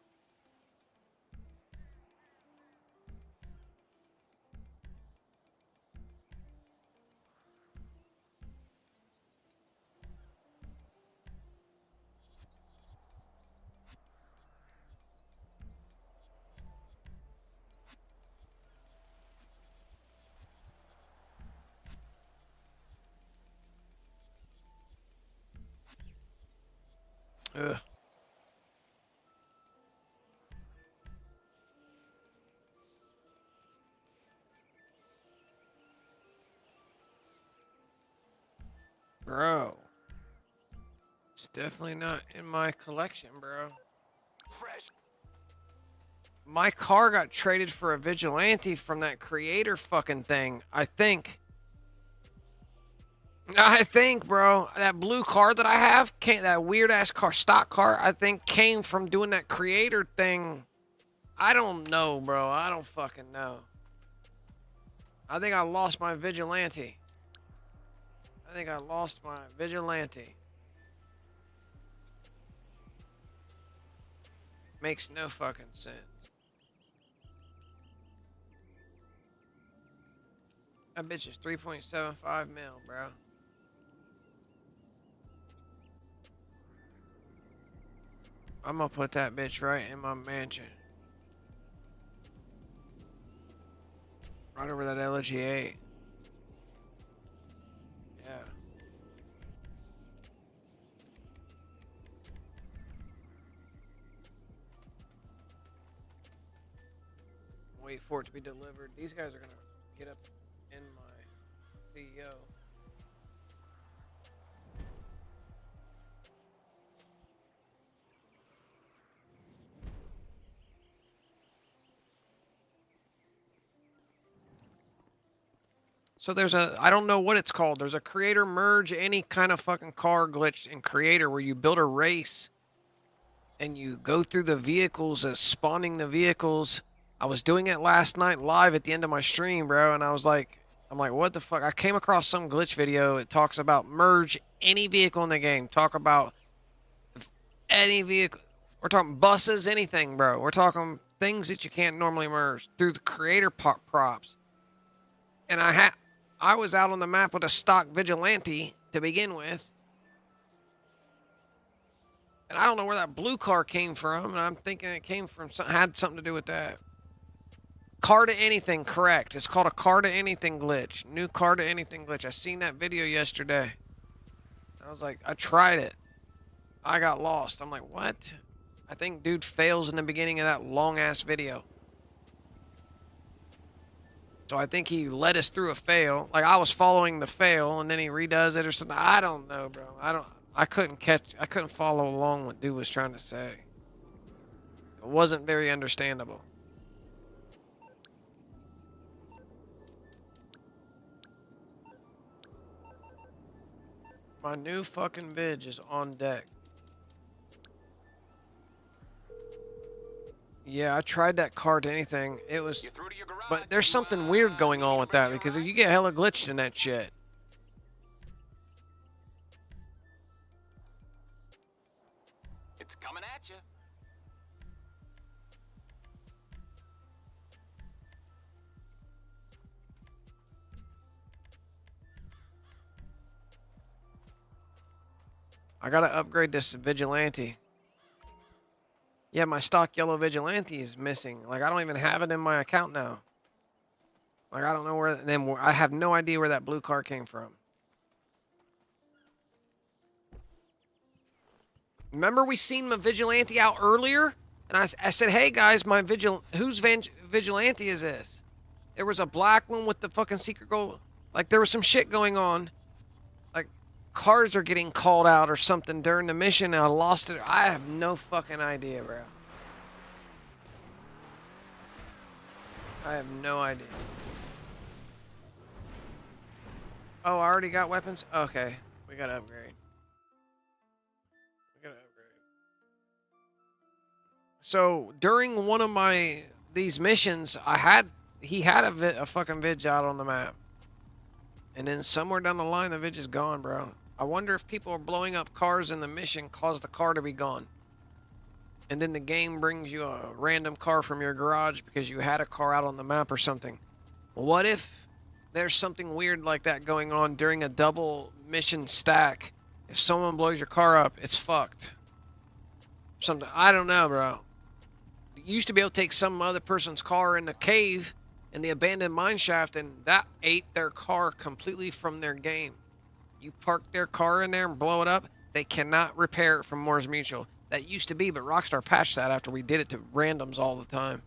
Ugh. Bro. It's definitely not in my collection, bro. Fresh. My car got traded for a vigilante from that creator fucking thing. I think, bro, that blue car that I have, that weird ass car, stock car, I think came from doing that creator thing. I don't know, bro. I don't fucking know. I think I lost my vigilante. Makes no fucking sense. That bitch is 3.75 mil, bro. I'm gonna put that bitch right in my mansion. Right over that LG8. Yeah. Wait for it to be delivered. These guys are gonna get up in my CEO. So there's I don't know what it's called. There's a creator merge any kind of fucking car glitch in creator where you build a race and you go through the vehicles as spawning the vehicles. I was doing it last night live at the end of my stream, bro, and I'm like, what the fuck? I came across some glitch video. It talks about merge any vehicle in the game. Talk about any vehicle. We're talking buses, anything, bro. We're talking things that you can't normally merge through the creator props. And I was out on the map with a stock vigilante to begin with. And I don't know where that blue car came from, and I'm thinking it came from had something to do with that. Car to anything, correct. It's called a car to anything glitch. New car to anything glitch. I seen that video yesterday. I was like, I tried it. I got lost. I'm like, what? I think dude fails in the beginning of that long ass video. So I think he led us through a fail. Like I was following the fail and then he redoes it or something. I don't know, bro. I couldn't follow along what dude was trying to say. It wasn't very understandable. My new fucking vidge is on deck. Yeah, I tried that car to anything. It was, but there's something weird going on with that because if you get hella glitched in that shit. It's coming at you. I gotta upgrade this vigilante. Yeah, my stock yellow vigilante is missing. Like, I don't even have it in my account now. Like, I don't know where... Then I have no idea where that blue car came from. Remember we seen my vigilante out earlier? And I said, hey, guys, my whose vigilante is this? There was a black one with the fucking secret gold. Like, there was some shit going on. Like, cars are getting called out or something during the mission, and I lost it. I have no fucking idea, bro. I have no idea. Oh, I already got weapons? Okay. We gotta upgrade. So, during one of these missions, he had a fucking vidge out on the map. And then somewhere down the line, the vidge is gone, bro. I wonder if people are blowing up cars in the mission cause the car to be gone. And then the game brings you a random car from your garage because you had a car out on the map or something. What if there's something weird like that going on during a double mission stack? If someone blows your car up, it's fucked. Something, I don't know, bro. You used to be able to take some other person's car in the cave in the abandoned mine shaft, and that ate their car completely from their game. You park their car in there and blow it up, they cannot repair it from Moore's Mutual. That used to be, but Rockstar patched that after we did it to randoms all the time.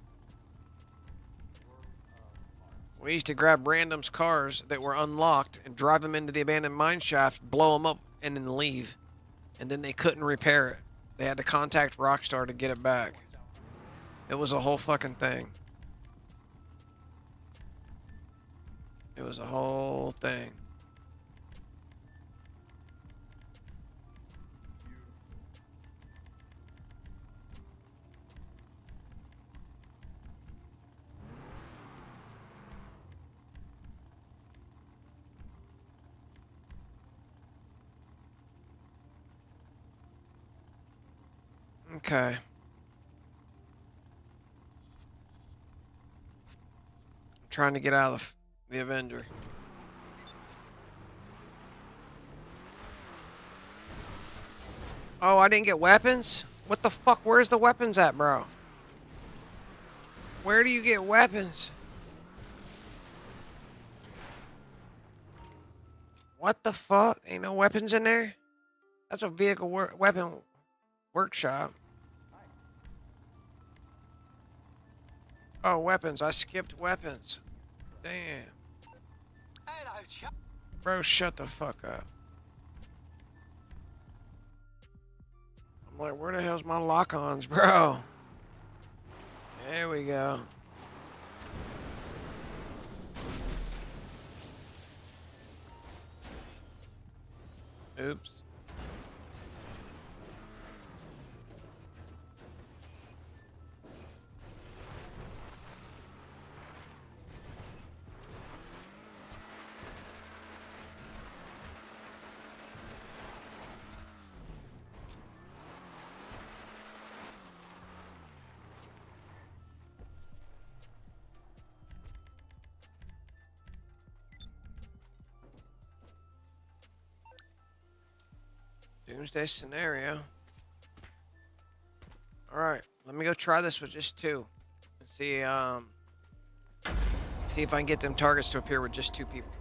We used to grab randoms' cars that were unlocked and drive them into the abandoned mine shaft, blow them up, and then leave. And then they couldn't repair it. They had to contact Rockstar to get it back. It was a whole fucking thing. It was a whole thing. Okay. I'm trying to get out of the Avenger. Oh, I didn't get weapons? What the fuck? Where's the weapons at, bro? Where do you get weapons? What the fuck? Ain't no weapons in there? That's a vehicle weapon workshop. Oh, weapons. I skipped weapons. Damn. Bro, shut the fuck up. I'm like, where the hell's my lock-ons, bro? There we go. Oops. Doomsday scenario. Alright, let me go try this with just two. Let's see, see if I can get them targets to appear with just two people.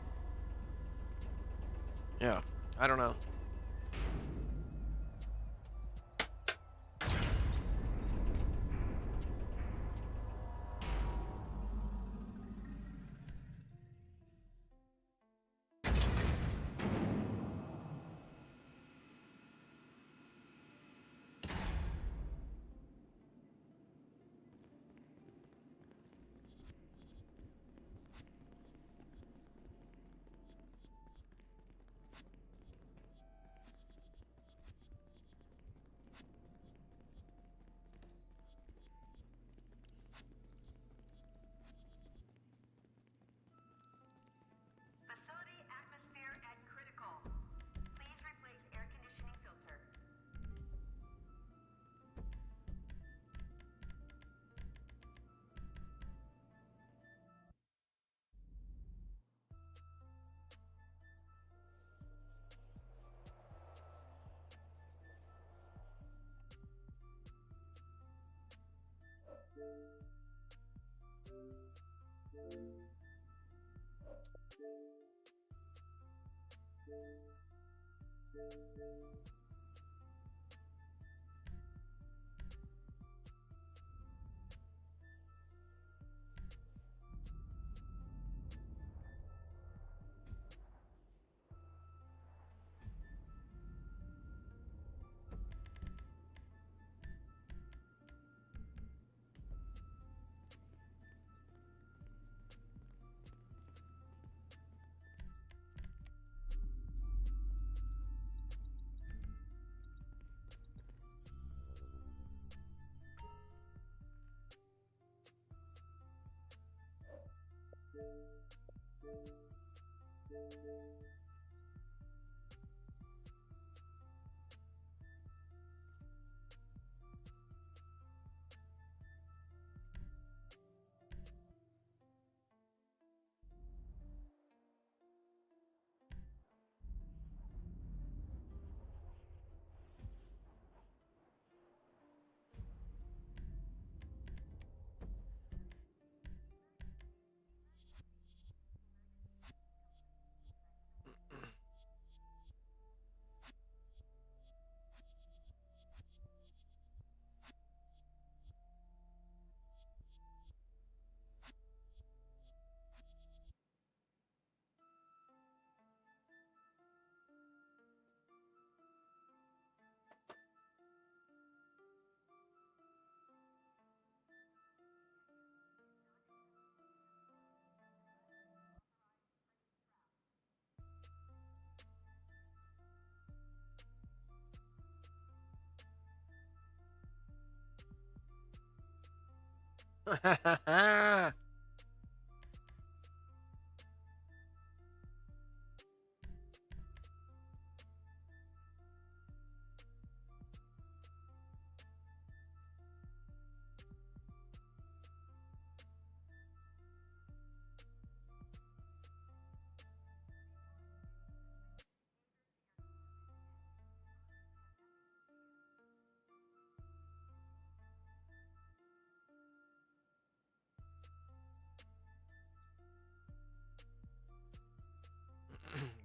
Yeah, I don't know. Facility atmosphere at critical. Please replace air conditioning filter.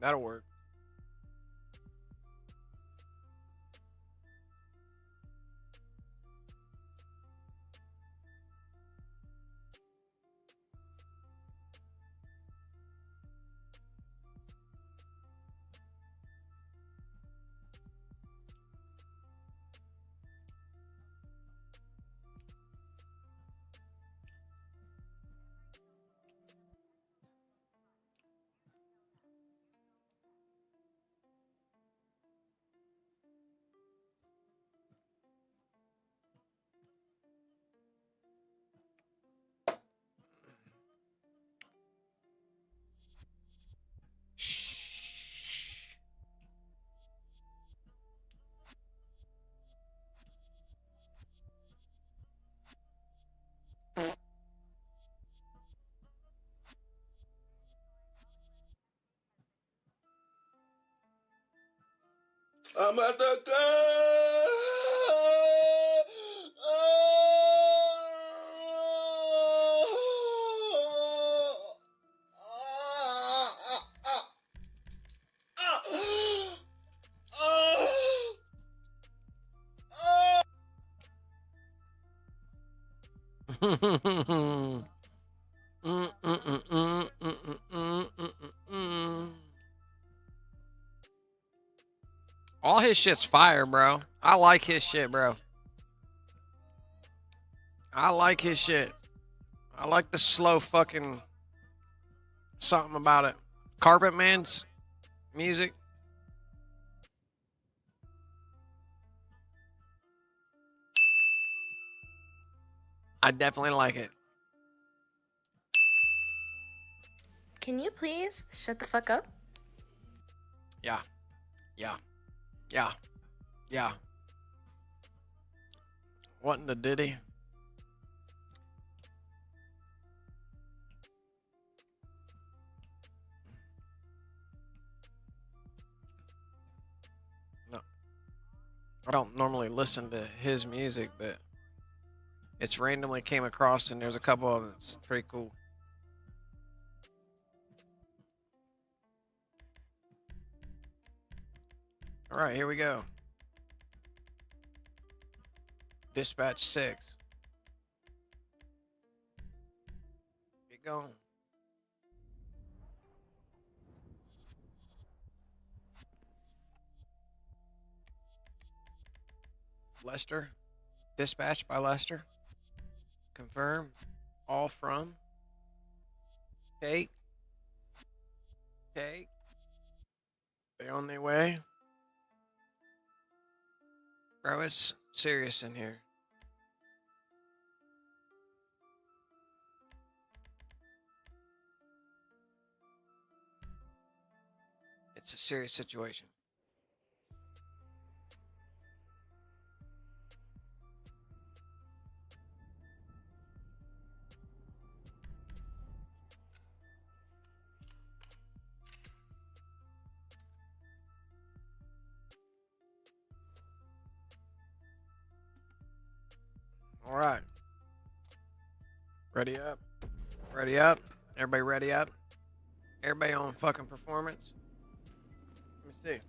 That'll work. I'm at the go. All his shit's fire, bro. I like his shit, bro. I like his shit. I like the slow fucking something about it. Carpet Man's music. I definitely like it. Can you please shut the fuck up? Yeah. Yeah. Yeah. Yeah. What in the ditty? No. I don't normally listen to his music, but it's randomly came across and there's a couple of them that's pretty cool. All right, here we go. Dispatch 6. Get going. Lester. Dispatch by Lester. Confirm. All from. Take. They're on their way. Bro, it's serious in here. It's a serious situation. All right. Ready up. Ready up. Everybody ready up. Everybody on fucking performance. Let me see.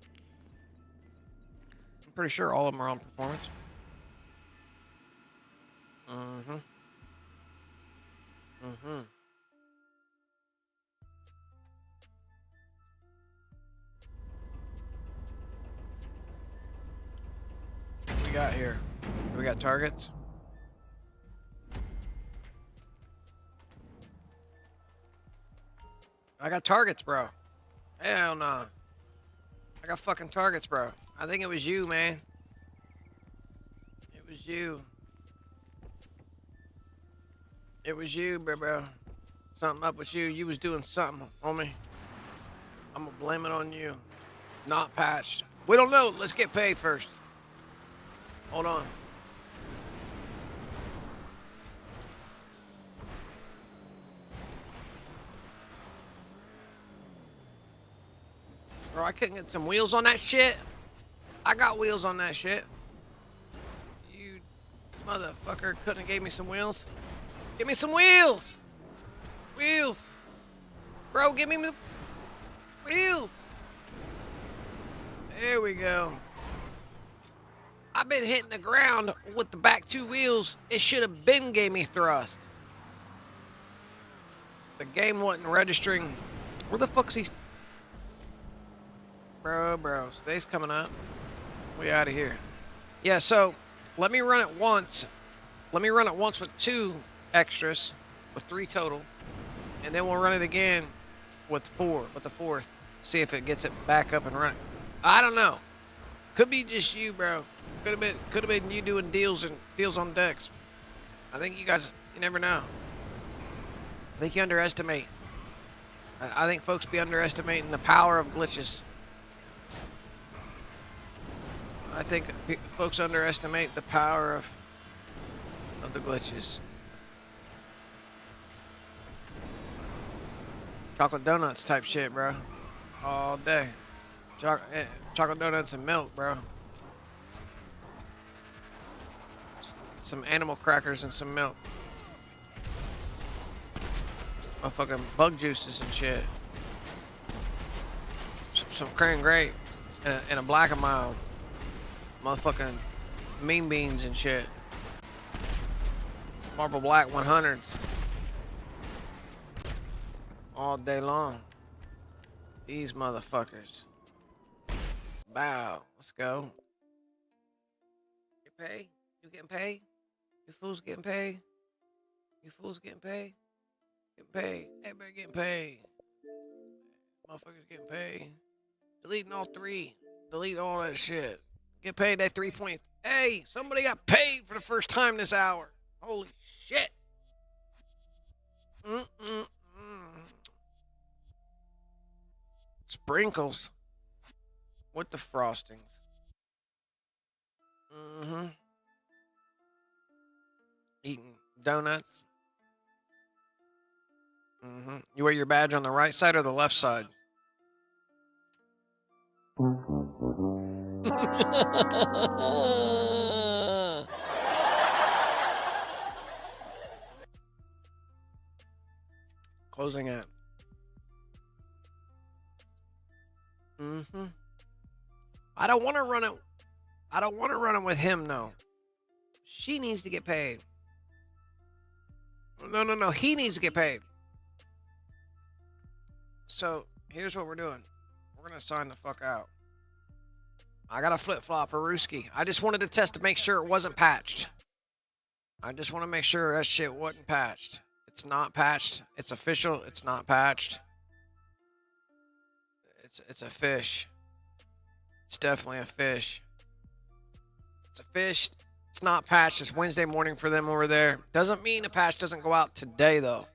I'm pretty sure all of them are on performance. Mm-hmm. Mm-hmm. What we got here? We got targets. I got targets, bro. Hell nah. I got fucking targets, bro. I think it was you, man. It was you. It was you, bro. Something up with you. You was doing something, homie. I'm gonna blame it on you. Not patched. We don't know. Let's get paid first. Hold on. Bro, I couldn't get some wheels on that shit. I got wheels on that shit. You motherfucker couldn't have gave me some wheels. Give me some wheels. Wheels. Bro, give me the wheels. There we go. I've been hitting the ground with the back two wheels. It should have been gave me thrust. The game wasn't registering. Where the fuck's he? Bro. Today's coming up. We out of here. Yeah, so let me run it once. Let me run it once with 2 extras, with 3 total. And then we'll run it again with 4, with the 4th. See if it gets it back up and running. I don't know. Could be just you, bro. Could have been you doing deals on decks. I think you guys, you never know. I think you underestimate. I think folks be underestimating the power of glitches. I think folks underestimate the power of the glitches. Chocolate donuts type shit, bro. All day. Chocolate donuts and milk, bro. Some animal crackers and some milk. Motherfucking bug juices and shit. Some cran grape and a black and mild. Motherfucking mean beans and shit. Marble Black 100s. All day long. These motherfuckers. Bow. Let's go. Get paid? You getting paid? You fools getting paid? You fools getting paid? Getting paid. Everybody getting paid. Motherfuckers getting paid. Deleting all 3. Delete all that shit. Get paid that 3 point. Hey, somebody got paid for the first time this hour. Holy shit. Sprinkles with the frostings. Eating donuts. You wear your badge on the right side or the left side? Closing it. I don't want to run it. I don't want to run it with him, no. She needs to get paid. No. He needs to get paid. So, here's what we're doing. We're going to sign the fuck out. I got a flip-flop 𝓫𝓼. I just wanted to test to make sure it wasn't patched. I just want to make sure that shit wasn't patched. It's not patched. It's official. It's not patched. It's a fish. It's definitely a fish. It's a fish. It's not patched. It's Wednesday morning for them over there. Doesn't mean a patch doesn't go out today, though.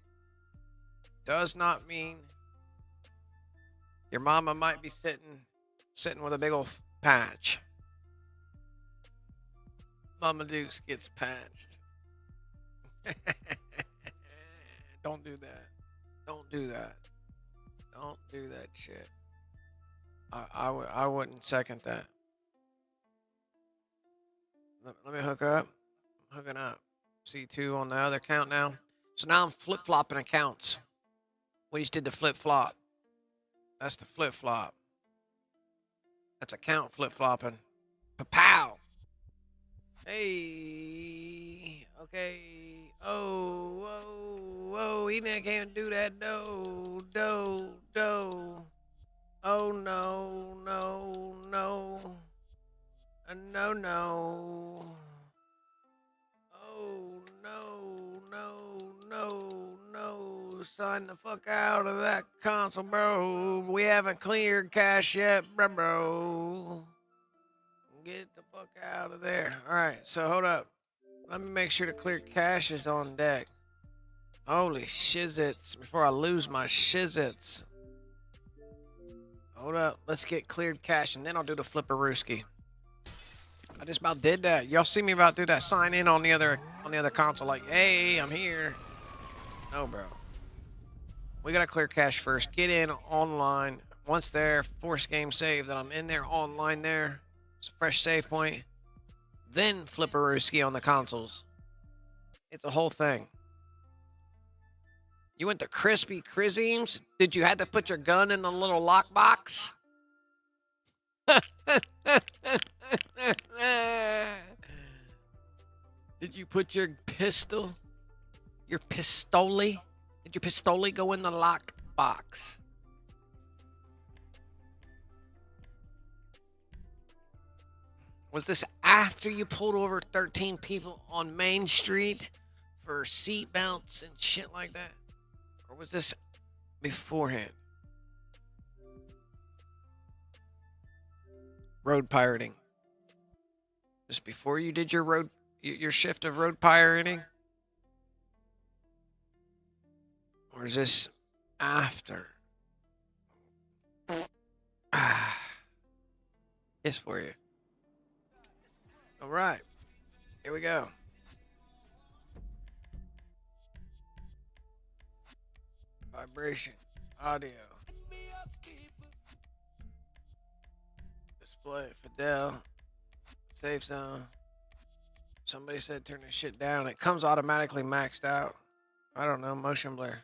Does not mean your mama might be sitting with a big old patch. Mama Dukes gets patched. Don't do that. Don't do that. Don't do that shit. I wouldn't second that. Let me hook up. I'm hooking up. C2 on the other account now. So now I'm flip-flopping accounts. We just did the flip-flop. That's the flip-flop. That's account flip-flopping. Pa-pow! Hey! Okay. Oh, he can't do that. No. Oh, no. No. Oh, no. Sign the fuck out of that console, bro. We haven't cleared cache yet, bro. Get the fuck out of there. All right, so hold up. Let me make sure to clear cache is on deck. Holy shizzits. Before I lose my shizzits. Hold up. Let's get cleared cache, and then I'll do the 𝓫𝓼. I just about did that. Y'all see me about to do that sign in on the other console like, hey, I'm here. No, bro. We gotta clear cache first. Get in online. Once there, force game save that I'm in there online there. It's a fresh save point. Then 𝓫𝓼 on the consoles. It's a whole thing. You went to Crispy Krizzim's? Did you have to put your gun in the little lockbox? Did you put your pistol? Your pistoli? Did your pistoli go in the lockbox? Was this after you pulled over 13 people on Main Street for seat belts and shit like that? Or was this beforehand? Road pirating. Just before you did your shift of road pirating? Or is this after? Yes, for you. All right. Here we go. Vibration. Audio. Display. Fidel. Safe zone. Somebody said turn this shit down. It comes automatically maxed out. I don't know. Motion blur.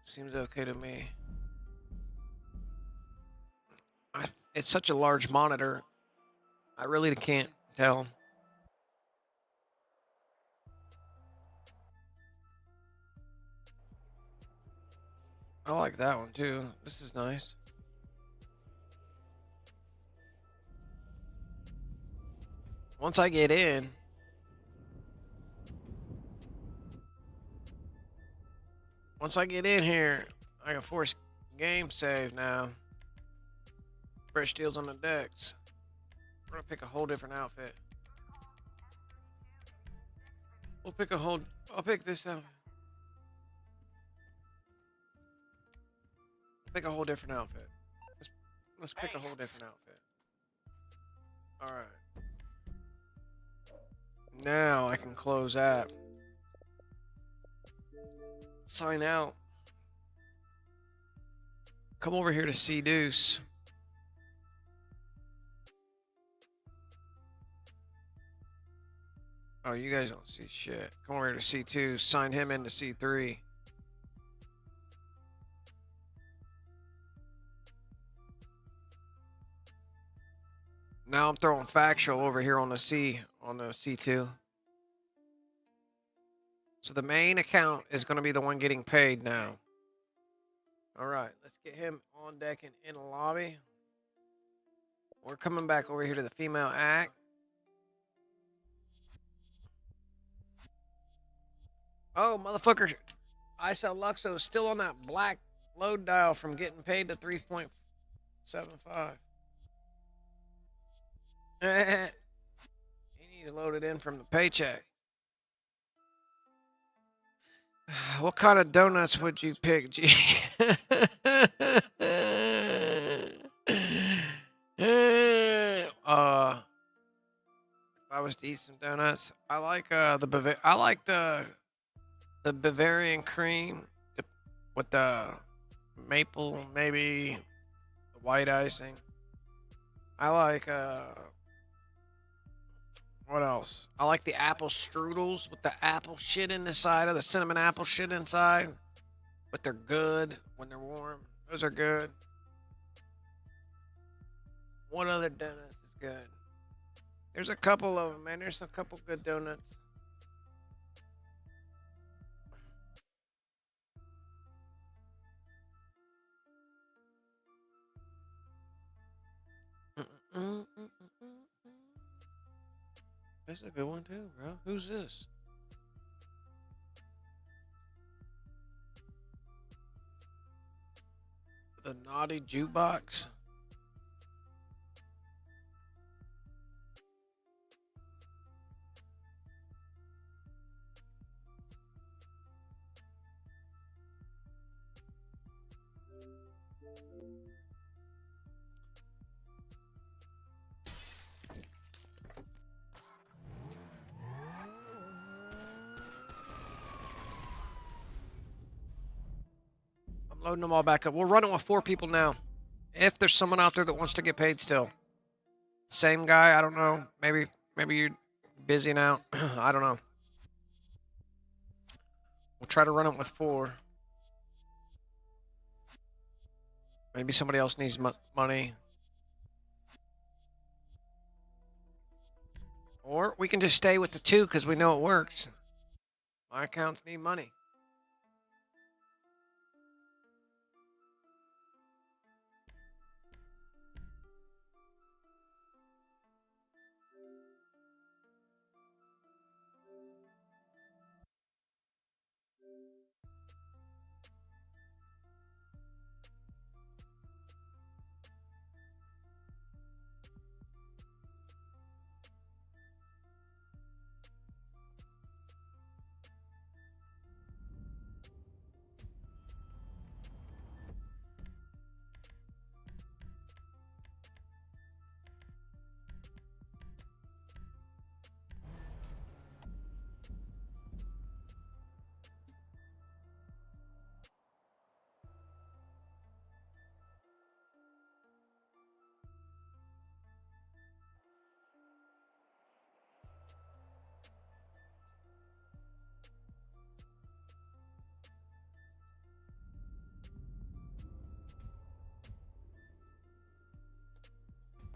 Seems okay to me. It's such a large monitor. I really can't tell. I like that one too. This is nice. Once I get in, here, I can force game save now. Fresh deals on the decks. We're gonna pick a whole different outfit. I'll pick this outfit. Pick a whole different outfit. Let's pick a whole different outfit. Alright. Now I can close app. Sign out. Come over here to 𝓤𝓼. Oh, you guys don't see shit. Come over here to C2. Sign him into C3. Now I'm throwing factual over here on the C2. So the main account is going to be the one getting paid now. All right, let's get him on deck and in the lobby. We're coming back over here to the female act. Oh, motherfucker. 𝓼𝓼 is still on that black load dial from getting paid to 3.75. He needs to load it in from the paycheck. What kind of donuts would you pick, G? If I was to eat some donuts, I like the Bavarian cream with the maple, maybe the white icing. I like what else? I like the apple strudels with the apple shit in the side of the cinnamon apple shit inside. But they're good when they're warm. Those are good. What other donuts is good? There's a couple of them, man. There's a couple good donuts. That's a good one too, bro. Who's this? The naughty jukebox. loading them all back up. We'll run it with 4 people now. If there's someone out there that wants to get paid still. Same guy, I don't know. Maybe you're busy now. I don't know. We'll try to run it with 4. Maybe somebody else needs money. Or we can just stay with the 2 because we know it works. My accounts need money.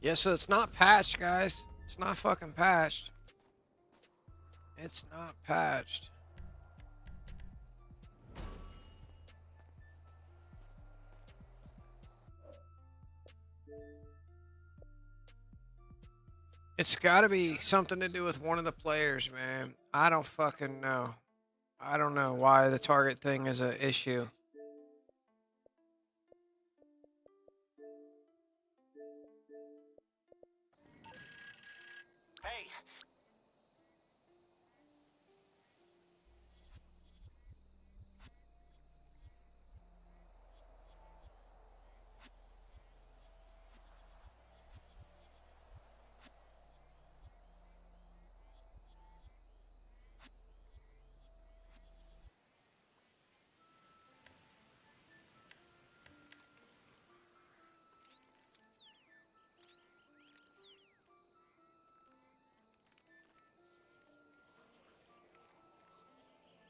Yeah, so it's not patched, guys. It's not fucking patched. It's not patched. It's gotta be something to do with one of the players, man. I don't fucking know. I don't know why the target thing is an issue. Hey!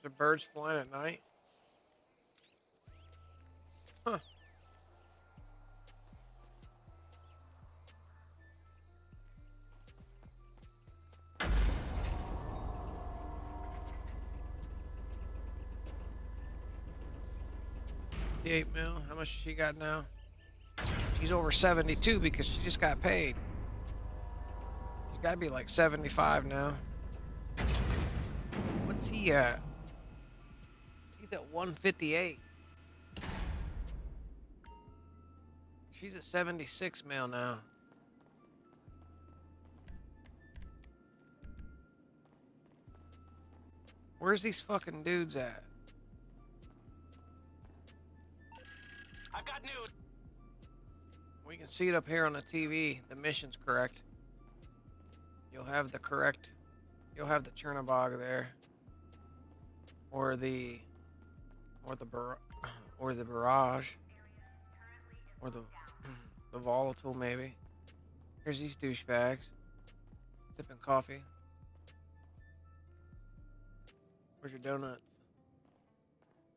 The birds flying at night? Huh. $8 mil. How much she got now? She's over 72 because she just got paid. She's got to be like 75 now. What's he at? He's at 158. She's at 76 mil now. Where's these fucking dudes at? I've got news. We can see it up here on the TV. The mission's correct. You'll have the correct. You'll have the 𝓤𝓼 there, or the barrage, or the volatile maybe. Here's these douchebags sipping coffee. Where's your donuts?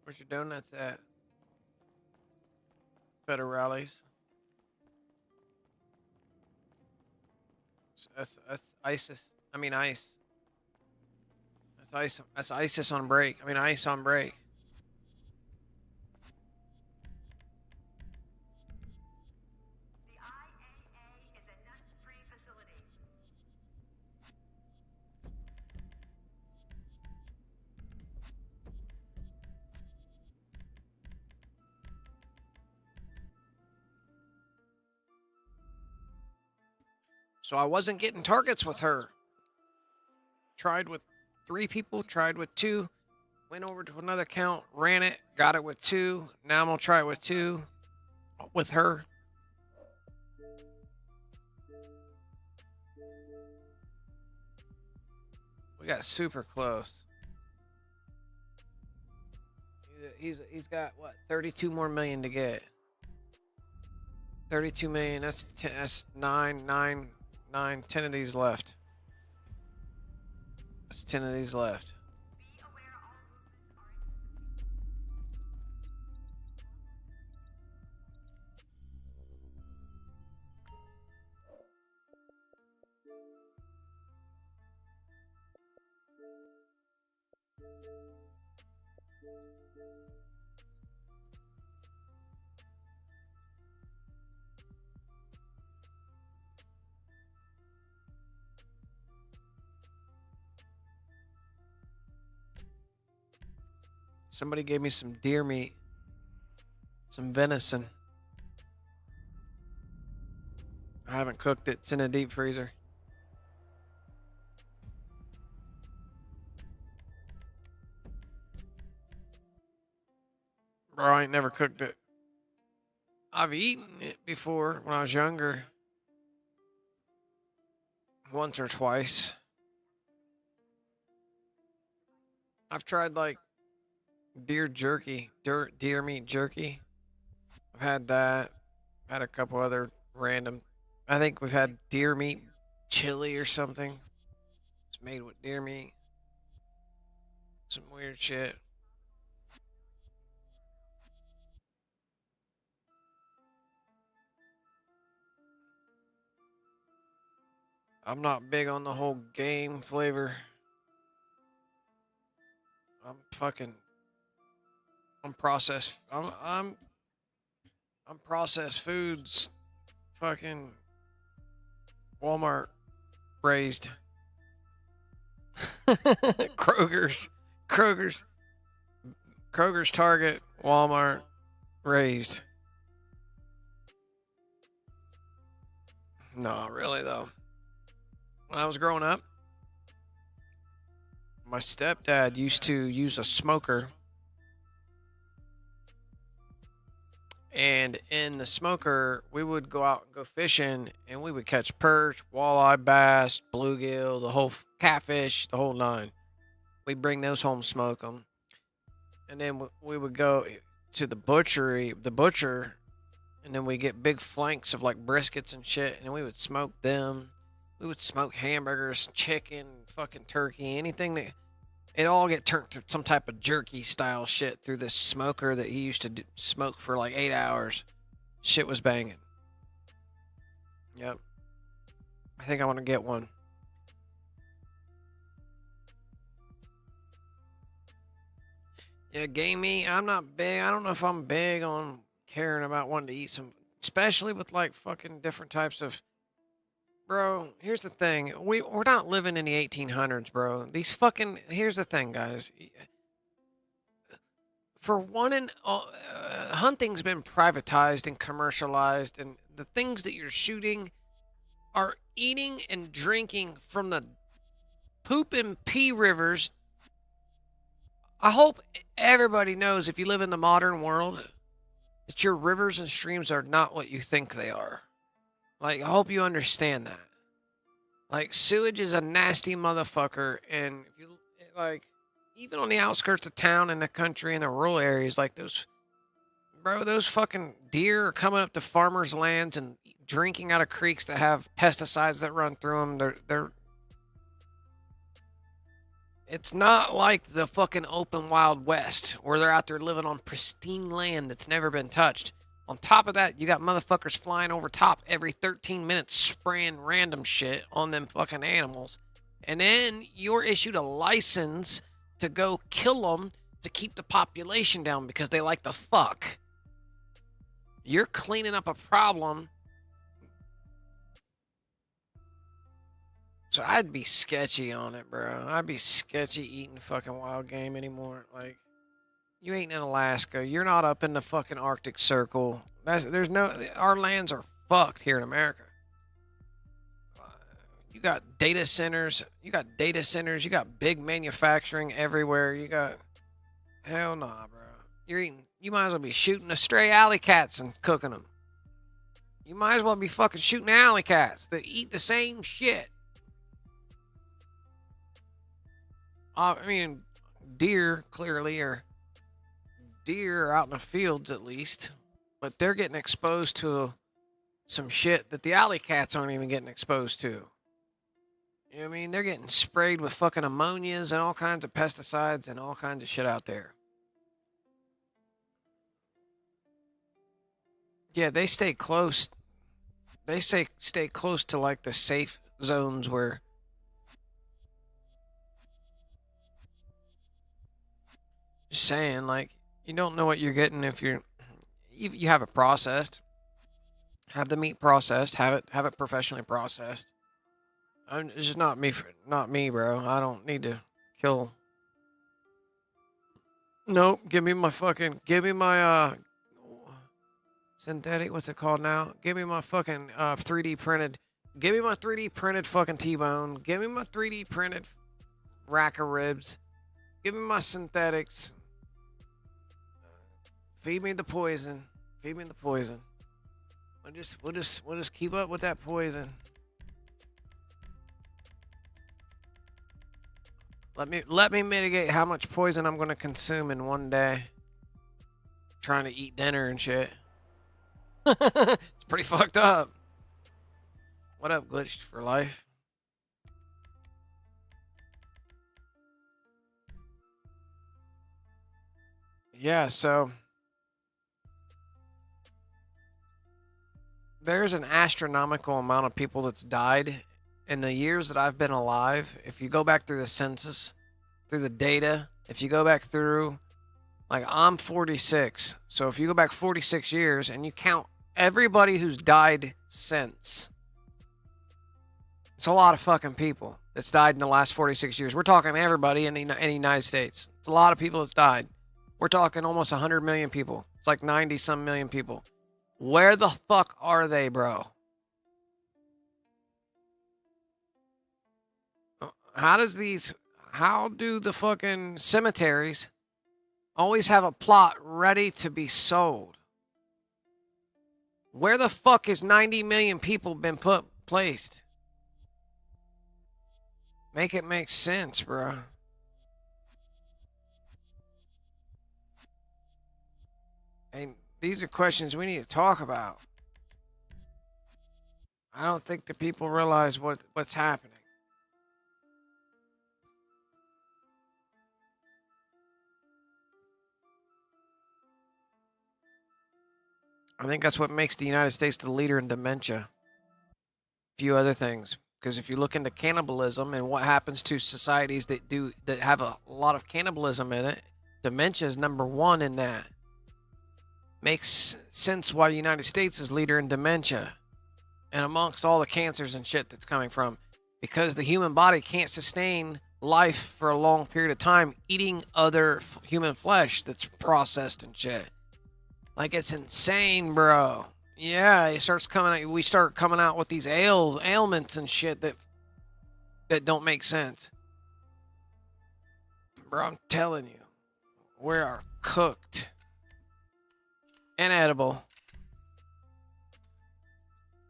Where's your donuts at? Federal rallies. That's ISIS. I mean ICE. That's ICE. That's ISIS on break. I mean ICE on break. The IAA is a nut-free facility. So I wasn't getting targets with her. Tried with 3 people, tried with 2, went over to another account, ran it, got it with 2. Now I'm gonna try it with 2 with her. We got super close. He's got what, 32 more million to get. 32 million. That's 10, that's 10 of these left. That's 10 of these left. Somebody gave me some deer meat, some venison. I haven't cooked it. It's in a deep freezer. Bro, I ain't never cooked it. I've eaten it before when I was younger. Once or twice. I've tried like deer jerky, deer meat jerky. I've had that. Had a couple other random. I think we've had deer meat chili or something. It's made with deer meat. Some weird shit. I'm not big on the whole game flavor. I'm processed. I'm processed foods. Fucking Walmart raised. Kroger's, Target, Walmart raised. No, really though. When I was growing up, my stepdad used to use a smoker. And in the smoker, we would go out and go fishing, and we would catch perch, walleye, bass, bluegill, the whole catfish, the whole nine. We'd bring those home, smoke them. And then we would go to the butcher, and then we get big flanks of like briskets and shit, and we would smoke them. We would smoke hamburgers, chicken, fucking turkey, anything that... It all get turned to some type of jerky style shit through this smoker that he used to smoke for like 8 hours. Shit was banging. Yep. I think I want to get one. Yeah, game meat, I'm not big. I don't know if I'm big on caring about wanting to eat some, especially with like fucking different types of... Bro, here's the thing. We're not living in the 1800s, bro. These fucking... Here's the thing, guys. For one, hunting's been privatized and commercialized, and the things that you're shooting are eating and drinking from the poop and pee rivers. I hope everybody knows, if you live in the modern world, that your rivers and streams are not what you think they are. Like, I hope you understand that. Like, sewage is a nasty motherfucker, and if you, like, even on the outskirts of town in the country, in the rural areas, like those fucking deer are coming up to farmers' lands and drinking out of creeks that have pesticides that run through them. It's not like the fucking open Wild West, where they're out there living on pristine land that's never been touched. On top of that, you got motherfuckers flying over top every 13 minutes spraying random shit on them fucking animals. And then you're issued a license to go kill them to keep the population down because they like to fuck. You're cleaning up a problem. So I'd be sketchy on it, bro. I'd be sketchy eating fucking wild game anymore. Like, you ain't in Alaska. You're not up in the fucking Arctic Circle. Our lands are fucked here in America. You got data centers. You got big manufacturing everywhere. Hell nah, bro. You might as well be shooting the stray alley cats and cooking them. You might as well be fucking shooting alley cats that eat the same shit. I mean, deer clearly are deer out in the fields at least, but they're getting exposed to some shit that the alley cats aren't even getting exposed to. You know what I mean? They're getting sprayed with fucking ammonias and all kinds of pesticides and all kinds of shit out there. Yeah, they stay close. They stay close to like the safe zones where just saying, like, you don't know what you're getting if you have it processed. Have the meat processed, have it professionally processed. It's just not me, bro. I don't need to kill. Nope, give me my synthetic, what's it called now? Give me my fucking 3D printed. Give me my 3D printed fucking T-bone. Give me my 3D printed rack of ribs. Give me my synthetics. Feed me the poison. Feed me the poison. We'll just keep up with that poison. Let me mitigate how much poison I'm gonna consume in one day. Trying to eat dinner and shit. It's pretty fucked up. What up, Glitched for Life? Yeah, so there's an astronomical amount of people that's died in the years that I've been alive. If you go back through the census, through the data, if you go back through, like, I'm 46. So if you go back 46 years and you count everybody who's died since, it's a lot of fucking people that's died in the last 46 years. We're talking everybody in the United States. It's a lot of people that's died. We're talking almost 100 million people. It's like 90-some million people. Where the fuck are they, bro? How do the fucking cemeteries always have a plot ready to be sold? Where the fuck is 90 million people been placed? Make it make sense, bro. And these are questions we need to talk about. I don't think the people realize what's happening. I think that's what makes the United States the leader in dementia. A few other things. Because if you look into cannibalism and what happens to societies that have a lot of cannibalism in it, dementia is number one in that. Makes sense why the United States is leader in dementia. And amongst all the cancers and shit that's coming from. Because the human body can't sustain life for a long period of time eating other human flesh that's processed and shit. Like, it's insane, bro. Yeah, it starts coming out. We start coming out with these ailments and shit that don't make sense. Bro, I'm telling you, we are cooked and edible.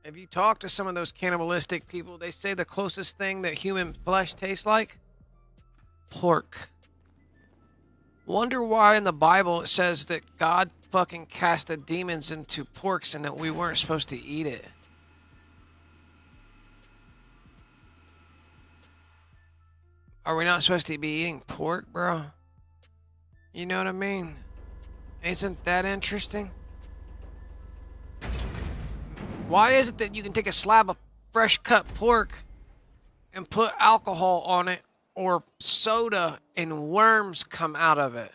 If you talk to some of those cannibalistic people, they say the closest thing that human flesh tastes like? Pork. Wonder why in the Bible it says that God fucking casted demons into porks and that we weren't supposed to eat it. Are we not supposed to be eating pork, bro? You know what I mean? Isn't that interesting? Why is it that you can take a slab of fresh cut pork and put alcohol on it or soda and worms come out of it?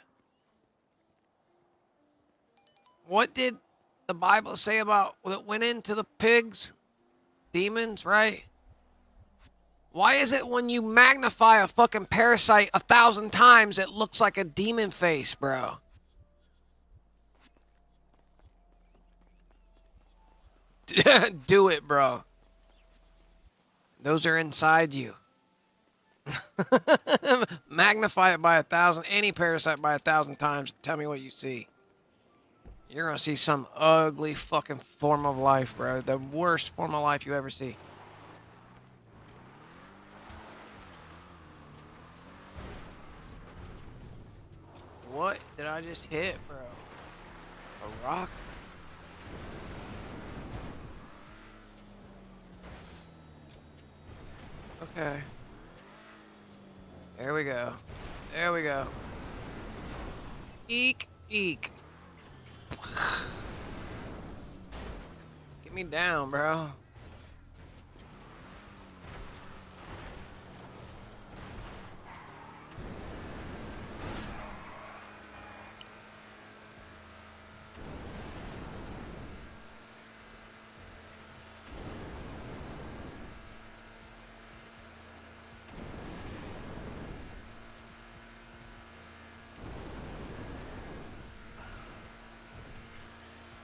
What did the Bible say about what went into the pigs? Demons, right? Why is it when you magnify a fucking parasite 1,000 times, it looks like a demon face, bro? Do it, bro. Those are inside you. Magnify it by 1,000, any parasite by 1,000 times. Tell me what you see. You're gonna see some ugly fucking form of life, bro. The worst form of life you ever see. What did I just hit, bro? A rock? Okay. There we go. There we go. Eek, eek. Get me down, bro.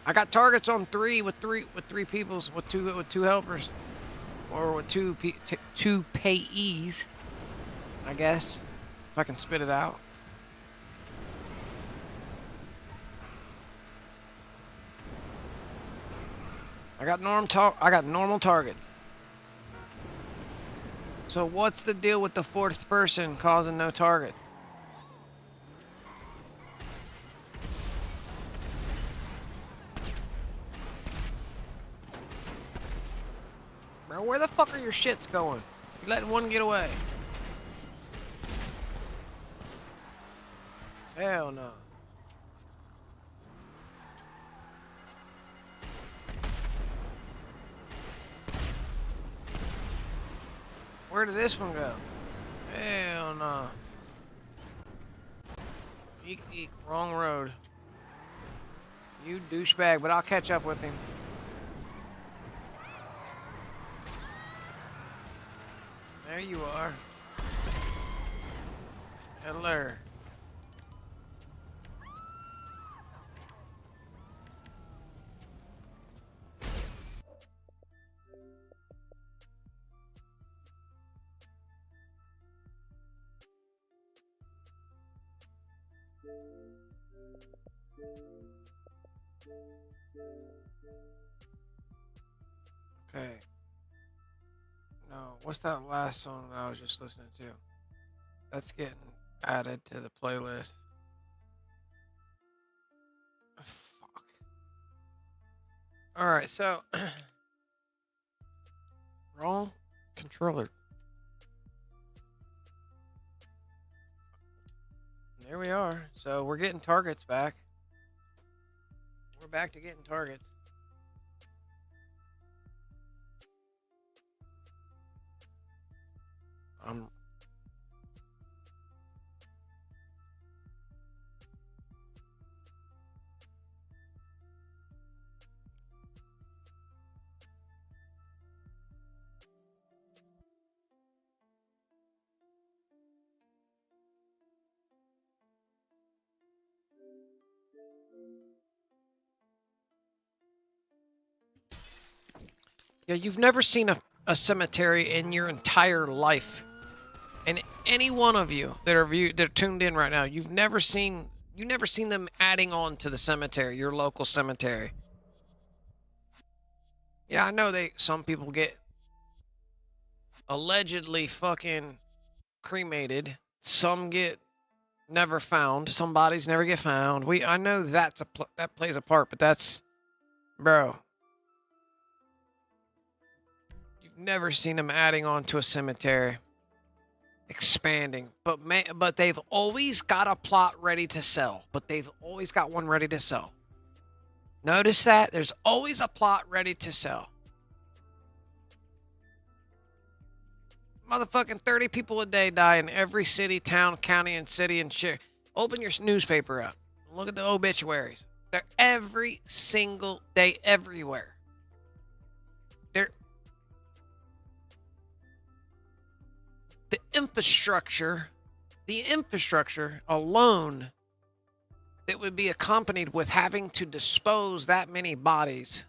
I got targets on three with three peoples with two helpers, or with two payees, I guess, if I can spit it out. I got normal targets. So what's the deal with the fourth person causing no targets? Bro, where the fuck are your shits going? You letting one get away? Hell no. Where did this one go? Hell no. Eek, eek, wrong road. You douchebag, but I'll catch up with him. There you are. Hello. Okay. No, what's that last song that I was just listening to? That's getting added to the playlist. Fuck. Alright, so wrong controller. There we are. So we're getting targets back. We're back to getting targets. Yeah, you've never seen a cemetery in your entire life. And any one of you that are tuned in right now, you've never seen them adding on to the cemetery, your local cemetery. Yeah, I know some people get allegedly fucking cremated. Some get never found. Some bodies never get found. I know that plays a part, but that's, bro. You've never seen them adding on to a cemetery. Expanding, but they've always got a plot ready to sell. But they've always got one ready to sell. Notice that? There's always a plot ready to sell. Motherfucking 30 people a day die in every city, town, county, and city and shit. Open your newspaper up. Look at the obituaries. They're every single day, everywhere. The infrastructure alone that would be accompanied with having to dispose that many bodies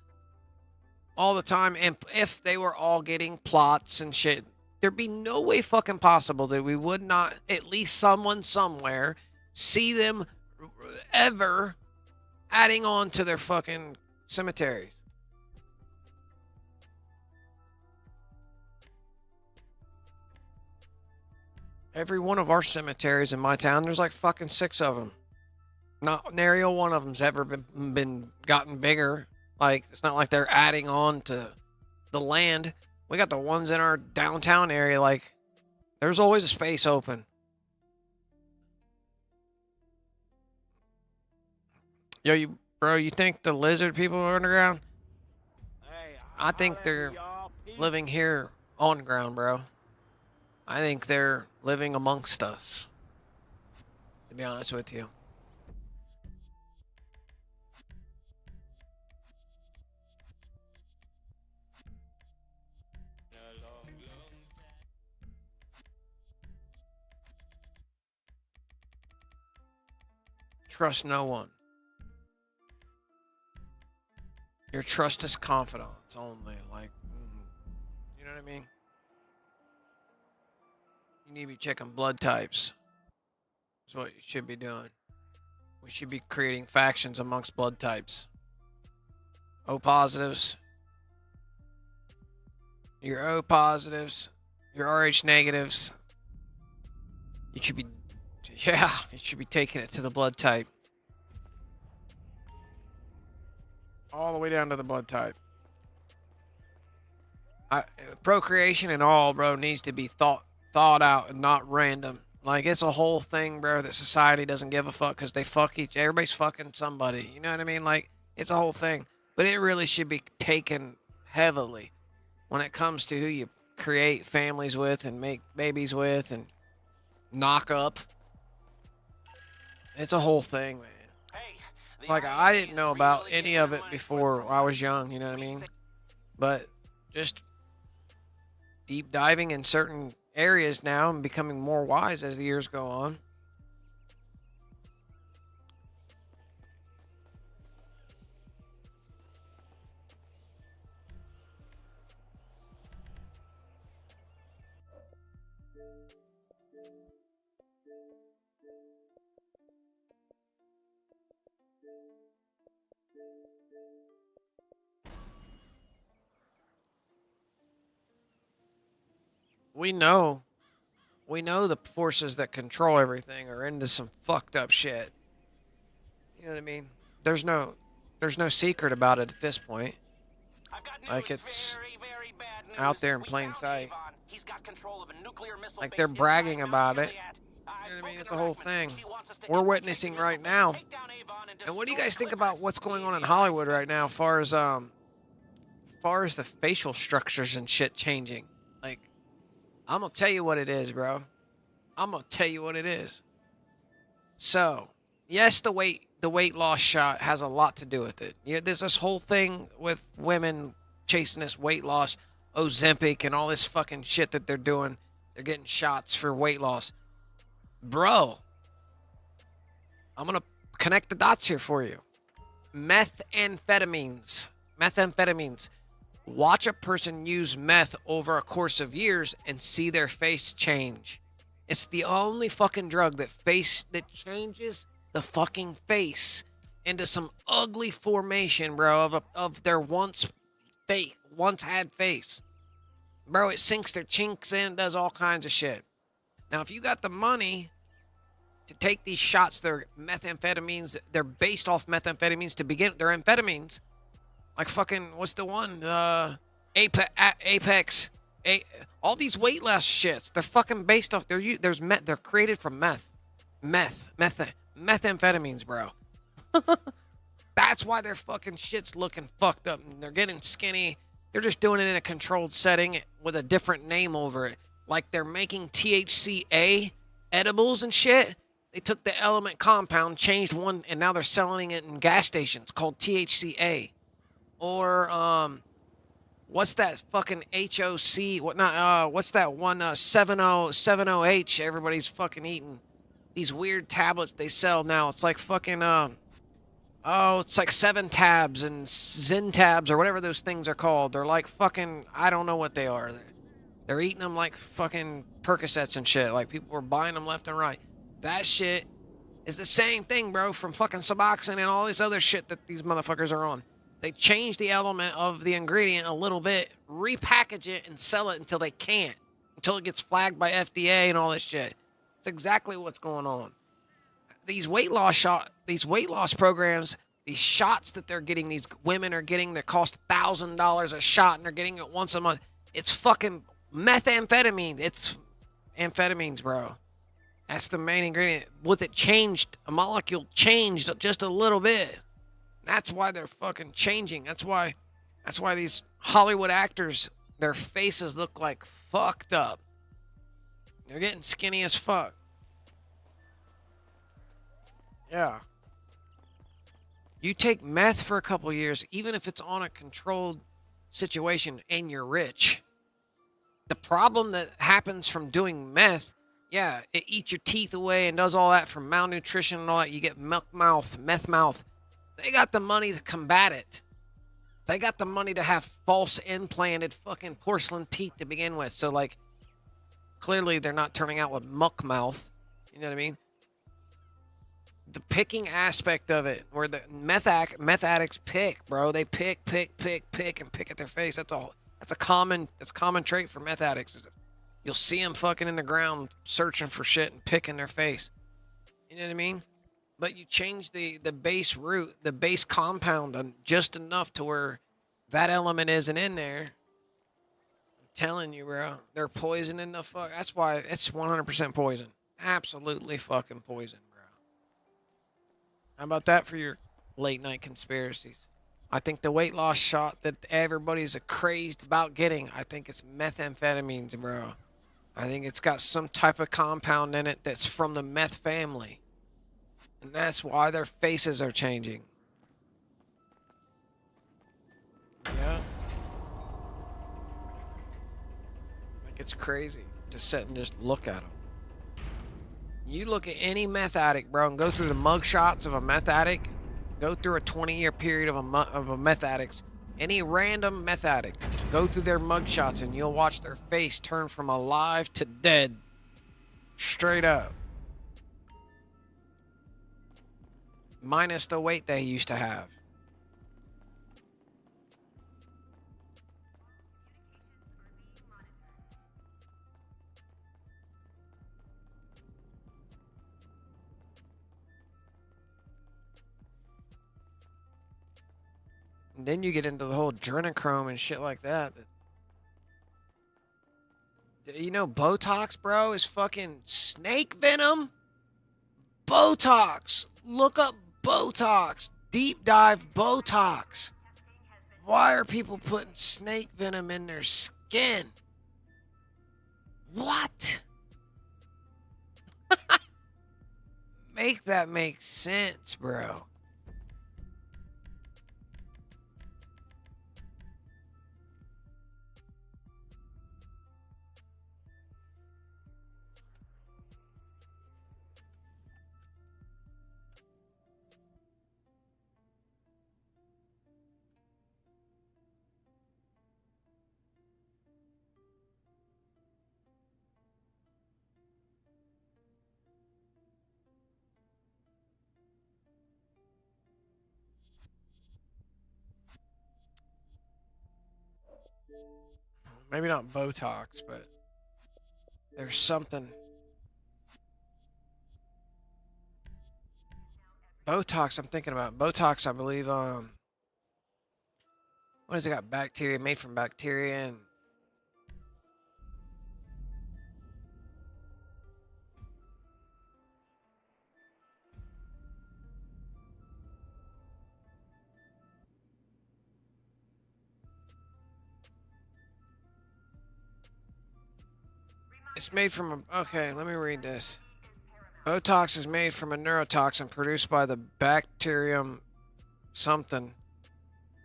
all the time, and if they were all getting plots and shit, there'd be no way fucking possible that we would not at least someone somewhere see them ever adding on to their fucking cemeteries. Every one of our cemeteries in my town, there's like fucking 6 of them. Not nary one of them's ever been gotten bigger. Like, it's not like they're adding on to the land. We got the ones in our downtown area. Like, there's always a space open. Yo, bro, you think the lizard people are underground? Hey, I think they're living here on the ground, bro. I think they're living amongst us, to be honest with you. Trust no one. Your trust is confidants only. Like, you know what I mean? You need to be checking blood types. That's what you should be doing. We should be creating factions amongst blood types. O positives. Your O positives. Your RH negatives. You should be, yeah, you should be taking it to the blood type. All the way down to the blood type. Procreation and all, bro, needs to be thought out and not random. Like, it's a whole thing, bro, that society doesn't give a fuck because they fuck everybody's fucking somebody. You know what I mean? Like, it's a whole thing. But it really should be taken heavily when it comes to who you create families with and make babies with and knock up. It's a whole thing, man. Like, I didn't know about any of it before I was young, you know what I mean? But just deep diving in certain areas now and becoming more wise as the years go on. We know the forces that control everything are into some fucked up shit. You know what I mean? There's no secret about it at this point. Like, it's out there in plain sight. Like, they're bragging about it. You know what I mean? It's a whole thing. We're witnessing right now. And what do you guys think about what's going on in Hollywood right now, as far as the facial structures and shit changing? Like, I'm gonna tell you what it is, bro. I'm gonna tell you what it is. So, yes, the weight loss shot has a lot to do with it. Yeah, there's this whole thing with women chasing this weight loss, Ozempic, and all this fucking shit that they're doing. They're getting shots for weight loss. Bro, I'm gonna connect the dots here for you. Methamphetamines. Watch a person use meth over a course of years and see their face change. It's the only fucking drug that changes the fucking face into some ugly formation, bro, of their once had face. Bro, it sinks their chinks in, does all kinds of shit. Now, if you got the money to take these shots, they're methamphetamines, they're based off methamphetamines to begin, they're amphetamines. Like fucking, what's the one? Apex. All these weight loss shits, they're fucking based off, they're created from methamphetamines, bro. That's why their fucking shit's looking fucked up and they're getting skinny. They're just doing it in a controlled setting with a different name over it. Like they're making THCA edibles and shit. They took the element compound, changed one, and now they're selling it in gas stations called THCA. Or, what's that fucking HOC? What's that one, 70H everybody's fucking eating? These weird tablets they sell now. It's like fucking, it's like 7 tabs and Zen tabs or whatever those things are called. They're like fucking, I don't know what they are. They're eating them like fucking Percocets and shit. Like people were buying them left and right. That shit is the same thing, bro, from fucking Suboxone and all this other shit that these motherfuckers are on. They change the element of the ingredient a little bit, repackage it, and sell it until they can't. Until it gets flagged by FDA and all this shit. It's exactly what's going on. these weight loss programs, these shots that they're getting, these women are getting that cost $1,000 a shot, and they're getting it once a month. It's fucking methamphetamine. It's amphetamines, bro. That's the main ingredient. With it changed, a molecule changed just a little bit. That's why they're fucking changing. That's why these Hollywood actors, their faces look like fucked up. They're getting skinny as fuck. Yeah. You take meth for a couple years, even if it's on a controlled situation and you're rich. The problem that happens from doing meth, yeah, it eats your teeth away and does all that from malnutrition and all that. You get meth mouth. They got the money to combat it. They got the money to have false implanted fucking porcelain teeth to begin with. So, like, clearly they're not turning out with muck mouth. You know what I mean? The picking aspect of it, where the meth addicts pick, bro. They pick, and pick at their face. That's all. That's a common trait for meth addicts. Is you'll see them fucking in the ground searching for shit and picking their face. You know what I mean? But you change the base root, the base compound just enough to where that element isn't in there. I'm telling you, bro. They're poisoning the fuck. That's why it's 100% poison. Absolutely fucking poison, bro. How about that for your late night conspiracies? I think the weight loss shot that everybody's crazed about getting, I think it's methamphetamines, bro. I think it's got some type of compound in it that's from the meth family. And that's why their faces are changing. Yeah. Like, it's crazy to sit and just look at them. You look at any meth addict, bro, and go through the mug shots of a meth addict. Go through a 20-year period of a meth addict. Any random meth addict. Go through their mug shots and you'll watch their face turn from alive to dead. Straight up. Minus the weight they used to have. And then you get into the whole adrenochrome and shit like that. You know Botox, bro, is fucking snake venom? Botox. Look up Botox. Deep dive Botox. Why are people putting snake venom in their skin? What? Make that make sense, bro. Maybe not Botox, but there's something. Botox, I'm thinking about. Botox, I believe, what has it got? Bacteria, made from bacteria and... It's made from a... Okay, let me read this. Botox is made from a neurotoxin produced by the bacterium something.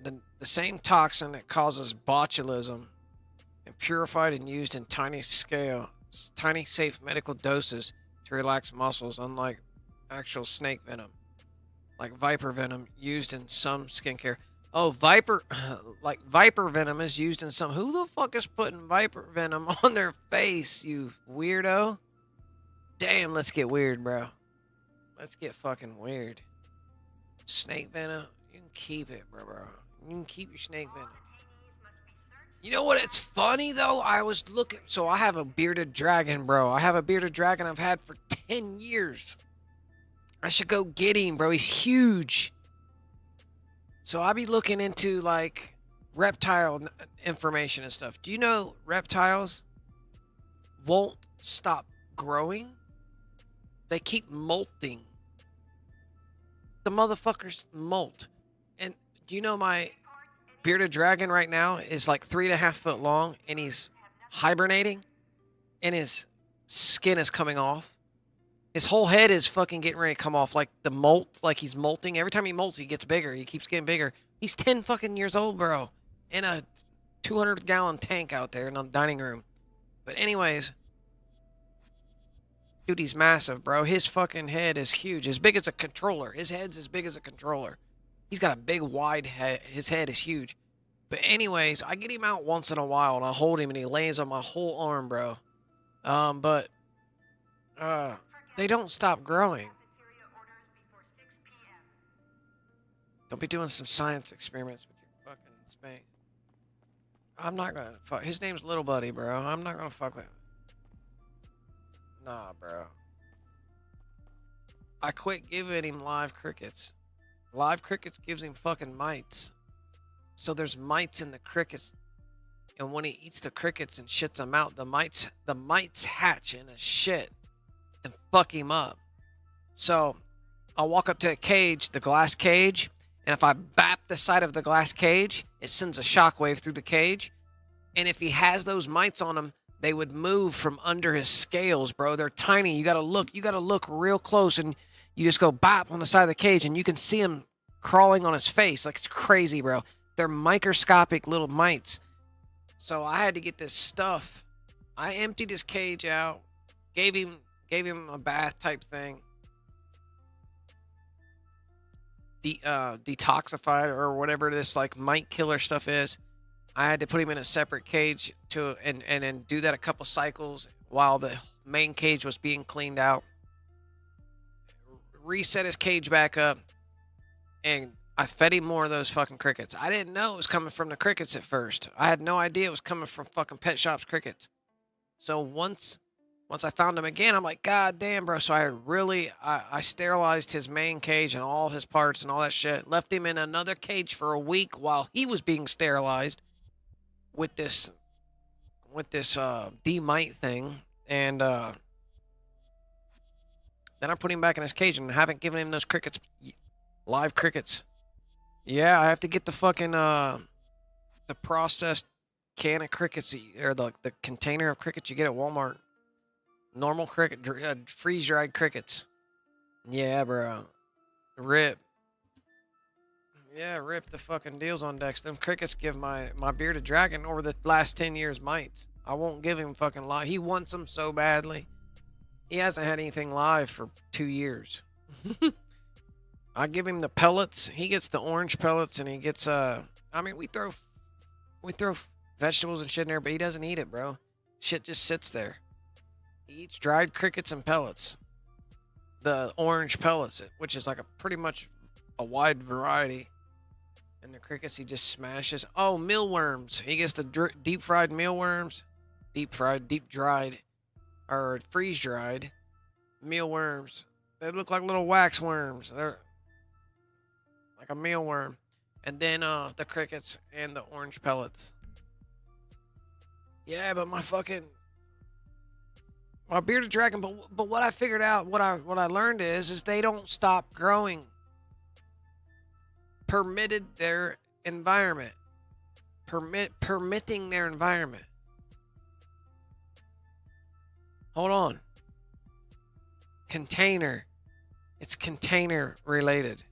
The same toxin that causes botulism and purified and used in tiny safe medical doses to relax muscles, unlike actual snake venom. Like viper venom used in some skincare. Oh, viper venom is used in some... Who the fuck is putting viper venom on their face, you weirdo? Damn, let's get weird, bro. Let's get fucking weird. Snake venom, you can keep it, bro. You can keep your snake venom. You know what? It's funny, though. I was looking... So I have a bearded dragon, bro. I have a bearded dragon I've had for 10 years. I should go get him, bro. He's huge. So I'll be looking into like reptile information and stuff. Do you know reptiles won't stop growing? They keep molting. The motherfuckers molt. And do you know my bearded dragon right now is like 3.5 foot long, and he's hibernating, and his skin is coming off. His whole head is fucking getting ready to come off, like the molt, like he's molting. Every time he molts, he gets bigger. He keeps getting bigger. He's 10 fucking years old, bro, in a 200-gallon tank out there in the dining room. But anyways, dude, he's massive, bro. His fucking head is huge, as big as a controller. His head's as big as a controller. He's got a big, wide head. His head is huge. But anyways, I get him out once in a while, and I hold him, and he lays on my whole arm, bro. They don't stop growing. Don't be doing some science experiments with your fucking spank. I'm not gonna fuck. His name's Little Buddy, bro. I'm not gonna fuck with him. Nah, bro. I quit giving him live crickets. Live crickets gives him fucking mites. So there's mites in the crickets. And when he eats the crickets and shits them out, the mites hatch in a shit and fuck him up. So I'll walk up to a cage, the glass cage, and if I bap the side of the glass cage, it sends a shockwave through the cage. And if he has those mites on him, they would move from under his scales, bro. They're tiny. You gotta look real close, and you just go bap on the side of the cage, and you can see him crawling on his face. Like, it's crazy, bro. They're microscopic little mites. So I had to get this stuff. I emptied his cage out, gave him a bath type thing, detoxified or whatever this like mite killer stuff is. I had to put him in a separate cage and then do that a couple cycles while the main cage was being cleaned out. Reset his cage back up, and I fed him more of those fucking crickets. I didn't know it was coming from the crickets at first. I had no idea it was coming from fucking Pet Shop's crickets. So once I found him again, I'm like, God damn, bro. So I sterilized his main cage and all his parts and all that shit. Left him in another cage for a week while he was being sterilized with this demite thing. And then I put him back in his cage and haven't given him those crickets, live crickets. Yeah, I have to get the fucking the processed can of crickets, or the container of crickets you get at Walmart. Normal cricket, freeze-dried crickets. Yeah, bro. Rip. Yeah, rip the fucking deals on Dex. Them crickets give my bearded dragon over the last 10 years mites. I won't give him fucking live. He wants them so badly. He hasn't had anything live for 2 years. I give him the pellets. He gets the orange pellets, and he gets I mean, we throw vegetables and shit in there, but he doesn't eat it, bro. Shit just sits there. He eats dried crickets and pellets. The orange pellets, which is like pretty much a wide variety. And the crickets he just smashes. Oh, mealworms. He gets the deep fried mealworms. Deep dried, or freeze dried mealworms. They look like little wax worms. They're like a mealworm. And then the crickets and the orange pellets. Yeah, but my bearded dragon, but what I figured out, what I learned is they don't stop growing. Permitting their environment. Permitting their environment. Hold on. Container. It's container related.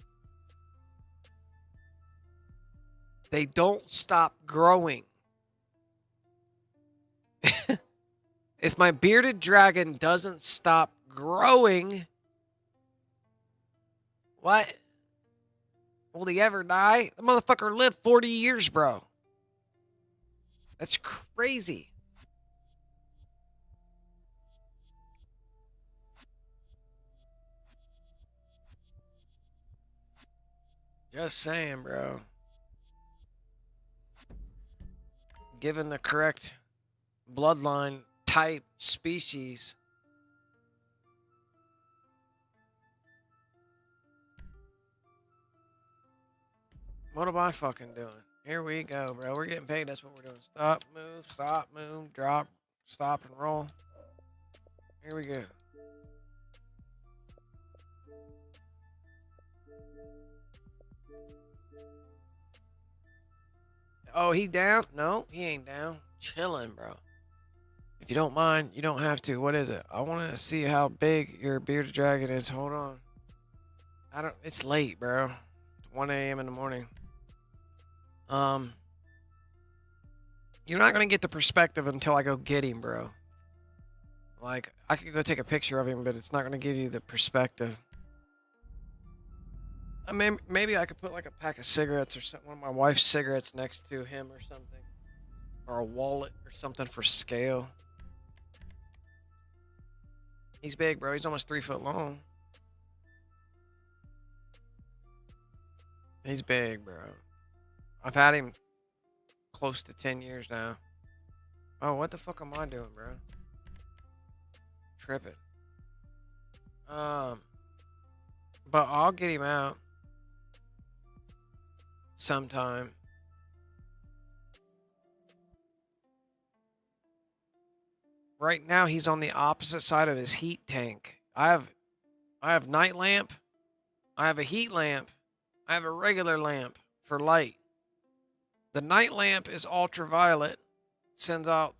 They don't stop growing. If my bearded dragon doesn't stop growing, what? Will he ever die? The motherfucker lived 40 years, bro. That's crazy. Just saying, bro. Given the correct bloodline, type, species, What am I fucking doing? Here we go, bro. We're getting paid. That's what we're doing. Stop, move, drop, stop, and roll. Here we go. Oh, he down? No, he ain't down. Chilling, bro. If you don't mind, you don't have to. What is it? I want to see how big your bearded dragon is. Hold on. It's late, bro. It's 1 a.m. in the morning. You're not gonna get the perspective until I go get him, bro. Like, I could go take a picture of him, but it's not gonna give you the perspective. I mean, maybe I could put like a pack of cigarettes or something, one of my wife's cigarettes next to him or something. Or a wallet or something for scale. He's big, bro. He's almost 3 foot long. He's big, bro. I've had him close to 10 years now. Oh, what the fuck am I doing, bro? Tripping. But I'll get him out sometime. Right now, he's on the opposite side of his heat tank. I have night lamp. I have a heat lamp. I have a regular lamp for light. The night lamp is ultraviolet. Sends out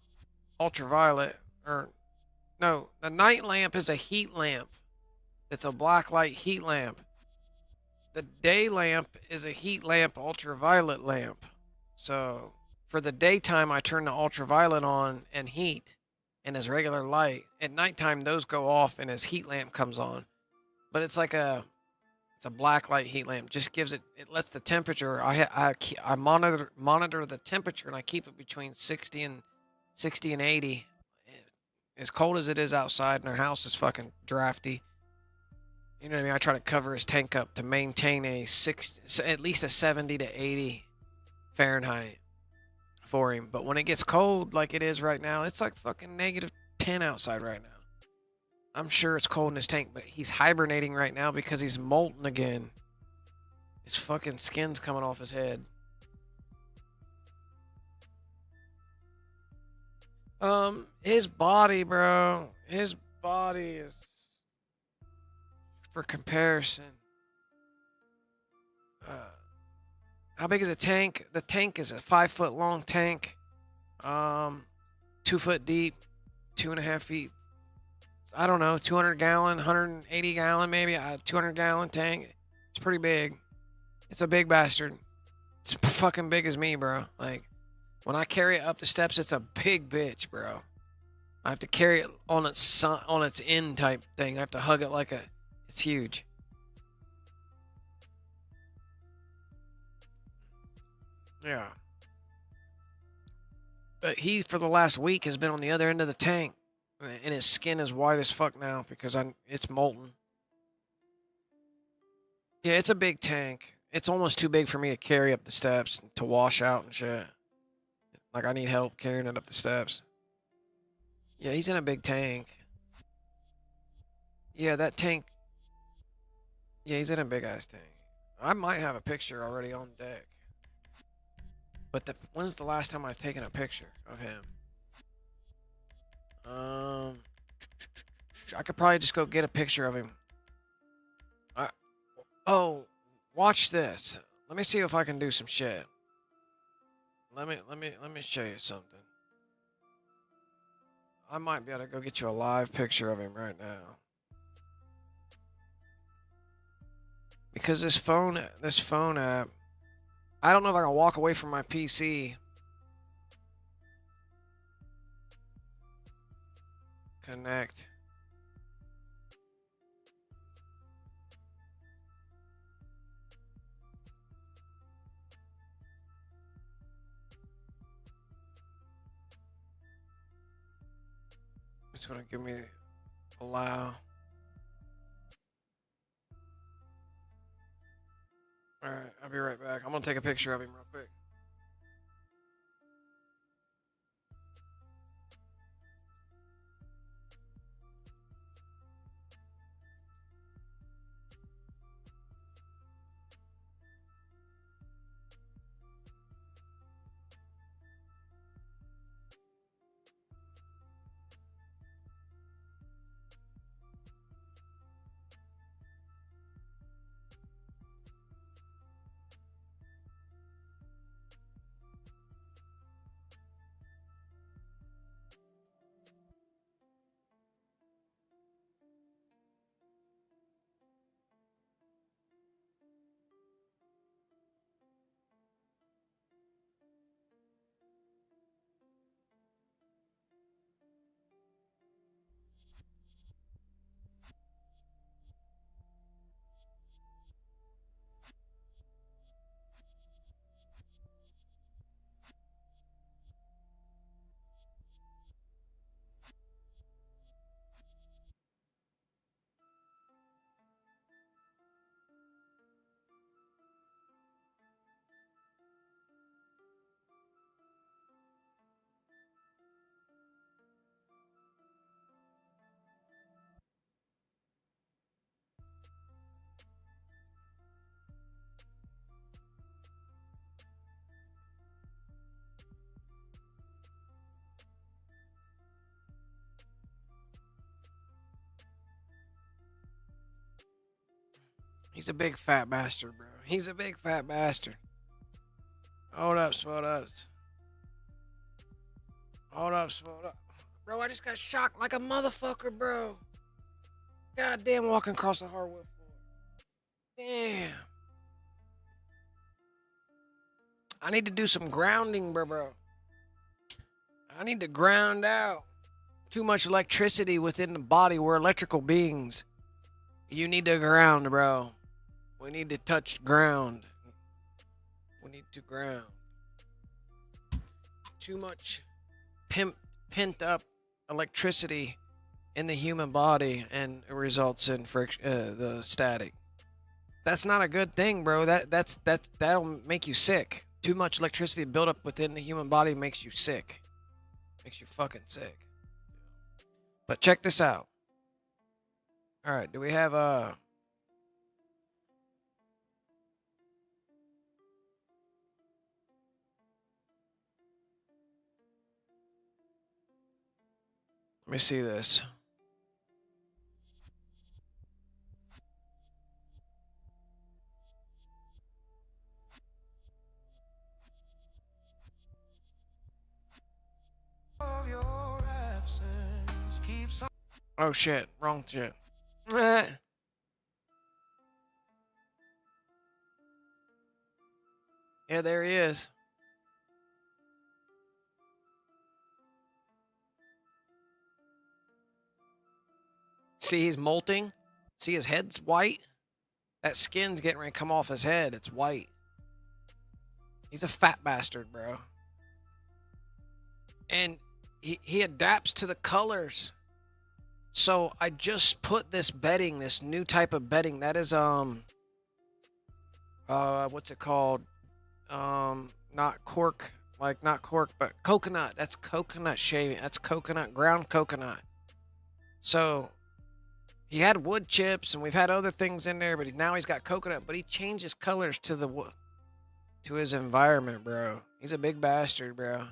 ultraviolet. No, the night lamp is a heat lamp. It's a black light heat lamp. The day lamp is a heat lamp, ultraviolet lamp. So for the daytime, I turn the ultraviolet on and heat and his regular light. At nighttime, those go off and his heat lamp comes on. But it's like it's a black light heat lamp. Just gives it lets the temperature. I monitor the temperature and I keep it between 60 and 80. As cold as it is outside and our house is fucking drafty. You know what I mean? I try to cover his tank up to maintain at least a 70 to 80 Fahrenheit for him. But when it gets cold like it is right now, it's like fucking -10 outside right now. I'm sure it's cold in his tank, but he's hibernating right now because he's molten again. His fucking skin's coming off his head. His body, bro. His body is, for comparison. How big is a tank? The tank is a 5 foot long tank. 2 foot deep, 2.5 feet. I don't know, 200 gallon, 180 gallon, maybe a 200 gallon tank. It's pretty big. It's a big bastard. It's fucking big as me, bro. Like, when I carry it up the steps, it's a big bitch, bro. I have to carry it on its end type thing. I have to hug it like it's huge. Yeah. But he, for the last week, has been on the other end of the tank. And his skin is white as fuck now because it's molten. Yeah, it's a big tank. It's almost too big for me to carry up the steps to wash out and shit. Like, I need help carrying it up the steps. Yeah, he's in a big tank. Yeah, that tank. Yeah, he's in a big ass tank. I might have a picture already on deck. But when's the last time I've taken a picture of him? I could probably just go get a picture of him. Oh, watch this. Let me see if I can do some shit. Let me show you something. I might be able to go get you a live picture of him right now. Because this phone app, I don't know if I can walk away from my PC. Connect. It's gonna give me allow. Alright, I'll be right back. I'm gonna take a picture of him real quick. He's a big fat bastard, bro. He's a big fat bastard. Hold up, hold up. Hold up, hold up. Bro, I just got shocked like a motherfucker, bro. Goddamn, walking across the hardwood floor. Damn. I need to do some grounding, bro. I need to ground out. Too much electricity within the body. We're electrical beings. You need to ground, bro. We need to touch ground. We need to ground. Too much pent up electricity in the human body, and it results in friction, the static. That's not a good thing, bro. That'll make you sick. Too much electricity built up within the human body makes you sick. Makes you fucking sick. But check this out. All right, do we have Let me see this. Oh shit, wrong shit. Yeah, there he is. See, he's molting. See, his head's white. That skin's getting ready to come off his head. It's white. He's a fat bastard, bro. And he adapts to the colors. So I just put this bedding, this new type of bedding. That is what's it called? Not cork, but coconut. That's coconut shaving. That's coconut, ground coconut. So he had wood chips, and we've had other things in there, but now he's got coconut. But he changes colors to the wood, to his environment, bro. He's a big bastard, bro.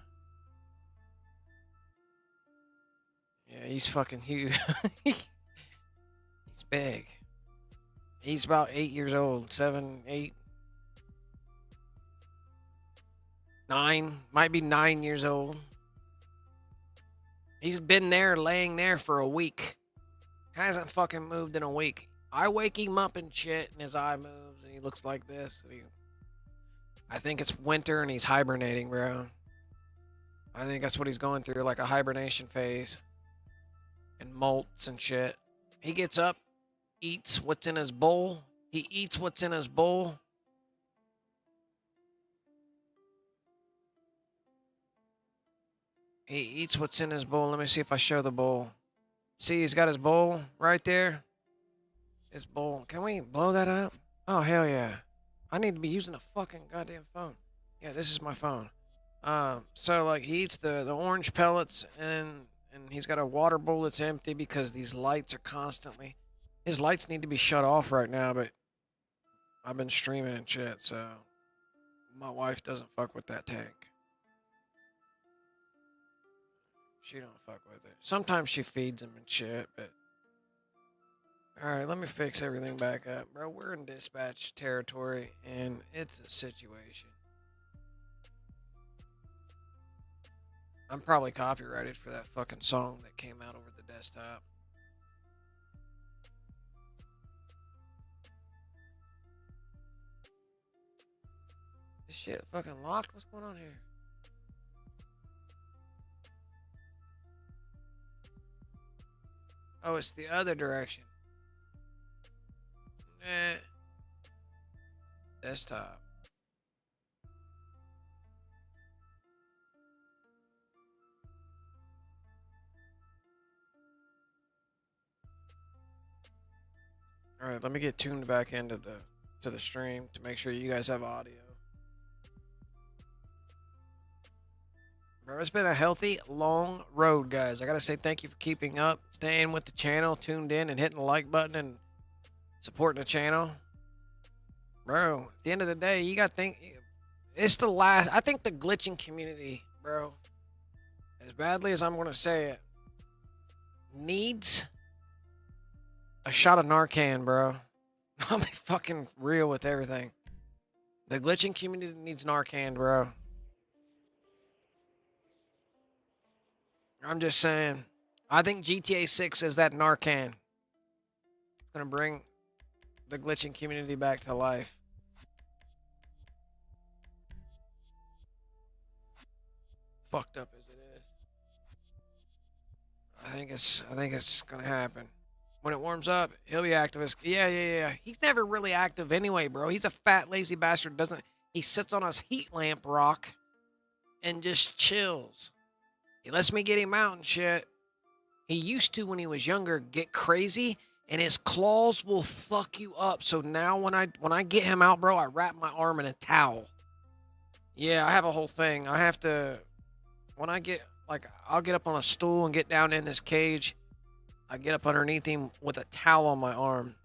Yeah, he's fucking huge. He's big. He's about 8 years old. 7, 8, 9. Might be 9 years old. He's been there, laying there for a week. Hasn't fucking moved in a week. I wake him up and shit, and his eye moves, and he looks like this. And I think it's winter, and he's hibernating, bro. I think that's what he's going through, like a hibernation phase. And molts and shit. He gets up, eats what's in his bowl. He eats what's in his bowl. He eats what's in his bowl. Let me see if I show the bowl. See, he's got his bowl right there. His bowl. Can we blow that up? Oh, hell yeah. I need to be using a fucking goddamn phone. Yeah, this is my phone. So, like, he eats the orange pellets, and he's got a water bowl that's empty because these lights are constantly... His lights need to be shut off right now, but I've been streaming and shit, so my wife doesn't fuck with that tank. She don't fuck with it. Sometimes she feeds him and shit, but... Alright, let me fix everything back up. Bro, we're in dispatch territory, and it's a situation. I'm probably copyrighted for that fucking song that came out over the desktop. This shit fucking locked? What's going on here? Oh, it's the other direction. Desktop. All right, let me get tuned back into the stream to make sure you guys have audio. Bro, it's been a healthy, long road, guys. I gotta say thank you for keeping up, staying with the channel, tuned in, and hitting the like button and supporting the channel. Bro, at the end of the day, you gotta think, it's the last, I think the glitching community, bro, as badly as I'm gonna say it, needs a shot of Narcan, bro. I'll be fucking real with everything. The glitching community needs Ⱨ bro. I'm just saying. I think GTA 6 is that ⱨ. Gonna bring the glitching community back to life. Fucked up as it is. I think it's gonna happen. When it warms up, he'll be active. Yeah. He's never really active anyway, bro. He's a fat, lazy bastard. He sits on his heat lamp rock and just chills. He lets me get him out and shit. He used to, when he was younger, get crazy, and his claws will fuck you up. So now when I get him out, bro, I wrap my arm in a towel. Yeah, I have a whole thing. I have to, when I get, like, I'll get up on a stool and get down in this cage. I get up underneath him with a towel on my arm.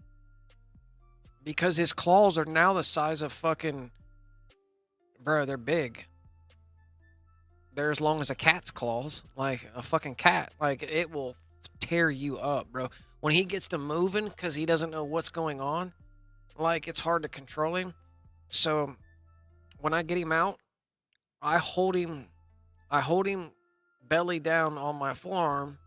Because his claws are now the size of fucking, bro, they're big. They're as long as a cat's claws. Like, a fucking cat. Like, it will tear you up, bro. When he gets to moving, because he doesn't know what's going on, like, it's hard to control him. So, when I get him out, I hold him belly down on my forearm,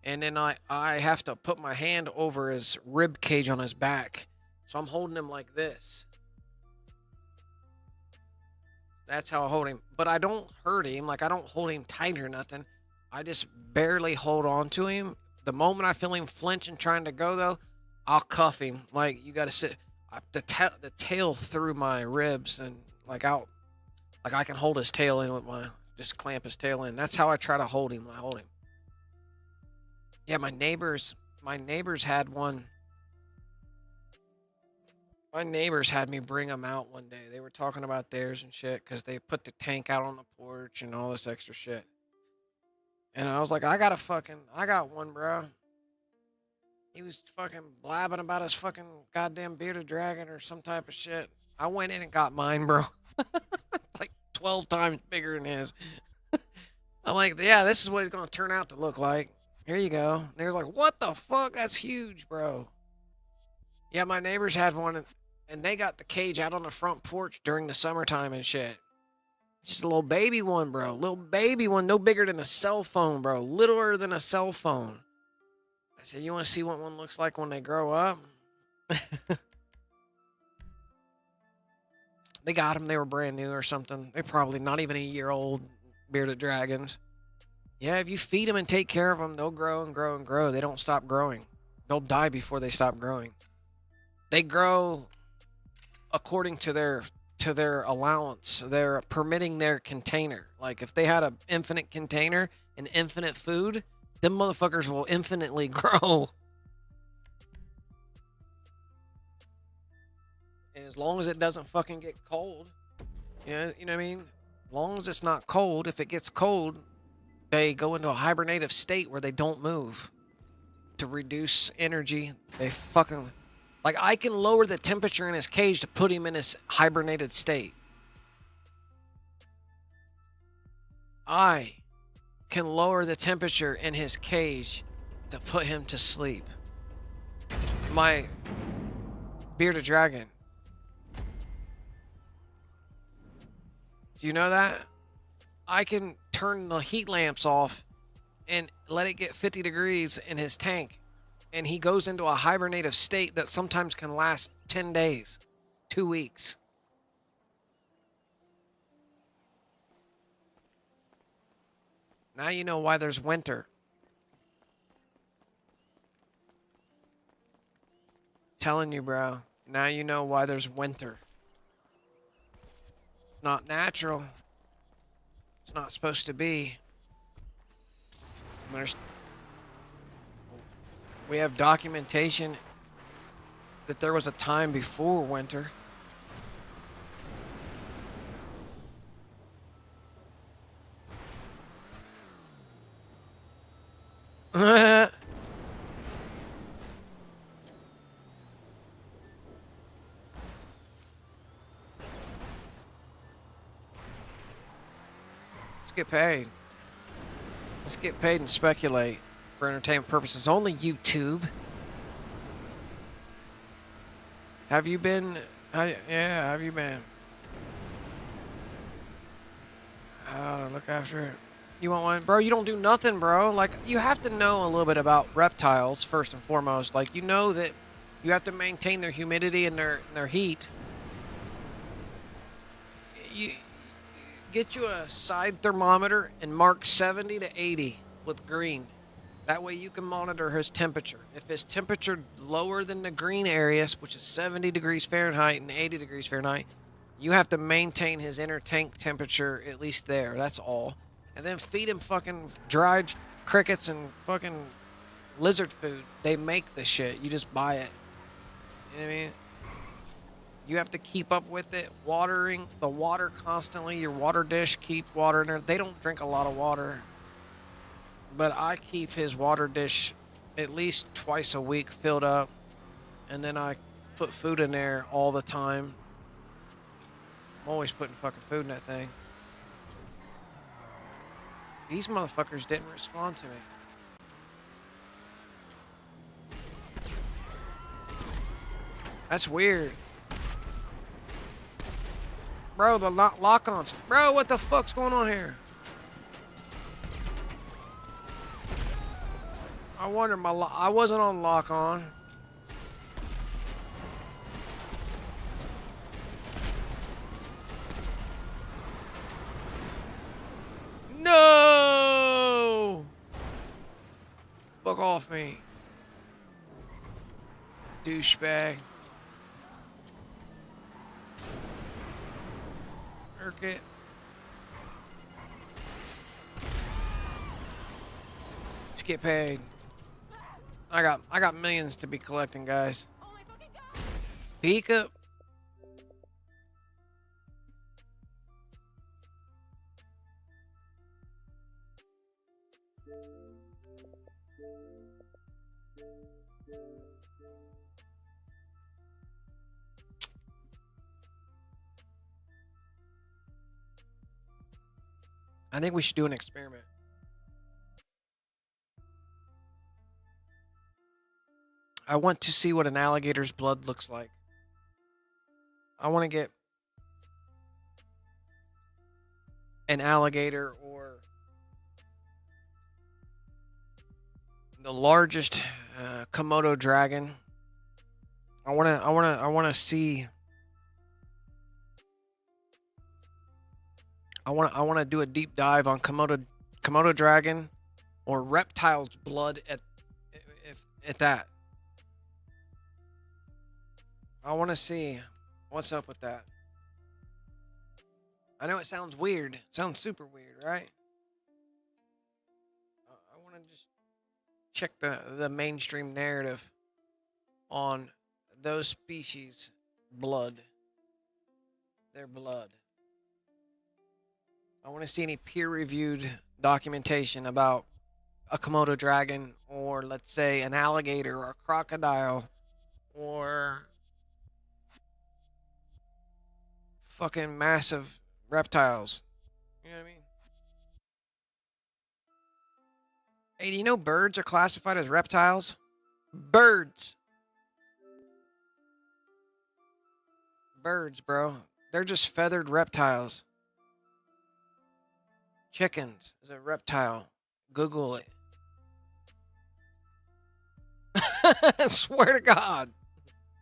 and then I have to put my hand over his rib cage on his back. So I'm holding him like this. That's how I hold him. But I don't hurt him. Like, I don't hold him tight or nothing. I just barely hold on to him. The moment I feel him flinch and trying to go, though, I'll cuff him. Like, you got to sit the tail through my ribs and, like, out. Like, I can hold his tail in with just clamp his tail in. That's how I try to hold him when I hold him. Yeah, my neighbors had one. My neighbors had me bring them out one day. They were talking about theirs and shit because they put the tank out on the porch and all this extra shit. And I was like, I got one, bro. He was fucking blabbing about his fucking goddamn bearded dragon or some type of shit. I went in and got mine, bro. It's like 12 times bigger than his. I'm like, yeah, this is what it's going to turn out to look like. Here you go. And they were like, what the fuck? That's huge, bro. Yeah, my neighbors had one, and they got the cage out on the front porch during the summertime and shit. Just a little baby one, bro. Little baby one, no bigger than a cell phone, bro. Littler than a cell phone. I said, you want to see what one looks like when they grow up? They got them. They were brand new or something. They're probably not even a year old, bearded dragons. Yeah, if you feed them and take care of them, they'll grow and grow and grow. They don't stop growing. They'll die before they stop growing. They grow according to their allowance. They're permitting their container. Like, if they had an infinite container and infinite food, them motherfuckers will infinitely grow. And as long as it doesn't fucking get cold, you know what I mean? As long as it's not cold, if it gets cold, they go into a hibernative state where they don't move to reduce energy. They fucking... Like, I can lower the temperature in his cage to put him in his hibernated state. I can lower the temperature in his cage to put him to sleep. My bearded dragon. Do you know that? I can turn the heat lamps off and let it get 50 degrees in his tank. And he goes into a hibernative state that sometimes can last 10 days, 2 weeks. Now you know why there's winter. Telling you, bro. Now you know why there's winter. It's not natural. It's not supposed to be. We have documentation that there was a time before winter. Let's get paid. Let's get paid and speculate for entertainment purposes. Only YouTube. Have you been? Yeah, have you been? How to look after it. You want one? Bro, you don't do nothing, bro. Like, you have to know a little bit about reptiles, first and foremost. Like, you know that you have to maintain their humidity and their heat. You get you a side thermometer and mark 70 to 80 with green. That way you can monitor his temperature. If his temperature lower than the green areas, which is 70 degrees Fahrenheit and 80 degrees Fahrenheit, you have to maintain his inner tank temperature at least there. That's all. And then feed him fucking dried crickets and fucking lizard food. They make the shit. You just buy it. You know what I mean? You have to keep up with it. Watering the water constantly. Your water dish, keep water in there. They don't drink a lot of water. But I keep his water dish at least twice a week filled up. And then I put food in there all the time. I'm always putting fucking food in that thing. These motherfuckers didn't respond to me. That's weird. Bro, the lock-ons. Bro, what the fuck's going on here? I wonder, I wasn't on lock-on. No! Fuck off me. Douchebag. Circuit. Let's get paid. I got millions to be collecting, guys. Peek up. I think we should do an experiment. I want to see what an alligator's blood looks like. I want to get an alligator or the largest Komodo dragon. I want to see. I want to do a deep dive on Komodo dragon or reptile's blood at that. I want to see what's up with that. I know it sounds weird. It sounds super weird, right? I want to just check the mainstream narrative on those species' blood. Their blood. I want to see any peer-reviewed documentation about a Komodo dragon or, let's say, an alligator or a crocodile or fucking massive reptiles. You know what I mean? Hey, do you know birds are classified as reptiles? Birds. Birds, bro. They're just feathered reptiles. Chickens is a reptile. Google it. I swear to God.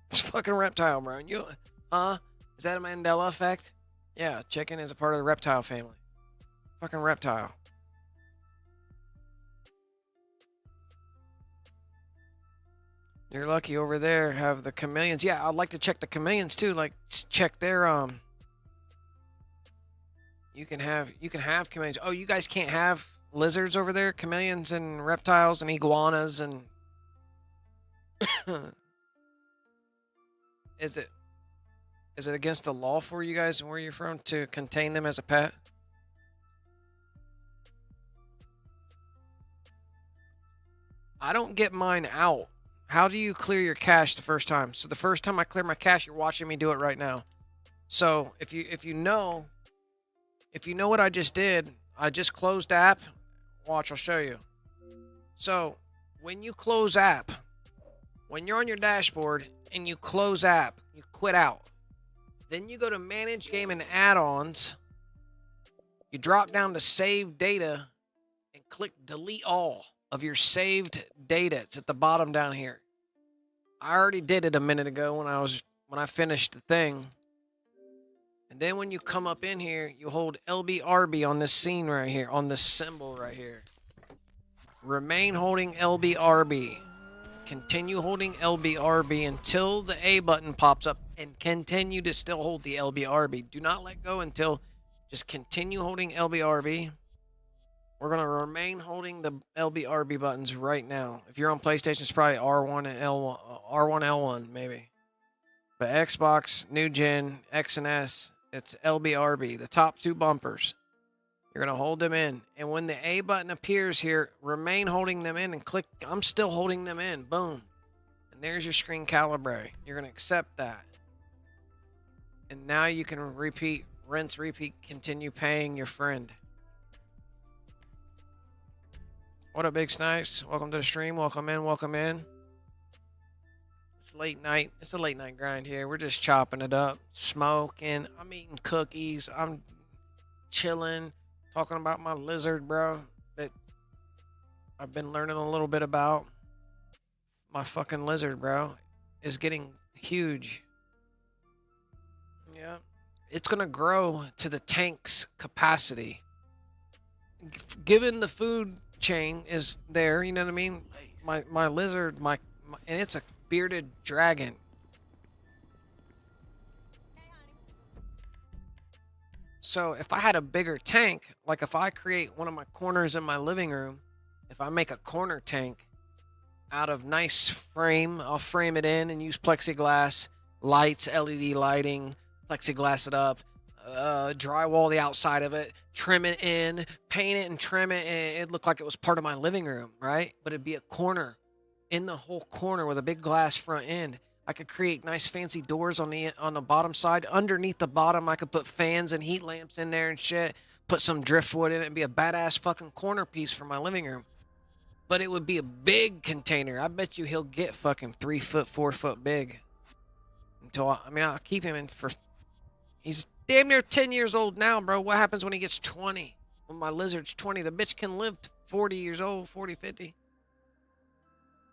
It's fucking reptile, bro. You, is that a Mandela effect? Yeah, chicken is a part of the reptile family. Fucking reptile. You're lucky over there have the chameleons. Yeah, I'd like to check the chameleons too. Like, check their You can have chameleons. Oh, you guys can't have lizards over there? Chameleons and reptiles and iguanas and Is it against the law for you guys and where you're from to contain them as a pet? I don't get mine out. How do you clear your cache the first time? So the first time I clear my cache, you're watching me do it right now. So if you know what I just did, I just closed app. Watch, I'll show you. So when you close app, when you're on your dashboard and you close app. You quit out. Then you go to manage game and add-ons. You drop down to save data and click delete all of your saved data. It's at the bottom down here. I already did it a minute ago when I finished the thing. And then when you come up in here, you hold LBRB on this scene right here, on this symbol right here. Remain holding LBRB. Continue holding LBRB until the A button pops up, and continue to still hold the LBRB. Do not let go until, just continue holding LBRB. We're going to remain holding the LBRB buttons right now. If you're on PlayStation, it's probably R1 and L1, R1, L1 maybe. But Xbox, new gen, X and S, it's LBRB, the top two bumpers. You're going to hold them in. And when the A button appears here, remain holding them in and click, I'm still holding them in. Boom. And there's your screen calibrate. You're going to accept that. And now you can repeat, rinse, repeat, continue paying your friend. What up, Big Snipes? Welcome to the stream. Welcome in, welcome in. It's late night. It's a late night grind here. We're just chopping it up, smoking. I'm eating cookies. I'm chilling, talking about my lizard, bro, that I've been learning a little bit about. My fucking lizard, bro, is getting huge. Yeah. It's going to grow to the tank's capacity. Given the food chain is there, you know what I mean? My lizard, and it's a bearded dragon. So if I had a bigger tank, like if I create one of my corners in my living room, if I make a corner tank out of nice frame, I'll frame it in and use plexiglass, lights, LED lighting, plexiglass it up, drywall the outside of it, trim it in, paint it and trim it, and it'd look like it was part of my living room, right? But it'd be a corner, in the whole corner with a big glass front end. I could create nice fancy doors on the bottom side. Underneath the bottom, I could put fans and heat lamps in there and shit. Put some driftwood in it and be a badass fucking corner piece for my living room. But it would be a big container. I bet you he'll get fucking 3 foot, 4 foot big. I'll keep him in for... He's damn near 10 years old now, bro. What happens when he gets 20? When my lizard's 20, the bitch can live to 40 years old, 40, 50.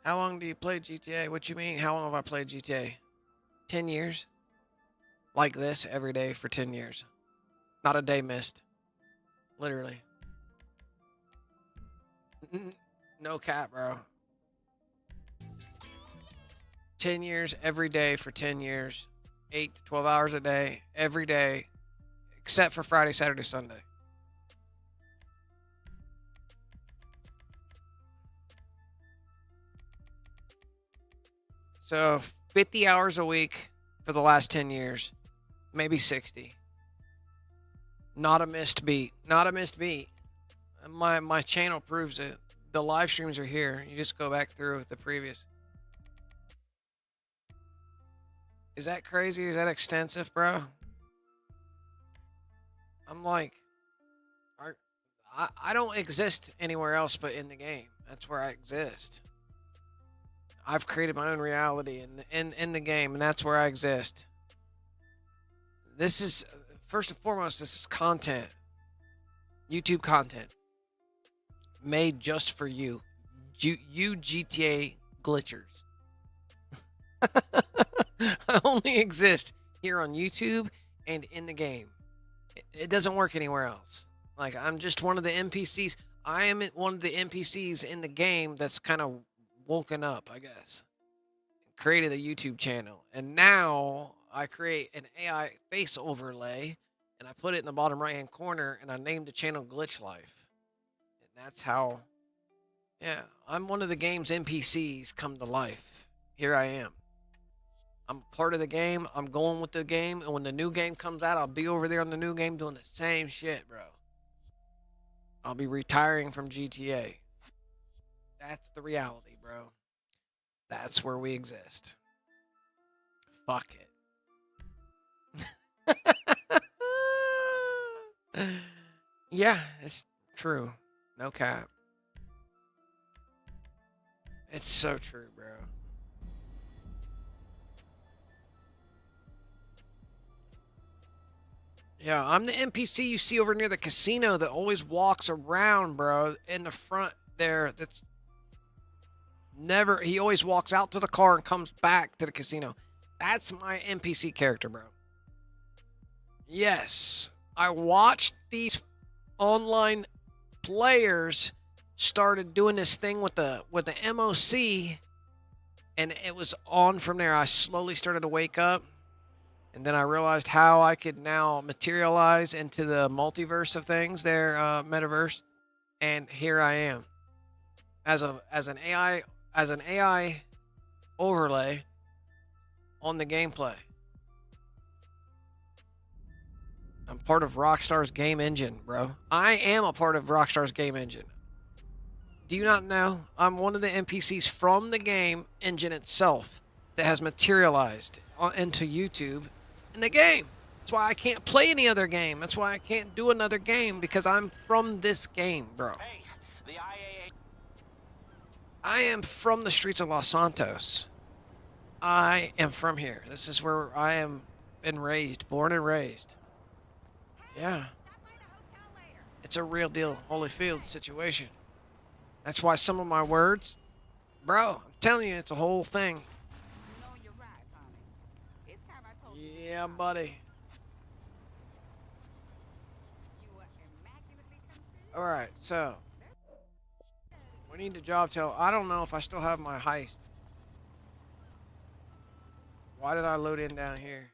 How long do you play GTA? What you mean? How long have I played GTA? 10 years? Like this, every day for 10 years. Not a day missed. Literally. No cap, bro. 10 years, every day for 10 years. 8 to 12 hours a day, every day, except for Friday, Saturday, Sunday. So 50 hours a week for the last 10 years, maybe 60. Not a missed beat. Not a missed beat. My channel proves it. The live streams are here. You just go back through with the previous. Is that crazy? Is that extensive, bro? I'm like, I don't exist anywhere else but in the game. That's where I exist. I've created my own reality in the game, and that's where I exist. This is, first and foremost, this is content. YouTube content. Made just for you. You GTA glitchers. I only exist here on YouTube and in the game. It doesn't work anywhere else. Like, I'm just one of the NPCs. I am one of the NPCs in the game that's kind of woken up, I guess. Created a YouTube channel. And now I create an AI face overlay and I put it in the bottom right hand corner and I named the channel Glitch Life. And that's how, yeah, I'm one of the game's NPCs come to life. Here I am. I'm part of the game. I'm going with the game. And when the new game comes out, I'll be over there on the new game doing the same shit, bro. I'll be retiring from GTA. That's the reality, bro. That's where we exist. Fuck it. Yeah, it's true. No cap. It's so true, bro. Yeah, I'm the NPC you see over near the casino that always walks around, bro, in the front there. That's never, he always walks out to the car and comes back to the casino. That's my NPC character, bro. Yes, I watched these online players started doing this thing with the MOC, and it was on from there. I slowly started to wake up. And then I realized how I could now materialize into the multiverse of things, their metaverse, and here I am, as an AI overlay on the gameplay. I'm part of Rockstar's game engine, bro. I am a part of Rockstar's game engine. Do you not know? I'm one of the NPCs from the game engine itself that has materialized into YouTube. In the game. That's why I can't play any other game. That's why I can't do another game, because I'm from this game, bro. Hey, the IAA. I am from the streets of Los Santos. I am from here. This is where I am been raised, born and raised. Yeah. It's a real deal Holyfield situation. That's why some of my words, bro, I'm telling you, it's a whole thing. Yeah, buddy. All right, so we need the job tell. I don't know if I still have my heist. Why did I load in down here?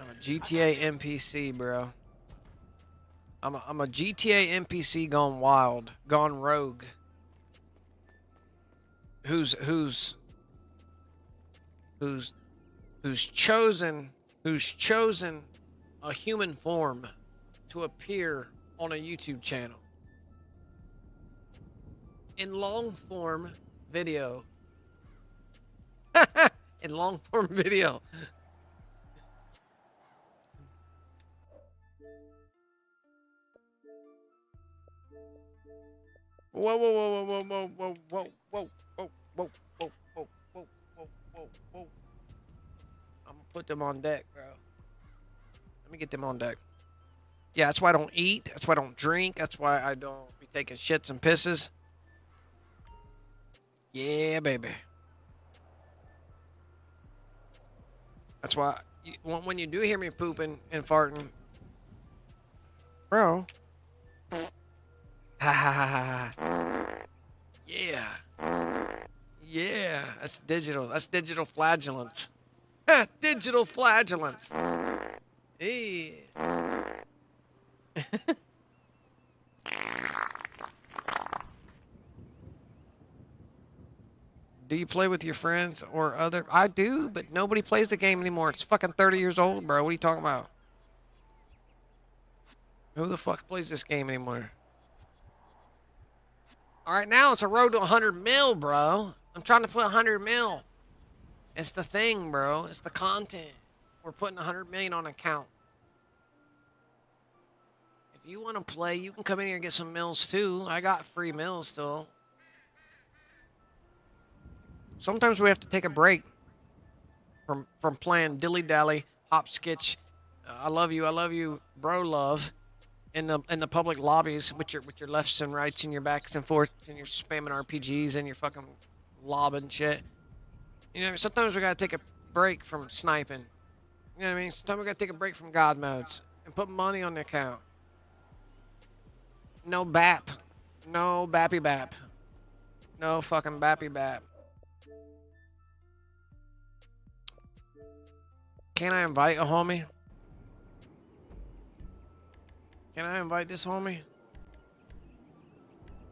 I'm a GTA NPC, bro. I'm a GTA NPC gone wild, gone rogue. Who's chosen a human form to appear on a YouTube channel in long form video. In long form video. Whoa, whoa, whoa, whoa, whoa, whoa, whoa, whoa, whoa, whoa, whoa, whoa, whoa, whoa, whoa, whoa. I'm gonna put them on deck, bro. Let me get them on deck. Yeah, that's why I don't eat. That's why I don't drink. That's why I don't be taking shits and pisses. Yeah, baby. That's why when you do hear me pooping and farting, bro. Ha ha ha ha. Yeah. Yeah. That's digital. That's digital flagellants. Digital flagellants. Hey. Do you play with your friends or other? I do, but nobody plays the game anymore. It's fucking 30 years old, bro. What are you talking about? Who the fuck plays this game anymore? All right, now it's a road to 100 mil, bro. I'm trying to put 100 mil. It's the thing, bro. It's the content. We're putting 100 million on account. If you want to play, you can come in here and get some mills too. I got free mills still. Sometimes we have to take a break from playing dilly-dally, hopskitch. I love you, bro love. In the public lobbies with your lefts and rights and your backs and forths and your spamming RPGs and your fucking lobbing shit. You know, sometimes we gotta take a break from sniping. You know what I mean? Sometimes we gotta take a break from god modes and put money on the account. No BAP. No bappy bap. No fucking bappy bap. Can I invite a homie? Can I invite this homie?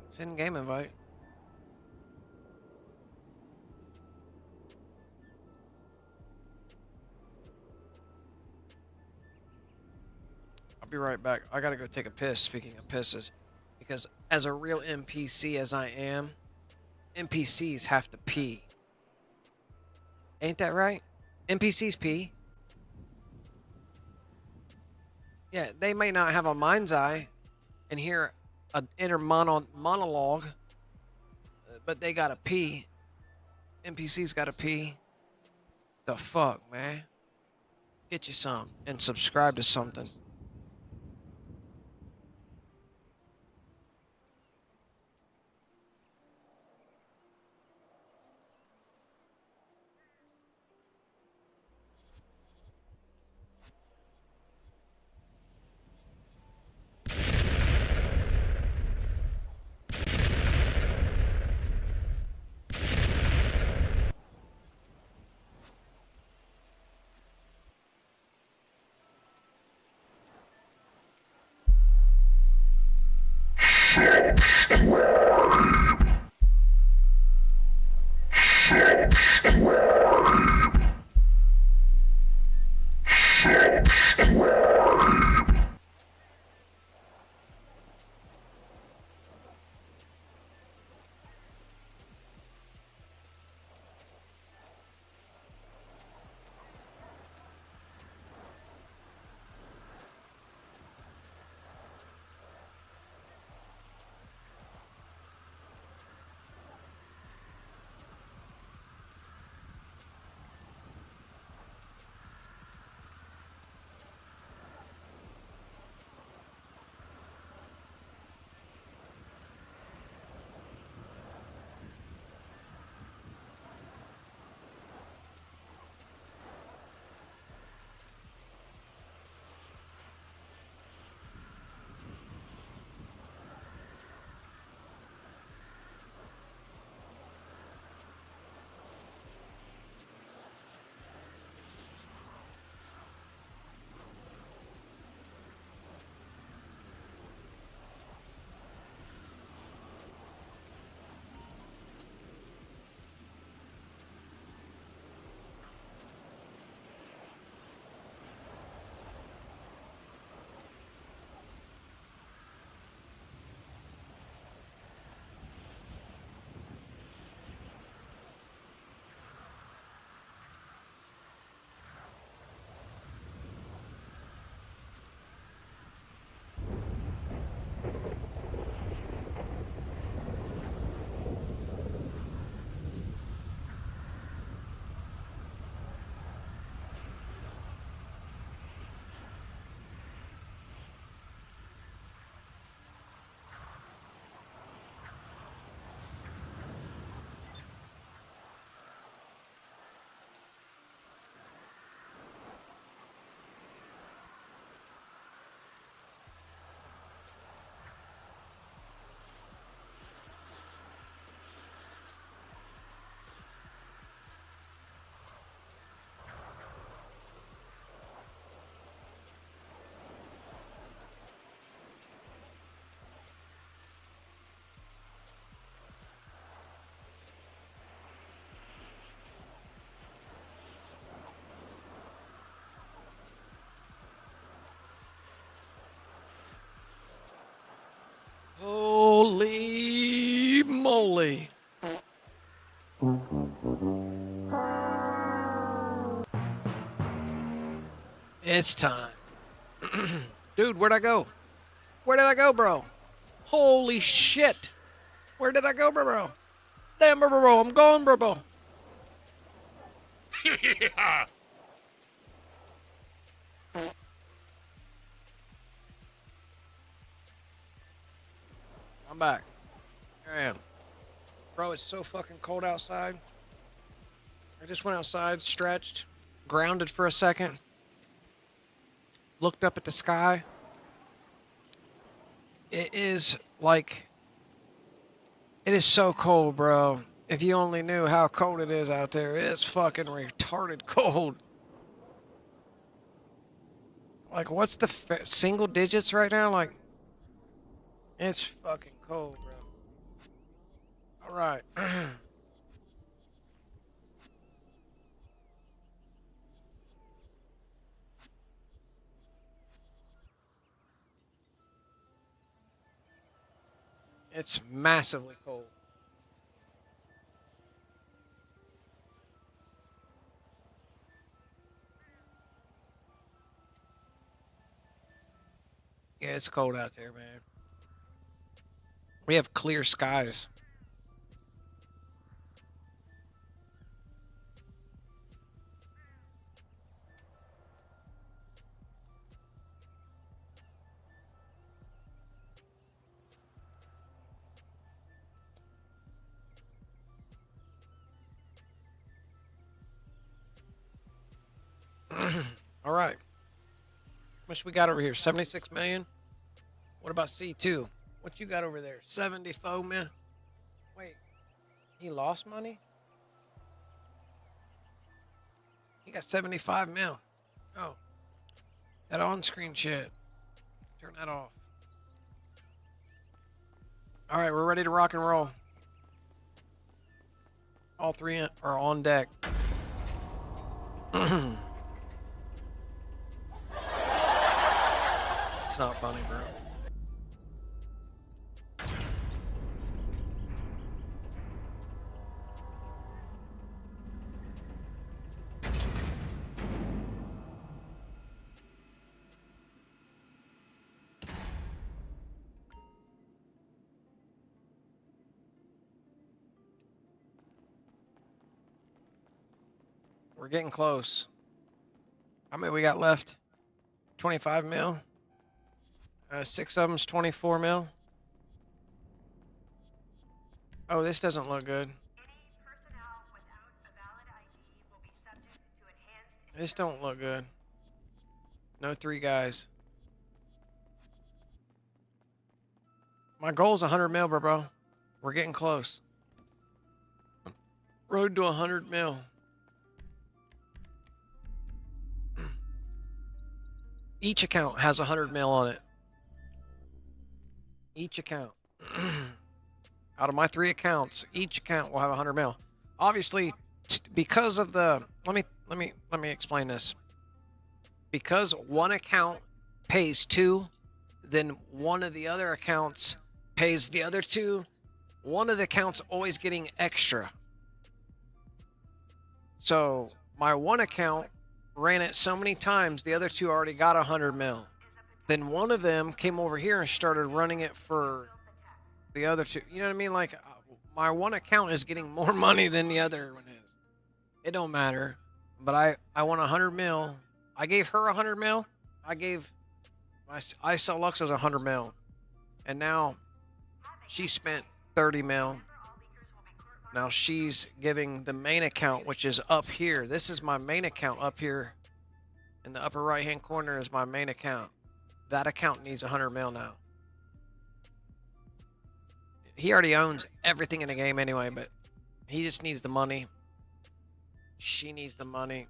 Send game invite. I'll be right back. I gotta go take a piss, speaking of pisses. Because as a real NPC as I am, NPCs have to pee. Ain't that right? NPCs pee. Yeah, they may not have a mind's eye and hear an inner monologue, but they gotta pee. NPCs gotta pee. The fuck, man? Get you some and subscribe to something. Holy moly. It's time. Dude, where'd I go? Where did I go, bro? Holy shit. Where did I go, bro? Damn, bro, I'm gone, bro. Yeah. I'm back. Here I am. Bro, it's so fucking cold outside. I just went outside, stretched, grounded for a second, looked up at the sky. It is like, it is so cold, bro. If you only knew how cold it is out there, it is fucking retarded cold. Like, what's the single digits right now? Like, it's fucking cold, bro. All right. It's massively cold. Yeah, it's cold out there, man. We have clear skies. All right. How much we got over here? 76 million? What about C2? What you got over there? 74 million? Wait. He lost money? He got 75 mil. Oh. That on-screen shit. Turn that off. All right, we're ready to rock and roll. All three are on deck. It's not funny, bro. We're getting close. How many we got left? 25 mil. 6 of them's 24 mil. Oh, this doesn't look good. This don't look good. No 3 guys. My goal's 100 mil, bro. We're getting close. Road to 100 mil. Each account has 100 mil on it. Each account. Out of my 3 accounts, each account will have 100 mil. Obviously, because of the let me explain this. Because one account pays 2, then one of the other accounts pays the other 2. One of the accounts always getting extra. So my one account ran it so many times, the other 2 already got 100 mil. Then one of them came over here and started running it for the other 2. You know what I mean? Like, my one account is getting more money than the other one is. It don't matter. But I want 100 mil. I gave her 100 mil. I gave my ⱨ $100 mil. And now she spent 30 mil. Now she's giving the main account, which is up here. This is my main account up here. In the upper right-hand corner is my main account. That account needs 100 mil now. He already owns everything in the game anyway, but he just needs the money. She needs the money.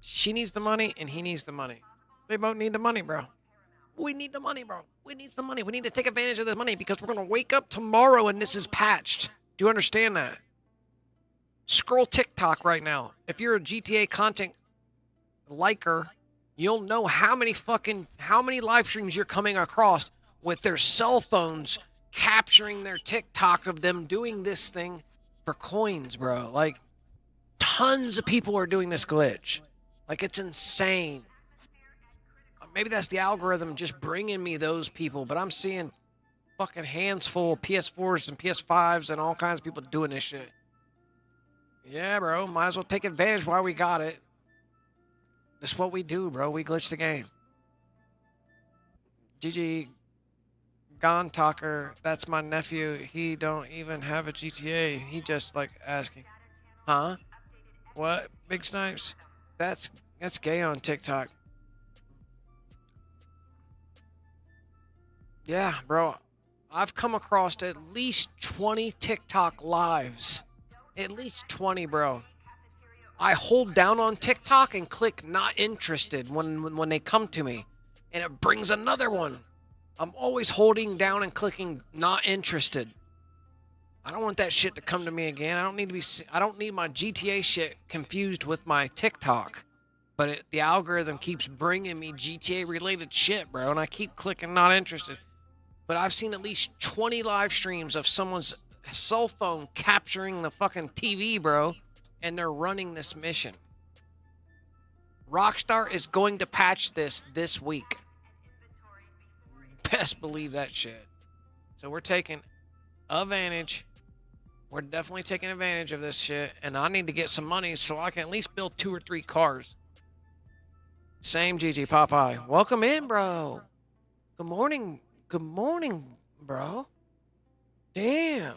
She needs the money, and he needs the money. They both need the money, bro. We need the money, bro. We need the money. We need to take advantage of this money because we're going to wake up tomorrow and this is patched. Do you understand that? Scroll TikTok right now. If you're a GTA content liker, you'll know how many live streams you're coming across with their cell phones capturing their TikTok of them doing this thing for coins, bro. Like, tons of people are doing this glitch. Like, it's insane. Maybe that's the algorithm just bringing me those people, but I'm seeing fucking hands full of PS4s and PS5s and all kinds of people doing this shit. Yeah, bro. Might as well take advantage while we got it. That's what we do, bro. We glitch the game. GG Gontalker, that's my nephew. He don't even have a GTA. He just like asking. Huh? What? Big Snipes? That's gay on TikTok. Yeah, bro. I've come across at least 20 TikTok lives. At least 20, bro. I hold down on TikTok and click not interested when they come to me. And it brings another one. I'm always holding down and clicking not interested. I don't want that shit to come to me again. I don't need my GTA shit confused with my TikTok. But the algorithm keeps bringing me GTA related shit, bro. And I keep clicking not interested. But I've seen at least 20 live streams of someone's cell phone capturing the fucking TV, bro. And they're running this mission. Rockstar is going to patch this week. Best believe that shit. So we're taking advantage. We're definitely taking advantage of this shit. And I need to get some money so I can at least build 2 or 3 cars. Same GG Popeye. Welcome in, bro. Good morning. Good morning, bro. Damn.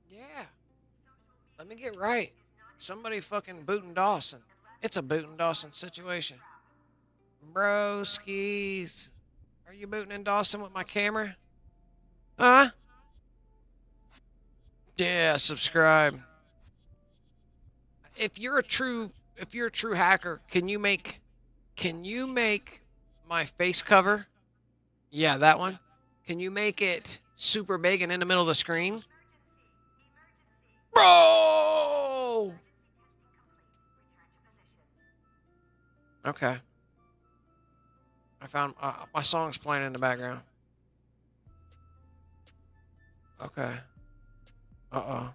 Yeah. Let me get right. Somebody fucking booting Dawson. It's a booting Dawson situation. Broskies. Are you booting in Dawson with my camera? Huh? Yeah, subscribe. If you're a true hacker, can you make my face cover? Yeah, that one. Can you make it super big and in the middle of the screen? Bro! Okay. I found my song's playing in the background. Okay. Uh-oh.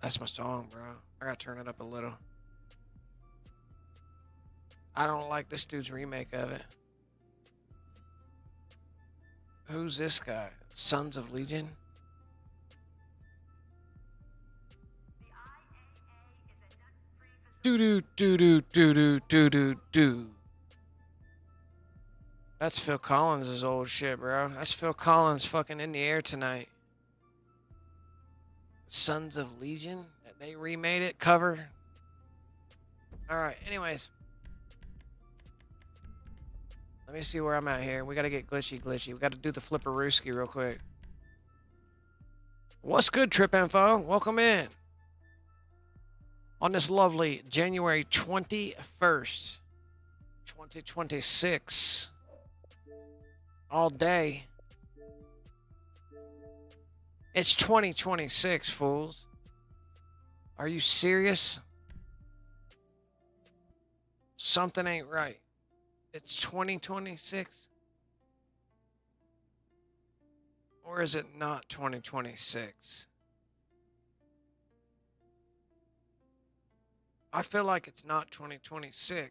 That's my song, bro. I gotta turn it up a little. I don't like this dude's remake of it. Who's this guy? Sons of Legion? Do. That's Phil Collins' old shit, bro. That's Phil Collins fucking in the air tonight. Sons of Legion? They remade it, cover. Alright, anyways. Let me see where I'm at here. We gotta get glitchy. We gotta do the 𝓤𝓼𝓲 real quick. What's good, Trip Info? Welcome in. On this lovely January 21st, 2026. All day. It's 2026, fools. Are you serious? Something ain't right. It's 2026? Or is it not 2026? I feel like it's not 2026.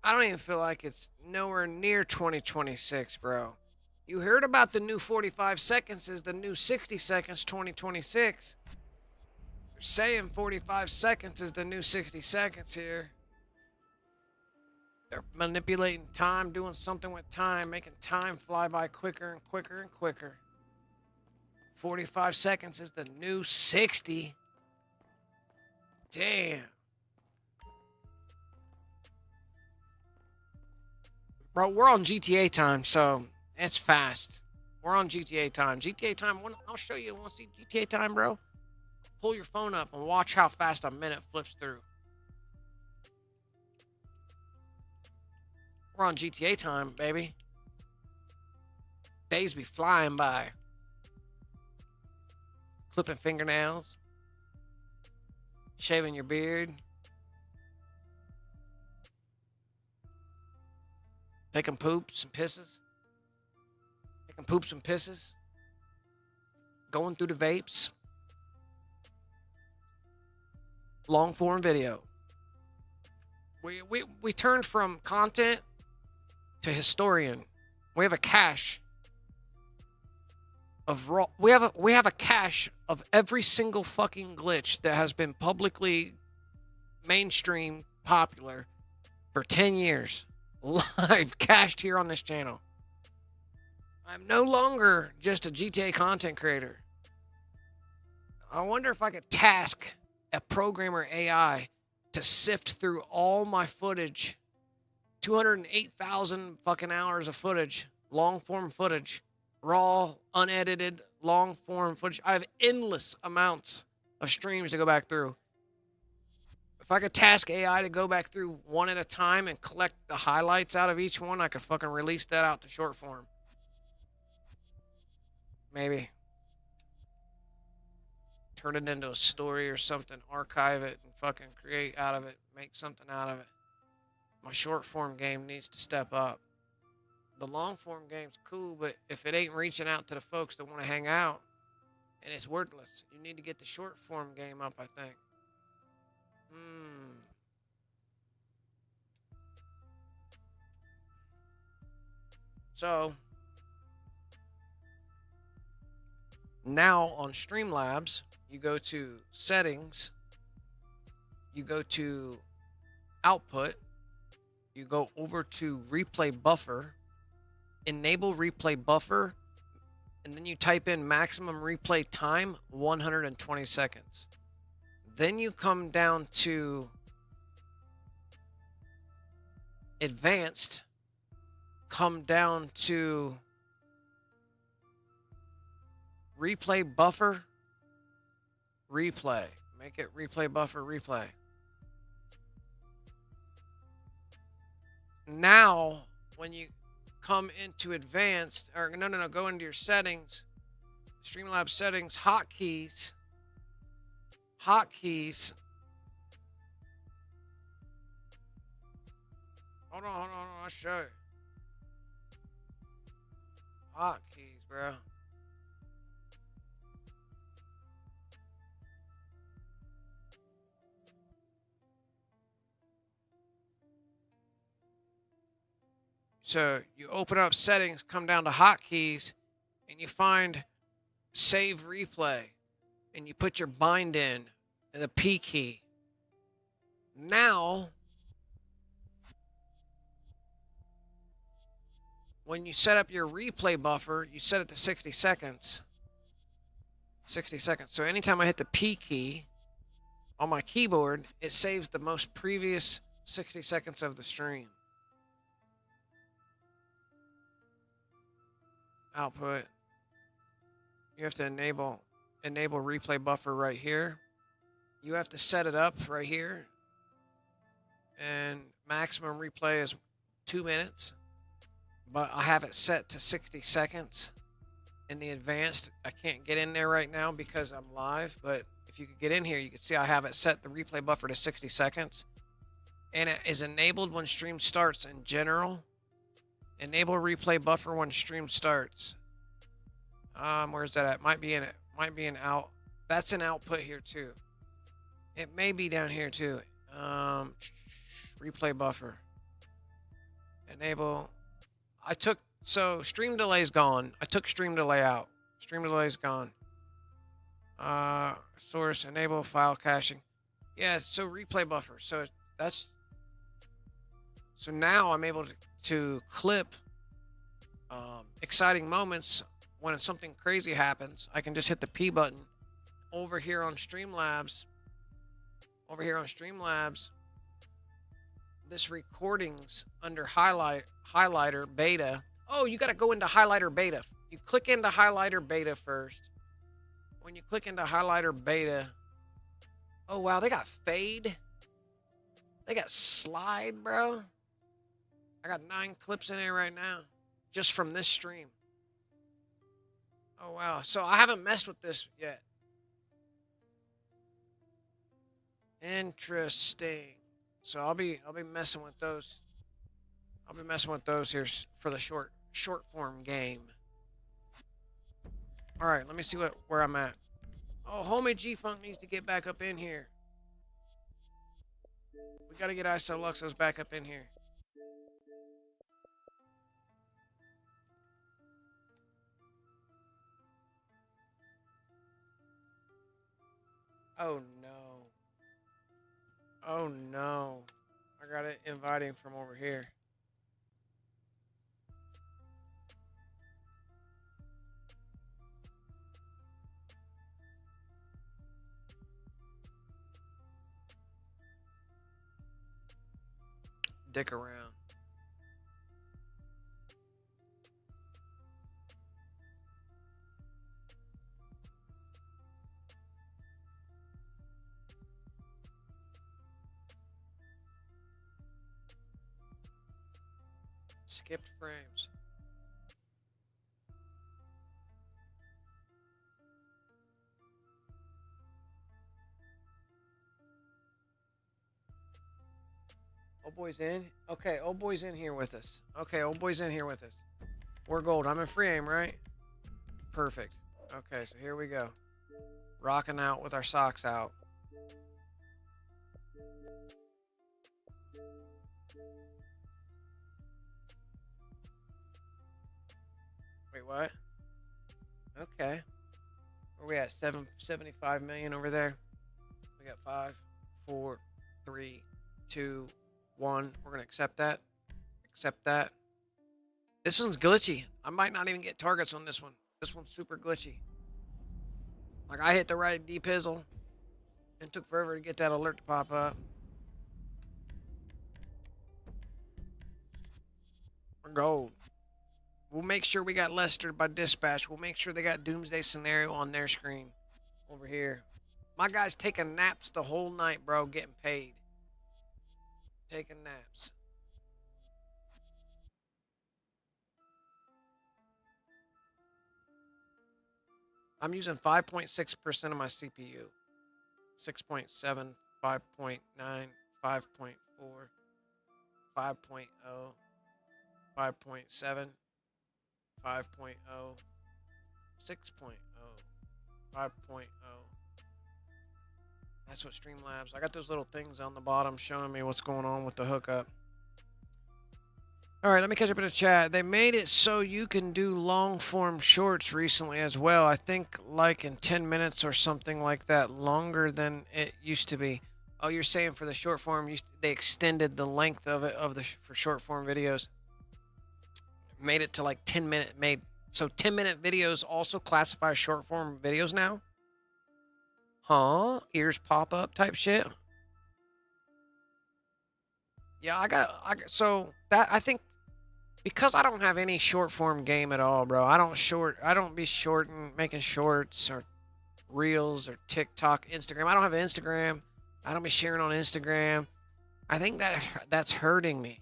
I don't even feel like it's nowhere near 2026, bro. You heard about the new 45 seconds is the new 60 seconds 2026. They're saying 45 seconds is the new 60 seconds here. They're manipulating time, doing something with time, making time fly by quicker and quicker and quicker. 45 seconds is the new 60. Damn. Bro, we're on GTA time, so it's fast. We're on GTA time. GTA time, I'll show you. Want to see GTA time, bro? Pull your phone up and watch how fast a minute flips through. We're on GTA time, baby. Days be flying by. Clipping fingernails. Shaving your beard. Taking poops and pisses. Taking poops and pisses. Going through the vapes. Long form video. We turned from content to historian. We have a cache of raw. We have a cache of every single fucking glitch that has been publicly mainstream popular for 10 years. Live cached here on this channel. I'm no longer just a GTA content creator. I wonder if I could task a programmer AI to sift through all my footage, 208,000 fucking hours of footage, long form footage, raw, unedited, long form footage. I have endless amounts of streams to go back through. If I could task AI to go back through one at a time and collect the highlights out of each one, I could fucking release that out to short form. Maybe. Turn it into a story or something, archive it, and fucking create out of it, make something out of it. My short form game needs to step up. the long form game's cool, but if it ain't reaching out to the folks that want to hang out, and it's worthless. You need to get the short form game up, I think. So now on Streamlabs, you go to settings, you go to output, you go over to replay buffer, enable replay buffer, and then you type in maximum replay time 120 seconds. Then you come down to advanced, come down to replay buffer, replay. Make it replay buffer, replay. Now, when you come into advanced, or no, go into your settings, Streamlabs settings, hotkeys. Hold on, I'll show you. Hotkeys, bro. So you open up settings, come down to hotkeys, and you find save replay, and you put your bind in and the P key. Now, when you set up your replay buffer, you set it to 60 seconds. 60 seconds. So anytime I hit the P key on my keyboard, it saves the most previous 60 seconds of the stream. Output. You have to enable replay buffer right here. You have to set it up right here. And maximum replay is 2 minutes. But I have it set to 60 seconds. In the advanced, I can't get in there right now because I'm live. But if you could get in here, you can see I have it set the replay buffer to 60 seconds. And it is enabled when stream starts in general. Enable replay buffer when stream starts. Where's that at? Might be an out. That's an output here too. It may be down here too. Replay buffer. Enable. So stream delay is gone. I took stream delay out. Stream delay is gone. Source, enable file caching. Yeah, so replay buffer. So now I'm able to clip exciting moments when something crazy happens. I can just hit the P button over here on Streamlabs. This recordings under highlighter beta. Oh, you got to go into highlighter beta. You click into highlighter beta first. When you click into highlighter beta, oh wow, they got fade. They got slide, bro. I got 9 clips in there right now, just from this stream. Oh wow, so I haven't messed with this yet. Interesting. So I'll be messing with those. I'll be messing with those here for the short form game. All right, let me see where I'm at. Oh, homie G-Funk needs to get back up in here. We got to get 𝓼𝓼𝓛𝓲𝓼 back up in here. Oh no. Oh no. I gotta invite him from over here. Dick around. Skipped frames. Old boy's in? Okay, old boy's in here with us. Okay, old boy's in here with us. We're gold. I'm in free aim, right? Perfect. Okay, so here we go. Rocking out with our socks out. Wait, what? Okay. Where we at? 775 million over there. We got 5, 4, 3, 2, 1. We're gonna accept that. Accept that. This one's glitchy. I might not even get targets on this one. This one's super glitchy. Like, I hit the right ⱨ and took forever to get that alert to pop up. We're gold. We'll make sure we got Ⱨ by dispatch. We'll make sure they got Doomsday Scenario on their screen. Over here. My guy's taking naps the whole night, bro. Getting paid. Taking naps. I'm using 5.6% of my CPU. 6.7, 5.9, 5.4, 5.0, 5.7, 5.0, 6.0, 5.0. That's what Streamlabs. I got those little things on the bottom showing me what's going on with the hookup. All right, let me catch up in the chat. They made it so you can do long form shorts recently as well. I think like in 10 minutes or something like that, longer than it used to be. Oh, you're saying for the short form, they extended the length of it for short form videos. Made it to like 10-minute so 10-minute videos also classify short form videos now? Huh? Ears pop up type shit? Yeah, I think because I don't have any short form game at all, bro. I don't be making shorts or reels or TikTok, Instagram. I don't have Instagram. I don't be sharing on Instagram. I think that's hurting me.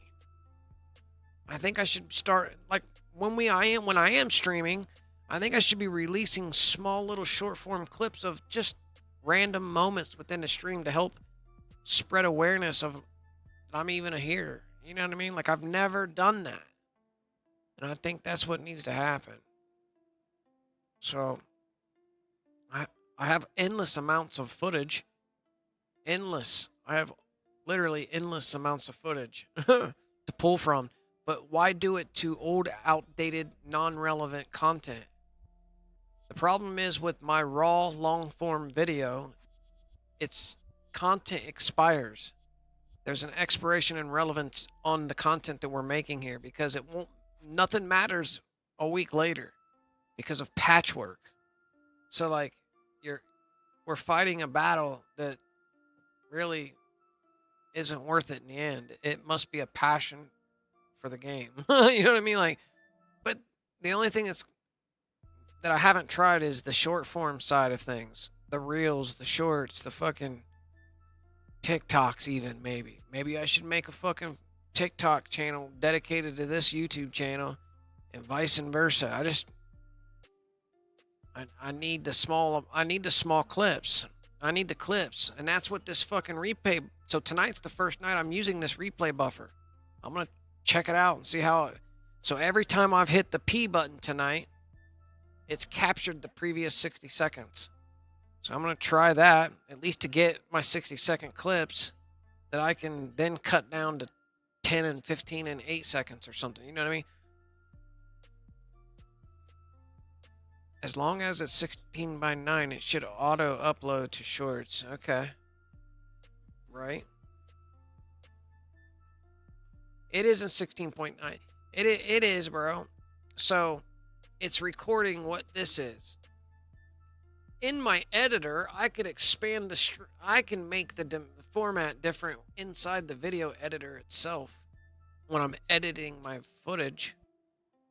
I think I should start like when I am streaming, I think I should be releasing small little short form clips of just random moments within the stream to help spread awareness of that I'm even here. You know what I mean? Like, I've never done that. And I think that's what needs to happen. So, I have endless amounts of footage. Endless. I have literally endless amounts of footage to pull from. But why do it to old, outdated, non-relevant content? The problem is with my raw, long-form video, its content expires. There's an expiration in relevance on the content that we're making here because nothing matters a week later because of patchwork. So like we're fighting a battle that really isn't worth it in the end. It must be a passion for the game. You know what I mean? Like, but the only thing that I haven't tried is the short form side of things. The reels, the shorts, the fucking TikToks even, maybe. Maybe I should make a fucking TikTok channel dedicated to this YouTube channel and vice versa. I need the small clips. I need the clips. And that's what this fucking replay. So tonight's the first night I'm using this replay buffer. I'm going to check it out and see how so every time I've hit the P button tonight, it's captured the previous 60 seconds. So I'm going to try that, at least to get my 60-second clips that I can then cut down to 10 and 15 and 8 seconds or something. You know what I mean? As long as it's 16:9, it should auto-upload to shorts. Okay. Right? It isn't 16.9. It is, bro. So it's recording what this is. In my editor, I could expand I can make the format different inside the video editor itself. When I'm editing my footage,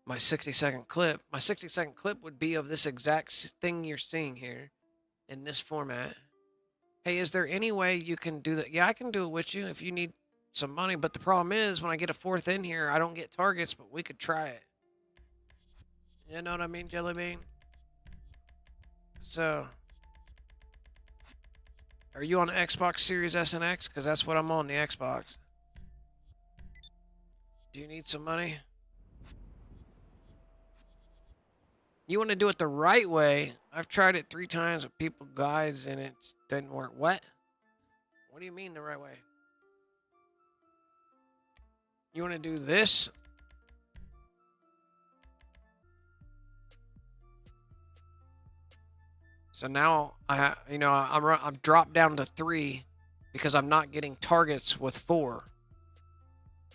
my 60-second clip, my 60-second clip would be of this exact thing you're seeing here in this format. Hey, is there any way you can do that? Yeah, I can do it with you if you need some money, but the problem is when I get a fourth in here, I don't get targets, but we could try it. You know what I mean, Jelly Bean? So, are you on the Xbox Series S and X? Because that's what I'm on, the Xbox. Do you need some money? You want to do it the right way. I've tried it 3 times with people guides and it didn't work. What? What do you mean the right way? You want to do this? So now I've dropped down to 3 because I'm not getting targets with 4.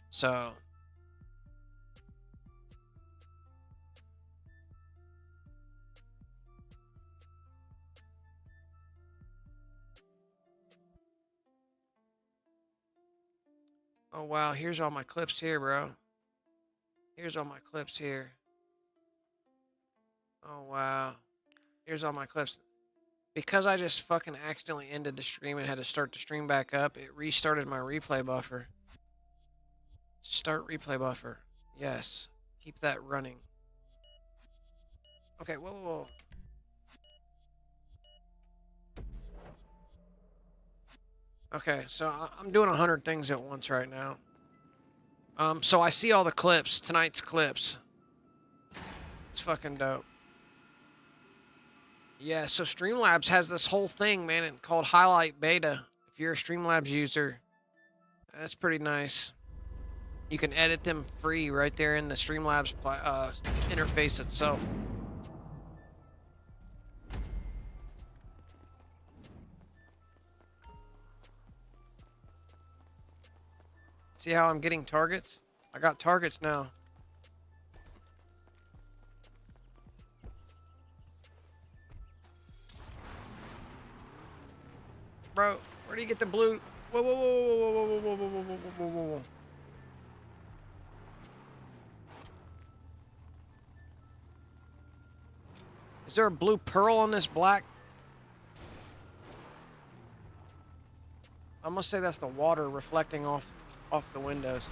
So oh wow, here's all my clips here, bro. Here's all my clips here. Oh wow. Here's all my clips. Because I just fucking accidentally ended the stream and had to start the stream back up, it restarted my replay buffer. Start replay buffer. Yes. Keep that running. Okay, whoa. Okay, so I'm doing 100 things at once right now. So I see all the clips, tonight's clips. It's fucking dope. Yeah, so Streamlabs has this whole thing, man, called Highlight Beta. If you're a Streamlabs user, that's pretty nice. You can edit them free right there in the Streamlabs interface itself. See how I'm getting targets? I got targets now. Bro, where do you get the blue? Whoa. Is there a blue pearl on this black? I must say that's the water reflecting off the windows.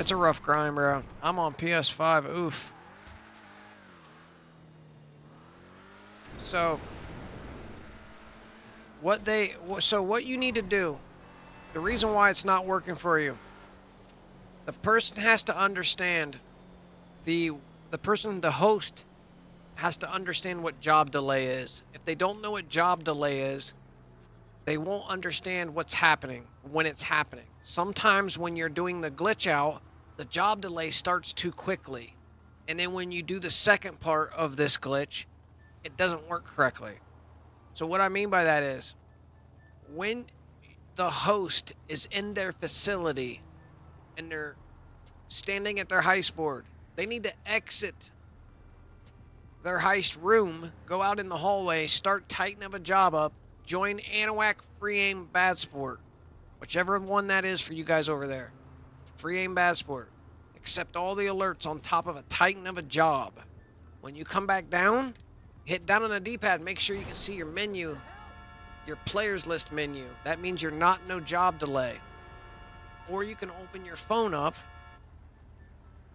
It's a rough grind, bro. I'm on PS5. Oof. So what you need to do, the reason why it's not working for you, the person has to understand, the host has to understand what job delay is. If they don't know what job delay is, they won't understand what's happening when it's happening. Sometimes when you're doing the glitch out, the job delay starts too quickly. And then when you do the second part of this glitch, it doesn't work correctly. So what I mean by that is, when the host is in their facility and they're standing at their heist board, they need to exit their heist room, go out in the hallway, start tightening up a job up, join ⱨ Free Aim Bad Sport. Whichever one that is for you guys over there. Free Aim Bad Sport. Accept all the alerts on top of a tighten of a job. When you come back down, hit down on the D-pad, make sure you can see your menu, your players list menu. That means you're not no job delay. Or you can open your phone up.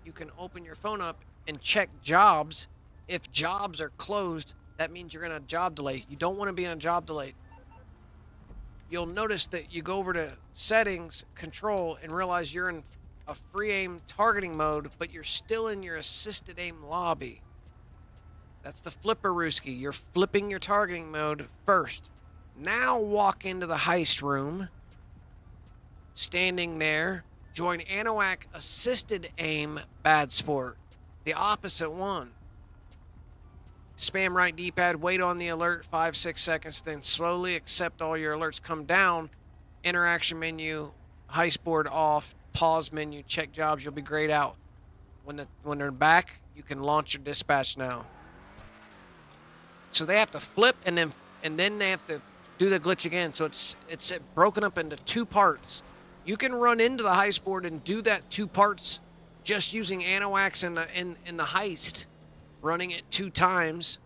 You can open your phone up and check jobs. If jobs are closed, that means you're in a job delay. You don't want to be in a job delay. You'll notice that you go over to settings, control, and realize you're in a free aim targeting mode, but you're still in your assisted aim lobby. That's the ⱨ You're flipping your targeting mode first. Now walk into the heist room. Standing there, join ⱨ assisted aim bad sport. The opposite one. Spam right D-pad, wait on the alert 5-6 seconds, then slowly accept all your alerts. Come down, interaction menu, heist board off, pause menu, check jobs, you'll be grayed out. When they're back, you can launch your dispatch now. So they have to flip and then they have to do the glitch again. So it's broken up into 2 parts. You can run into the heist board and do that 2 parts just using Anawax in the heist, running it 2 times.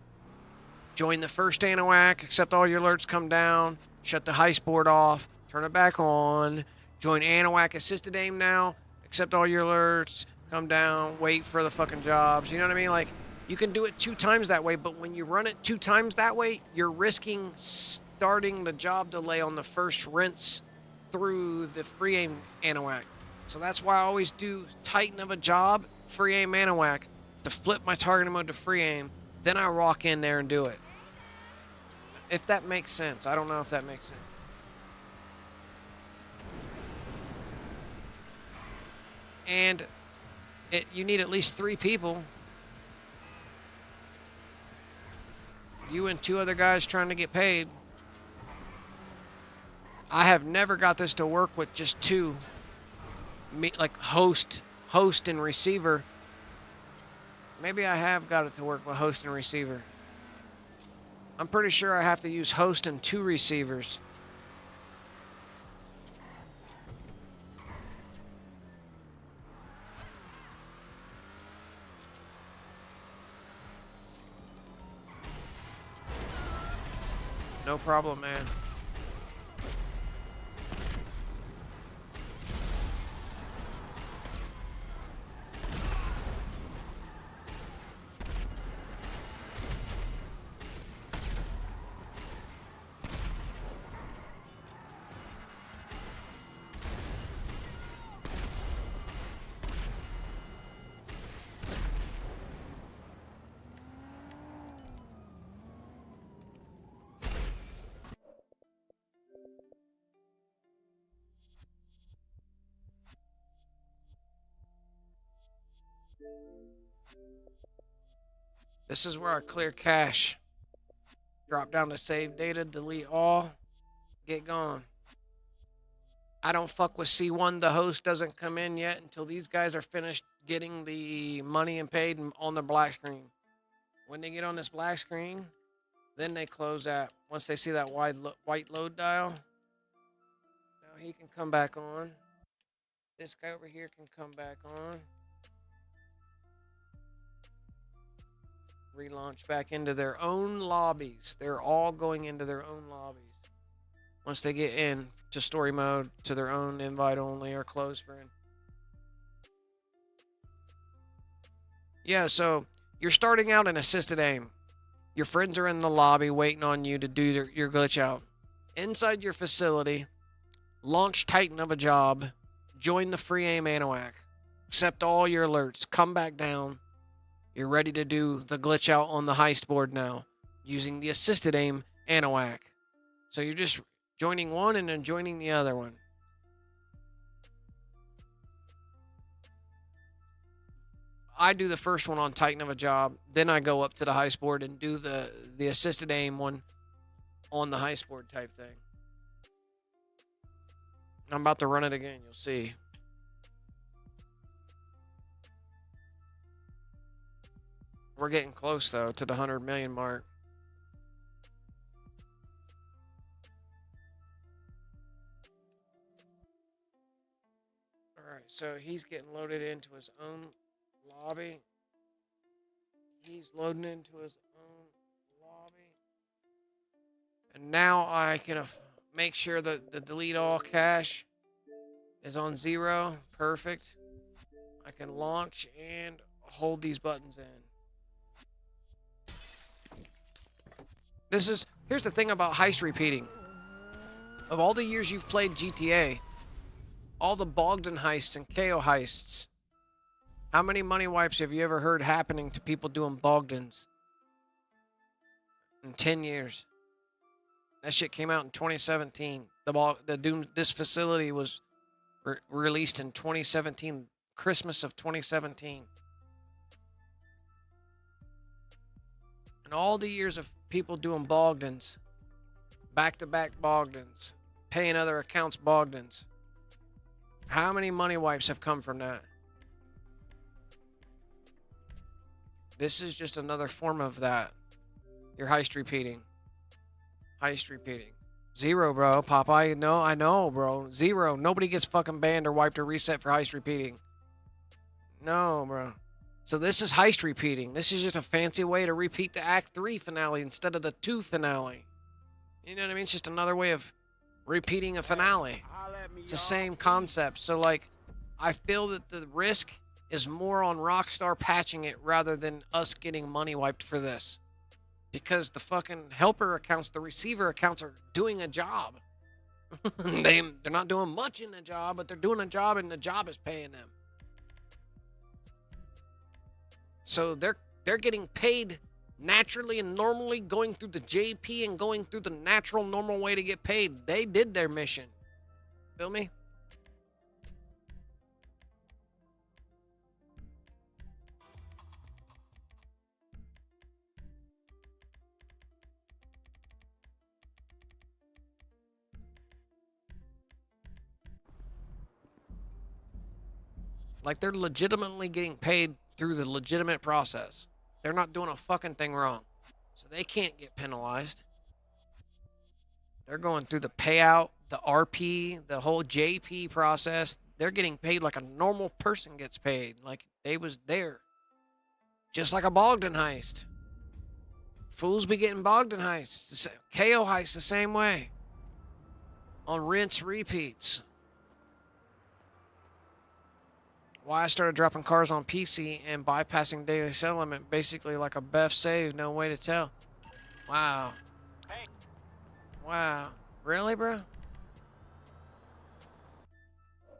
Join the first Anawac, accept all your alerts, come down, shut the heist board off, turn it back on. Join Anawac assisted aim now, accept all your alerts, come down, wait for the fucking jobs. You know what I mean? Like, you can do it 2 times that way, but when you run it 2 times that way, you're risking starting the job delay on the first rinse through the free aim Anawac. So that's why I always do Titan of a job, free aim Anawac, to flip my targeting mode to free aim. Then I walk in there and do it. If that makes sense. I don't know if that makes sense. And you need at least 3 people. You and 2 other guys trying to get paid. I have never got this to work with just 2. Like host and receiver. Maybe I have got it to work with host and receiver. I'm pretty sure I have to use host and 2 receivers. No problem, man. This is where I clear cache. Drop down to save data, delete all, get gone. I don't fuck with C1. The host doesn't come in yet until these guys are finished getting the money and paid on the black screen. When they get on this black screen, then they close that. Once they see that white load dial, now he can come back on. This guy over here can come back on. Relaunch back into their own lobbies. They're all going into their own lobbies. Once they get in to story mode, to their own invite only or closed friend. Yeah, so you're starting out in assisted aim. Your friends are in the lobby waiting on you to do your glitch out. Inside your facility, launch Titan of a job, join the free aim Anawac, accept all your alerts, come back down. You're ready to do the glitch out on the heist board now, using the assisted aim Anawac. So you're just joining one and then joining the other one. I do the first one on Titan of a job, then I go up to the heist board and do the assisted aim one on the heist board type thing. I'm about to run it again, you'll see. We're getting close, though, to the 100 million mark. Alright, so he's getting loaded into his own lobby. He's loading into his own lobby. And now I can make sure that the delete all cache is on 0. Perfect. I can launch and hold these buttons in. Here's the thing about heist repeating. Of all the years you've played GTA, all the Bogdan heists and KO heists, how many money wipes have you ever heard happening to people doing Bogdans? In 10 years. That shit came out in 2017. This facility was released in 2017, Christmas of 2017. And all the years of people doing Bogdans, back-to-back Bogdans, paying other accounts Bogdans, how many money wipes have come from that? This is just another form of that. Your heist repeating. Heist repeating. 0, bro. Popeye, no, I know, bro. 0. Nobody gets fucking banned or wiped or reset for heist repeating. No, bro. So this is heist repeating. This is just a fancy way to repeat the Act 3 finale instead of the 2 finale. You know what I mean? It's just another way of repeating a finale. It's the same concept. So, like, I feel that the risk is more on Rockstar patching it rather than us getting money wiped for this. Because the fucking helper accounts, the receiver accounts are doing a job. They're not doing much in the job, but they're doing a job and the job is paying them. So they're getting paid naturally and normally, going through the JP and going through the natural, normal way to get paid. They did their mission. Feel me? Like, they're legitimately getting paid through the legitimate process. They're not doing a fucking thing wrong. So they can't get penalized. They're going through the payout, the RP, the whole JP process. They're getting paid like a normal person gets paid. Like they was there. Just like a Bogdan heist. Fools be getting Bogdan heists. KO heist the same way. On rinse repeats. Why I started dropping cars on PC and bypassing daily sell limit, basically like a BEF save, no way to tell. Wow. Wow. Really, bro?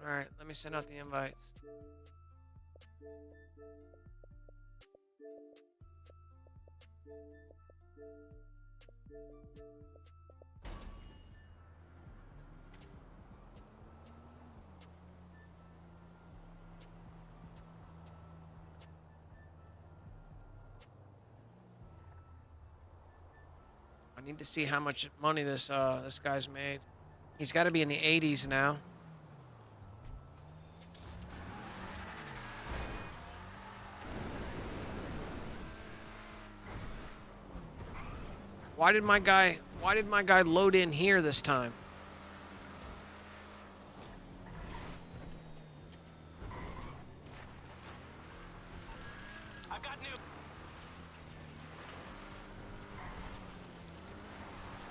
Alright, let me send out the invites. I need to see how much money this guy's made. He's got to be in the 80s now. Why did my guy load in here this time?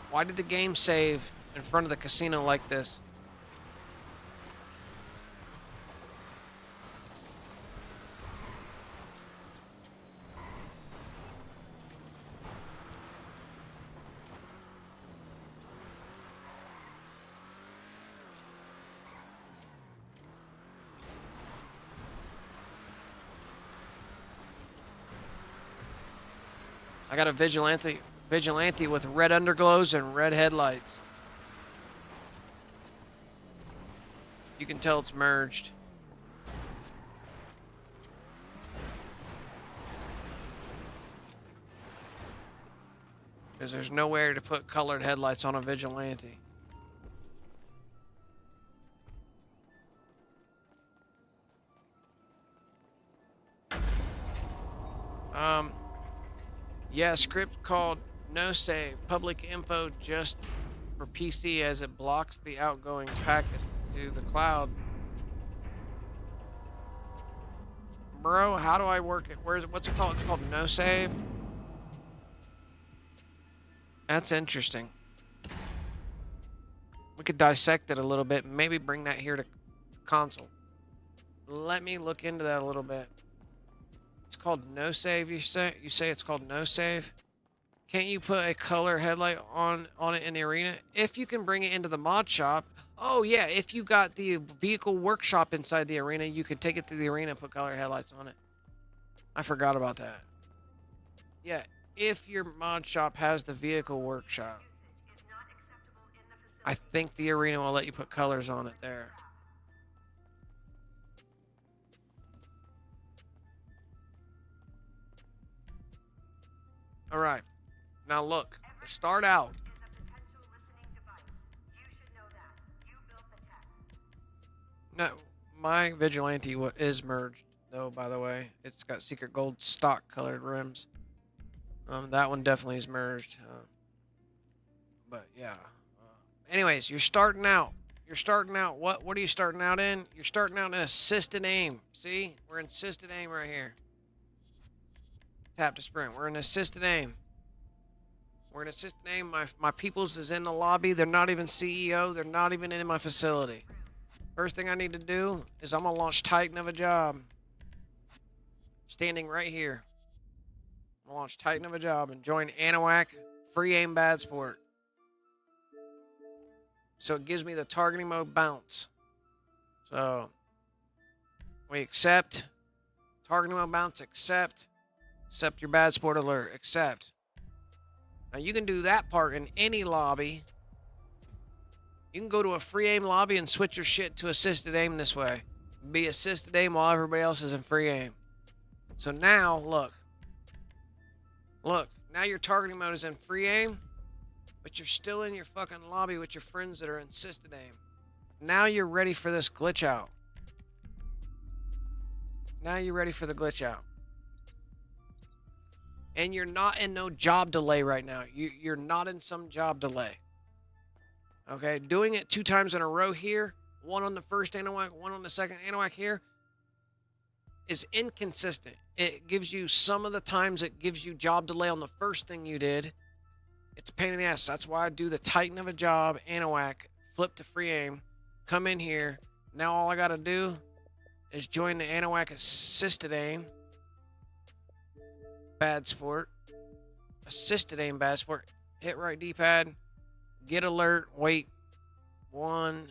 Why did the game save in front of the casino like this? I got a vigilante with red underglows and red headlights. You can tell it's merged. Because there's nowhere to put colored headlights on a vigilante. Yeah, script called no save public info just for PC as it blocks the outgoing packets to the cloud. Bro, how do I work it? Where is it? What's it called? It's called no save. That's interesting. We could dissect it a little bit and maybe bring that here to console. Let me look into that a little bit. It's called no save, you say? You say it's called no save? Can't you put a color headlight on it in the arena? If you can bring it into the mod shop. Oh, yeah. If you got the vehicle workshop inside the arena, you can take it to the arena and put color headlights on it. I forgot about that. Yeah. If your mod shop has the vehicle workshop, I think the arena will let you put colors on it there. All right. Now look, start out. No, my Vigilante is merged, though, by the way. It's got secret gold stock colored rims. That one definitely is merged. But yeah, Anyways, you're starting out. What are you starting out in? You're starting out in assisted aim. See? We're in assisted aim right here. Tap to sprint. We're in assisted aim. We're in assisted aim. My peoples is in the lobby. They're not even CEO. They're not even in my facility. First thing I need to do is I'm going to launch Titan of a job. Standing right here. I'm going to launch Titan of a job and join ⱨ free aim bad sport. So it gives me the targeting mode bounce. So we accept. Targeting mode bounce, accept. Accept your bad sport alert, accept. Now you can do that part in any lobby. You can go to a free aim lobby and switch your shit to assisted aim this way. Be assisted aim while everybody else is in free aim. So now, look. Look, now your targeting mode is in free aim. But you're still in your fucking lobby with your friends that are in assisted aim. Now you're ready for this glitch out. Now you're ready for the glitch out. And you're not in no job delay right now. You're not in some job delay. Okay, doing it 2 times in a row here, one on the first ⱨ one on the second ⱨ here, is inconsistent. It gives you some of the times it gives you job delay on the first thing you did. It's a pain in the ass. That's why I do the Titan of a job, ⱨ, flip to free aim, come in here. Now all I got to do is join the ⱨ assisted aim, bad sport, assisted aim, bad sport, hit right D-pad, get alert, wait, 1,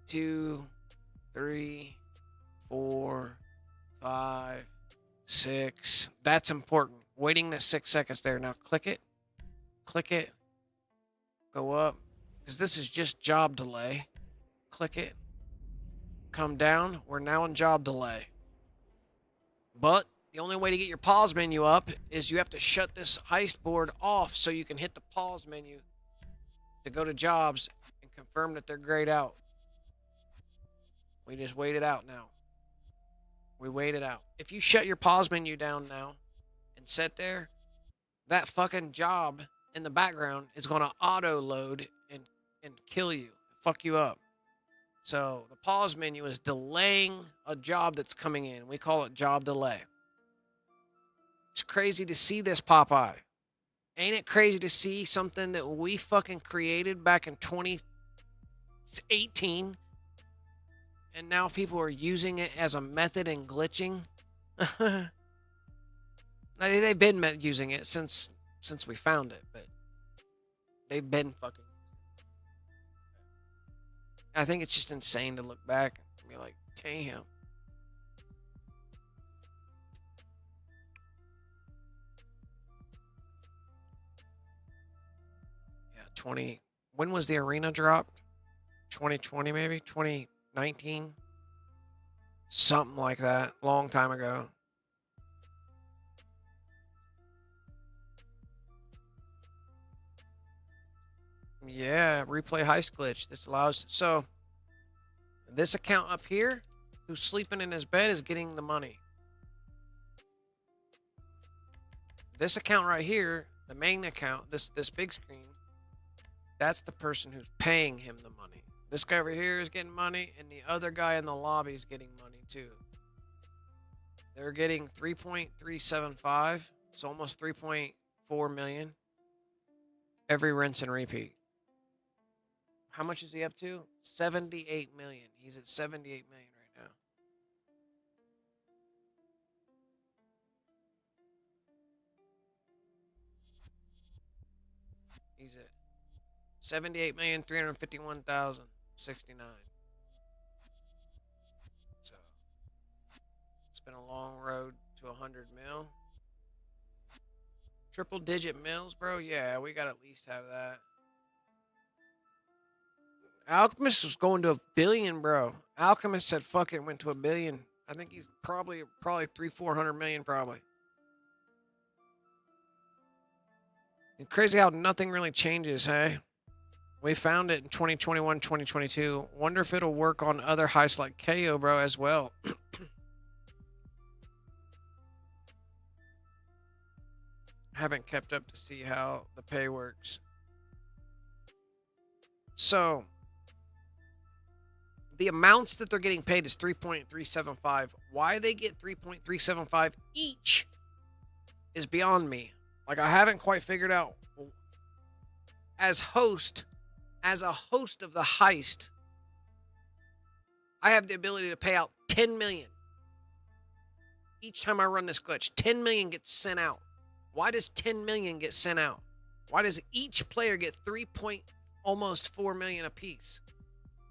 2, 3, 4, 5, 6. That's important. Waiting the 6 seconds there. Now click it. Click it, go up, because this is just job delay. Click it, come down. We're now in job delay. But the only way to get your pause menu up is you have to shut this heist board off so you can hit the pause menu to go to jobs and confirm that they're grayed out. We just wait it out now. We wait it out. If you shut your pause menu down now and sit there, that fucking job in the background is going to auto load and kill you, fuck you up. So the pause menu is delaying a job that's coming in. We call it job delay. It's crazy to see this, Popeye. Ain't it crazy to see something that we fucking created back in 2018 and now people are using it as a method in glitching? They've been using it since we found it, but they've been fucking. I think it's just insane to look back and be like, damn. Yeah, 20. When was the arena dropped? 2020 maybe? 2019? Something like that. Long time ago. Yeah, replay heist glitch. This allows, so this account up here, who's sleeping in his bed, is getting the money. This account right here, the main account, this big screen, that's the person who's paying him the money. This guy over here is getting money, and the other guy in the lobby is getting money too. They're getting 3.375, so almost 3.4 million every rinse and repeat. How much is he up to? 78 million. He's at 78 million right now. He's at 78,351,069. So it's been a long road to 100 mil. Triple digit mils, bro. Yeah, we gotta at least have that. Alchemist was going to 1 billion, bro. Alchemist said fuck it, went to 1 billion. I think he's probably 300-400 million probably. It's crazy how nothing really changes, hey? We found it in 2021, 2022. Wonder if it'll work on other heists like KO, bro, as well. Haven't kept up to see how the pay works. So the amounts that they're getting paid is 3.375. Why they get 3.375 each is beyond me. Like, I haven't quite figured out. As a host of the heist, I have the ability to pay out 10 million each time I run this glitch. 10 million gets sent out. Why does 10 million get sent out? Why does each player get almost 4 million apiece?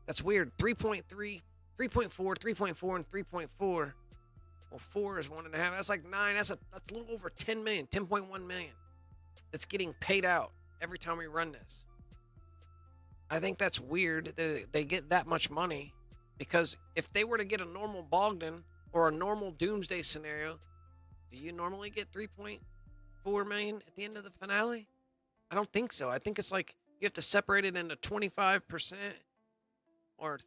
That's weird. 3.3, 3.4, 3.4, and 3.4. Well, 4 is 1.5. That's like 9. That's a little over 10 million, 10.1 million. That's getting paid out every time we run this. I think that's weird that they get that much money, because if they were to get a normal Bogdan or a normal Doomsday scenario, do you normally get 3.4 million at the end of the finale? I don't think so. I think it's like you have to separate it into 25% or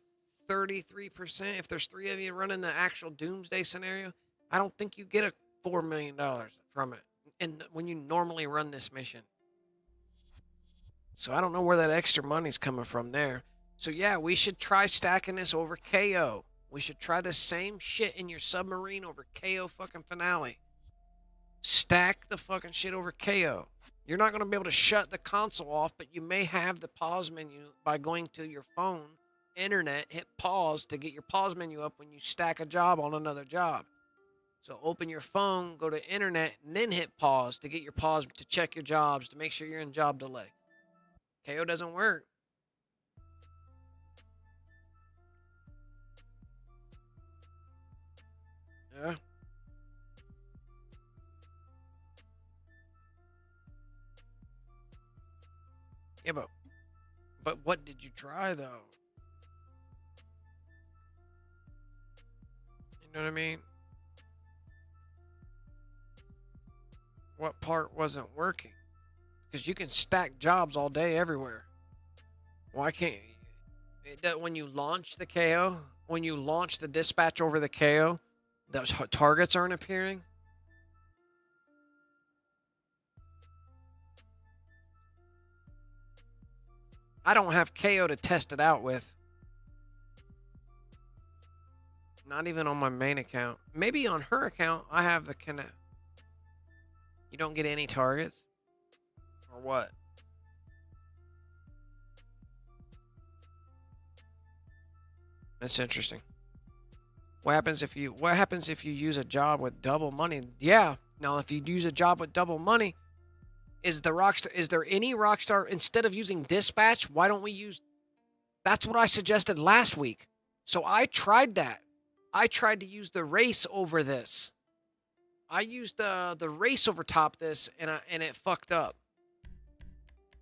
33% if there's 3 of you running the actual Doomsday scenario. I don't think you get a $4 million from it, and when you normally run this mission. So I don't know where that extra money's coming from there. So yeah, we should try stacking this over KO. We should try the same shit in your submarine over KO fucking finale. Stack the fucking shit over KO. You're not going to be able to shut the console off, but you may have the pause menu by going to your phone, internet, hit pause to get your pause menu up when you stack a job on another job. So open your phone, go to internet, and then hit pause to get your pause to check your jobs, to make sure you're in job delay. KO doesn't work. Yeah. Yeah, but what did you try, though? You know what I mean? What part wasn't working? Because you can stack jobs all day everywhere. Why can't you? When you launch the KO, when you launch the dispatch over the KO, those targets aren't appearing. I don't have KO to test it out with. Not even on my main account. Maybe on her account, I have the connect. You don't get any targets? Or what? That's interesting. What happens if you use a job with double money? Yeah. Now, if you use a job with double money, is there any Rockstar, instead of using dispatch, why don't we use... That's what I suggested last week. So I tried that. I tried to use the race over this. I used the race over top this, and it fucked up.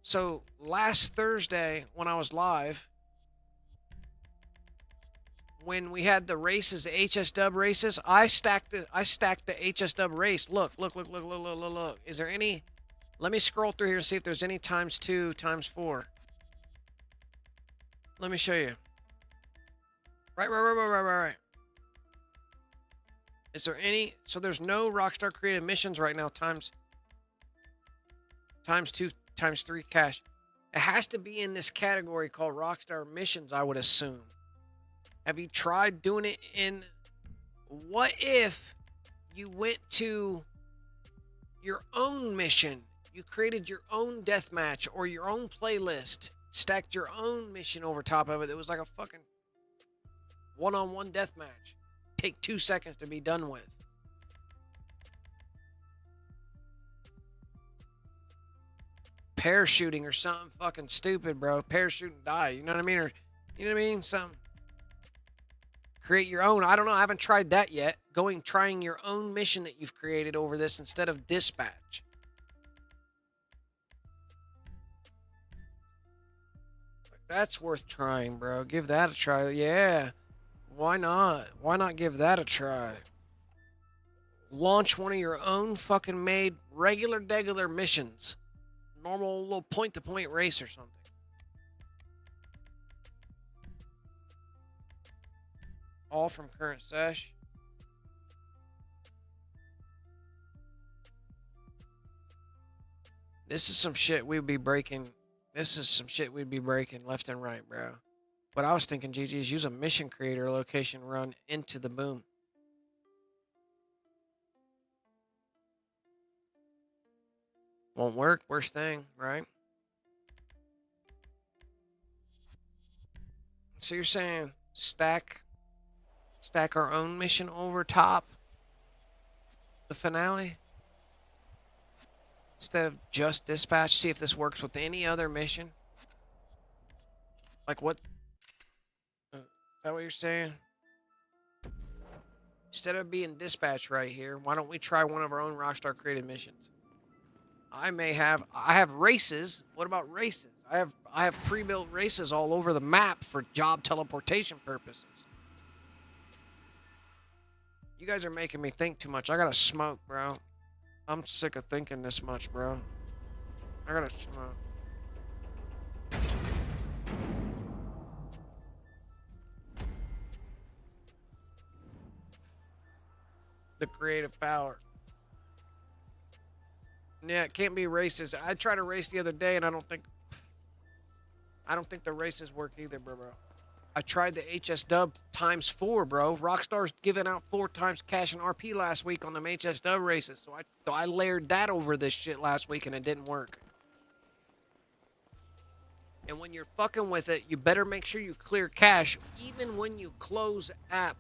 So last Thursday when I was live, when we had the races, the HSW races, I stacked the HSW race. Look. Is there any? Let me scroll through here and see if there's any ×2, ×4. Let me show you. Right. Is there any? So there's no Rockstar created missions right now ×2, ×3 cash. It has to be in this category called Rockstar missions, I would assume. Have you tried doing it in... What if you went to your own mission? You created your own deathmatch or your own playlist, stacked your own mission over top of it. It was like a fucking one-on-one deathmatch. Take 2 seconds to be done with. Parachuting or something fucking stupid, bro. Parachute and die. You know what I mean? Or, you know what I mean? Something. Create your own. I don't know. I haven't tried that yet. Trying your own mission that you've created over this instead of dispatch. That's worth trying, bro. Give that a try. Yeah. Why not? Why not give that a try? Launch one of your own fucking made regular missions. Normal little point-to-point race or something. All from current sesh. This is some shit we'd be breaking This is some shit we'd be breaking left and right, bro. What I was thinking, GG, is use a mission creator location run into the boom. Won't work. Worst thing, right? So you're saying stack our own mission over top the finale? Instead of just dispatch, see if this works with any other mission? Like what? Is that what you're saying? Instead of being dispatch right here, why don't we try one of our own Rockstar created missions? I have races. What about races? I have pre-built races all over the map for job teleportation purposes. You guys are making me think too much. I gotta smoke, bro. I'm sick of thinking this much, bro. I gotta smoke. The creative power. Yeah, it can't be races. I tried a race the other day, and I don't think the races work either, bro. I tried the HS-Dub ×4, bro. Rockstar's giving out 4 times cash and RP last week on them HS-Dub races, so I layered that over this shit last week, and it didn't work. And when you're fucking with it, you better make sure you clear cache, even when you close app.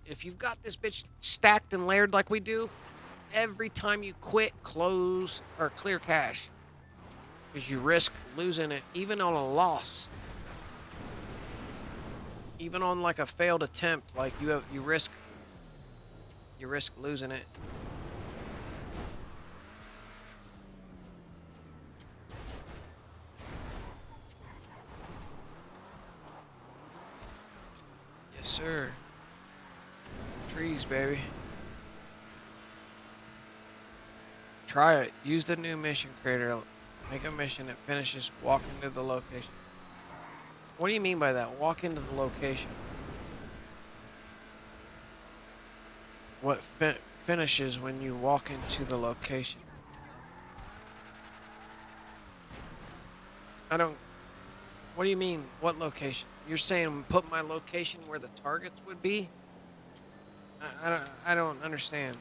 If you've got this bitch stacked and layered like we do, every time you quit, close, or clear cache. Because you risk losing it, even on a loss. Even on like a failed attempt, like you risk losing it. Yes, sir. Trees, baby. Try it. Use the new mission creator. Make a mission that finishes walk into the location. What do you mean by that? Walk into the location. What finishes when you walk into the location? I don't... What do you mean, what location? You're saying put my location where the targets would be? I don't understand.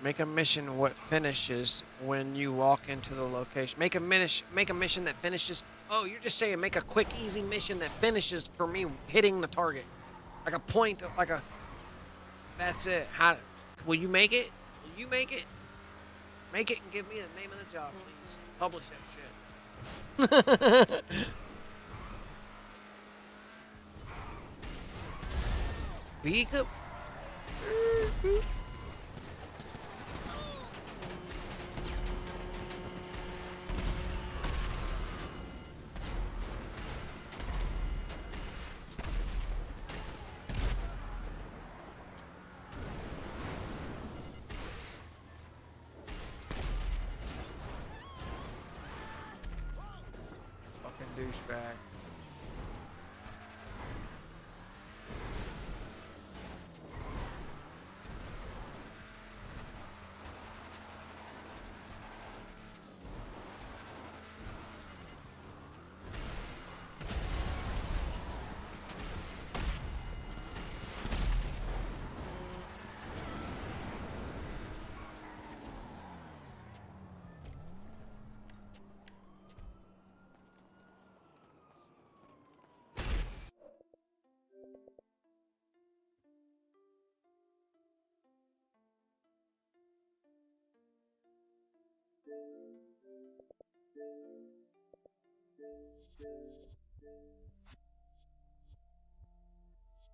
Make a mission what finishes when you walk into the location. Make a mission that finishes. Oh, you're just saying make a quick, easy mission that finishes for me hitting the target. Like a point, like a... That's it. How... Will you make it? Will you make it? Make it and give me the name of the job, please. Publish that shit. Speak up. Fucking douchebag.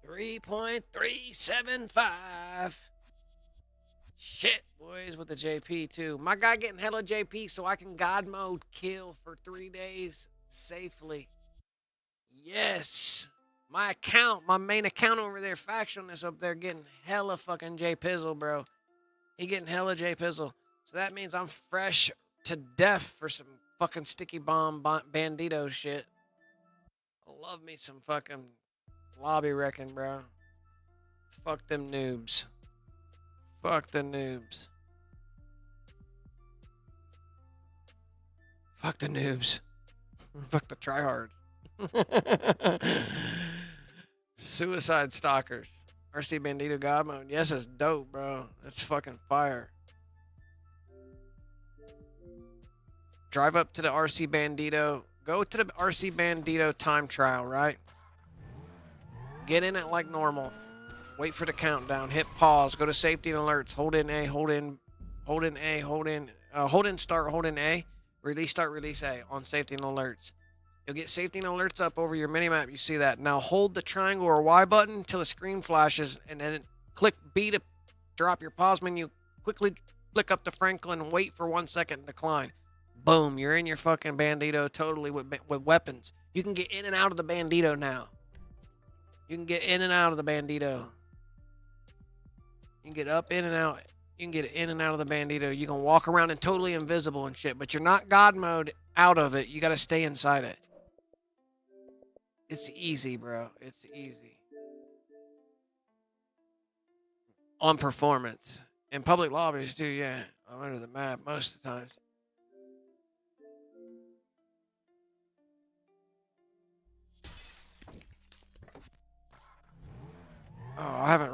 $3.375. Shit, boys, with the JP too. My guy getting hella JP so I can God mode kill for 3 days safely. Yes. My account, my main account over there, Faction, is up there getting hella fucking J-Pizzle, bro. He getting hella J-Pizzle. So that means I'm fresh to death for some fucking sticky bomb bandito shit. I love me some fucking lobby wrecking, bro. Fuck them noobs. Fuck the noobs. Fuck the noobs. Fuck the tryhards. Suicide stalkers. RC Bandito God mode. Yes, it's dope, bro. That's fucking fire. Drive up to the RC Bandito. Go to the RC Bandito time trial, right? Get in it like normal. Wait for the countdown. Hit pause. Go to safety and alerts. Hold in A. Hold in A. Hold in start. Hold in A. Release start. Release A on safety and alerts. You'll get safety and alerts up over your minimap. You see that. Now hold the triangle or Y button until the screen flashes, and then click B to drop your pause menu. Quickly flick up to Franklin and wait for 1 second. Decline. Boom. You're in your fucking Bandito totally with weapons. You can get in and out of the Bandito now. You can get in and out of the Bandito. You can get up, in and out. You can get in and out of the Bandito. You can walk around and totally invisible and shit, but you're not God mode out of it. You got to stay inside it. It's easy, bro. It's easy. On performance. In public lobbies, too, yeah. I'm under the map most of the times. Oh, I haven't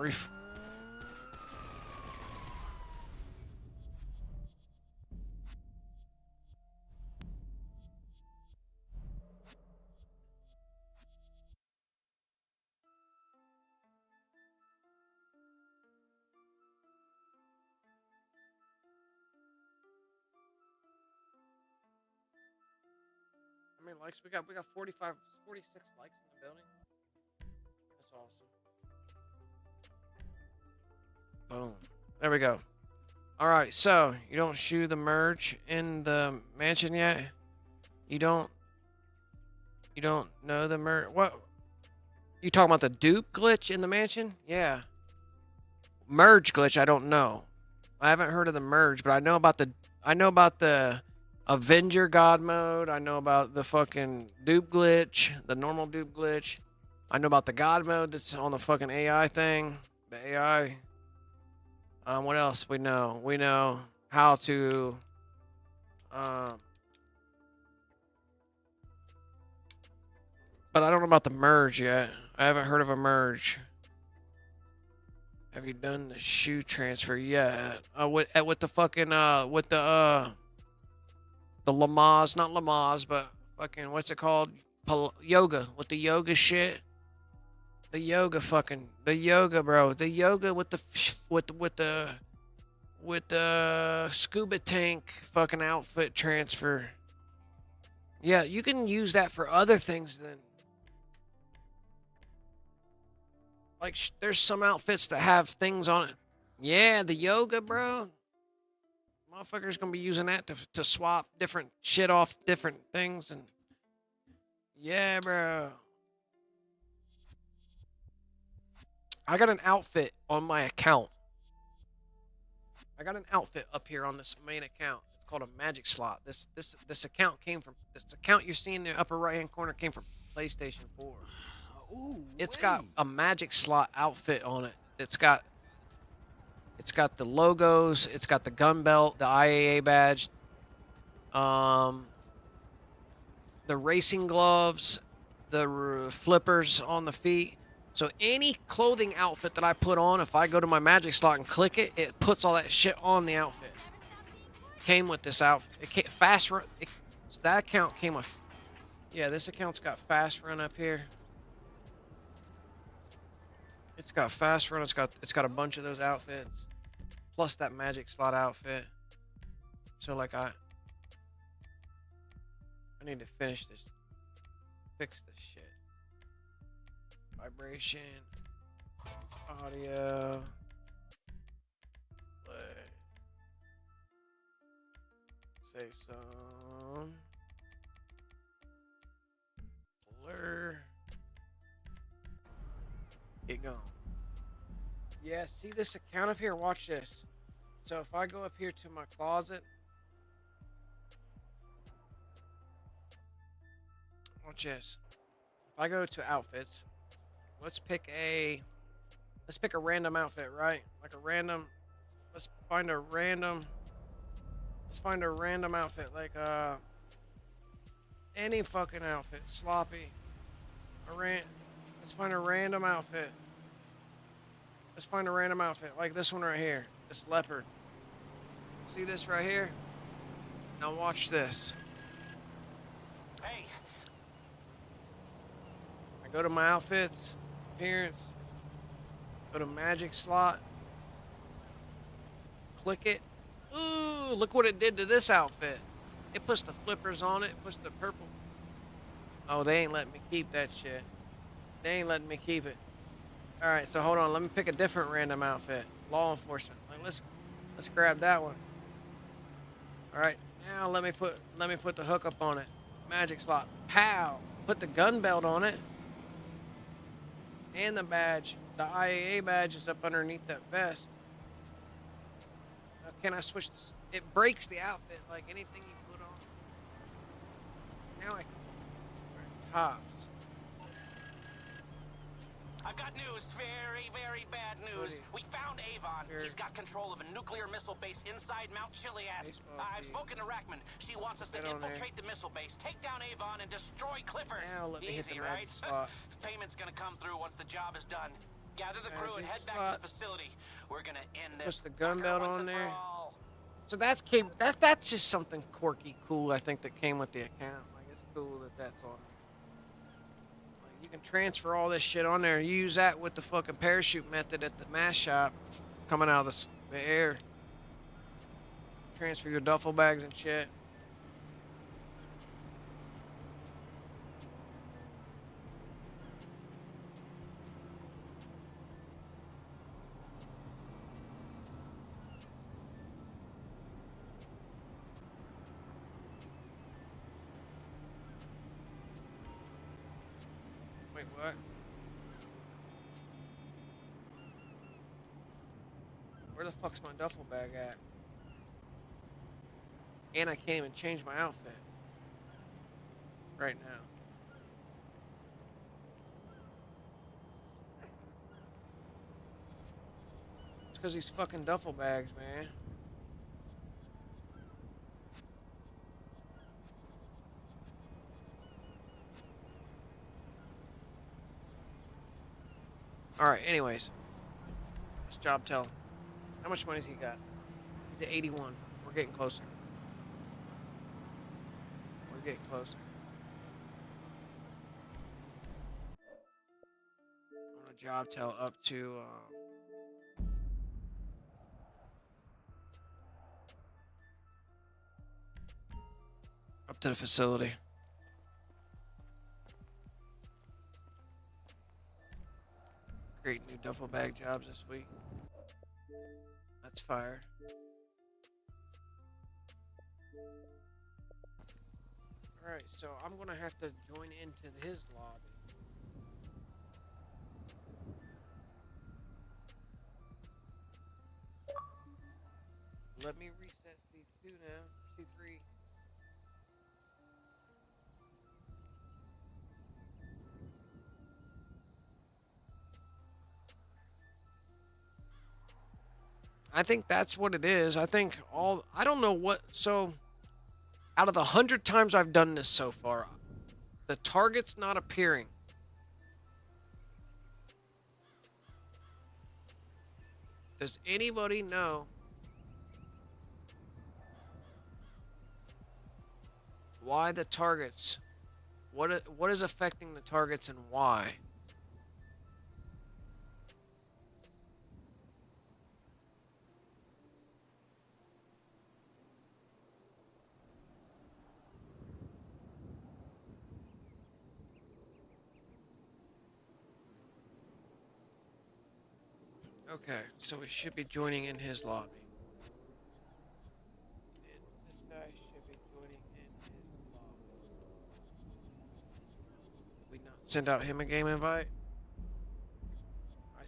How many likes we got? We got 46 likes in the building. That's awesome. Boom. There we go. All right, so you don't shoe the merge in the mansion yet? You don't know the merge? What? You talking about the dupe glitch in the mansion? Yeah. Merge glitch, I don't know. I haven't heard of the merge, but I know about the Avenger God mode. I know about the fucking dupe glitch, the normal dupe glitch. I know about the God mode that's on the fucking AI thing. The AI. What else we know? We know how to but I don't know about the merge yet. I haven't heard of a merge. Have you done the shoe transfer yet? With the fucking with the Lamaze, not Lamaze, but fucking what's it called? Yoga, with the yoga shit. The yoga, bro. The yoga with the scuba tank fucking outfit transfer. Yeah, you can use that for other things then. Like there's some outfits that have things on it. Yeah, the yoga, bro. Motherfuckers gonna be using that to swap different shit off different things and yeah, bro. I got an outfit on my account. I got an outfit up here on this main account. It's called a magic slot. This account you're seeing in the upper right hand corner came from PlayStation 4. Ooh, it's got a magic slot outfit on it. It's got the logos, it's got the gun belt, the IAA badge, the racing gloves, the flippers on the feet. So any clothing outfit that I put on, if I go to my magic slot and click it, it puts all that shit on the outfit. Came with this outfit. It came, fast run. So that account came with. Yeah, this account's got fast run up here. It's got fast run. It's got a bunch of those outfits, plus that magic slot outfit. So like I need to fix this shit. Vibration, audio, play, save some, blur, get going. Yeah, see this account up here? Watch this. So if I go up here to my closet, watch this. If I go to outfits, let's pick a random outfit, right? Like a random, let's find a random outfit, like Any fucking outfit. Sloppy. Let's find a random outfit. Let's find a random outfit. Like this one right here. This leopard. See this right here? Now watch this. Hey. I go to my outfits, appearance, go to magic slot, click it. Ooh, look what it did to this outfit. It puts the flippers on it, puts the purple. Oh, they ain't letting me keep that shit. They ain't letting me keep it. All right, so hold on. Let me pick a different random outfit. Law enforcement. Like, let's grab that one. All right, now let me put the hookup on it. Magic slot. Pow. Put the gun belt on it. And the badge. The IAA badge is up underneath that vest. Now, can I switch this? It breaks the outfit like anything you put on. Now I can wear tops. I've got news. Very, very bad news. We found Avon. He's got control of a nuclear missile base inside Mount Chiliad. I've spoken to Rackman. She wants us to infiltrate the missile base, take down Avon, and destroy Clifford. Now let me hit the Easy, right? slot. Payment's gonna come through once the job is done. Gather the crew and head back to the facility. We're gonna end this. Push the gun belt on there. All. So that's just something quirky, cool. I think that came with the account. Like it's cool that that's on. Like you can transfer all this shit on there. Use that with the fucking parachute method at the mask shop, coming out of the air. Transfer your duffel bags and shit. Wait, what? Where the fuck's my duffel bag at? And I can't even change my outfit right now. It's because these fucking duffel bags, man. Alright, anyways. Let's job tell him. How much money's he got? He's at 81. We're getting closer. We're getting closer. I want to job tell up to the facility. Great new duffel bag jobs this week. That's fire. Alright, so I'm gonna have to join into his lobby. Let me reset C2 now. C3. I think that's what it is. I think I don't know what, so out of the 100 times I've done this so far, the target's not appearing. Does anybody know why the targets, what is affecting the targets and why? Okay, so we should be joining in his lobby. And this guy should be joining in his lobby. Did we not send out him a game invite?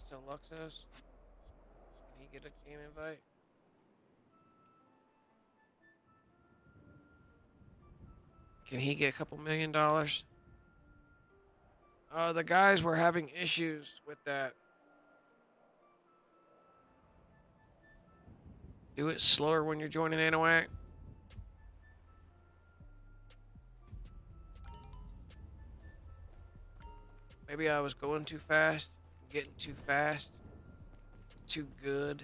�11𝓼. Can he get a game invite? Can he get a couple $1 million? The guys were having issues with that. Do it slower when you're joining NOAC. Maybe I was going too fast, getting too fast, too good,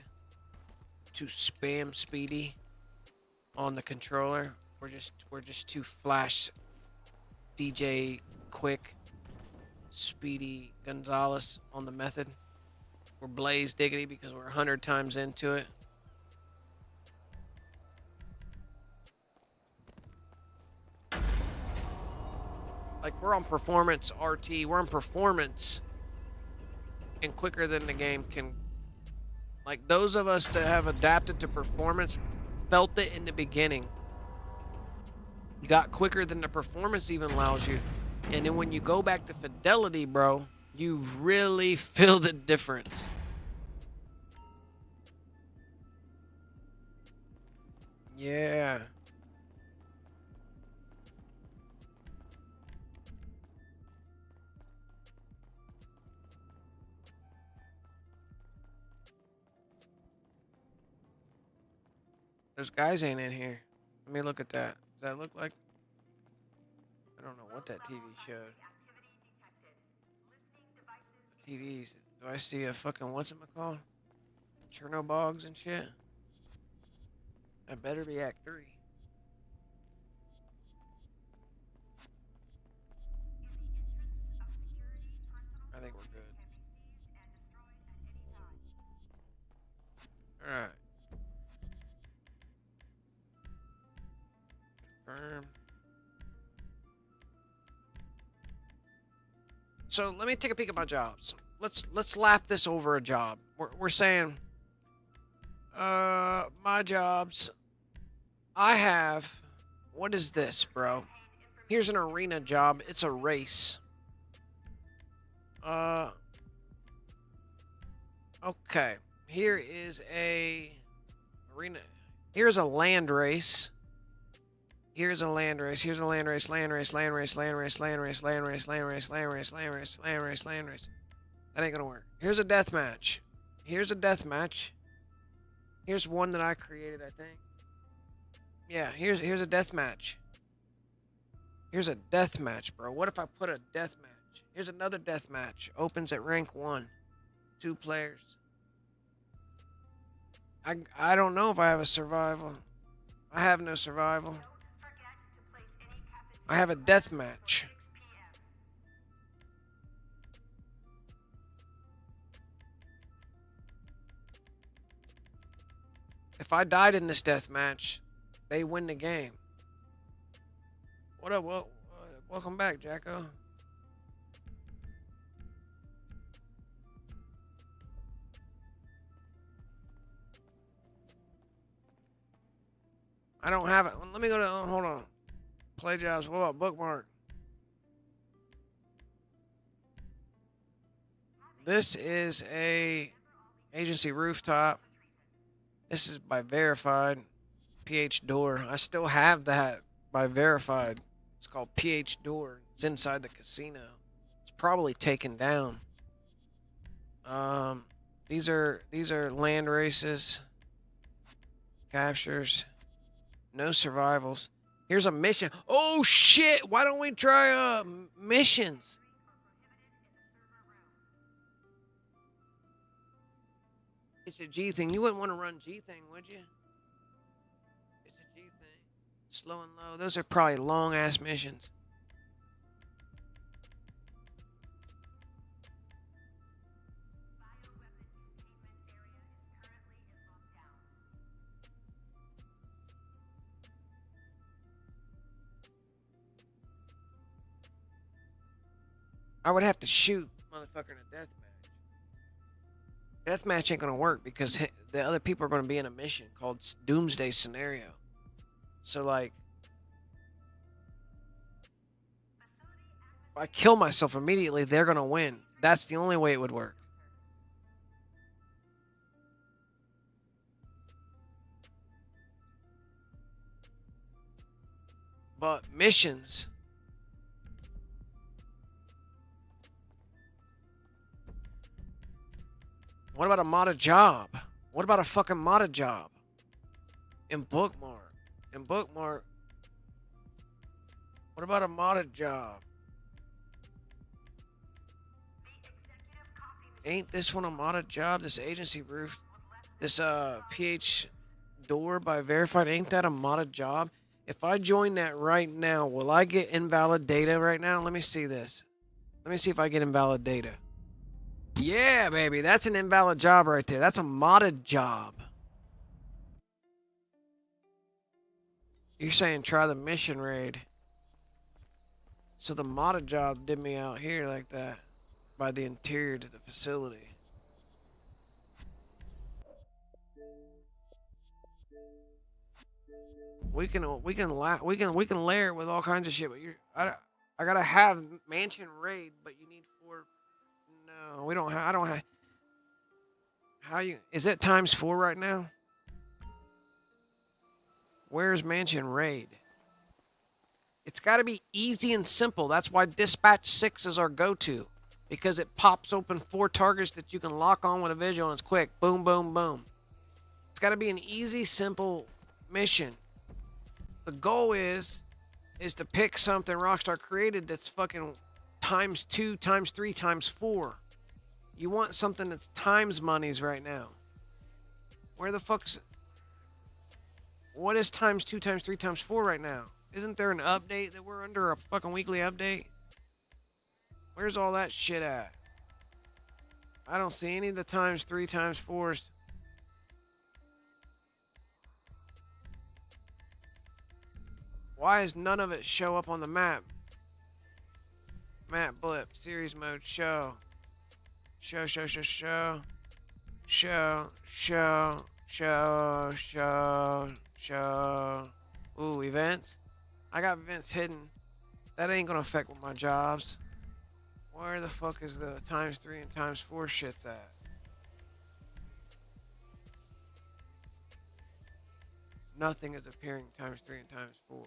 too spam speedy on the controller. We're just too flash DJ quick, speedy Gonzalez on the method. We're blaze diggity because we're 100 times into it. Like, we're on performance RT. We're on performance. And quicker than the game can... Like, those of us that have adapted to performance felt it in the beginning. You got quicker than the performance even allows you. And then when you go back to fidelity, bro, you really feel the difference. Yeah. Those guys ain't in here. Let me look at that. Does that look like... I don't know what that TV showed. TVs. Do I see a fucking whatchamacallit? Chernobyls and shit? That better be Act 3. I think we're good. Alright. Confirm. So let me take a peek at my jobs. Let's lap this over a job. We're saying my jobs. I have, what is this, bro? Here's an arena job. It's a race. Okay. Here is a arena. Here's a land race. Here's a land race. Here's a land race. Land race. Land race. Land race. Land race. Land race. Land race. Land race. Land race. Land race. Land race. That ain't gonna work. Here's a death match. Here's a death match. Here's one that I created, I think. Yeah, here's a death match. Here's a death match, bro. What if I put a death match? Here's another death match. Opens at rank 1. 2 players. I don't know if I have a survival. I have no survival. I have a death match. If I died in this death match, they win the game. What up? Welcome back, Jacko. I don't have it. Let me go to, hold on. Play jobs. What about bookmark? This is a agency rooftop. This is by verified. PH door. I still have that by verified. It's called PH door. It's inside the casino. It's probably taken down. These are land races. Captures. No survivals. Here's a mission. Oh shit! Why don't we try missions? It's a G thing. You wouldn't want to run G thing, would you? It's a G thing. Slow and low. Those are probably long ass missions. I would have to shoot motherfucker in a death match. Death match ain't gonna work because the other people are gonna be in a mission called Doomsday Scenario. So like, if I kill myself immediately, they're gonna win. That's the only way it would work. But missions. What about a modded job? What about a fucking modded job? In bookmark. In bookmark. What about a modded job? Ain't this one a modded job? This agency roof, this PH door by verified. Ain't that a modded job? If I join that right now, will I get invalid data right now? Let me see this. Let me see if I get invalid data. Yeah, baby, that's an invalid job right there. That's a modded job. You're saying try the mission raid. So the modded job did me out here like that by the interior to the facility. We can layer it with all kinds of shit, but I gotta have mansion raid, but you need 4. No, we don't have. I don't have. How you? Is it ×4 right now? Where's mansion raid? It's got to be easy and simple. That's why dispatch 6 is our go-to, because it pops open 4 targets that you can lock on with a visual and it's quick. Boom, boom, boom. It's got to be an easy, simple mission. The goal is to pick something Rockstar created that's fucking ×2, ×3, ×4. You want something that's times monies right now. Where the fuck's... What is ×2, ×3, ×4 right now? Isn't there an update that we're under, a fucking weekly update? Where's all that shit at? I don't see any of the ×3, ×4s. Why does none of it show up on the map? Map blip, series mode, show. Show. Ooh, events. I got events hidden. That ain't gonna affect with my jobs. Where the fuck is the ×3 and ×4 shits at? Nothing is appearing ×3 and ×4.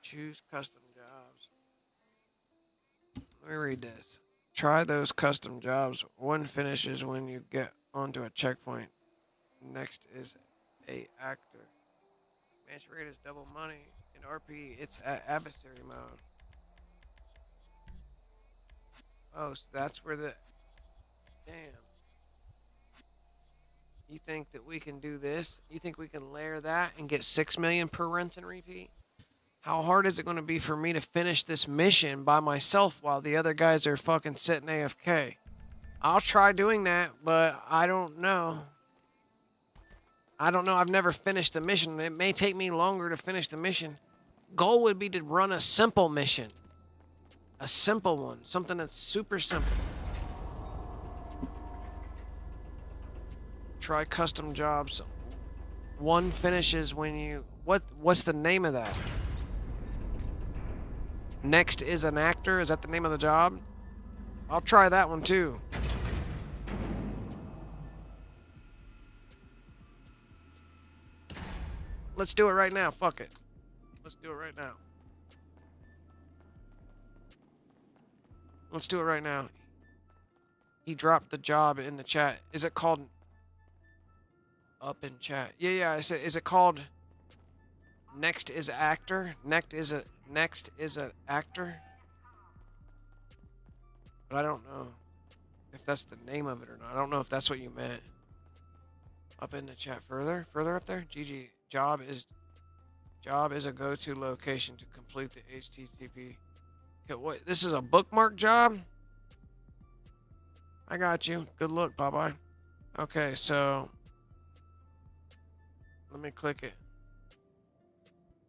Choose custom jobs. Let me read this. Try those custom jobs. One finishes when you get onto a checkpoint. Next is a actor. Match rate is double money. In RP, it's at adversary mode. Oh, so that's where the... Damn. You think that we can do this? You think we can layer that and get 6 million per rent and repeat? How hard is it going to be for me to finish this mission by myself while the other guys are fucking sitting AFK? I'll try doing that, but I don't know. I've never finished a mission. It may take me longer to finish the mission. Goal would be to run a simple mission. A simple one. Something that's super simple. Try custom jobs. One finishes when you... What's the name of that? Next is an actor. Is that the name of the job? I'll try that one too. Let's do it right now. Fuck it. Let's do it right now. Let's do it right now. He dropped the job in the chat. Is it called... Up in chat. Yeah, I said, is it called... Next is actor? Next is an actor? But I don't know if that's the name of it or not. I don't know if that's what you meant. Up in the chat further up there. GG. Job is a go-to location to complete the HTTP. Okay, what? This is a bookmark job? I got you. Good luck. Bye-bye. Okay, so let me click it.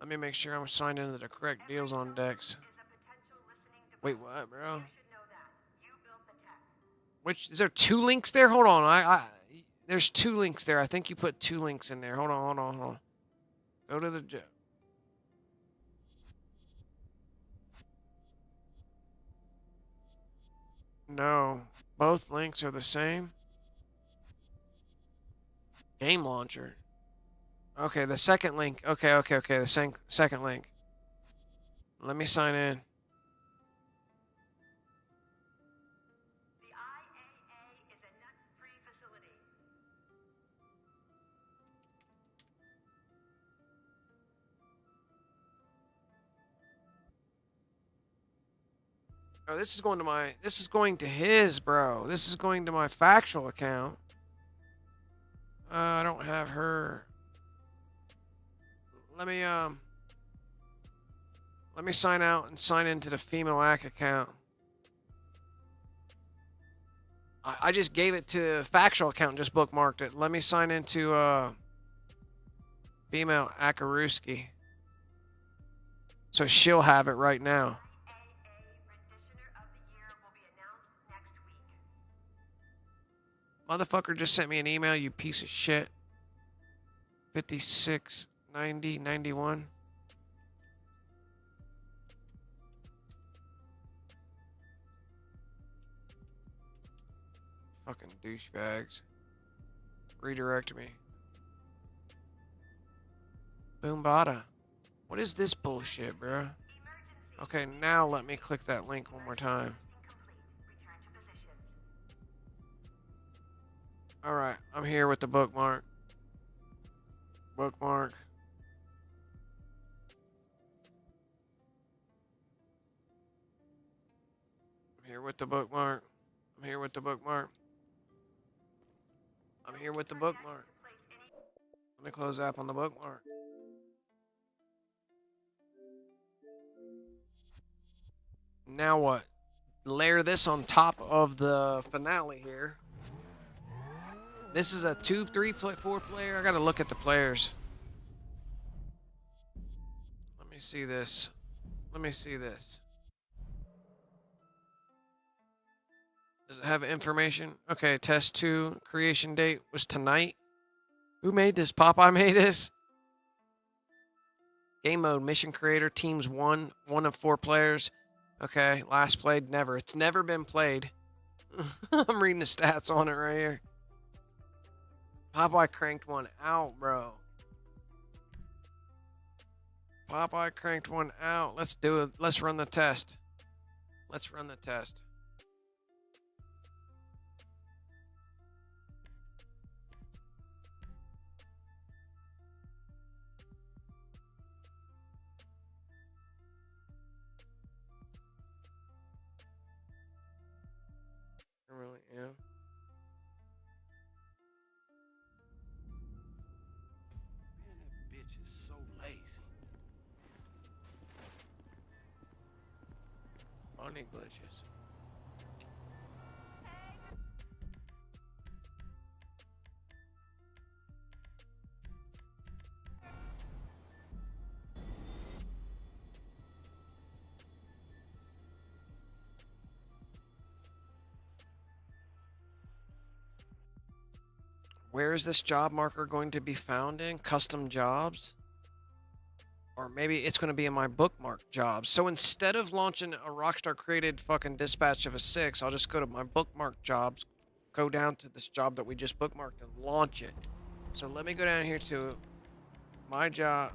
Let me make sure I'm signed into the correct deals on decks. Wait, what, bro? Which, is there 2 links there? Hold on. There's 2 links there. I think you put 2 links in there. Hold on. Go to the job. No. Both links are the same. Game launcher. Okay, the second link. Okay. The second link. Let me sign in. The IAA is a nut-free facility. Oh, this is going to my. This is going to his, bro. This is going to my factual account. I don't have her. Let me sign out and sign into the female AC account. I just gave it to factual account and just bookmarked it. Let me sign into female Akaruski. So she'll have it right now. Motherfucker just sent me an email, you piece of shit. 569091. Fucking douchebags. Redirect me. 𝓤𝓲𝓛𝓲𝓵. What is this bullshit, bro? Okay, now let me click that link one more time. Alright, I'm here with the bookmark. Bookmark. I'm here with the bookmark. I'm here with the bookmark. I'm here with the bookmark. Let me close the app on the bookmark. Now what? Layer this on top of the finale here. This is a 2, 3, 4 player. I gotta look at the players. Let me see this. Let me see this. Does it have information? Okay, test 2. Creation date was tonight. Who made this? Popeye made this? Game mode, mission creator, teams 1. 1 of 4 players. Okay, last played, never. It's never been played. I'm reading the stats on it right here. Popeye cranked one out, bro. Popeye cranked one out. Let's do it. Let's run the test. Let's run the test. I really am. So lazy. Funny glitches. Where is this job marker going to be found in? Custom jobs? Or maybe it's going to be in my bookmark jobs. So instead of launching a Rockstar created fucking dispatch of a 6, I'll just go to my bookmark jobs, go down to this job that we just bookmarked and launch it. So let me go down here to my job,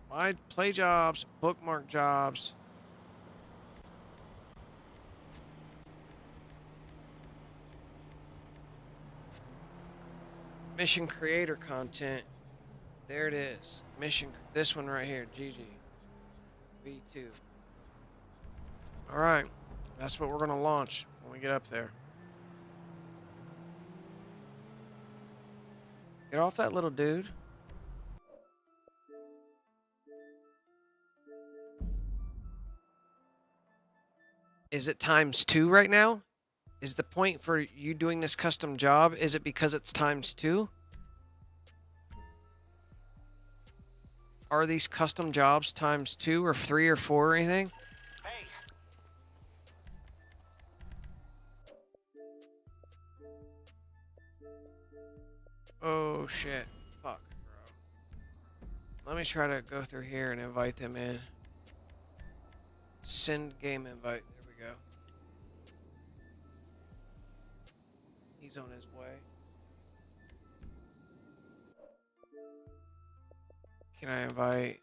my play jobs, bookmark jobs. Mission creator content. There it is. Mission, this one right here, GG. V2. Alright. That's what we're going to launch when we get up there. Get off that little dude. Is it ×2 right now? Is the point for you doing this custom job, is it because it's ×2? Are these custom jobs ×2 or 3 or 4 or anything? Hey. Oh shit. Fuck, bro. Let me try to go through here and invite them in. Send game invite. There we go. He's on his way. Can I invite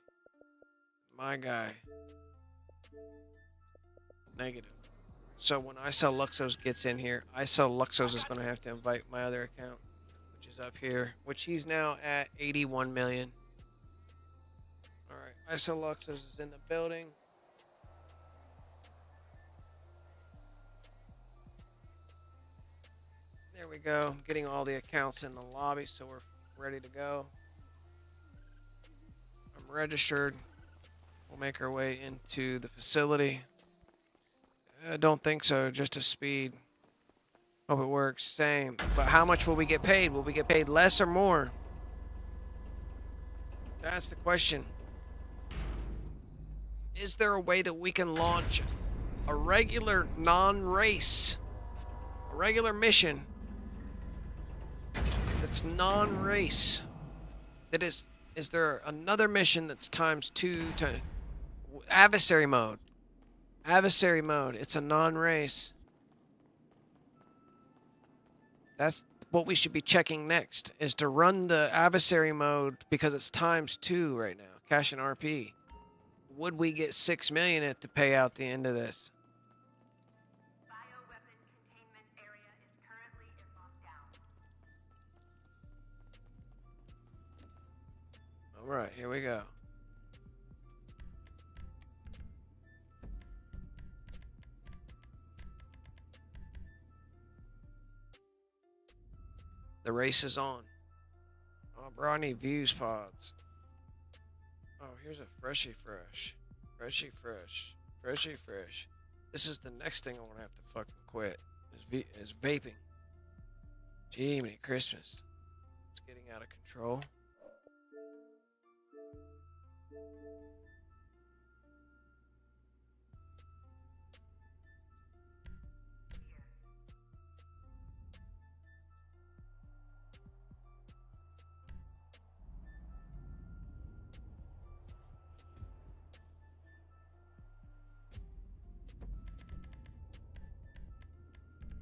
my guy? Negative. So when 𝓼𝓼 gets in here, 𝓼𝓼 is going to have to invite my other account, which is up here, which he's now at 81 million. All right, 𝓼𝓼 is in the building. we go. Getting all the accounts in the lobby, so we're ready to go. I'm registered. We'll make our way into the facility. I don't think so, just a speed. Hope it works. Same. But how much will we get paid? Will we get paid less or more? That's the question. Is there a way that we can launch a regular non-race, a regular mission that's non-race? That is there another mission that's ×2 to adversary mode? Adversary mode. It's a non-race. That's what we should be checking next, is to run the adversary mode because it's ×2 right now. Cash and RP. Would we get 6 million at the payout the end of this? Bioweapon containment area is currently in lockdown. All right, here we go. The race is on. Oh, bro, I need views pods. Oh, here's a Freshie Fresh. Freshie Fresh. Freshie Fresh. This is the next thing I'm going to have to fucking quit. Is vaping. Jiminy Christmas. It's getting out of control.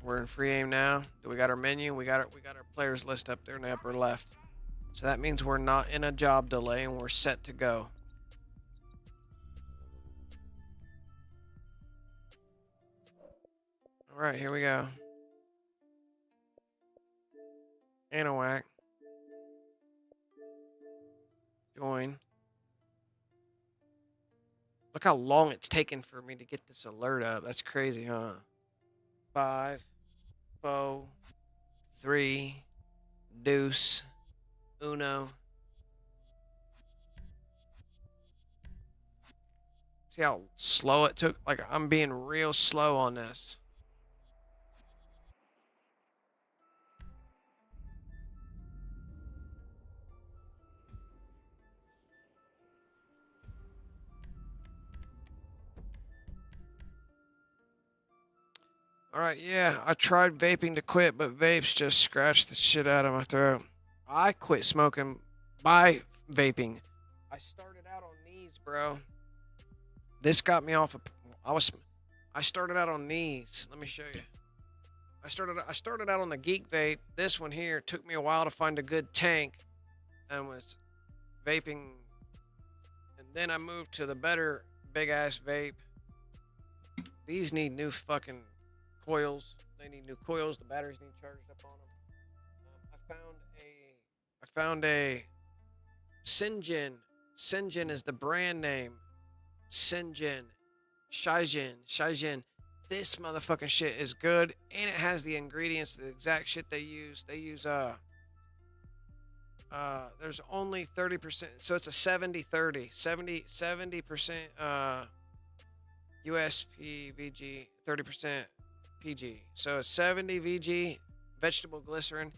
We're in free aim now. Do we got our menu? We got our players list up there in the upper left. So that means we're not in a job delay and we're set to go. All right, here we go. Anahuac. Join. Look how long it's taken for me to get this alert up. That's crazy, huh? 5, 4, 3, deuce, uno. See how slow it took? Like, I'm being real slow on this. All right, yeah, I tried vaping to quit, but vapes just scratched the shit out of my throat. I quit smoking by vaping. I started out on knees, bro. This got me off of. I started out on knees. Let me show you. I started out on the Geek Vape. This one here took me a while to find a good tank, and was vaping. And then I moved to the better big ass vape. These need new fucking coils. They need new coils. The batteries need charged up on them. I found a 𝓤𝓲. 𝓤𝓲 is the brand name. 𝓤𝓲. This motherfucking shit is good, and it has the ingredients, the exact shit they use. They use there's only 30%, so it's a 70-30. 70% USP VG, 30% PG. So it's 70 VG, vegetable glycerin,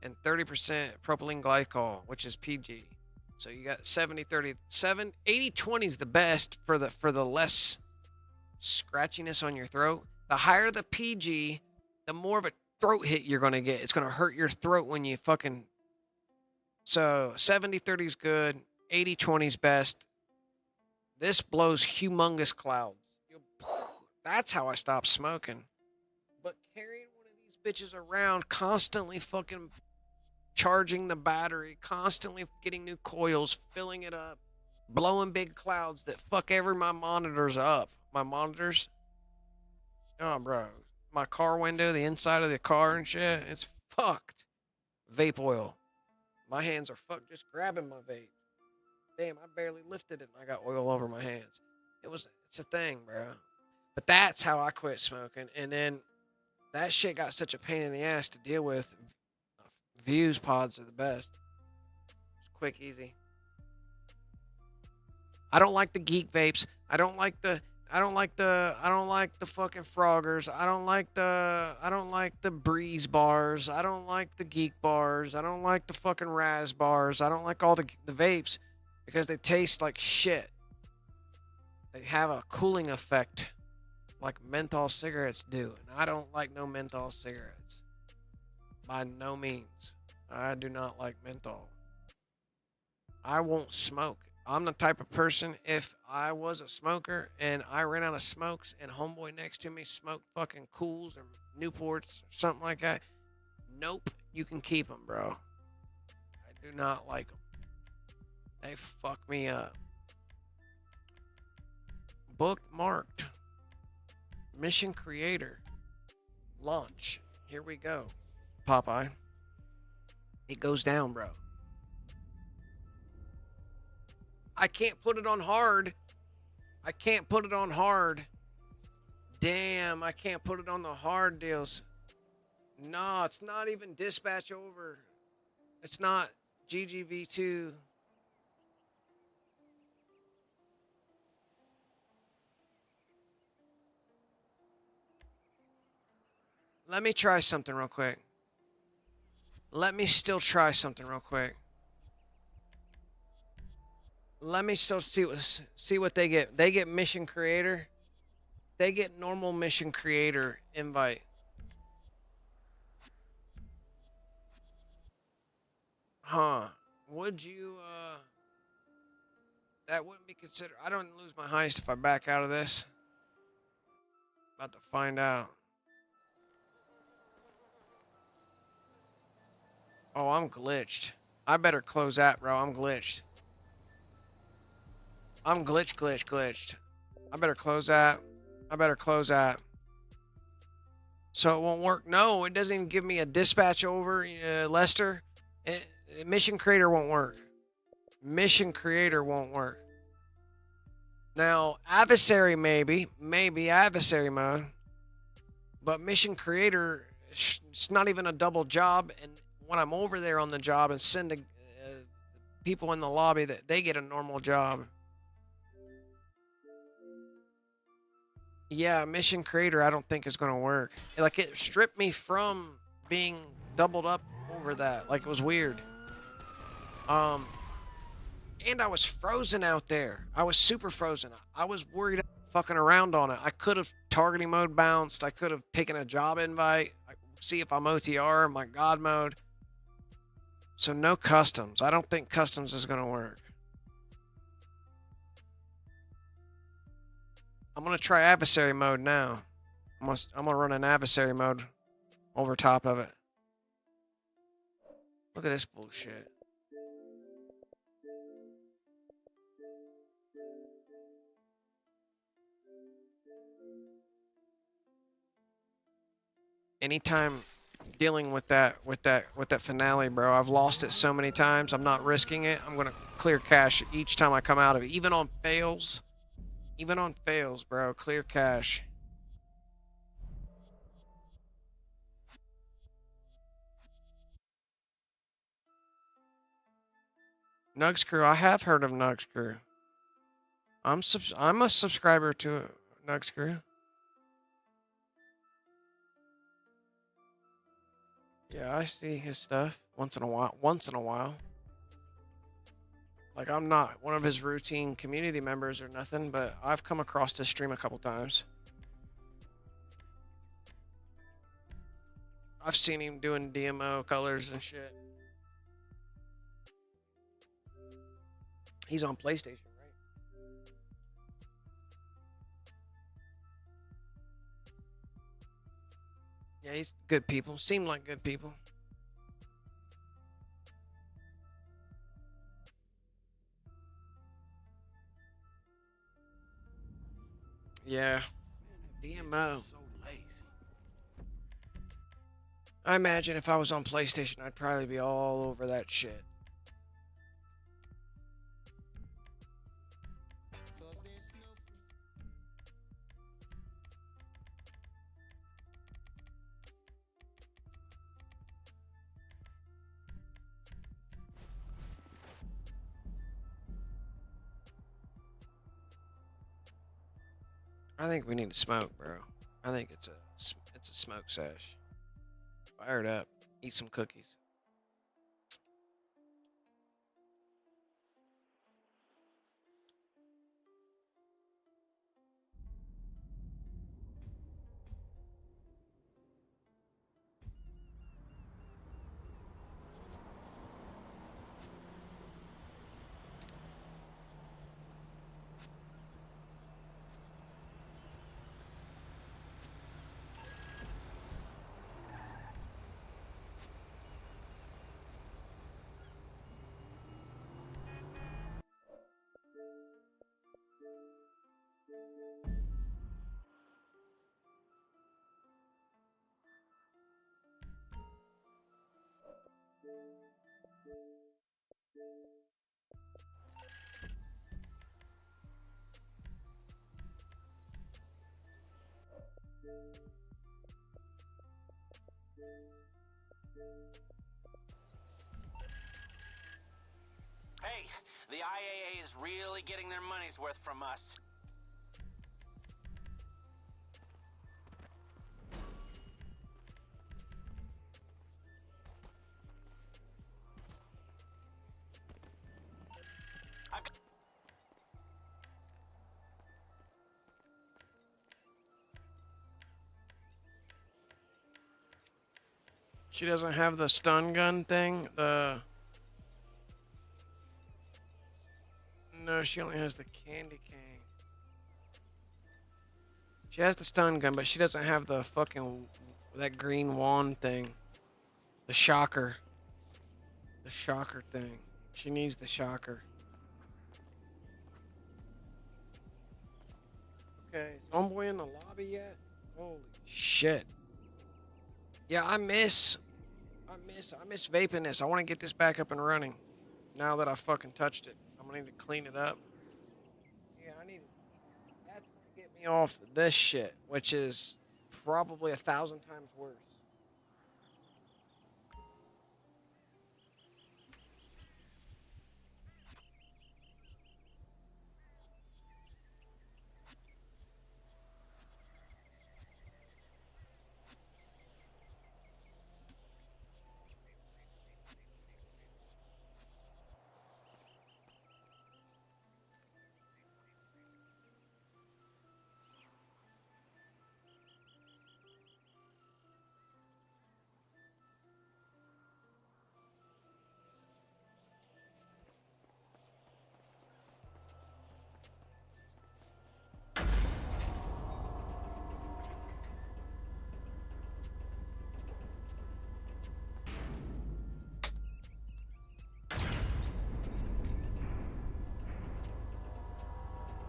and 30% propylene glycol, which is PG. So you got 70-30. 80-20 is the best for the less scratchiness on your throat. The higher the PG, the more of a throat hit you're going to get. It's going to hurt your throat when you fucking... So 70-30 is good. 80-20 is best. This blows humongous clouds. That's how I stopped smoking. But carrying one of these bitches around, constantly fucking charging the battery, constantly getting new coils, filling it up, blowing big clouds that fuck my monitors up. My monitors. Oh, bro. My car window, the inside of the car and shit, it's fucked. Vape oil. My hands are fucked just grabbing my vape. Damn, I barely lifted it and I got oil over my hands. It's a thing, bro. But that's how I quit smoking. And then That shit got such a pain in the ass to deal with. Views pods are the best. It's quick, easy. I don't like the geek vapes. I don't like the fucking froggers. I don't like the breeze bars. I don't like the geek bars. I don't like the fucking Raz bars. I don't like all the vapes because they taste like shit. They have a cooling effect like menthol cigarettes do. And I don't like no menthol cigarettes. By no means. I do not like menthol. I won't smoke. I'm the type of person, if I was a smoker and I ran out of smokes and homeboy next to me smoked fucking Cools or Newports or something like that, nope, you can keep them, bro. I do not like them. They fuck me up. Bookmarked. Mission creator. Launch. Here we go. Popeye. It goes down, bro. I can't put it on hard. I can't put it on hard. Damn, I can't put it on the hard deals. No, it's not even dispatch over. It's not GGV2. Let me try something real quick. Let me still try something real quick. Let me still see what they get. They get mission creator. They get normal mission creator invite. Huh. Would you, that wouldn't be considered. I don't lose my heist if I back out of this. About to find out. Oh, I'm glitched. I better close that, bro. I'm glitched. I'm glitched. I better close that. I better close that. So it won't work. No, it doesn't even give me a dispatch over, Lester. Mission creator won't work. Mission creator won't work. Now, adversary maybe adversary mode. But mission creator, it's not even a double job. And when I'm over there on the job and send people in the lobby, that they get a normal job. Yeah, mission creator I don't think is going to work. Like, it stripped me from being doubled up over that. Like, it was weird. And I was frozen out there. I was super frozen. I was worried fucking around on it. I could have targeting mode bounced. I could have taken a job invite. See if I'm OTR, my god mode. So no customs. I don't think customs is going to work. I'm going to try adversary mode now. I'm going to run an adversary mode over top of it. Look at this bullshit. Anytime dealing with that finale, bro, I've lost it so many times. I'm not risking it. I'm going to clear cache each time I come out of it. Even on fails. Even on fails, bro. Clear cache. ⱃ I have heard of ⱃ. I'm a subscriber to ⱃ. Yeah, I see his stuff once in a while. Like, I'm not one of his routine community members or nothing, but I've come across his stream a couple times. I've seen him doing DMO colors and shit. He's on PlayStation, right? Yeah, he's good people. Seem like good people. Yeah. DMO. I imagine if I was on PlayStation, I'd probably be all over that shit. I think we need to smoke, bro. I think it's a smoke sesh. Fire it up. Eat some cookies. Hey, the IAA is really getting their money's worth from us. She doesn't have the stun gun thing. No, she only has the candy cane. She has the stun gun, but she doesn't have the fucking that green wand thing. The shocker. The shocker thing. She needs the shocker. Okay, is Homeboy in the lobby yet? Holy shit. Yeah, I miss vaping this. I want to get this back up and running. Now that I fucking touched it, I'm gonna need to clean it up. Yeah, that's gonna get me off this shit, which is probably 1,000 times worse.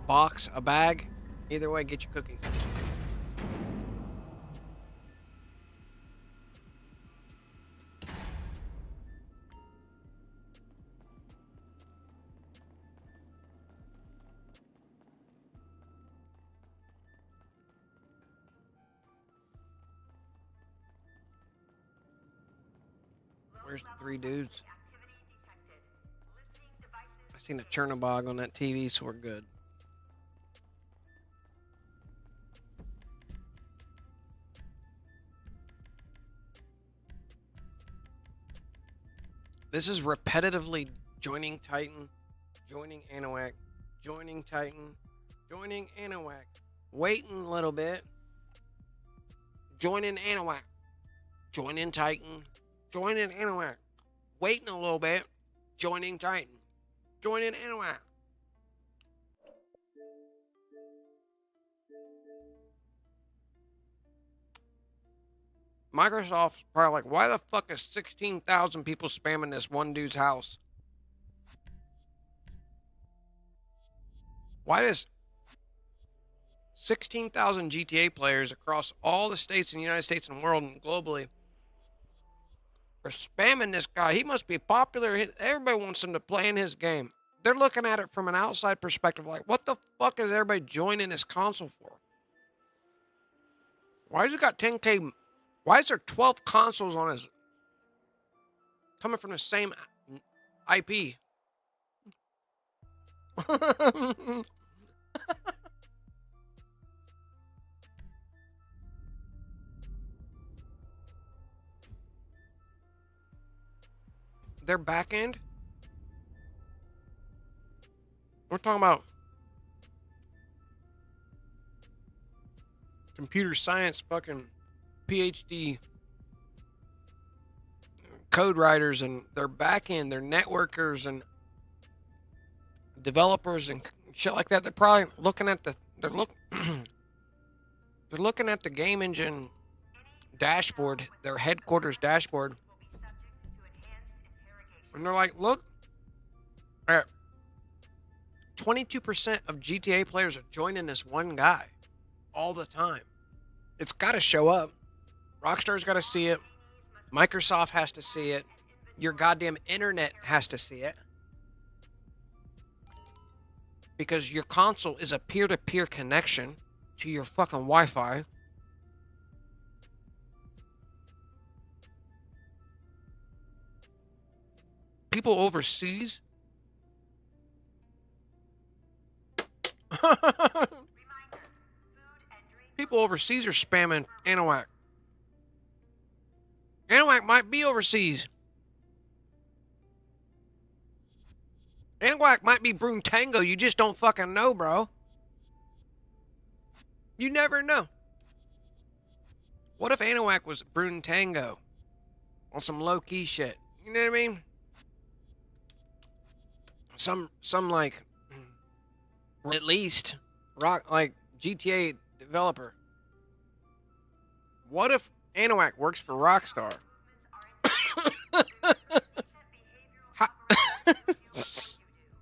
Box, a bag, either way, get your cookies. Where's the 3 dudes? I seen a 𝓤𝓼 on that TV, so we're good. This is repetitively joining Titan, joining Anahuac, joining Titan, joining Anahuac, waiting a little bit, joining Anahuac, joining Titan, joining Anahuac, waiting a little bit, joining Titan, joining Anahuac. Microsoft's probably like, why the fuck is 16,000 people spamming this one dude's house? Why does 16,000 GTA players across all the states in the United States and world and globally are spamming this guy? He must be popular. Everybody wants him to play in his game. They're looking at it from an outside perspective like, what the fuck is everybody joining this console for? Why has he got 10K? Why is there 12 consoles on his coming from the same IP? their back end. We're talking about computer science fucking PhD code writers, and their back end, their networkers and developers and shit like that. They're probably looking at the they're looking at the game engine dashboard, their headquarters dashboard, and they're like, look, 22% of GTA players are joining this one guy all the time. It's got to show up. Rockstar's got to see it. Microsoft has to see it. Your goddamn internet has to see it. Because your console is a peer-to-peer connection to your fucking Wi-Fi. People overseas. People overseas are spamming Anahuac. Anahuac might be overseas. Anahuac might be ⱨ You just don't fucking know, bro. You never know. What if Anahuac was ⱨ on some low-key shit? You know what I mean? Some like, at least, like GTA developer. What if Anahuac works for Rockstar?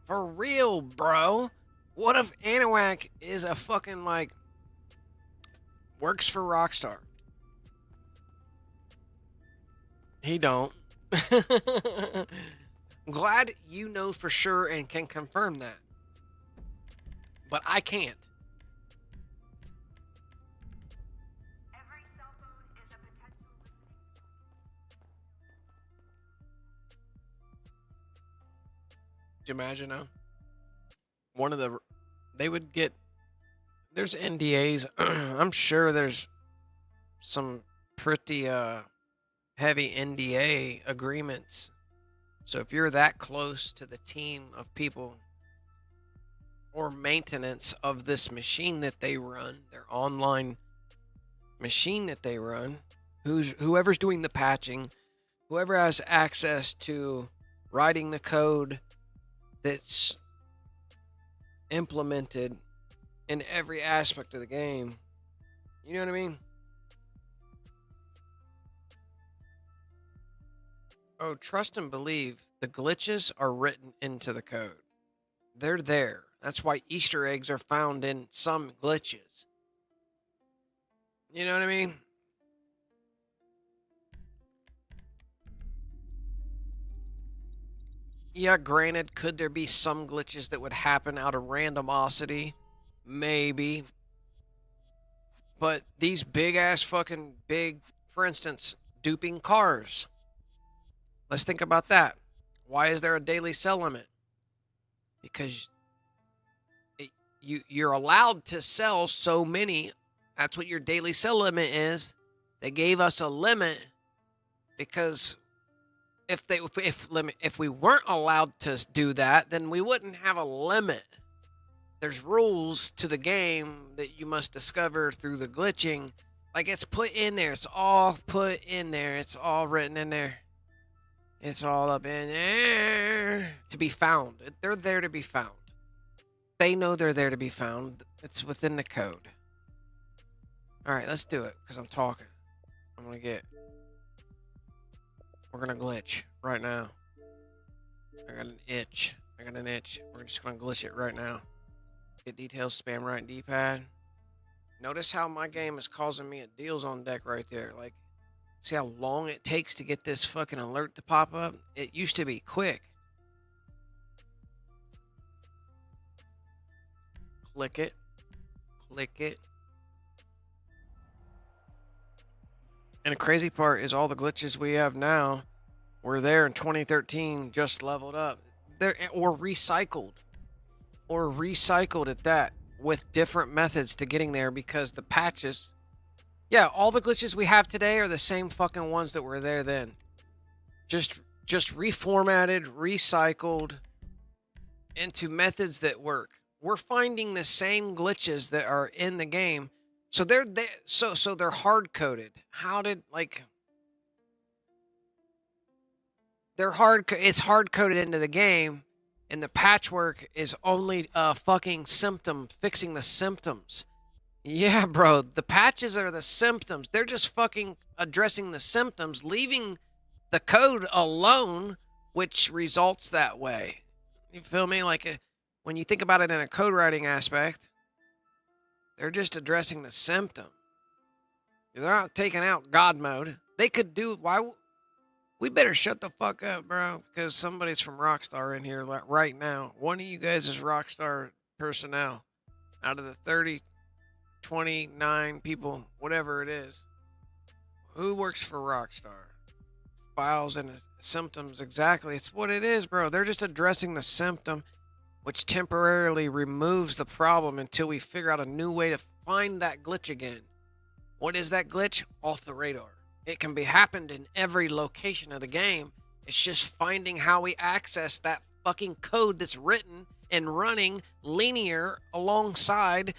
For real, bro. What if Anahuac is a fucking, like, works for Rockstar? He don't. I'm glad you know for sure and can confirm that. But I can't. Could you imagine now? They would get, there's NDAs. I'm sure there's some pretty heavy NDA agreements. So if you're that close to the team of people or maintenance of this machine that they run, their online machine that they run, whoever's doing the patching, whoever has access to writing the code that's implemented in every aspect of the game. You know what I mean? Oh, trust and believe, the glitches are written into the code. They're there. That's why Easter eggs are found in some glitches. You know what I mean? Yeah, granted, could there be some glitches that would happen out of randomosity? Maybe. But these big-ass fucking for instance, duping cars. Let's think about that. Why is there a daily sell limit? Because you're allowed to sell so many. That's what your daily sell limit is. They gave us a limit because if we weren't allowed to do that, then we wouldn't have a limit. There's rules to the game that you must discover through the glitching. Like, it's put in there. It's all put in there. It's all written in there. It's all up in there to be found. They're there to be found. They know they're there to be found. It's within the code. All right, let's do it because I'm talking. We're going to glitch right now. I got an itch. We're just going to glitch it right now. Get details, spam right D-pad. Notice how my game is causing me a deals on deck right there. Like, see how long it takes to get this fucking alert to pop up? It used to be quick. Click it. Click it. And the crazy part is all the glitches we have now were there in 2013, just leveled up. Or recycled at that, with different methods to getting there because the patches... Yeah, all the glitches we have today are the same fucking ones that were there then. Just just reformatted, recycled into methods that work. We're finding the same glitches that are in the game. So they're hard coded. How did it's hard coded into the game, and the patchwork is only a fucking symptom, fixing the symptoms. Yeah, bro, the patches are the symptoms. They're just fucking addressing the symptoms, leaving the code alone, which results that way. You feel me? When you think about it in a code writing aspect, they're just addressing the symptom. They're not taking out God mode. They could do... We better shut the fuck up, bro, because somebody's from Rockstar in here right now. One of you guys is Rockstar personnel. Out of the 30, 29 people, whatever it is. Who works for Rockstar? Files and symptoms, exactly. It's what it is, bro. They're just addressing the symptom, which temporarily removes the problem until we figure out a new way to find that glitch again. What is that glitch? Off the radar. It can be happened in every location of the game. It's just finding how we access that fucking code that's written and running linear alongside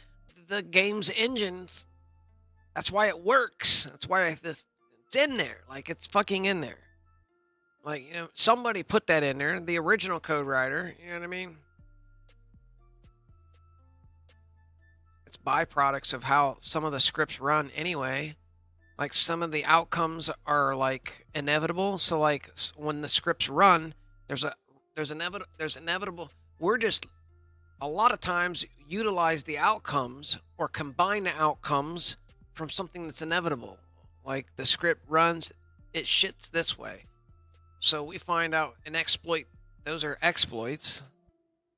the game's engines. That's why it works. That's why it's in there. It's fucking in there. Somebody put that in there. The original code writer. You know what I mean? It's byproducts of how some of the scripts run anyway. Some of the outcomes are inevitable. So when the scripts run, there's inevitable. We're just a lot of times utilize the outcomes or combine the outcomes from something that's inevitable. The script runs, it shits this way. So we find out an exploit. Those are exploits.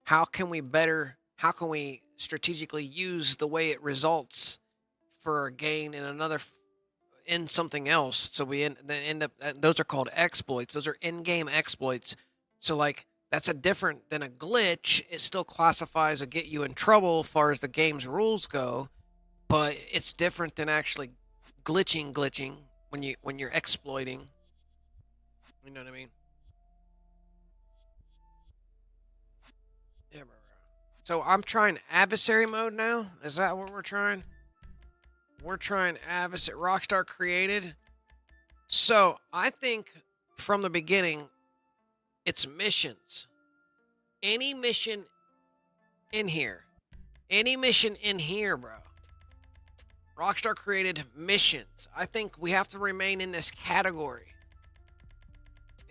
How can we strategically use the way it results for a gain in something else? So we end up, those are called exploits. Those are in-game exploits. So that's different than a glitch. It still classifies a get you in trouble as far as the game's rules go, but it's different than actually glitching when you're exploiting. You know what I mean? Yeah, bro. So I'm trying adversary mode now. Is that what we're trying? We're trying adversary. Rockstar created. So I think from the beginning, it's missions. Any mission in here. Bro. Rockstar created missions. I think we have to remain in this category.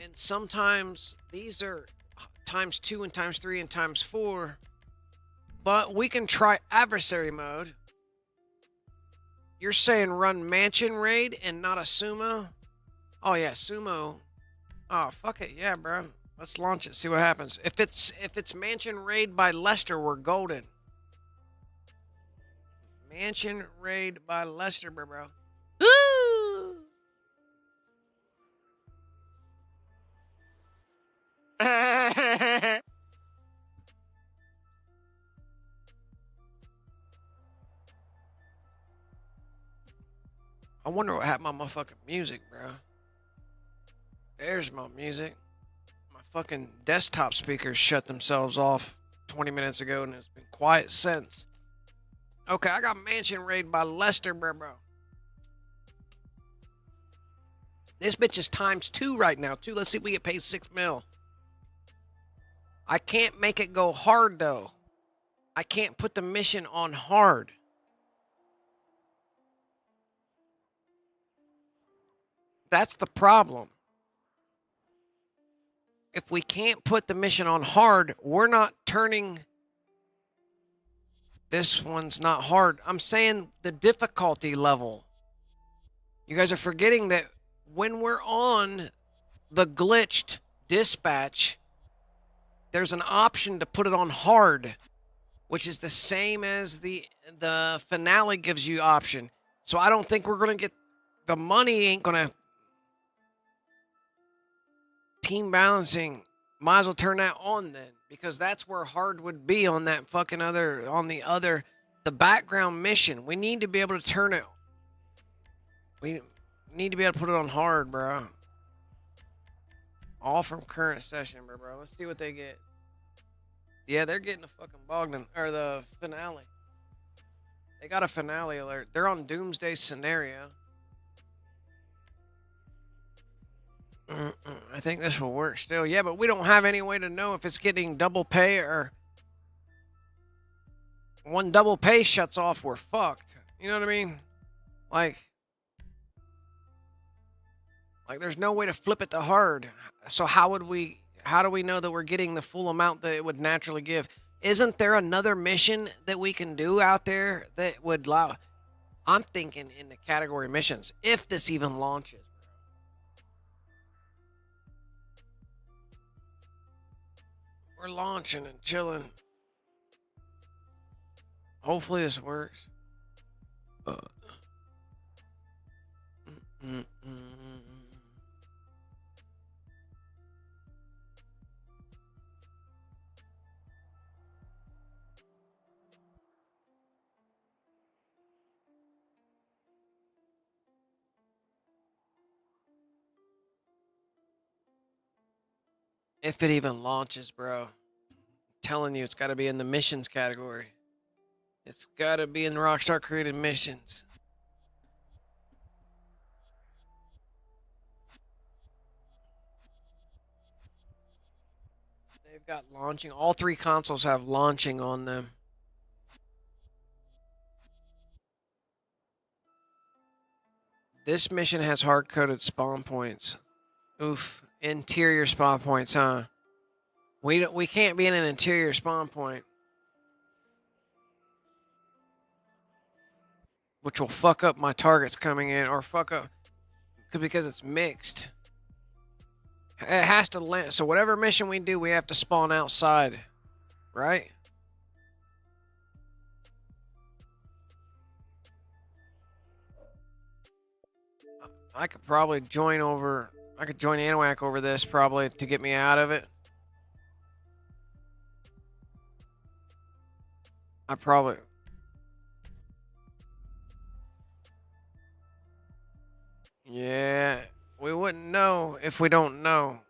And sometimes these are ×2 and ×3 and ×4. But we can try adversary mode. You're saying run mansion raid and not a sumo? Oh yeah, sumo. Oh fuck it, yeah, bro. Let's launch it. See what happens. If it's mansion raid by Lester, we're golden. Mansion raid by Lester, bro. Ooh! I wonder what happened to my motherfucking music, bro. There's my music. My fucking desktop speakers shut themselves off 20 minutes ago, and it's been quiet since. Okay, I got mansion raid by Lester, bro. This bitch is ×2 right now, too. Let's see if we get paid 6 mil. I can't make it go hard, though. I can't put the mission on hard. That's the problem. If we can't put the mission on hard, we're not turning... This one's not hard. I'm saying the difficulty level. You guys are forgetting that when we're on the glitched dispatch, there's an option to put it on hard, which is the same as the finale gives you option. So I don't think we're going to get... The money ain't going to... Team balancing, might as well turn that on then, because that's where hard would be on that fucking the background mission. We need to be able to turn it. We need to be able to put it on hard, bro. All from current session, bro. Let's see what they get. Yeah, they're getting the fucking Bogdan, or the finale. They got a finale alert. They're on Doomsday Scenario. I think this will work still. Yeah, but we don't have any way to know if it's getting double pay or... When double pay shuts off, we're fucked. You know what I mean? Like, there's no way to flip it to hard. So how do we know that we're getting the full amount that it would naturally give? Isn't there another mission that we can do out there that would allow... I'm thinking in the category missions, if this even launches. We're launching and chilling. Hopefully this works. If it even launches, bro. I'm telling you, it's got to be in the missions category. It's got to be in the Rockstar created missions. They've got launching. All three consoles have launching on them. This mission has hard-coded spawn points. Oof. Interior spawn points, huh? We can't be in an interior spawn point. Which will fuck up my targets coming in, or fuck up because it's mixed. It has to land. So whatever mission we do, we have to spawn outside, right? I could probably join over. I could join Anahuac over this probably to get me out of it. I probably. Yeah, we wouldn't know if we don't know.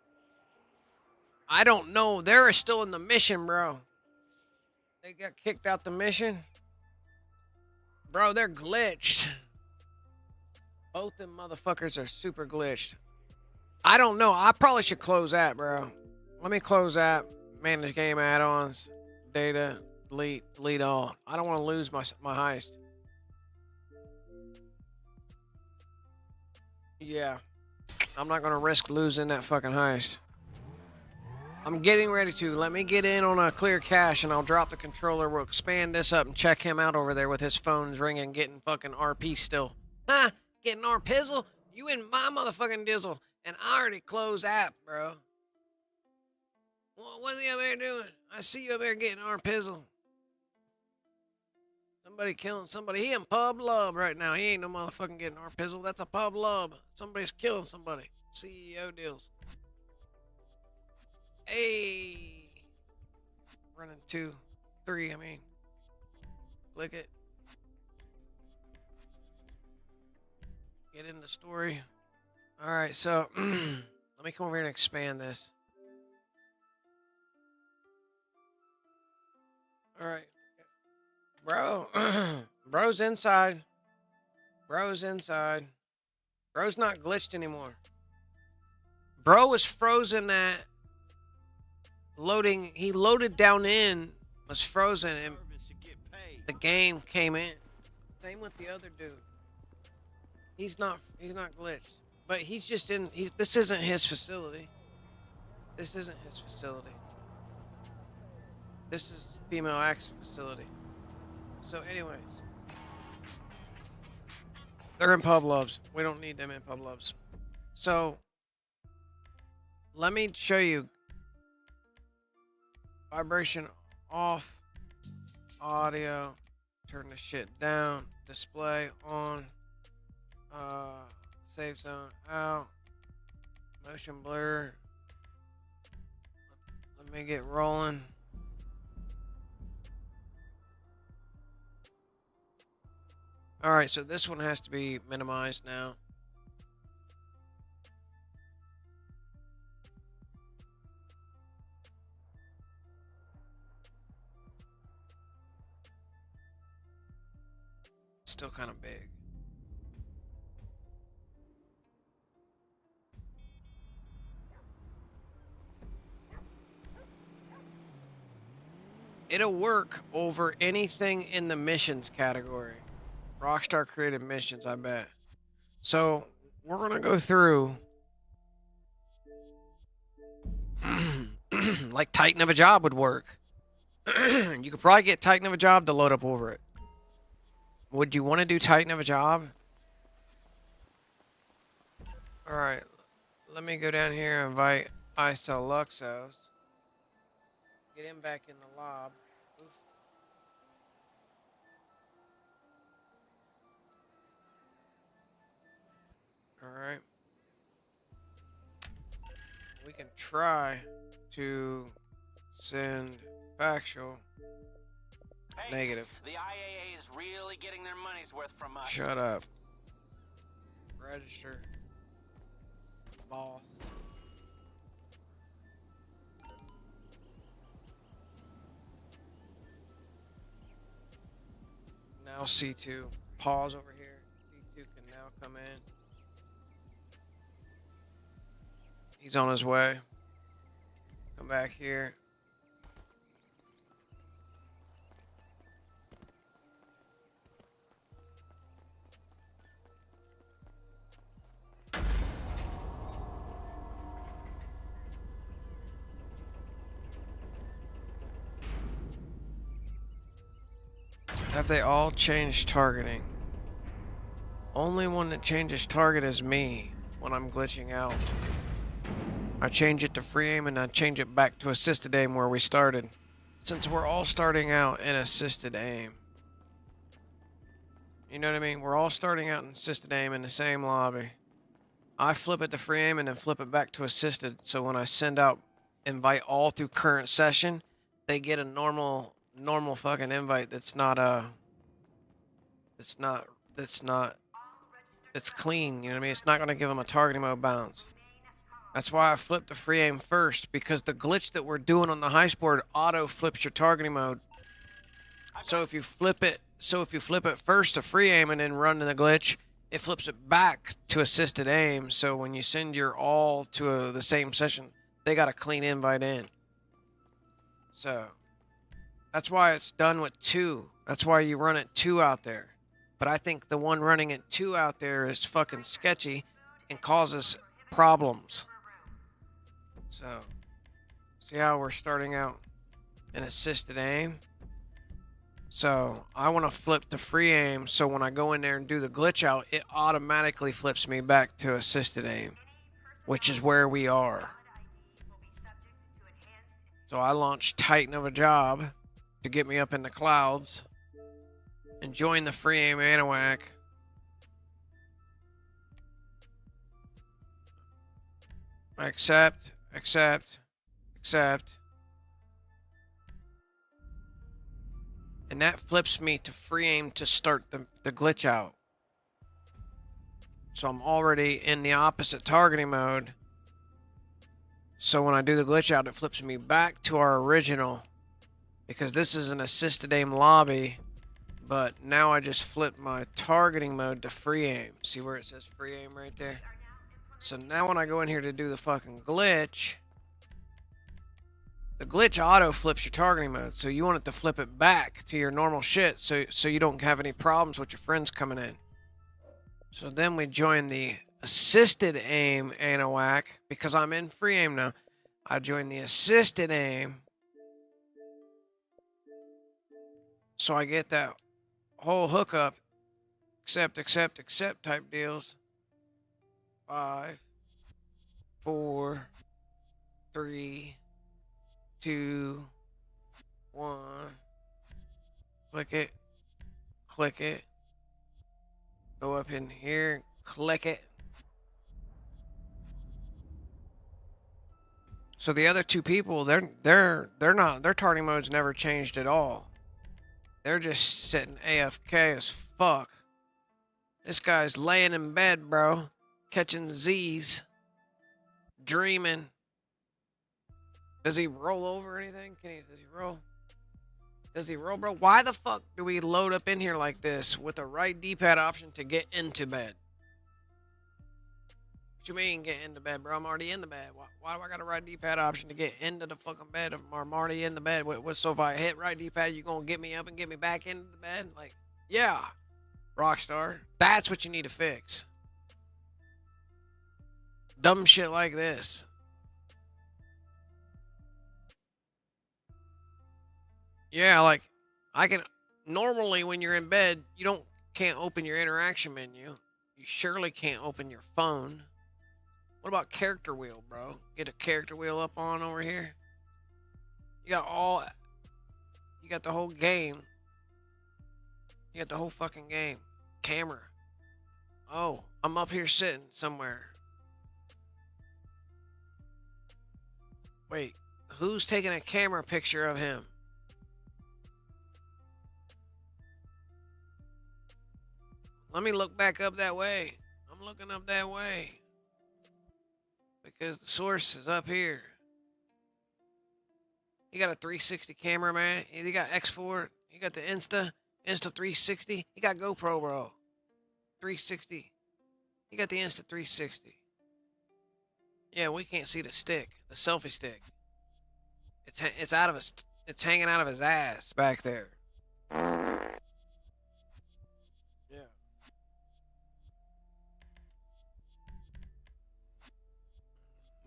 I don't know. They're still in the mission, bro. They got kicked out the mission. Bro, they're glitched. Both them motherfuckers are super glitched. I don't know. I probably should close that, bro. Let me close that. Manage game add-ons. Data. Delete all. I don't want to lose my heist. Yeah. I'm not going to risk losing that fucking heist. I'm getting ready to. Let me get in on a clear cache and I'll drop the controller. We'll expand this up and check him out over there with his phones ringing, getting fucking RP still. Huh? Getting RPizzle? You in my motherfucking dizzle. And I already closed app, bro. What's he up there doing? I see you up there getting RPizzle. Somebody killing somebody. He in pub love right now. He ain't no motherfucking getting RPizzle. That's a pub love. Somebody's killing somebody. CEO deals. Hey. Running 2, 3, I mean. Click it. Get in the story. All right, so let me come over here and expand this. All right. Bro. Bro's inside. Bro's inside. Bro's not glitched anymore. Bro was frozen at loading. He loaded down in, was frozen, and the game came in. Same with the other dude. He's not glitched. But he's just in, this isn't his facility. This isn't his facility. This is Female X facility. So anyways. They're in pub loves. We don't need them in pub loves. So, let me show you. Vibration off. Audio. Turn the shit down. Display on. Save zone out. Motion blur. Let me get rolling. Alright, so this one has to be minimized now. still kind of big. It'll work over anything in the missions category. Rockstar created missions, I bet. So we're gonna go through like Titan of a Job would work. You could probably get Titan of a Job to load up over it. Would you want to do Titan of a Job? Alright, let me go down here and invite 𝓼𝓼. Get him back in the lob. Alright. We can try to send factual negative. The IAA is really getting their money's worth from us. Shut up. Register. Boss. Now C2. Pause over here. C2 can now come in. He's on his way. Come back here. Have they all changed targeting? Only one that changes target is me when I'm glitching out. I change it to free aim and I change it back to assisted aim where we started. Since we're all starting out in assisted aim. You know what I mean? We're all starting out in assisted aim in the same lobby. I flip it to free aim and then flip it back to assisted. So when I send out invite all through current session, they get a normal fucking invite that's not it's clean, you know what I mean? It's not gonna give them a targeting mode bounce. That's why I flipped the free aim first, because the glitch that we're doing on the heist board auto flips your targeting mode. So if you flip it first to free aim and then run the glitch, it flips it back to assisted aim. So when you send your all to the same session, they got a clean invite in. So that's why it's done with 2. That's why you run it 2 out there. But I think the one running it 2 out there is fucking sketchy and causes problems. So, see how we're starting out in assisted aim? So, I want to flip to free aim, so when I go in there and do the glitch out, it automatically flips me back to assisted aim, which is where we are. So, I launched Titan of a Job to get me up in the clouds and join the free aim Anahuac. Accept. And that flips me to free aim to start the glitch out. So I'm already in the opposite targeting mode. So when I do the glitch out, it flips me back to our original. Because this is an assisted aim lobby. But now I just flip my targeting mode to free aim. See where it says free aim right there? So now when I go in here to do the fucking glitch, the glitch auto flips your targeting mode. So you want it to flip it back to your normal shit so you don't have any problems with your friends coming in. So then we join the assisted aim Anahuac because I'm in free aim now. I join the assisted aim. So I get that whole hookup, accept type deals. 5, 4, 3, 2, 1. Click it. Go up in here, click it. So the other 2 people, they're not, their targeting mode's never changed at all. They're just sitting AFK as fuck. This guy's laying in bed, bro. Catching Z's. Dreaming. Does he roll over or anything? Does he roll? Does he roll, bro? Why the fuck do we load up in here like this with the right D-pad option to get into bed? What you mean get into bed, bro? I'm already in the bed. Why do I got a right D-pad option to get into the fucking bed if I'm already in the bed? So if I hit right D-pad, you gonna get me up and get me back into the bed? Like, yeah, Rockstar. That's what you need to fix. Dumb shit like this. Yeah, like, I can... Normally, when you're in bed, you can't open your interaction menu. You surely can't open your phone. What about character wheel, bro? Get a character wheel up on over here. You got the whole game. You got the whole fucking game. Camera. Oh, I'm up here sitting somewhere. Wait, who's taking a camera picture of him? Let me look back up that way. I'm looking up that way. Because the source is up here. He got a 360 camera, man. He got X4. He got the Insta 360. He got GoPro, bro. 360. He got the Insta 360. Yeah, we can't see the stick, the selfie stick. It's out of his. It's hanging out of his ass back there. Yeah.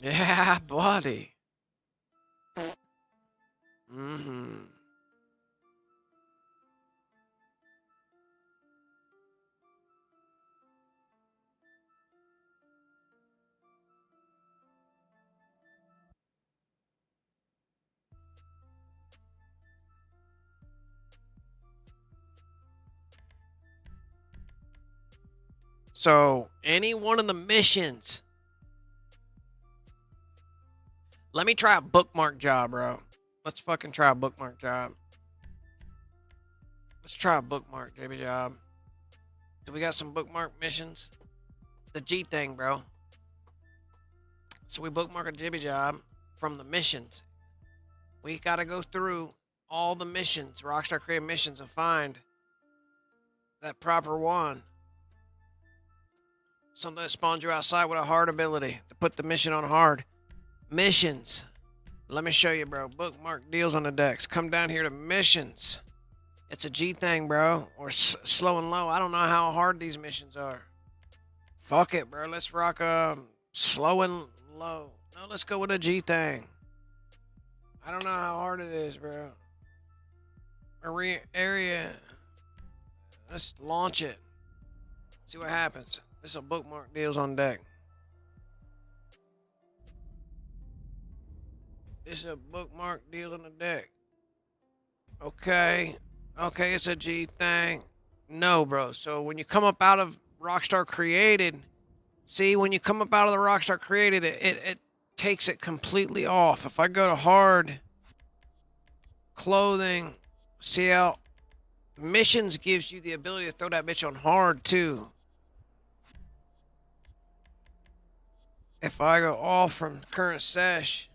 Yeah, buddy. Mm-hmm. So, any one of the missions. Let me try a bookmark job, bro. Let's fucking try a bookmark job. Let's try a bookmark, JB job. Do we got some bookmark missions? The G thing, bro. So we bookmark a JB job from the missions. We gotta go through all the missions, Rockstar created missions, and find that proper one. Something that spawns you outside with a hard ability to put the mission on hard. Missions. Let me show you, bro. Bookmark deals on the decks. Come down here to missions. It's a G thing, bro. Or slow and low. I don't know how hard these missions are. Fuck it, bro. Let's rock slow and low. No, let's go with a G thing. I don't know how hard it is, bro. Area. Let's launch it. See what happens. This is a bookmark deals on deck. This is a bookmark deals on the deck. Okay. Okay, it's a G thing. No, bro. So when you come up out of Rockstar Created, see, when you come up out of the Rockstar Created, it takes it completely off. If I go to hard, clothing, see how missions gives you the ability to throw that bitch on hard too. If I go off from current sesh,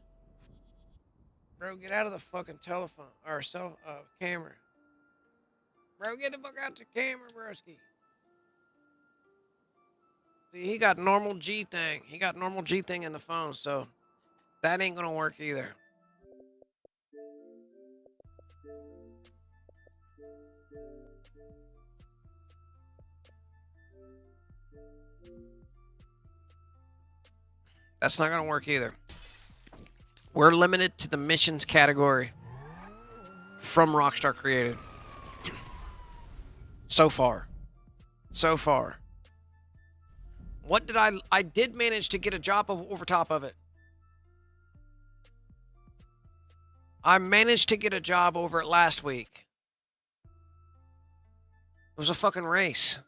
bro, get out of the fucking telephone or camera. Bro, get the fuck out the camera, broski. See, he got normal G thing. He got normal G thing in the phone, so that ain't gonna work either. That's not gonna work either. We're limited to the missions category from Rockstar Created. So far. What did I did manage to get a job over top of it. I managed to get a job over it last week. It was a fucking race.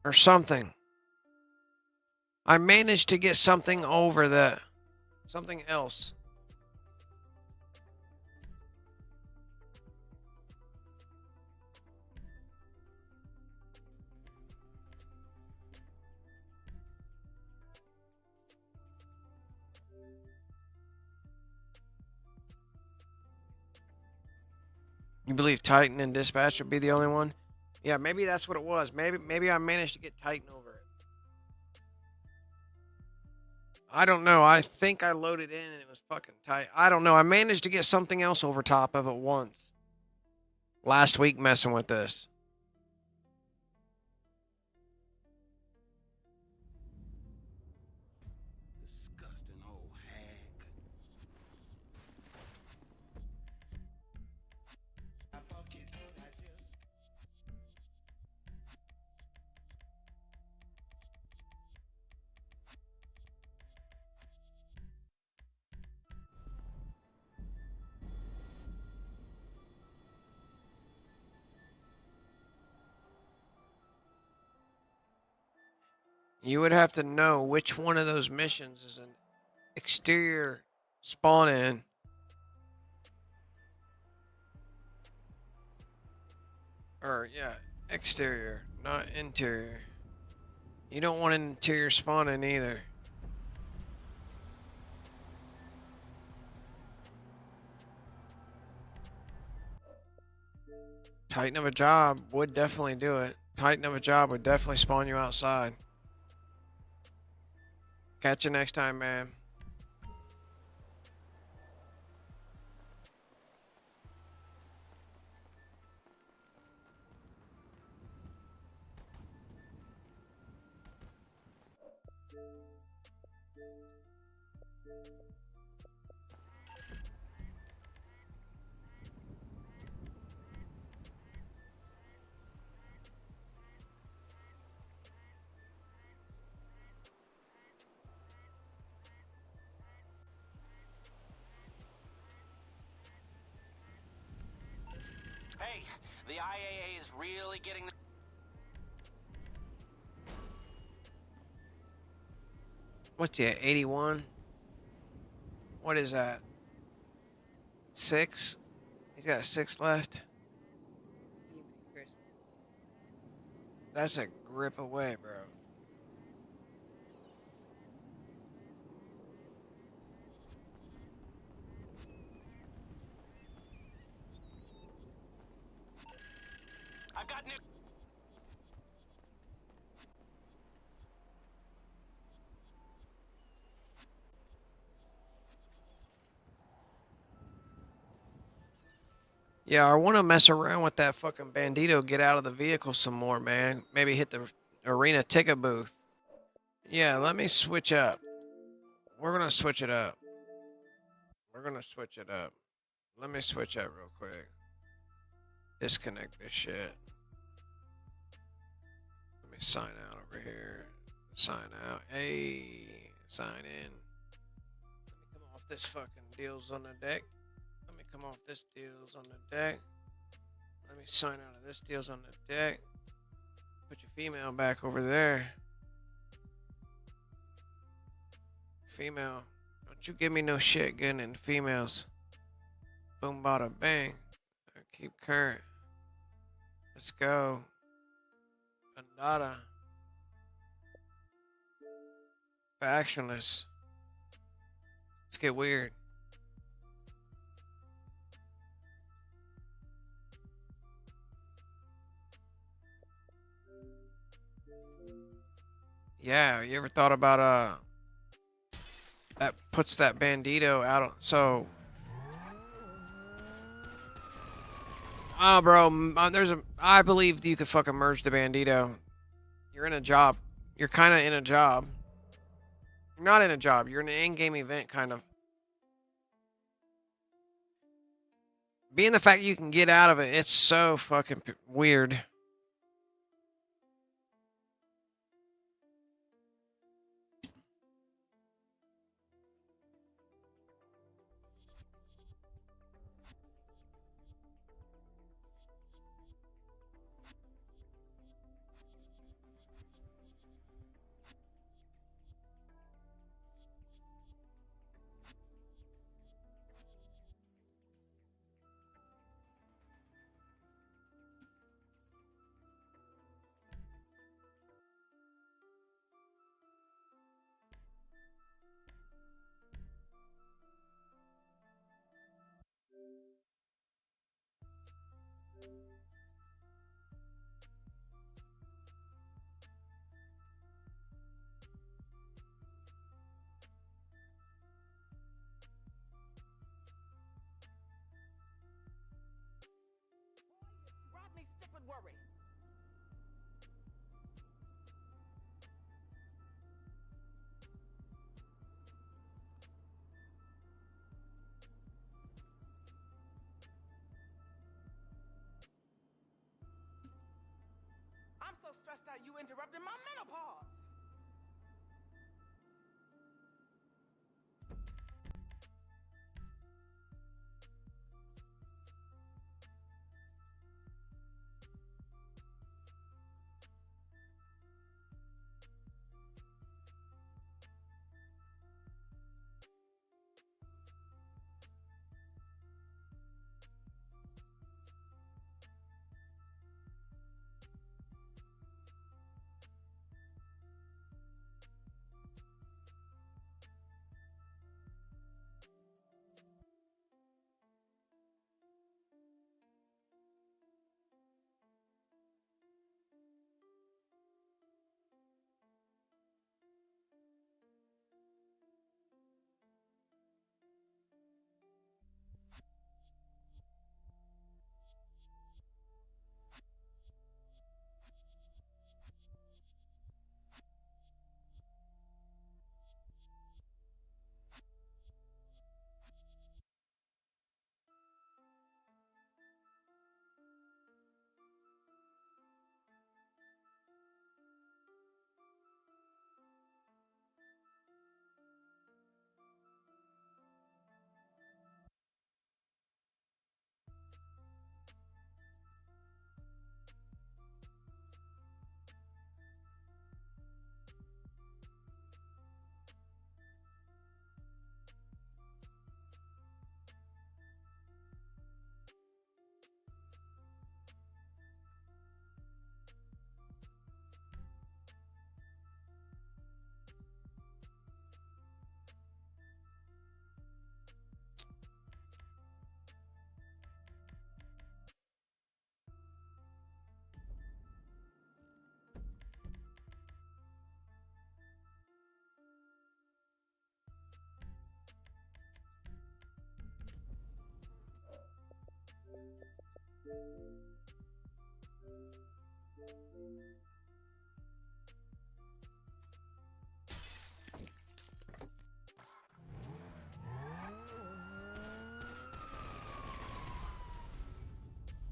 Or something. I managed to get something over the... Something else. believe Titan and Dispatch would be the only one? Yeah, maybe that's what it was. Maybe I managed to get Titan over it. I don't know. I think I loaded in and it was fucking tight. I don't know. I managed to get something else over top of it once. Last week messing with this. Disgusting old hag. You would have to know which one of those missions is an exterior spawn-in. Or, yeah, exterior, not interior. You don't want an interior spawn-in either. Titan of a job would definitely do it. Titan of a job would definitely spawn you outside. Catch you next time, man. Hey, the IAA is really getting the... What's he at? 81? What is that? 6? He's got 6 left. That's a grip away, bro. I've got new... Yeah, I want to mess around with that fucking bandito, get out of the vehicle some more, man. Maybe hit the arena ticket booth. Yeah, let me switch up. We're going to switch it up. We're going to switch it up. Let me switch up real quick. Disconnect this shit. Let me sign out over here. Sign out. Hey, sign in. Let me come off this fucking deals on the deck. Let me come off this deals on the deck. Let me sign out of this deals on the deck. Put your female back over there. Female. Don't you give me no shit getting in females. Boom, bada, bang. Keep current. Let's go. Andata. Factionless. Let's get weird. Yeah, you ever thought about that puts that bandito out on, so bro, I believe you could fucking merge the bandito. You're in a job. You're kind of in a job. You're not in a job. You're in an in-game event, kind of. Being the fact you can get out of it, it's so fucking weird. You interrupted my menopause.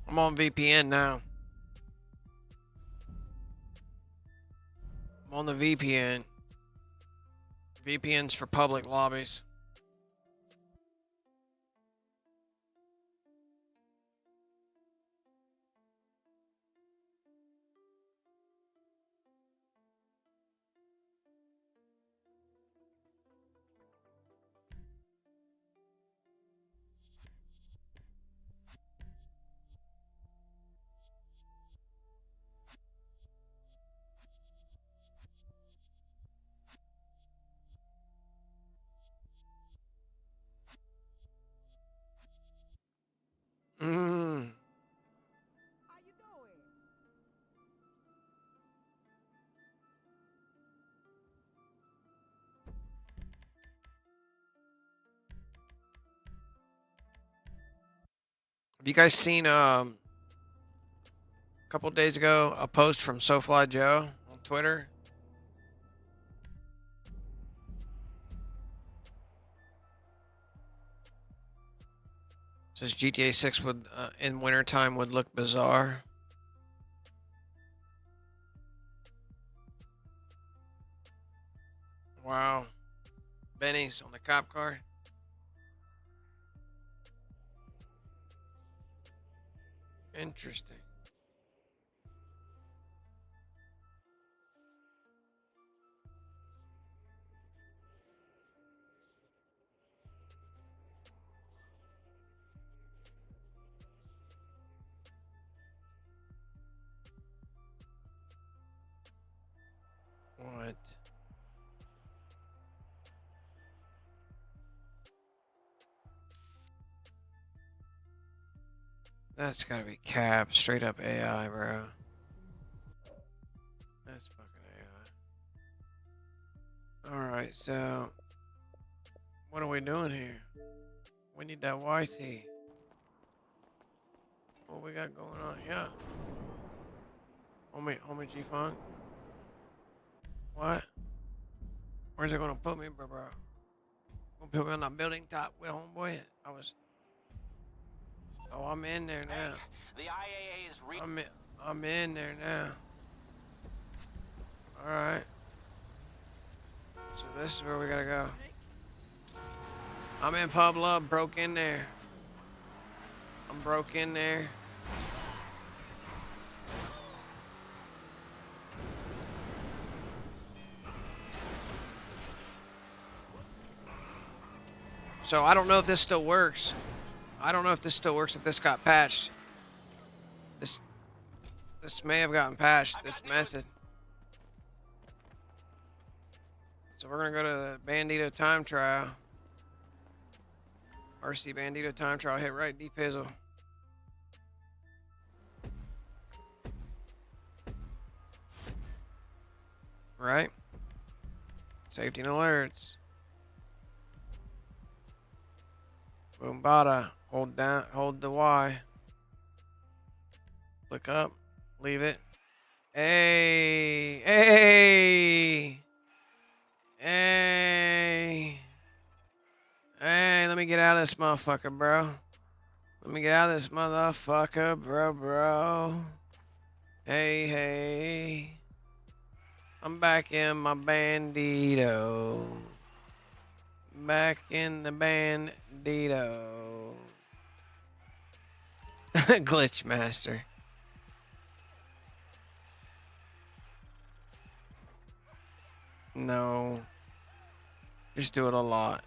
I'm on VPN now. I'm on the VPN. VPN's for public lobbies. Have you guys seen a couple days ago a post from ⱨJoe on Twitter? Says GTA 6 would in wintertime would look bizarre. Wow. Benny's on the cop car. Interesting. What? That's gotta be cap. Straight up AI, bro. That's fucking AI. Alright, so what are we doing here? We need that YC. What we got going on? Yeah. Homie G-Funk. What? Where's it gonna put me, bro? Gonna put me on the building top with homeboy? Oh, I'm in there now. The IAA is I'm in there now. Alright. So this is where we gotta go. I'm in Pablo, broke in there. I'm broke in there. So I don't know if this still works. I don't know if this still works, if this got patched. This may have gotten patched, this method. So we're gonna go to the Bandito time trial. RC Bandito time trial, hit right, 𝕃𝓻𝓸𝓾𝓮. Right? Safety and alerts. Boom bada. Hold down, hold the Y. Click up, leave it. Hey, hey, hey, hey, let me get out of this motherfucker, bro. Let me get out of this motherfucker, bro. Hey, hey. I'm back in my bandito. Back in the bandito. Glitch master. No. Just do it a lot.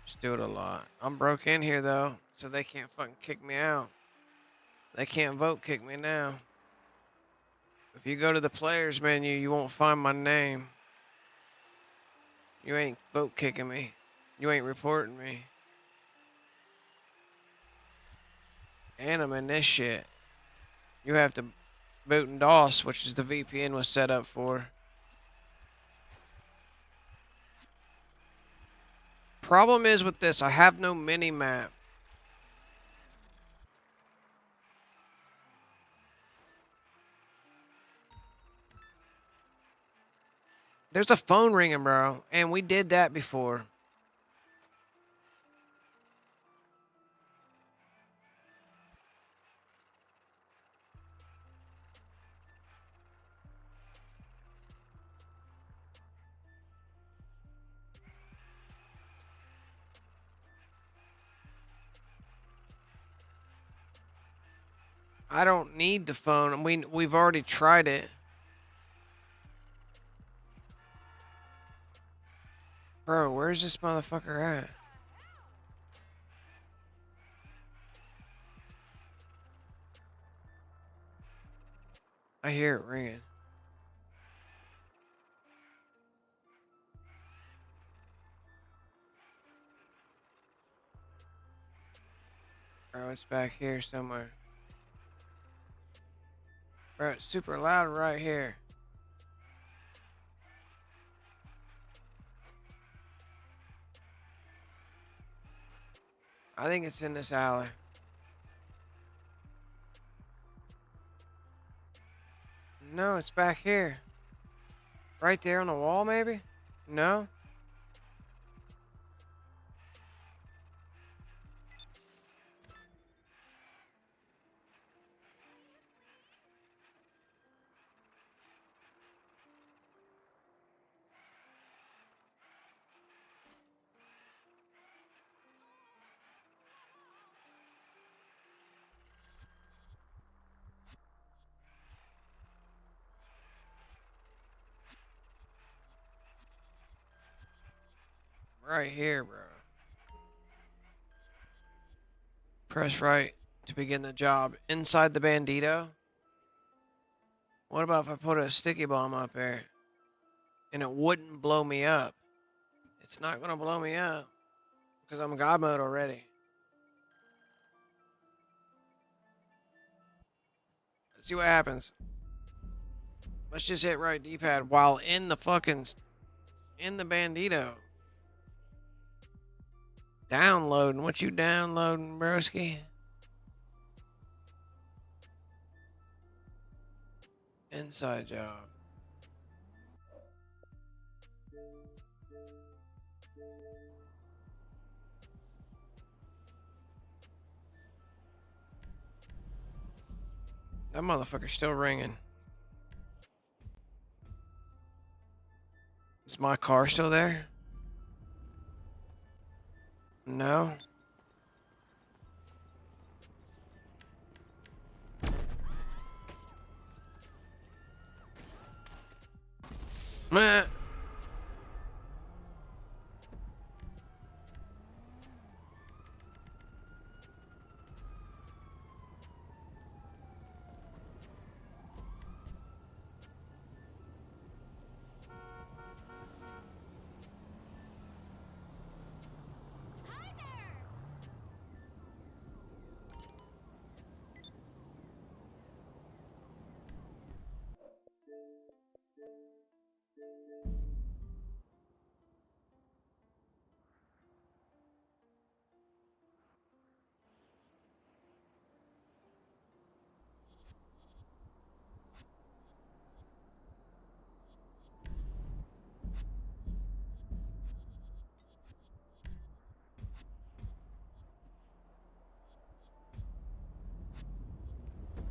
Just do it a lot. I'm broke in here though, so they can't fucking kick me out. They can't vote kick me now. If you go to the players menu, you won't find my name. You ain't vote kicking me. You ain't reporting me. And I'm in this shit. You have to boot and DOS, which is the VPN was set up for. Problem is with this, I have no mini map. There's a phone ringing, bro, and we did that before. I don't need the phone. We've already tried it. Bro, where's this motherfucker at? I hear it ringing. Bro, it's back here somewhere. Bro, it's super loud right here. I think it's in this alley. No, it's back here. Right there on the wall, maybe? No? Right here, bro. Press right to begin the job. Inside the bandito. What about if I put a sticky bomb up there and it wouldn't blow me up? It's not going to blow me up because I'm God mode already. Let's see what happens. Let's just hit right D-pad while in the bandito. Downloading. What you downloading, broski? Inside job. That motherfucker's still ringing. Is my car still there? No. Meh.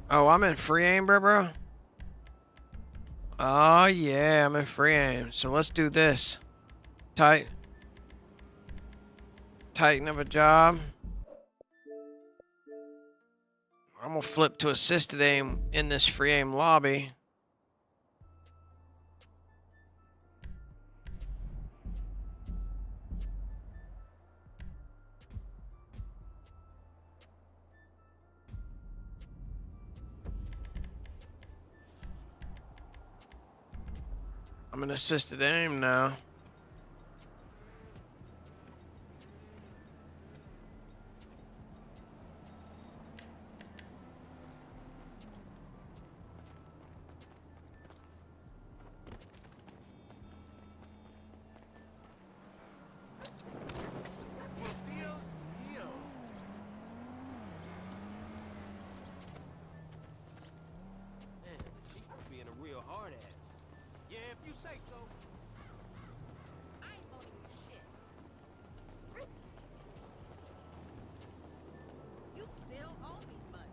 Oh, I'm in free aim, bro. Oh, yeah, I'm in free aim. So let's do this. Titan of a job. I'm gonna flip to assisted aim in this free aim lobby. I'm in assisted aim now. Man, the chief is being a real hard ass. Yeah, if you say so. I ain't voting for shit. You still owe me money.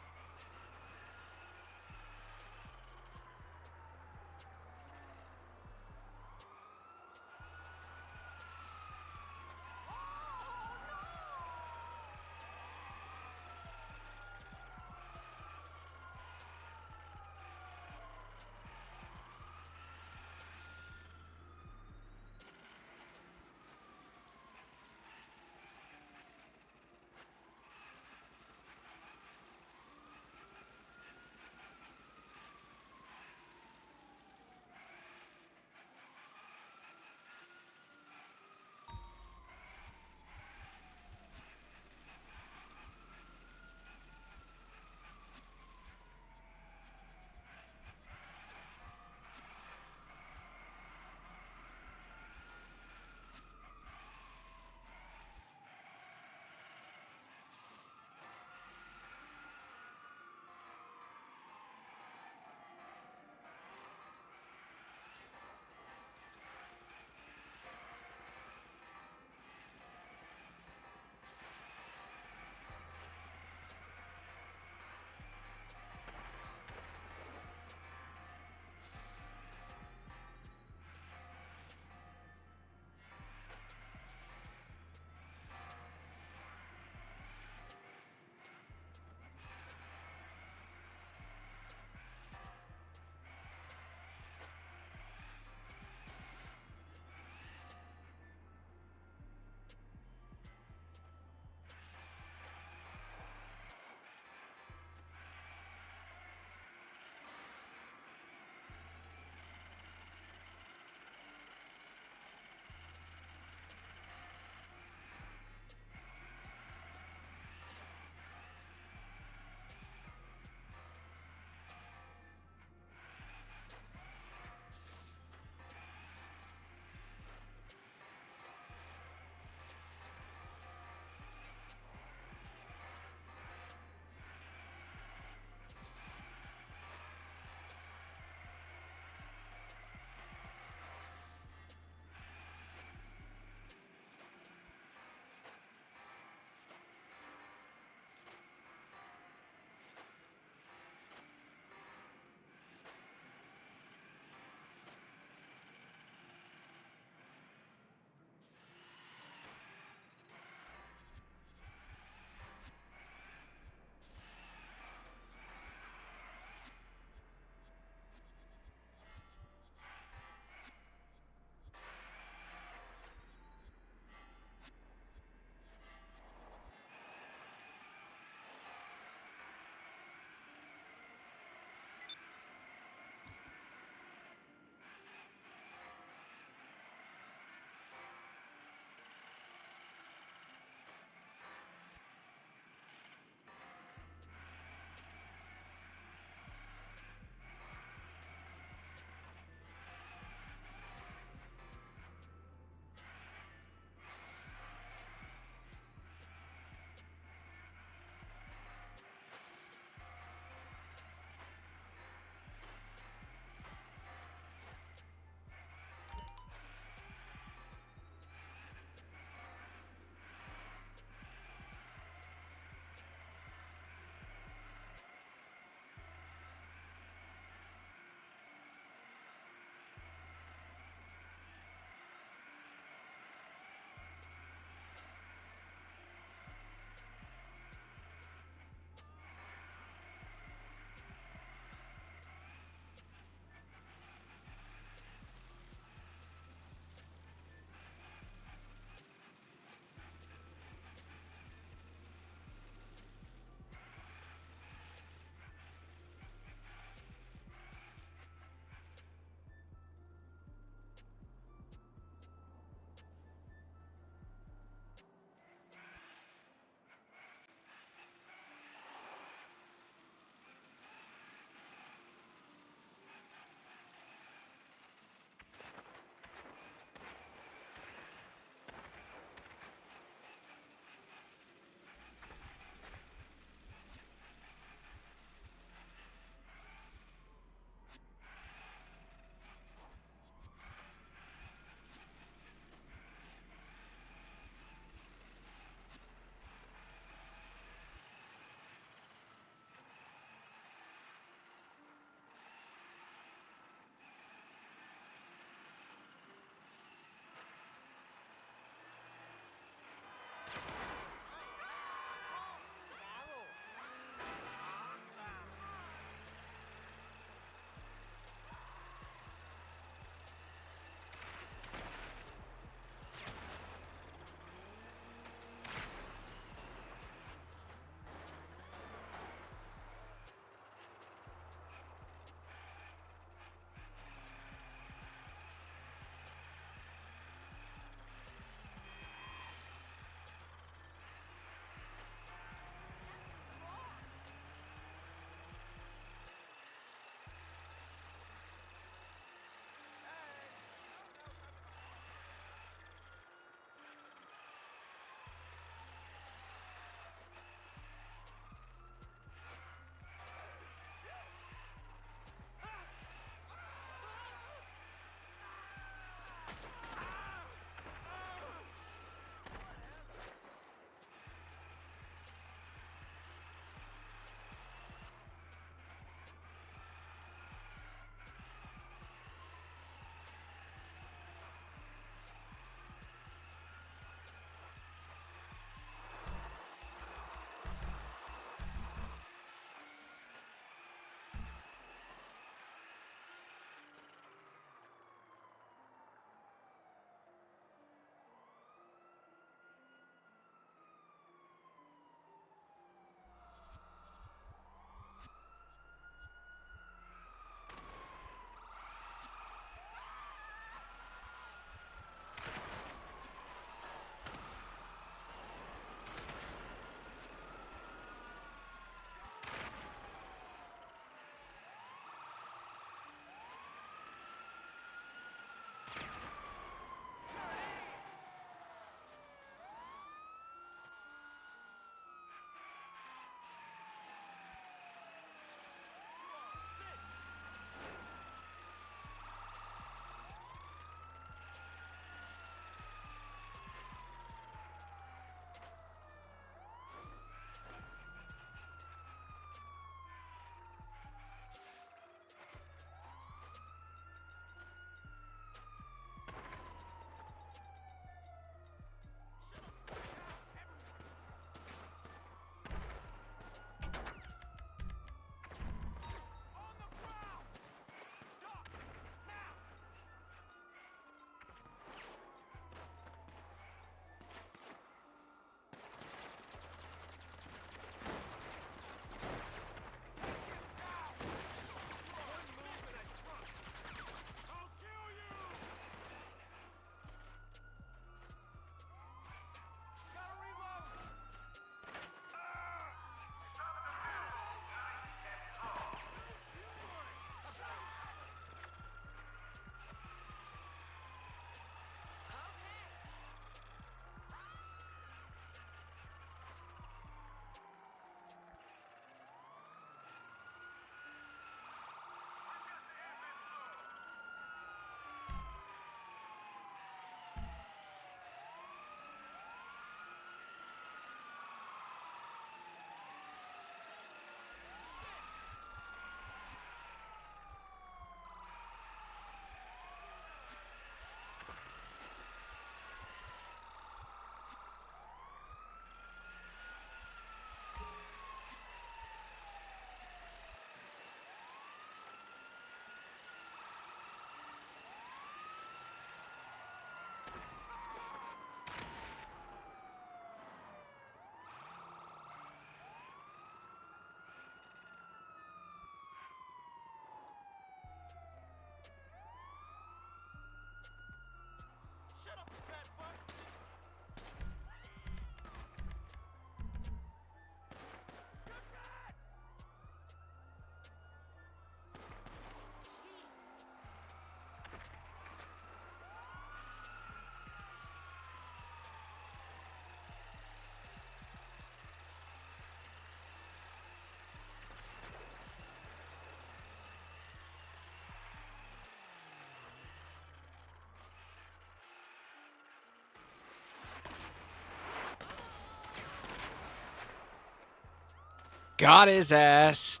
got his ass.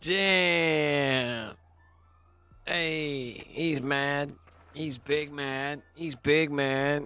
Damn. Hey, he's mad. He's big mad. He's big mad.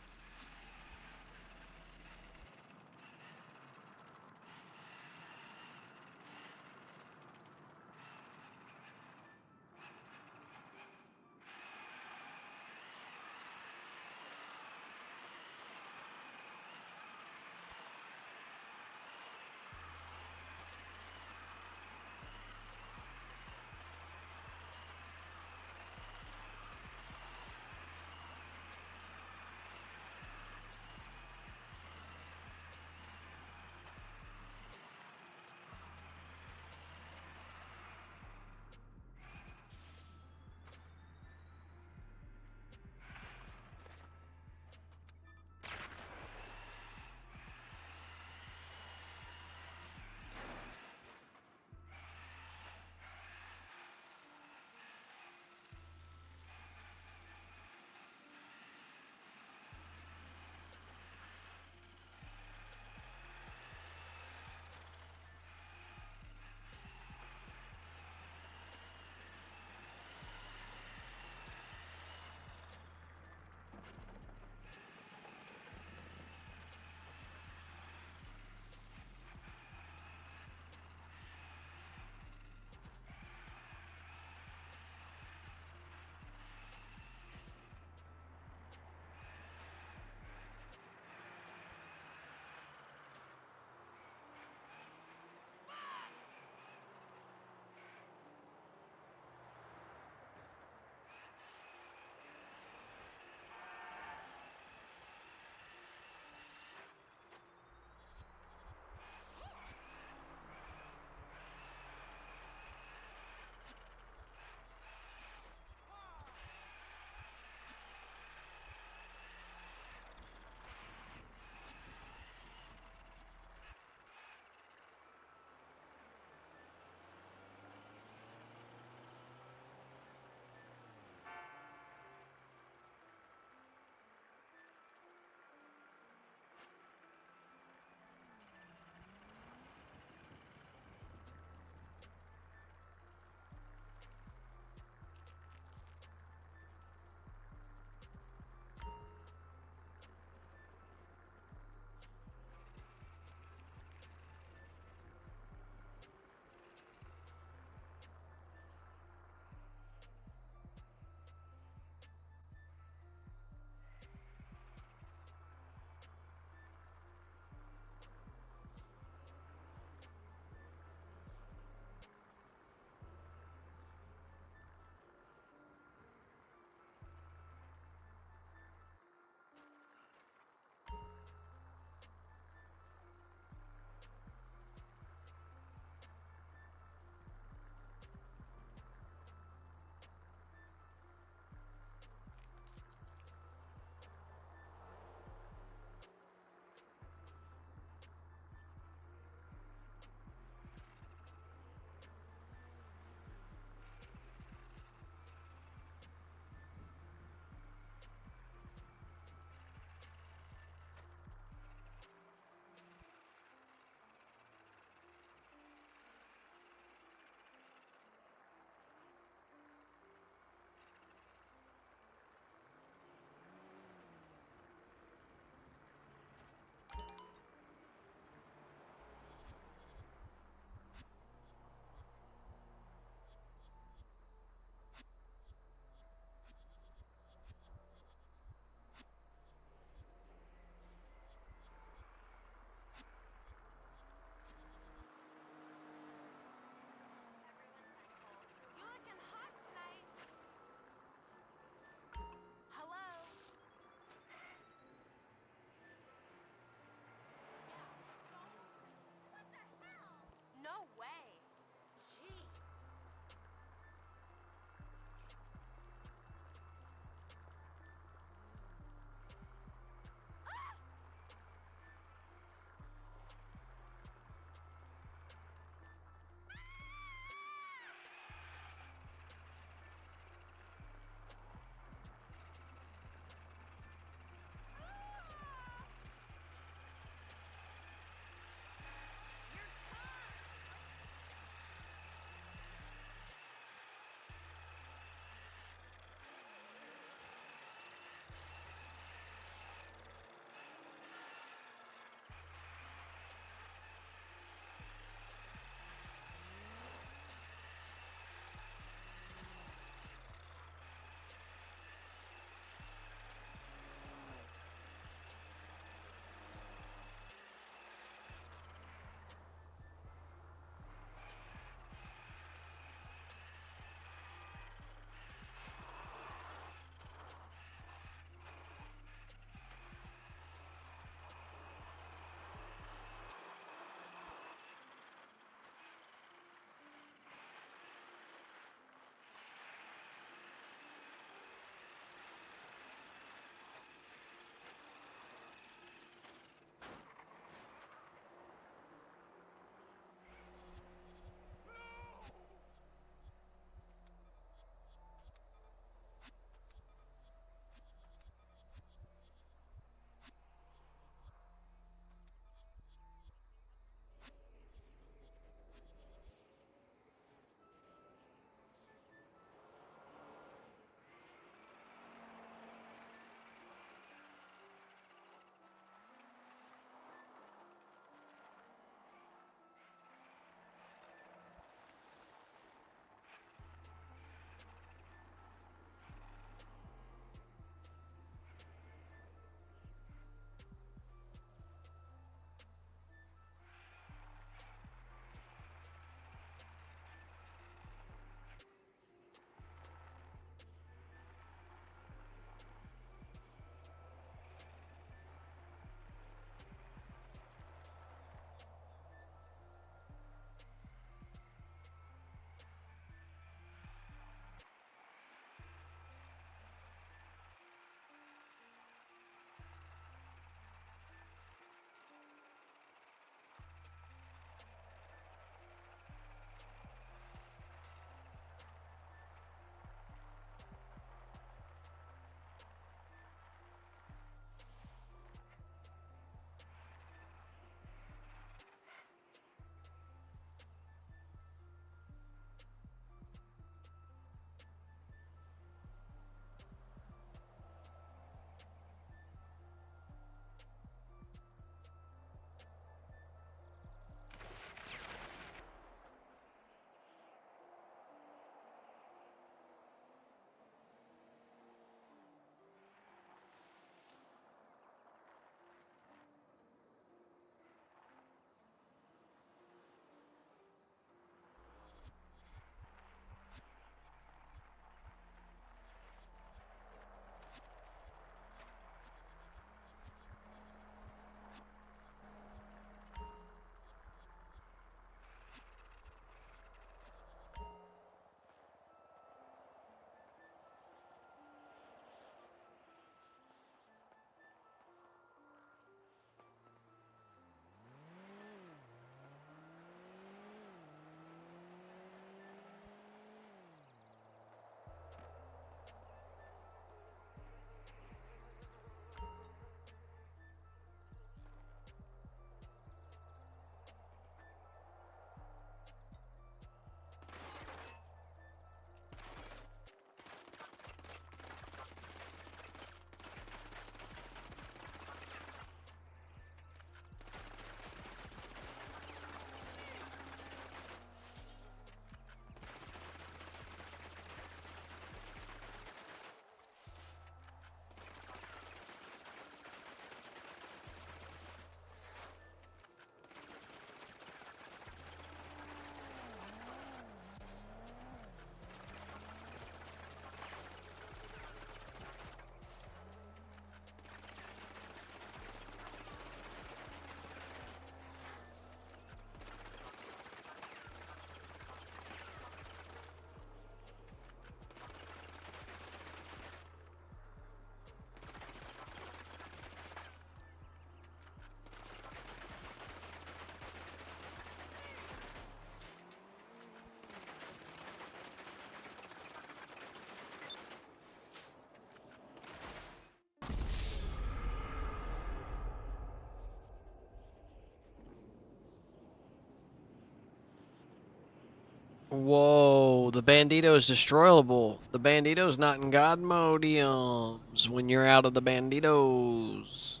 Whoa, the Bandito is destroyable. The Bandito's not in God mode when you're out of the Banditos.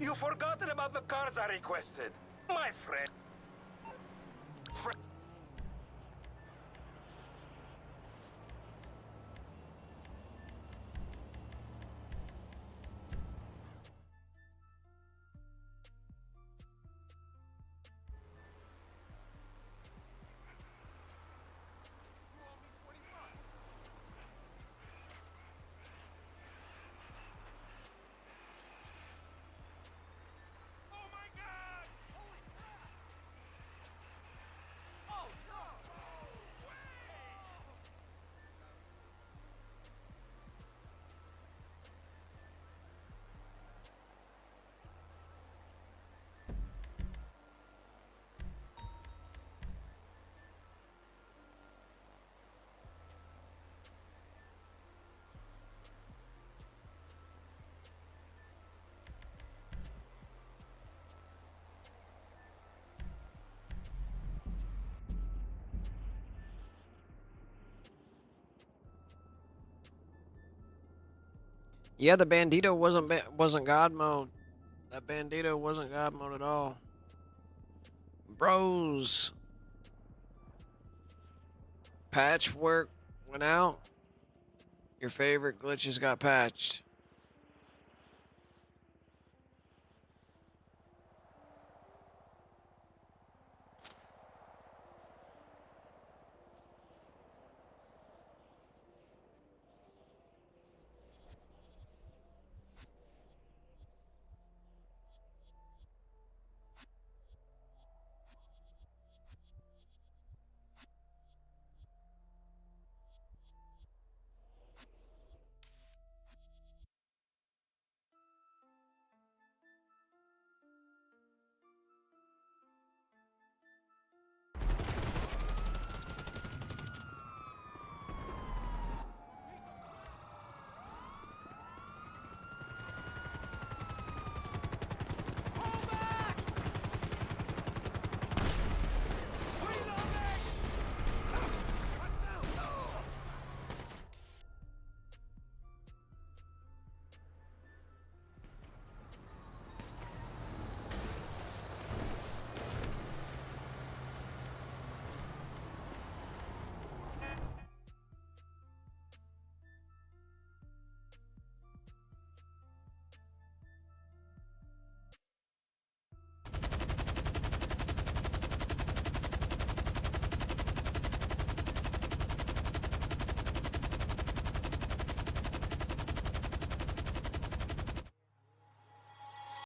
You've forgotten about the cars I requested, my friend. Yeah, the Bandito wasn't God mode. That Bandito wasn't God mode at all. Bros. Patchwork went out. Your favorite glitches got patched.